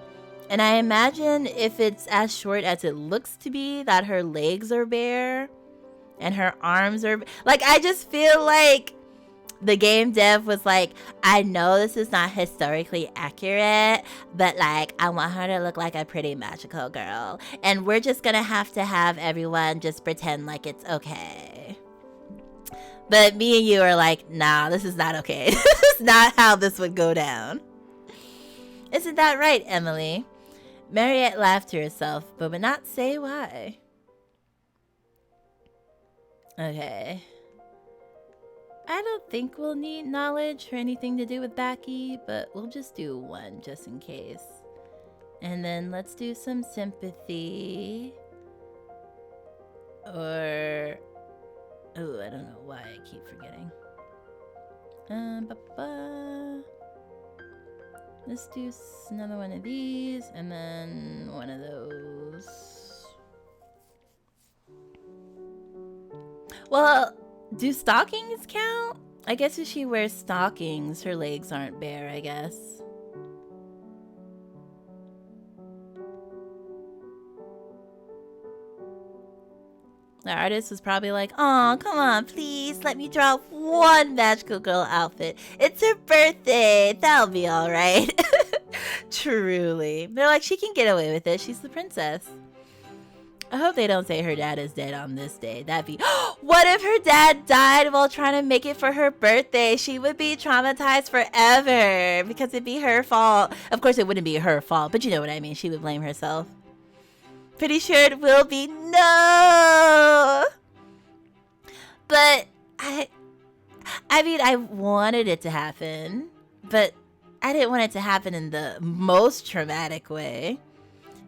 And I imagine if it's as short as it looks to be, that her legs are bare and her arms are like, I just feel like the game dev was like, I know this is not historically accurate, but like I want her to look like a pretty magical girl, and we're just gonna have everyone just pretend like it's okay. But me and you are like, nah, this is not okay. This is not how this would go down. Isn't that right, Emily? Mariette laughed to herself, but would not say why. Okay. I don't think we'll need knowledge or anything to do with Becky, but we'll just do one just in case. And then let's do some sympathy. Or... oh, I don't know why I keep forgetting. Let's do another one of these, and then one of those. Well, do stockings count? I guess if she wears stockings, her legs aren't bare, I guess. The artist was probably like, oh, come on, please, let me draw one magical girl outfit. It's her birthday. That'll be all right. Truly. They're like, she can get away with it. She's the princess. I hope they don't say her dad is dead on this day. That'd be... what if her dad died while trying to make it for her birthday? She would be traumatized forever because it'd be her fault. Of course, it wouldn't be her fault, but you know what I mean. She would blame herself. Pretty sure it will be. No! But I mean, I wanted it to happen, but I didn't want it to happen in the most traumatic way.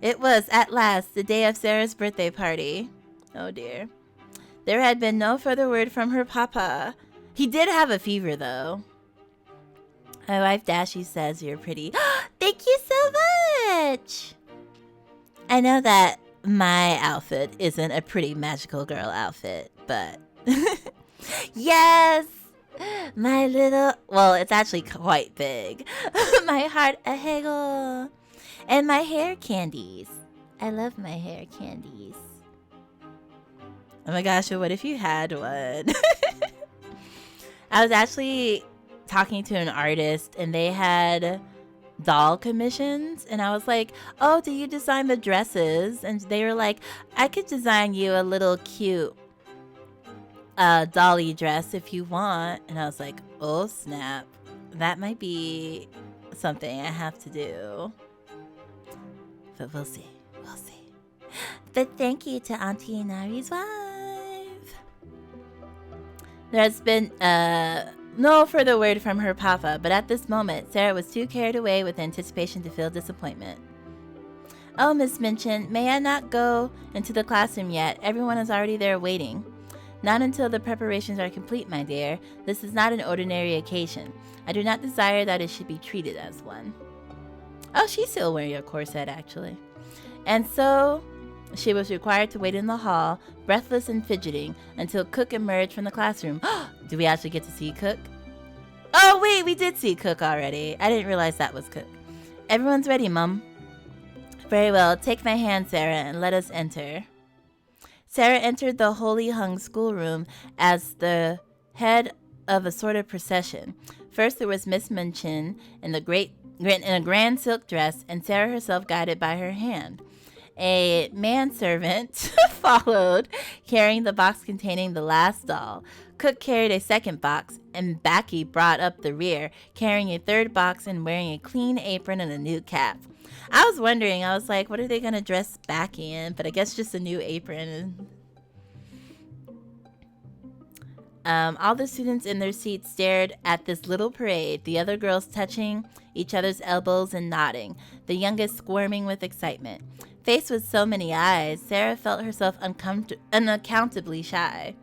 It was, at last, the day of Sarah's birthday party. Oh dear. There had been no further word from her papa. He did have a fever, though. My wife Dashi says you're pretty. Thank you so much! I know that my outfit isn't a pretty magical girl outfit, but... yes! My little... well, it's actually quite big. My heart a hegel. And my hair candies. I love my hair candies. Oh my gosh, what if you had one? I was actually talking to an artist and they had doll commissions. And I was like, oh, do you design the dresses? And they were like, I could design you a little cute dolly dress if you want. And I was like, oh snap. That might be something I have to do. But we'll see. We'll see. But thank you to Auntie Inari's wife. There's been no further word from her papa, but at this moment, Sarah was too carried away with anticipation to feel disappointment. Oh, Miss Minchin, may I not go into the classroom yet? Everyone is already there waiting. Not until the preparations are complete, my dear. This is not an ordinary occasion. I do not desire that it should be treated as one. Oh, she's still wearing a corset, actually. And so, she was required to wait in the hall, breathless and fidgeting, until Cook emerged from the classroom. Do we actually get to see Cook? Oh, wait, we did see Cook already. I didn't realize that was Cook. Everyone's ready, Mum. Very well. Take my hand, Sarah, and let us enter. Sarah entered the holly hung schoolroom as the head of a sort of procession. First, there was Miss Minchin in a grand silk dress, and Sarah herself guided by her hand. A manservant followed, carrying the box containing the last doll. Cook carried a second box, and Becky brought up the rear, carrying a third box and wearing a clean apron and a new cap. I was wondering, I was like, what are they going to dress Becky in? But I guess just a new apron. All the students in their seats stared at this little parade, the other girls touching each other's elbows and nodding, the youngest squirming with excitement. Faced with so many eyes, Sara felt herself unaccountably shy.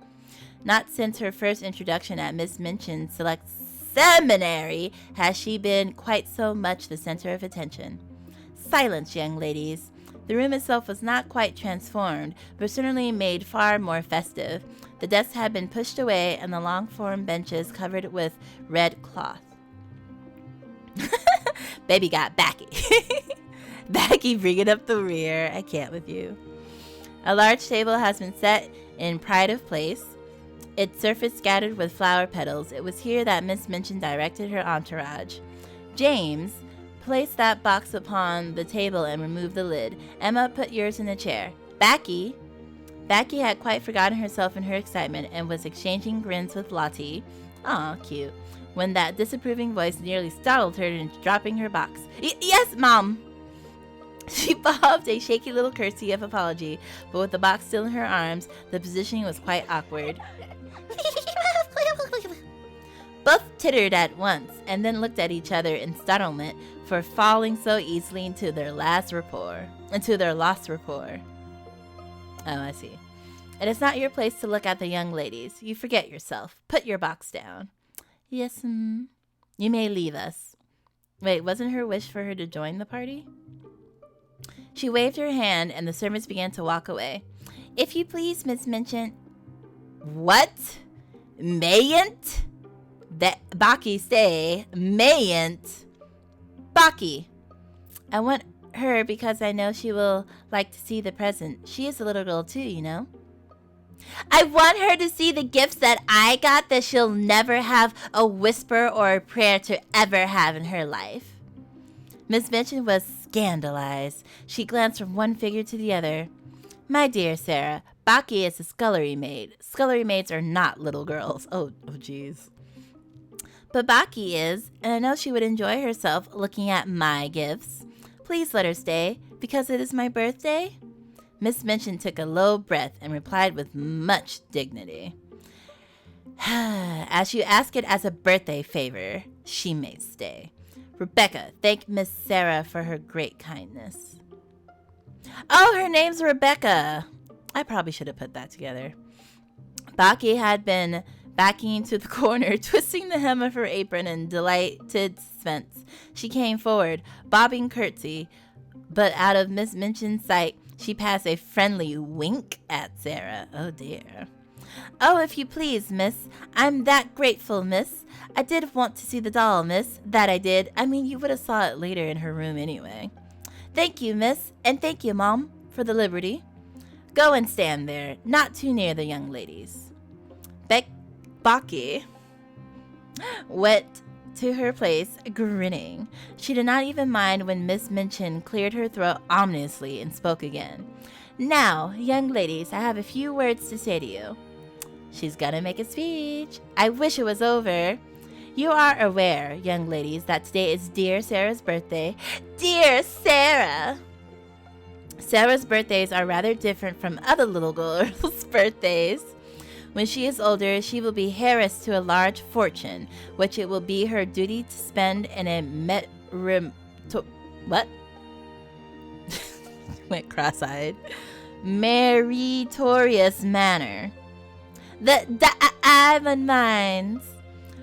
Not since her first introduction at Miss Minchin's select seminary has she been quite so much the center of attention. Silence, young ladies. The room itself was not quite transformed, but certainly made far more festive. The desks had been pushed away and the long-form benches covered with red cloth. Baby got backy. Backy bringing up the rear. I can't with you. A large table has been set in pride of place, its surface scattered with flower petals. It was here that Miss Minchin directed her entourage. James, place that box upon the table and remove the lid. Emma, put yours in the chair. Backy had quite forgotten herself in her excitement and was exchanging grins with Lottie. Aw, cute. When that disapproving voice nearly startled her into dropping her box. Yes, Mom! She bobbed a shaky little curtsy of apology, but with the box still in her arms, the positioning was quite awkward. Both tittered at once, and then looked at each other in startlement for falling so easily into their lost rapport. Oh, I see. It is not your place to look at the young ladies. You forget yourself. Put your box down. Yes, you may leave us. Wait, wasn't her wish for her to join the party? She waved her hand, and the servants began to walk away. If you please, Miss Minchin. What? Mayn't? That Baki say, mayn't. Baki. I want her because I know she will like to see the present. She is a little girl too, you know. I want her to see the gifts that I got that she'll never have a whisper or a prayer to ever have in her life. Miss Minchin was scandalized. She glanced from one figure to the other. My dear Sara, Baki is a scullery maid. Scullery maids are not little girls. Oh, jeez. But Baki is, and I know she would enjoy herself looking at my gifts. Please let her stay, because it is my birthday. Miss Minchin took a low breath and replied with much dignity. As you ask it as a birthday favor, she may stay. Rebecca, thank Miss Sara for her great kindness. Oh, her name's Rebecca. I probably should have put that together. Baki had been backing into the corner, twisting the hem of her apron in delighted suspense. She came forward, bobbing curtsy, but out of Miss Minchin's sight, she passed a friendly wink at Sara. Oh, dear. Oh, if you please, miss. I'm that grateful, miss. I did want to see the doll, miss. That I did. I mean, you would have saw it later in her room anyway. Thank you, miss. And thank you, Mom, for the liberty. Go and stand there, not too near the young ladies. Baki went to her place, grinning. She did not even mind when Miss Minchin cleared her throat ominously and spoke again. Now, young ladies, I have a few words to say to you. She's gonna make a speech. I wish it was over. You are aware, young ladies, that today is dear Sara's birthday. Dear Sara! Sara's birthdays are rather different from other little girls' birthdays. When she is older, she will be heiress to a large fortune, which it will be her duty to spend in a went cross-eyed. Meritorious manner. The diamond mines.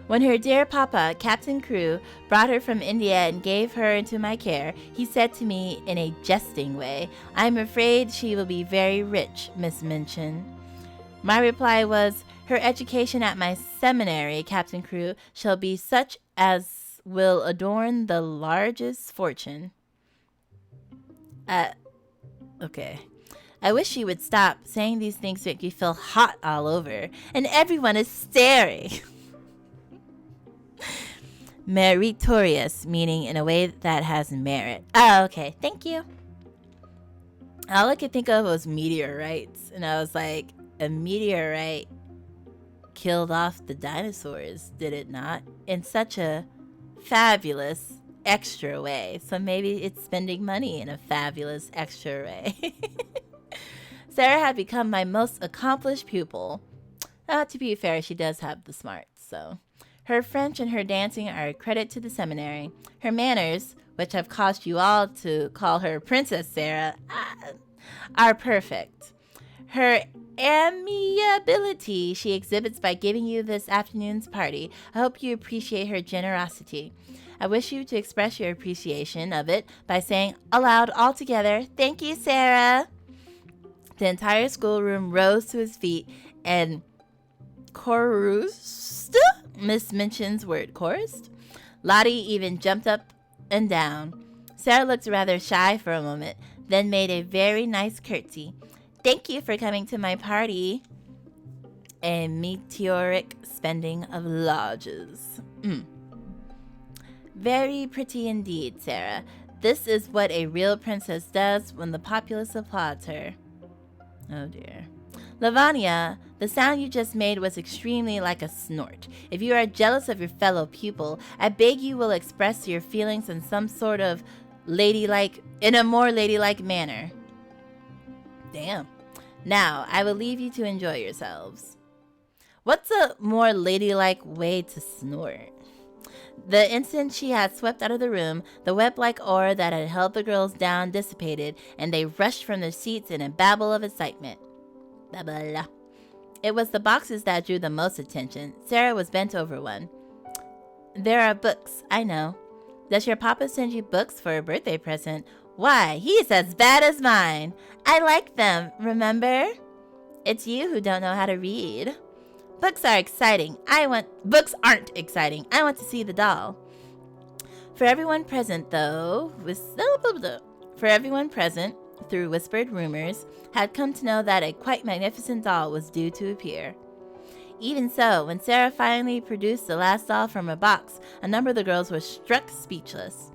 When her dear papa, Captain Crewe, brought her from India and gave her into my care, he said to me in a jesting way, I'm afraid she will be very rich, Miss Minchin. My reply was, her education at my seminary, Captain Crewe, shall be such as will adorn the largest fortune. Okay. I wish she would stop. Saying these things make me feel hot all over, and everyone is staring. Meritorious, meaning in a way that has merit. Oh, okay. Thank you. All I could think of was meteorites, and I was like, a meteorite killed off the dinosaurs, did it not? In such a fabulous extra way. So maybe it's spending money in a fabulous extra way. Sara had become my most accomplished pupil. To be fair, she does have the smarts, so. Her French and her dancing are a credit to the seminary. Her manners, which have caused you all to call her Princess Sara, are perfect. Her amiability she exhibits by giving you this afternoon's party. I hope you appreciate her generosity. I wish you to express your appreciation of it by saying aloud all together, "Thank you, Sara." The entire schoolroom rose to his feet and chorused Miss Minchin's word. Chorused? Lottie even jumped up and down. Sara looked rather shy for a moment, then made a very nice curtsy. "Thank you for coming to my party." A meteoric spending of lodges. Very pretty indeed, Sara. This is what a real princess does when the populace applauds her. Oh dear. Lavanya, the sound you just made was extremely like a snort. If you are jealous of your fellow pupil, I beg you will express your feelings in some sort of in a more ladylike manner. Damn. Now, I will leave you to enjoy yourselves. What's a more ladylike way to snort? The instant she had swept out of the room, the web-like aura that had held the girls down dissipated, and they rushed from their seats in a babble of excitement. Blah, blah, blah. It was the boxes that drew the most attention. Sara was bent over one. "There are books, I know. Does your papa send you books for a birthday present?" "Why, he's as bad as mine. I like them, remember? It's you who don't know how to read." Books aren't exciting. I want to see the doll. For everyone present, through whispered rumors, had come to know that a quite magnificent doll was due to appear. Even so, when Sara finally produced the last doll from a box, a number of the girls were struck speechless.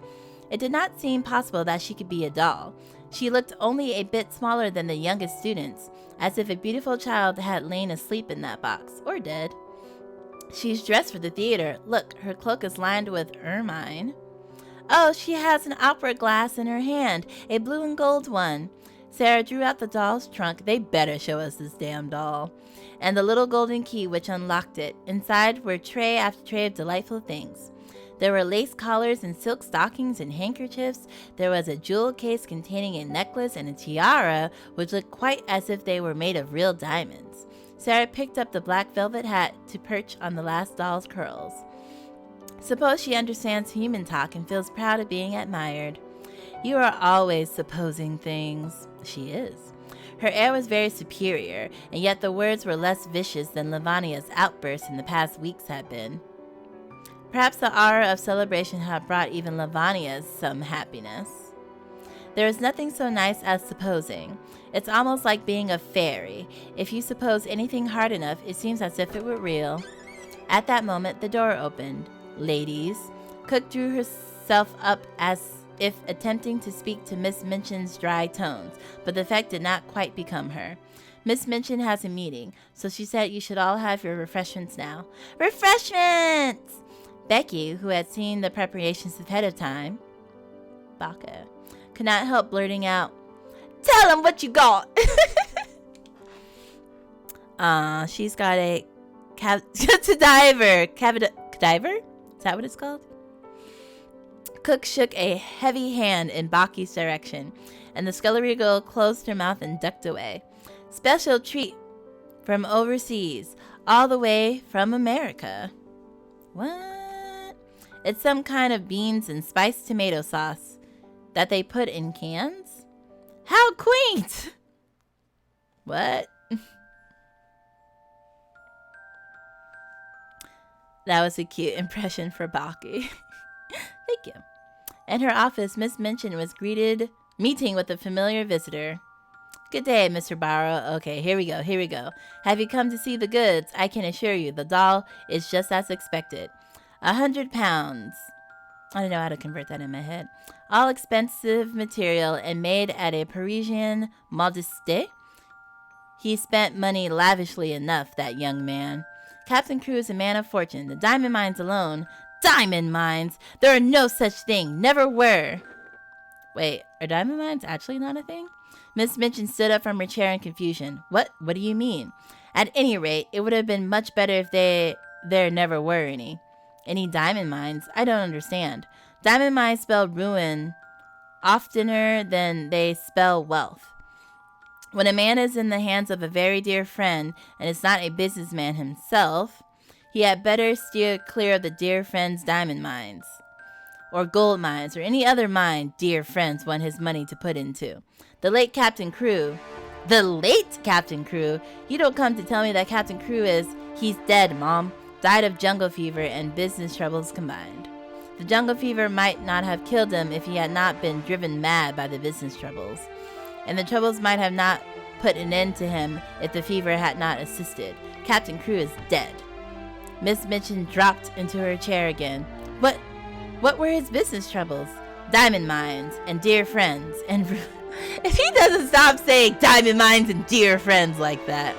It did not seem possible that she could be a doll. She looked only a bit smaller than the youngest students, as if a beautiful child had lain asleep in that box, or dead. She's dressed for the theater. Look, her cloak is lined with ermine. Oh, she has an opera glass in her hand, a blue and gold one. Sara drew out the doll's trunk. They better show us this damn doll. And the little golden key which unlocked it. Inside were tray after tray of delightful things. There were lace collars and silk stockings and handkerchiefs. There was a jewel case containing a necklace and a tiara, which looked quite as if they were made of real diamonds. Sara picked up the black velvet hat to perch on the last doll's curls. Suppose she understands human talk and feels proud of being admired. You are always supposing things. She is. Her air was very superior, and yet the words were less vicious than Lavanya's outbursts in the past weeks had been. Perhaps the aura of celebration had brought even Lavanya some happiness. There is nothing so nice as supposing. It's almost like being a fairy. If you suppose anything hard enough, it seems as if it were real. At that moment, the door opened. "Ladies." Cook drew herself up as if attempting to speak to Miss Minchin's dry tones, but the effect did not quite become her. "Miss Minchin has a meeting, so she said you should all have your refreshments now." "Refreshments!" Becky, who had seen the preparations ahead of time, Baka, could not help blurting out, "Tell them what you got." She's got a cadaver. Cadaver? Is that what it's called? Cook shook a heavy hand in Baki's direction, and the scullery girl closed her mouth and ducked away. "Special treat from overseas, all the way from America." What? It's some kind of beans and spiced tomato sauce that they put in cans? How quaint! What? That was a cute impression for Baki. Thank you. In her office, Miss Minchin was meeting with a familiar visitor. "Good day, Mr. Barrow. Okay, here we go. Have you come to see the goods? I can assure you the doll is just as expected. £100. I don't know how to convert that in my head. All expensive material and made at a Parisian modiste." He spent money lavishly enough, that young man. Captain Crewe is a man of fortune. The diamond mines alone. Diamond mines! There are no such thing. Never were. Wait, are diamond mines actually not a thing? Miss Minchin stood up from her chair in confusion. What do you mean? At any rate, it would have been much better if there never were any. Any diamond mines? I don't understand. Diamond mines spell ruin oftener than they spell wealth. When a man is in the hands of a very dear friend and is not a businessman himself, he had better steer clear of the dear friend's diamond mines, or gold mines, or any other mine dear friends want his money to put into. The late Captain Crewe. You don't come to tell me that Captain Crewe he's dead, Mom. Died of jungle fever and business troubles combined. The jungle fever might not have killed him if he had not been driven mad by the business troubles. And the troubles might have not put an end to him if the fever had not assisted. Captain Crewe is dead. Miss Minchin dropped into her chair again. What were his business troubles? Diamond mines and dear friends. And if he doesn't stop saying diamond mines and dear friends like that.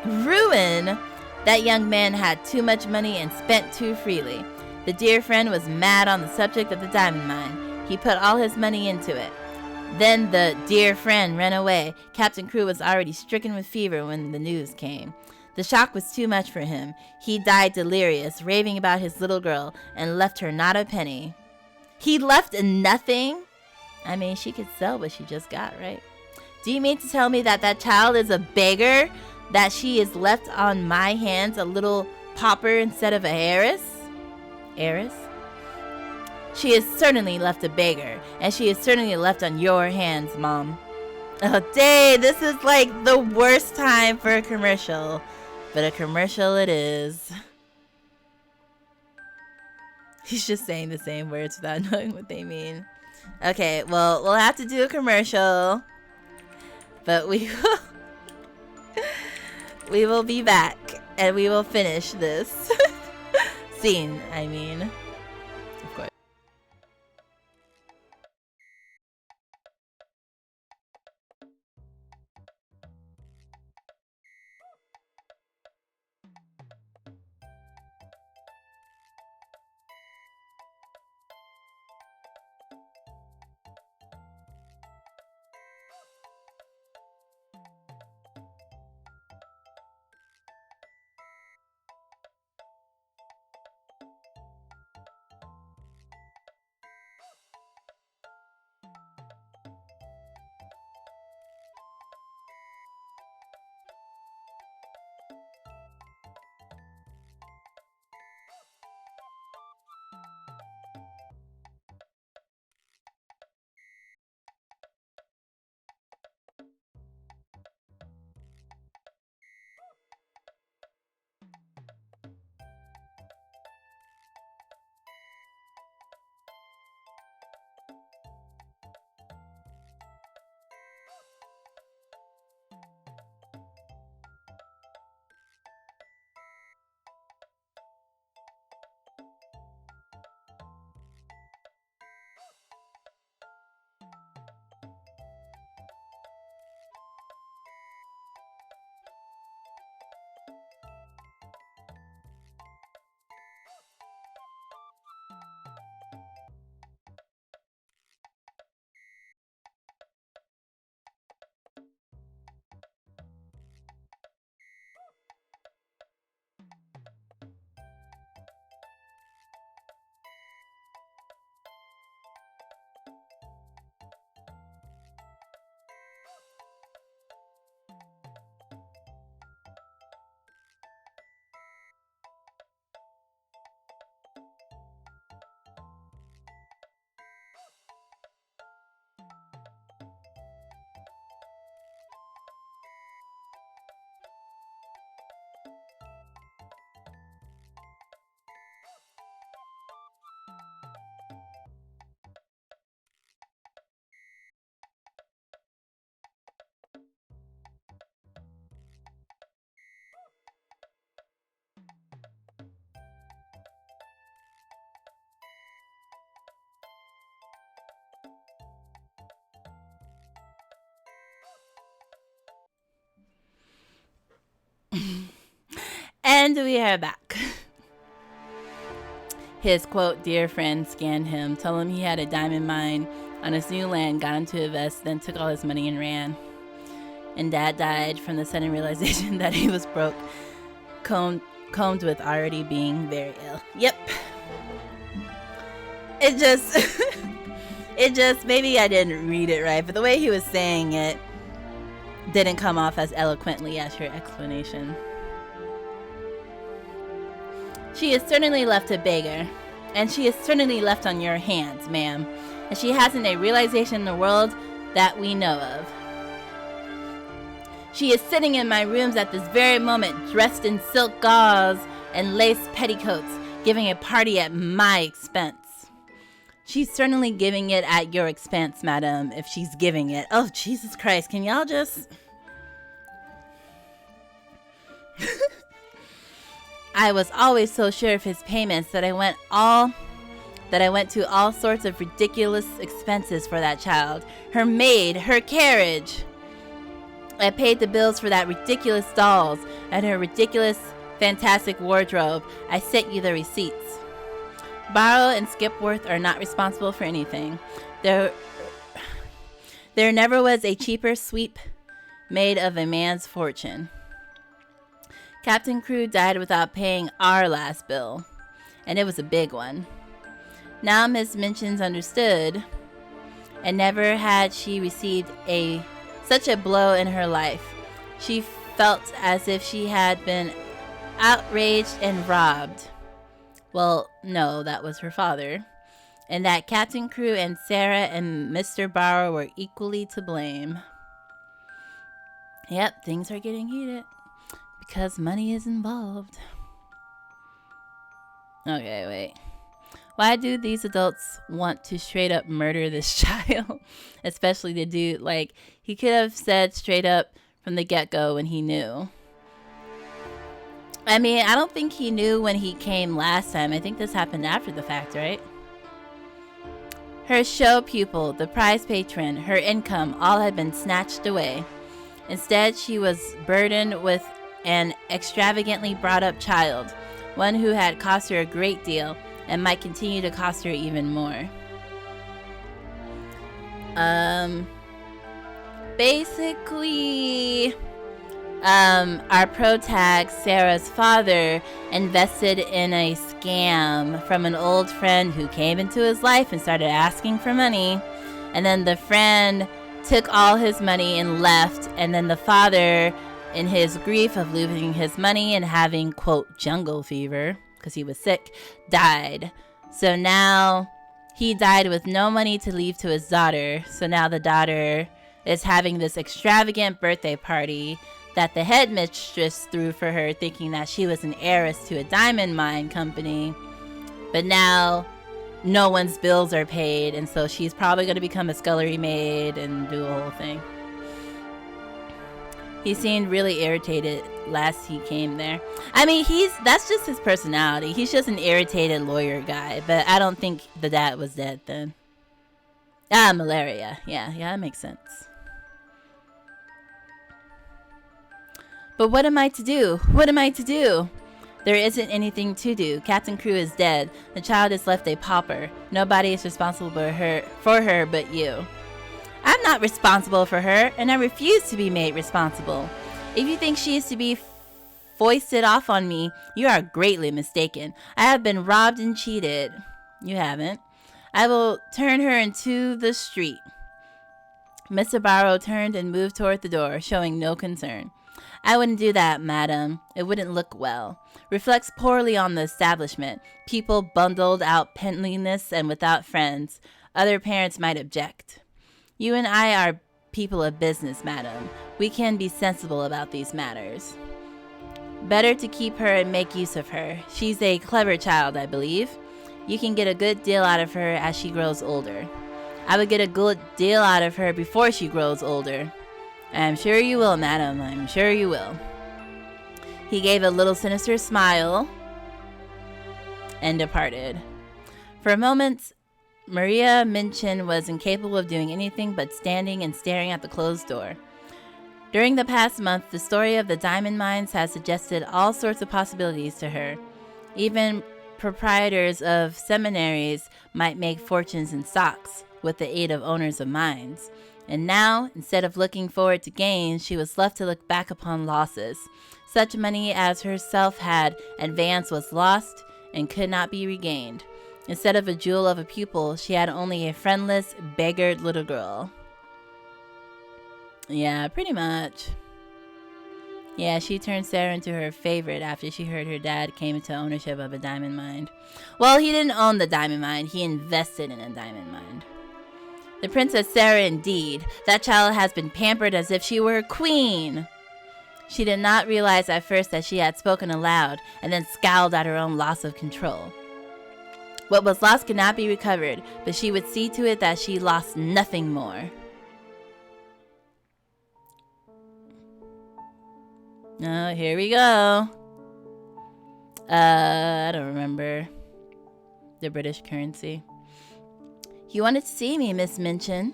Ruin. That young man had too much money and spent too freely. The dear friend was mad on the subject of the diamond mine. He put all his money into it. Then the dear friend ran away. Captain Crewe was already stricken with fever when the news came. The shock was too much for him. He died delirious, raving about his little girl, and left her not a penny. He left nothing? I mean, she could sell what she just got, right? Do you mean to tell me that child is a beggar? That she is left on my hands, a little pauper instead of a heiress? Heiress? She is certainly left a beggar, and she is certainly left on your hands, Mom. Oh, dang, this is like the worst time for a commercial. But a commercial it is. He's just saying the same words without knowing what they mean. Okay, well, we'll have to do a commercial. But we will be back, and we will finish this scene, I mean. Of course. And we are back. His, quote, dear friend scanned him, told him he had a diamond mine on his new land, got into a vest, then took all his money and ran. and Dad died from the sudden realization that he was broke, combed with already being very ill. Yep. It just, maybe I didn't read it right, but the way he was saying it didn't come off as eloquently as your explanation. She is certainly left a beggar, and she is certainly left on your hands, ma'am, and she hasn't a realization in the world that we know of. She is sitting in my rooms at this very moment, dressed in silk gauze and lace petticoats, giving a party at my expense. She's certainly giving it at your expense, madam, if she's giving it. Oh, Jesus Christ, can y'all just... I was always so sure of his payments that I went to all sorts of ridiculous expenses for that child. Her maid, her carriage. I paid the bills for that ridiculous dolls and her ridiculous, fantastic wardrobe. I sent you the receipts. Barrow and Skipworth are not responsible for anything. There never was a cheaper sweep made of a man's fortune. Captain Crewe died without paying our last bill, and it was a big one. Now Miss Minchin's understood, and never had she received such a blow in her life. She felt as if she had been outraged and robbed. Well, no, that was her father. And that Captain Crewe and Sarah and Mr. Barrow were equally to blame. Yep, things are getting heated. Because money is involved. Okay, wait. Why do these adults want to straight up murder this child? Especially the dude, like, he could have said straight up from the get-go when he knew. I mean, I don't think he knew when he came last time. I think this happened after the fact, right? Her show pupil, the prize patron, her income, all had been snatched away. Instead, she was burdened with an extravagantly brought up child, one who had cost her a great deal and might continue to cost her even more. Basically, our protag, Sarah's father, invested in a scam from an old friend who came into his life and started asking for money. And then the friend took all his money and left. And then the father, in his grief of losing his money and having, quote, jungle fever, because he was sick, died. So now he died with no money to leave to his daughter. So now the daughter is having this extravagant birthday party that the headmistress threw for her, thinking that she was an heiress to a diamond mine company. But now no one's bills are paid, and so she's probably going to become a scullery maid and do the whole thing. He seemed really irritated last he came there. I mean, that's just his personality. He's just an irritated lawyer guy, but I don't think the dad was dead then. Malaria. Yeah, that makes sense. But what am I to do? What am I to do? There isn't anything to do. Captain Crewe is dead. The child is left a pauper. Nobody is responsible for her but you. I'm not responsible for her, and I refuse to be made responsible. If you think she is to be foisted off on me, you are greatly mistaken. I have been robbed and cheated. You haven't. I will turn her into the street. Mr. Barrow turned and moved toward the door, showing no concern. I wouldn't do that, madam. It wouldn't look well. Reflects poorly on the establishment. People bundled out penniless and without friends. Other parents might object. You and I are people of business, madam. We can be sensible about these matters. Better to keep her and make use of her. She's a clever child, I believe. You can get a good deal out of her as she grows older. I would get a good deal out of her before she grows older. I'm sure you will, madam. I'm sure you will. He gave a little sinister smile and departed. For a moment, Maria Minchin was incapable of doing anything but standing and staring at the closed door. During the past month, the story of the diamond mines has suggested all sorts of possibilities to her. Even proprietors of seminaries might make fortunes in stocks, with the aid of owners of mines. And now, instead of looking forward to gains, she was left to look back upon losses. Such money as herself had advanced was lost and could not be regained. Instead of a jewel of a pupil, she had only a friendless, beggared little girl. Yeah, pretty much. Yeah, she turned Sara into her favorite after she heard her dad came into ownership of a diamond mine. Well, he didn't own the diamond mine, he invested in a diamond mine. The Princess Sara indeed. That child has been pampered as if she were a queen. She did not realize at first that she had spoken aloud, and then scowled at her own loss of control. What was lost could not be recovered, but she would see to it that she lost nothing more. Oh, here we go. I don't remember the British currency. You wanted to see me, Miss Minchin.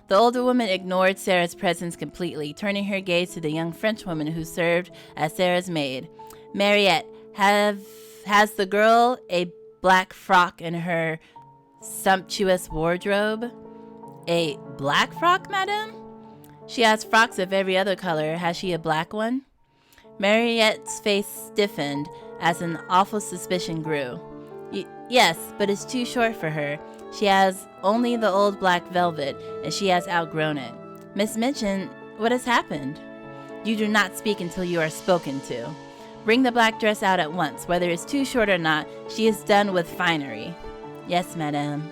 The older woman ignored Sara's presence completely, turning her gaze to the young Frenchwoman who served as Sara's maid. Mariette, has the girl a black frock in her sumptuous wardrobe? A black frock, madame? She has frocks of every other color. Has she a black one? Mariette's face stiffened as an awful suspicion grew. Yes, but it's too short for her. She has only the old black velvet, and she has outgrown it. Miss Minchin, what has happened? You do not speak until you are spoken to. Bring the black dress out at once. Whether it's too short or not, she is done with finery. Yes, madame.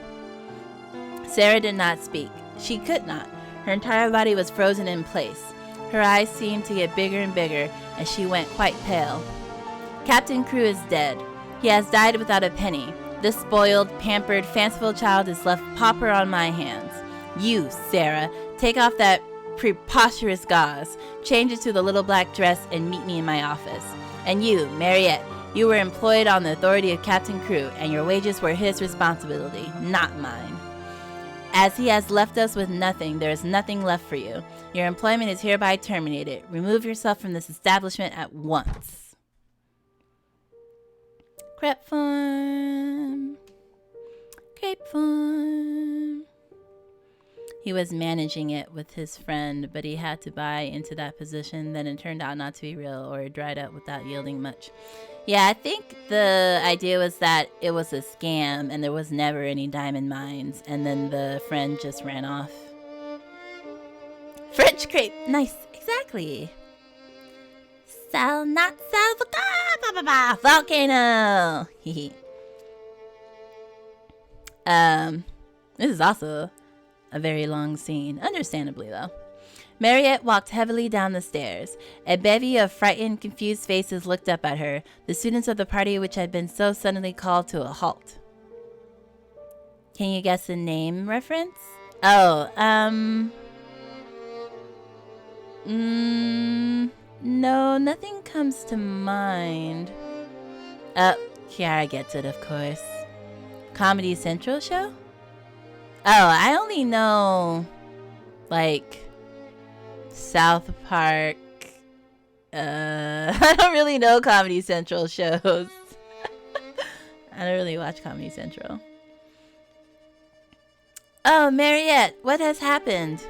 Sara did not speak. She could not. Her entire body was frozen in place. Her eyes seemed to get bigger and bigger, and she went quite pale. Captain Crewe is dead. He has died without a penny. This spoiled, pampered, fanciful child is left pauper on my hands. You, Sara, take off that preposterous gauze, change it to the little black dress, and meet me in my office. And you, Mariette, you were employed on the authority of Captain Crewe, and your wages were his responsibility, not mine. As he has left us with nothing, there is nothing left for you. Your employment is hereby terminated. Remove yourself from this establishment at once. Crepe farm. Crepe farm. He was managing it with his friend, but he had to buy into that position. Then it turned out not to be real, or it dried up without yielding much. Yeah, I think the idea was that it was a scam and there was never any diamond mines, and then the friend just ran off. French crepe. Nice. Exactly. Sal, not sal, volcano. This is also a very long scene, understandably though. Mariette walked heavily down the stairs. A bevy of frightened, confused faces looked up at her, the students of the party which had been so suddenly called to a halt. Can you guess the name reference? Oh, no, nothing comes to mind. Kiara gets it, of course. Comedy Central show? Oh, I only know, like, South Park. I don't really know Comedy Central shows. I don't really watch Comedy Central. Oh, Mariette, what has happened?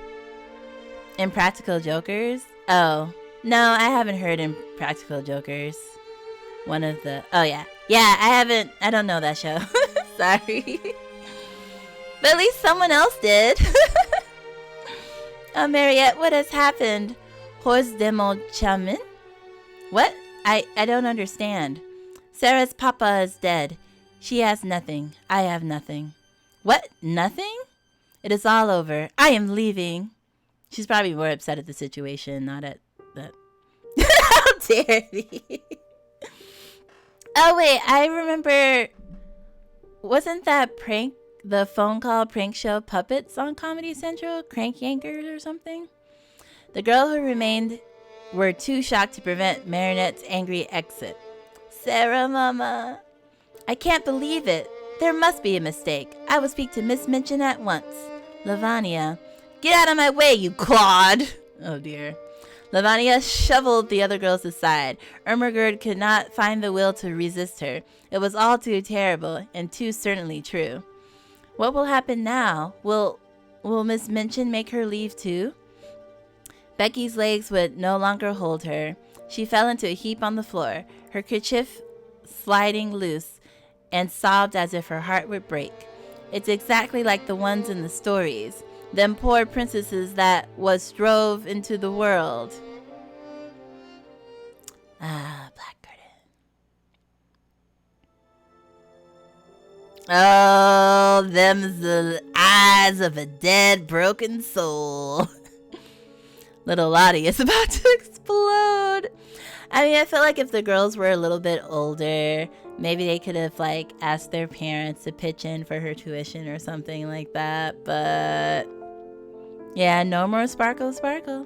Impractical Jokers? Oh, no, I haven't heard Impractical Jokers. One of the... Oh, yeah. Yeah, I don't know that show. Sorry. But at least someone else did. Oh, Mariette, what has happened? Hors de mon chemin? What? I don't understand. Sara's papa is dead. She has nothing. I have nothing. What? Nothing? It is all over. I am leaving. She's probably more upset at the situation, not at that. How dare me? Oh, wait. I remember... Wasn't that prank... The phone call prank show Puppets on Comedy Central? Crank Yankers or something? The girl who remained were too shocked to prevent Marinette's angry exit. Sara, mama. I can't believe it. There must be a mistake. I will speak to Miss Minchin at once. Lavania. Get out of my way, you clod. Oh dear. Lavania shoveled the other girls aside. Ermagerd could not find the will to resist her. It was all too terrible and too certainly true. What will happen now? Will Miss Minchin make her leave too? Becky's legs would no longer hold her. She fell into a heap on the floor, her kerchief sliding loose, and sobbed as if her heart would break. It's exactly like the ones in the stories. Them poor princesses that was drove into the world. Ah, black curtain. Oh, them's the eyes of a dead, broken soul. Little Lottie is about to explode. I mean, I feel like if the girls were a little bit older, maybe they could have, like, asked their parents to pitch in for her tuition or something like that. But, yeah, no more sparkle, sparkle.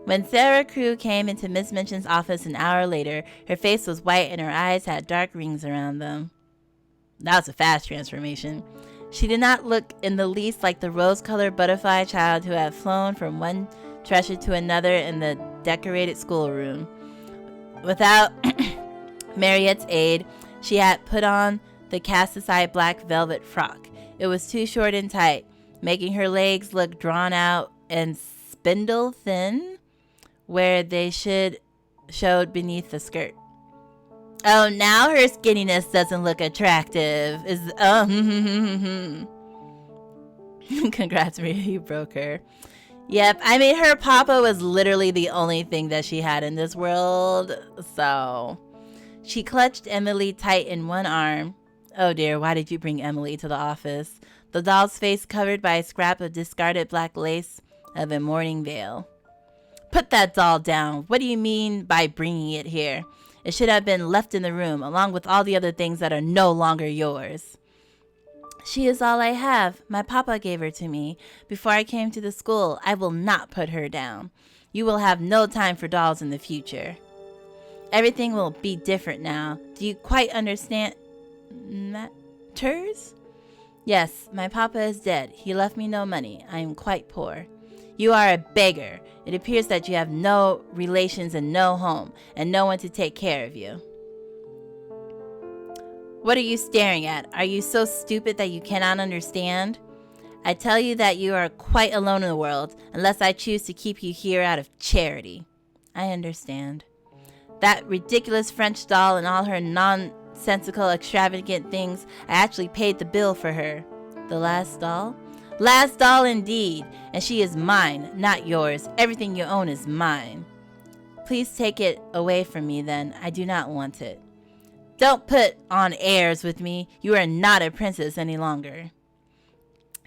When Sara Crewe came into Miss Minchin's office an hour later, her face was white and her eyes had dark rings around them. That was a fast transformation. She did not look in the least like the rose-colored butterfly child who had flown from one treasure to another in the decorated schoolroom. Without Mariette's aid, she had put on the cast-aside black velvet frock. It was too short and tight, making her legs look drawn out and spindle-thin where they showed beneath the skirt. Oh, now her skinniness doesn't look attractive. Congrats, Maria, you broke her. Yep, I mean, her papa was literally the only thing that she had in this world, so... She clutched Emily tight in one arm. Oh dear, why did you bring Emily to the office? The doll's face covered by a scrap of discarded black lace of a mourning veil. Put that doll down. What do you mean by bringing it here? It should have been left in the room, along with all the other things that are no longer yours. She is all I have. My papa gave her to me. Before I came to the school, I will not put her down. You will have no time for dolls in the future. Everything will be different now. Do you quite understand matters? Yes, my papa is dead. He left me no money. I am quite poor. You are a beggar. It appears that you have no relations and no home, and no one to take care of you. What are you staring at? Are you so stupid that you cannot understand? I tell you that you are quite alone in the world, unless I choose to keep you here out of charity. I understand. That ridiculous French doll and all her nonsensical, extravagant things, I actually paid the bill for her. The last doll? Last doll indeed, and she is mine, not yours. Everything you own is mine. Please take it away from me then. I do not want it. Don't put on airs with me. You are not a princess any longer.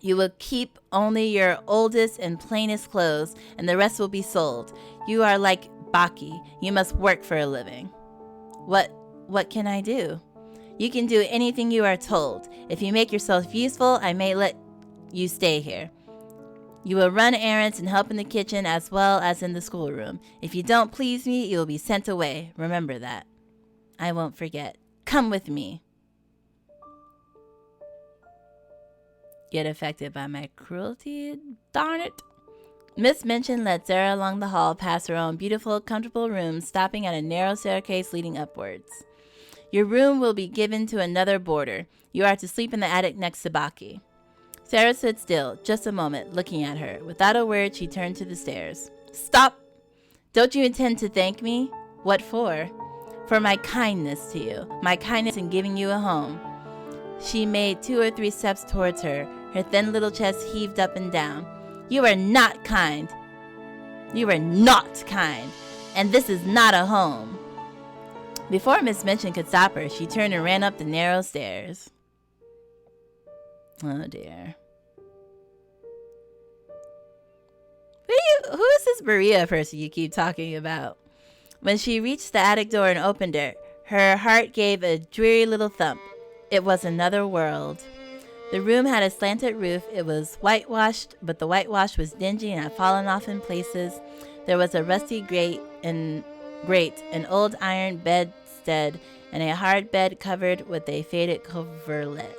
You will keep only your oldest and plainest clothes, and the rest will be sold. You are like Baki. You must work for a living. What can I do? You can do anything you are told. If you make yourself useful, I may let you stay here. You will run errands and help in the kitchen as well as in the schoolroom. If you don't please me, you will be sent away. Remember that. I won't forget. Come with me. Get affected by my cruelty? Darn it. Miss Minchin led Sara along the hall past her own beautiful, comfortable room, stopping at a narrow staircase leading upwards. Your room will be given to another boarder. You are to sleep in the attic next to Baki. Sara stood still, just a moment, looking at her. Without a word, she turned to the stairs. Stop! Don't you intend to thank me? What for? For my kindness to you. My kindness in giving you a home. She made 2 or 3 steps towards her. Her thin little chest heaved up and down. You are not kind. You are not kind. And this is not a home. Before Miss Minchin could stop her, she turned and ran up the narrow stairs. Oh dear. Who is this Maria person you keep talking about? When she reached the attic door and opened it, her heart gave a dreary little thump. It was another world. The room had a slanted roof. It was whitewashed, but the whitewash was dingy and had fallen off in places. There was a rusty grate, an old iron bedstead, and a hard bed covered with a faded coverlet.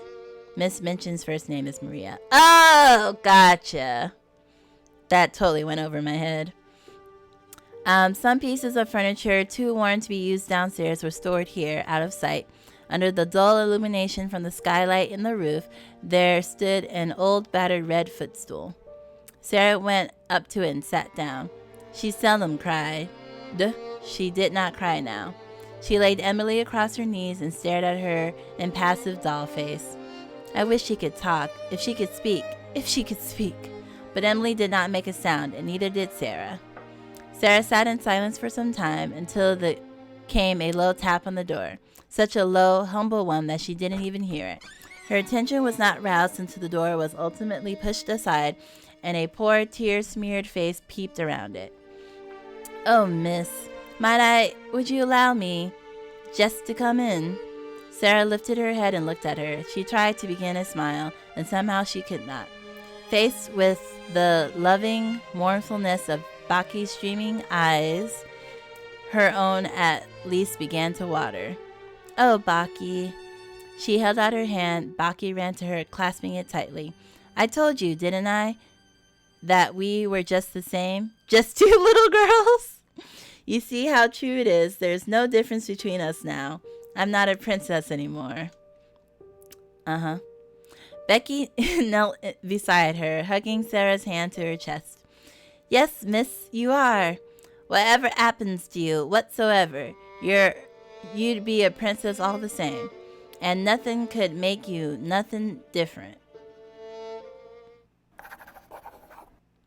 Miss Minchin's first name is Maria. Oh, gotcha. That totally went over my head. Some pieces of furniture too worn to be used downstairs were stored here, out of sight. Under the dull illumination from the skylight in the roof, there stood an old battered red footstool. Sara went up to it and sat down. She seldom cried. She did not cry now. She laid Emily across her knees and stared at her impassive doll face. I wish she could talk, if she could speak, if she could speak. But Emily did not make a sound, and neither did Sara. Sara sat in silence for some time until there came a low tap on the door. Such a low, humble one that she didn't even hear it. Her attention was not roused until the door was ultimately pushed aside and a poor, tear-smeared face peeped around it. "Oh, miss, would you allow me just to come in?" Sara lifted her head and looked at her. She tried to begin a smile, and somehow she could not. Faced with the loving mournfulness of Baki's streaming eyes, her own at least began to water. "Oh, Baki." She held out her hand. Baki ran to her, clasping it tightly. "I told you, didn't I, that we were just the same? Just two little girls? You see how true it is. There's no difference between us now. I'm not a princess anymore." Becky knelt beside her, hugging Sara's hand to her chest. "Yes, miss, you are. Whatever happens to you, whatsoever, you'd be a princess all the same. And nothing could make you nothing different."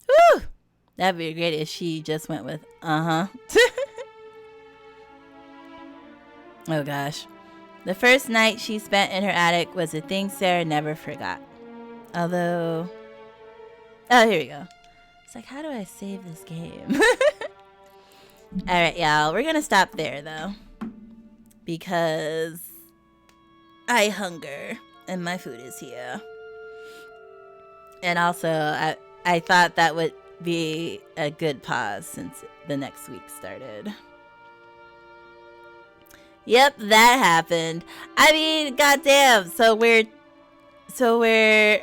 Whew! That'd be great if she just went with, Oh gosh. The first night she spent in her attic was a thing Sara never forgot. Although... Oh, here we go. It's like, how do I save this game? Alright, y'all. We're gonna stop there, though. Because... I hunger. And my food is here. And also, I thought that would be a good pause since the next week started. Yep, that happened. I mean, goddamn. So we're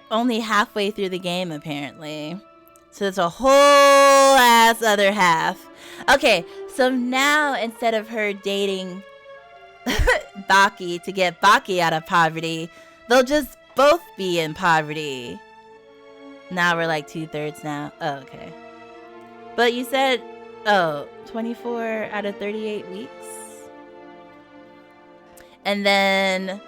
only halfway through the game, apparently. So it's a whole ass other half. Okay, so now instead of her dating Baki to get Baki out of poverty, they'll just both be in poverty. Now we're like 2/3 now. Oh, okay. But you said, 24 out of 38 weeks? And then,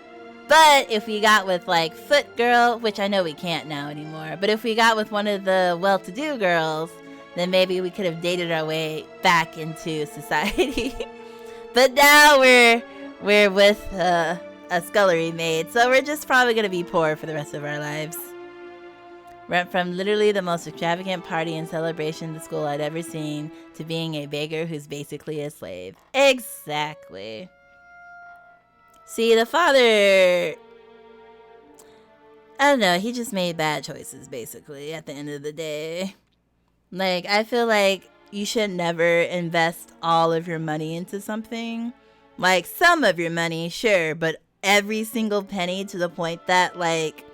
but if we got with like Foot Girl, which I know we can't now anymore, but if we got with one of the well-to-do girls, then maybe we could have dated our way back into society. But now we're with a scullery maid, so we're just probably going to be poor for the rest of our lives. Went from literally the most extravagant party and celebration the school I'd ever seen to being a beggar who's basically a slave. Exactly. See, the father, I don't know, he just made bad choices, basically, at the end of the day. Like, I feel like you should never invest all of your money into something. Like, some of your money, sure, but every single penny to the point that, like,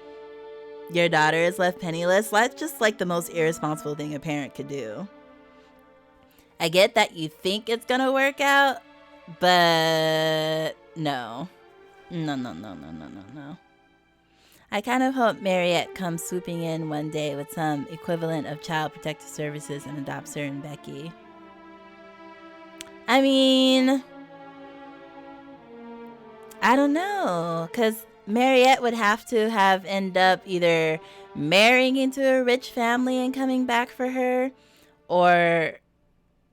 your daughter is left penniless. That's just, like, the most irresponsible thing a parent could do. I get that you think it's gonna work out, but no. No. I kind of hope Mariette comes swooping in one day with some equivalent of Child Protective Services and adopts her and Becky. I mean, I don't know, because Mariette would have to have end up either marrying into a rich family and coming back for her, or,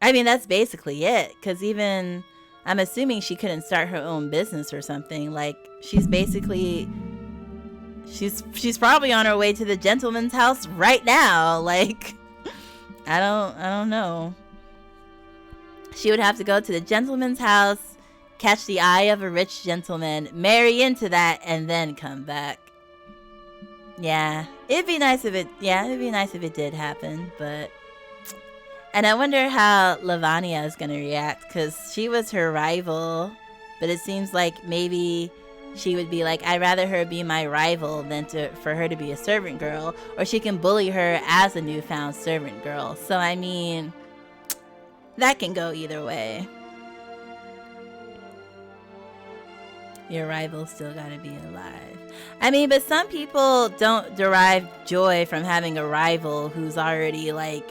I mean, that's basically it, because even... I'm assuming she couldn't start her own business or something. Like, she's basically... She's probably on her way to the gentleman's house right now. Like, I don't know. She would have to go to the gentleman's house, catch the eye of a rich gentleman, marry into that, and then come back. Yeah, it'd be nice if it did happen, but... And I wonder how Lavanya is going to react, because she was her rival. But it seems like maybe she would be like, I'd rather her be my rival than for her to be a servant girl. Or she can bully her as a newfound servant girl. So, I mean, that can go either way. Your rival still gotta be alive. I mean, but some people don't derive joy from having a rival who's already like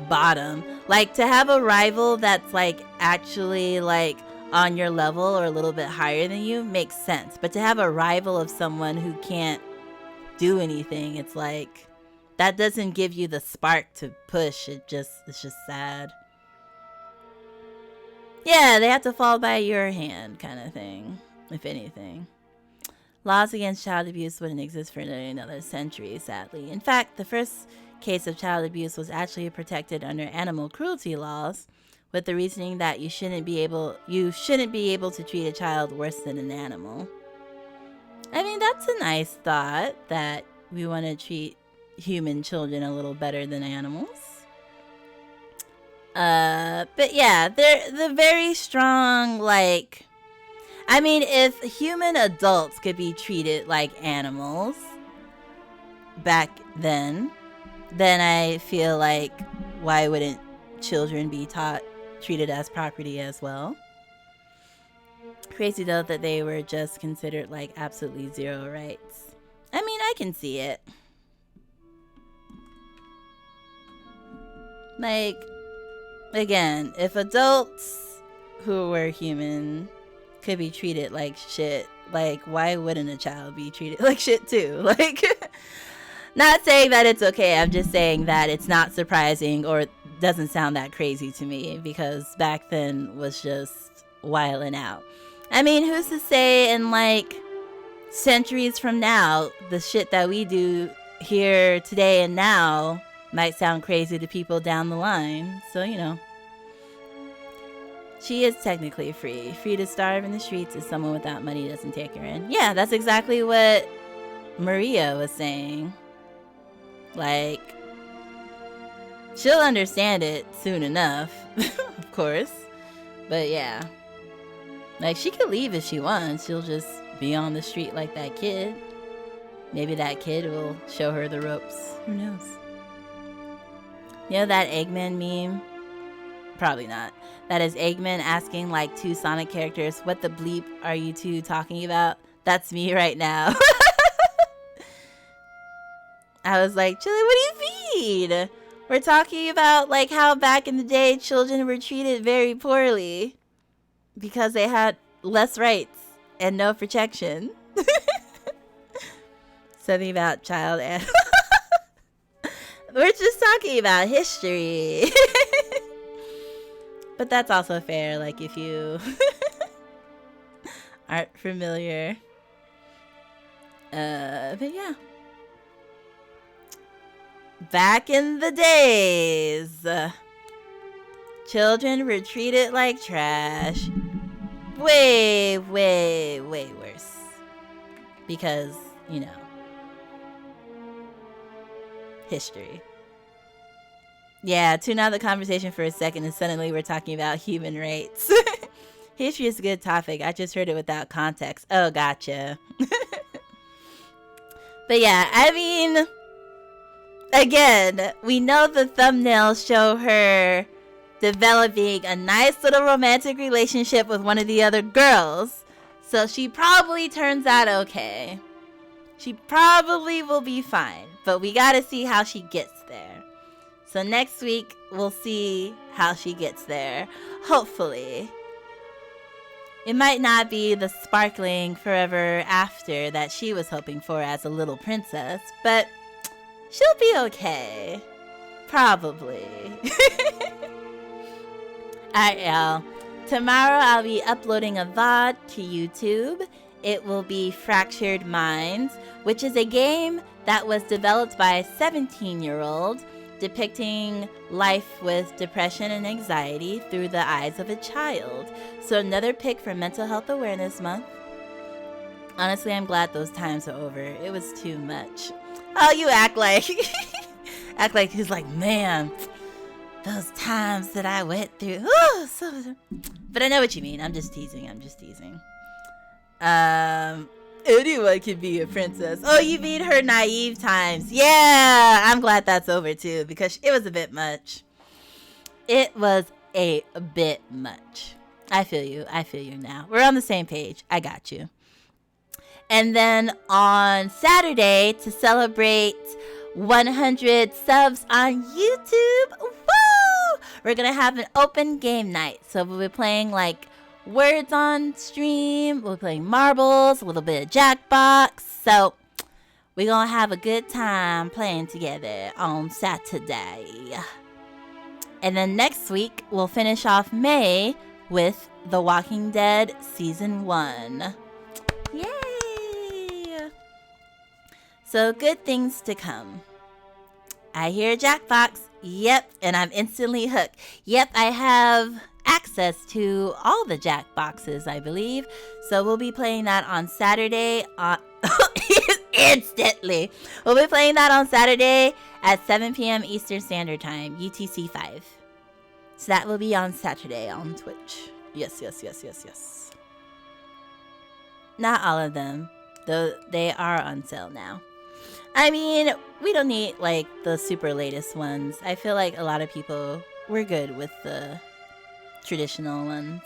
bottom. Like, to have a rival that's like actually like on your level or a little bit higher than you makes sense. But to have a rival of someone who can't do anything, it's like that doesn't give you the spark to push. It's just sad. Yeah, they have to fall by your hand kind of thing, if anything. Laws against child abuse wouldn't exist for another century, sadly. In fact, the first case of child abuse was actually protected under animal cruelty laws, with the reasoning that you shouldn't be able to treat a child worse than an animal. I mean, that's a nice thought, that we want to treat human children a little better than animals. But yeah, they're the very strong, like, I mean, if human adults could be treated like animals back then I feel like why wouldn't children be treated as property as well? Crazy though that they were just considered like absolutely zero rights. I mean, I can see it. Like, again, if adults who were human could be treated like shit, like, why wouldn't a child be treated like shit too? Like, not saying that it's okay, I'm just saying that it's not surprising or doesn't sound that crazy to me, because back then was just wilding out. I mean, who's to say in like centuries from now, the shit that we do here today and now might sound crazy to people down the line. So, you know. She is technically free. Free to starve in the streets if someone without money doesn't take her in. Yeah, that's exactly what Maria was saying. Like, she'll understand it soon enough, of course. But yeah. Like, she could leave if she wants. She'll just be on the street like that kid. Maybe that kid will show her the ropes. Who knows? You know that Eggman meme? Probably not. That is Eggman asking like two Sonic characters, what the bleep are you two talking about? That's me right now. I was like, Chili, what do you mean? We're talking about like how back in the day children were treated very poorly because they had less rights and no protection. Something about child and we're just talking about history. But that's also fair, like if you aren't familiar. But yeah. Back in the days, children were treated like trash. Way, way, way worse. Because, you know, history. Yeah, tune out the conversation for a second and suddenly we're talking about human rights. History is a good topic. I just heard it without context. Oh, gotcha. But yeah, I mean, again, we know the thumbnails show her developing a nice little romantic relationship with one of the other girls. So she probably turns out okay. She probably will be fine. But we gotta see how she gets there. So next week, we'll see how she gets there. Hopefully. It might not be the sparkling forever after that she was hoping for as a little princess, but she'll be okay. Probably. Alright, y'all. Tomorrow, I'll be uploading a VOD to YouTube. It will be Fractured Minds, which is a game that was developed by a 17-year-old depicting life with depression and anxiety through the eyes of a child. So another pick for Mental Health Awareness Month. Honestly, I'm glad those times are over. It was too much. Oh, you act like he's like, man, those times that I went through. But I know what you mean. I'm just teasing. Anyone can be a princess. Oh, you mean her naive times. Yeah, I'm glad that's over too, because it was a bit much. It was a bit much. I feel you now. We're on the same page. I got you. And then on Saturday, to celebrate 100 subs on YouTube, woo! We're going to have an open game night. So we'll be playing like words on stream. We'll be playing marbles, a little bit of Jackbox. So we're going to have a good time playing together on Saturday. And then next week, we'll finish off May with The Walking Dead Season 1. Yay! So good things to come. I hear Jackbox. Yep, and I'm instantly hooked. Yep, I have access to all the Jackboxes, I believe. So we'll be playing that on Saturday. Instantly. We'll be playing that on Saturday at 7 p.m. Eastern Standard Time, UTC 5. So that will be on Saturday on Twitch. Yes. Not all of them, though they are on sale now. I mean, we don't need like the super latest ones. I feel like a lot of people, we're good with the traditional ones.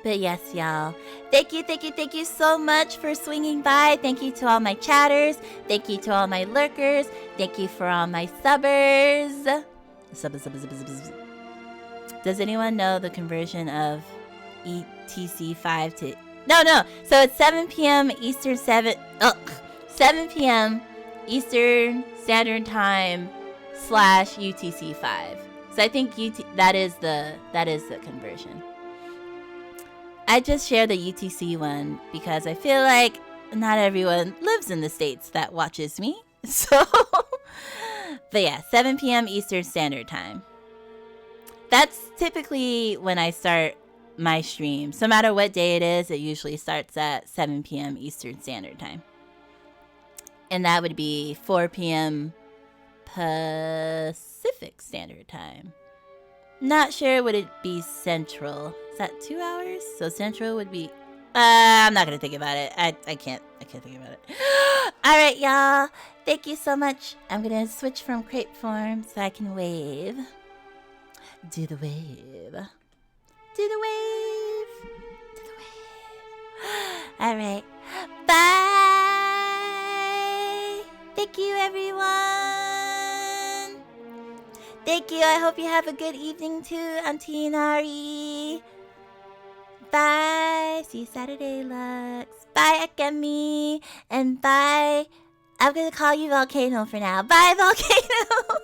But yes, y'all. Thank you so much for swinging by. Thank you to all my chatters. Thank you to all my lurkers. Thank you for all my subbers. Does anyone know the conversion of ETC 5 to... No. So it's 7 p.m. Eastern 7 p.m. Eastern Standard Time / UTC 5. So I think that is the conversion. I just share the UTC one because I feel like not everyone lives in the States that watches me. So, but yeah, 7 p.m. Eastern Standard Time. That's typically when I start my stream. So no matter what day it is, it usually starts at 7 p.m. Eastern Standard Time. And that would be 4 p.m. Pacific Standard Time. Not sure, would it be Central? Is that 2 hours? So Central would be... I'm not going to think about it. I can't think about it. All right, y'all. Thank you so much. I'm going to switch from crepe form so I can wave. Do the wave. Do the wave. Do the wave. All right. Bye. Thank you, everyone. Thank you. I hope you have a good evening too, Auntie Inari. Bye. See you Saturday, Lux. Bye, Akemi. And bye. I'm going to call you Volcano for now. Bye, Volcano.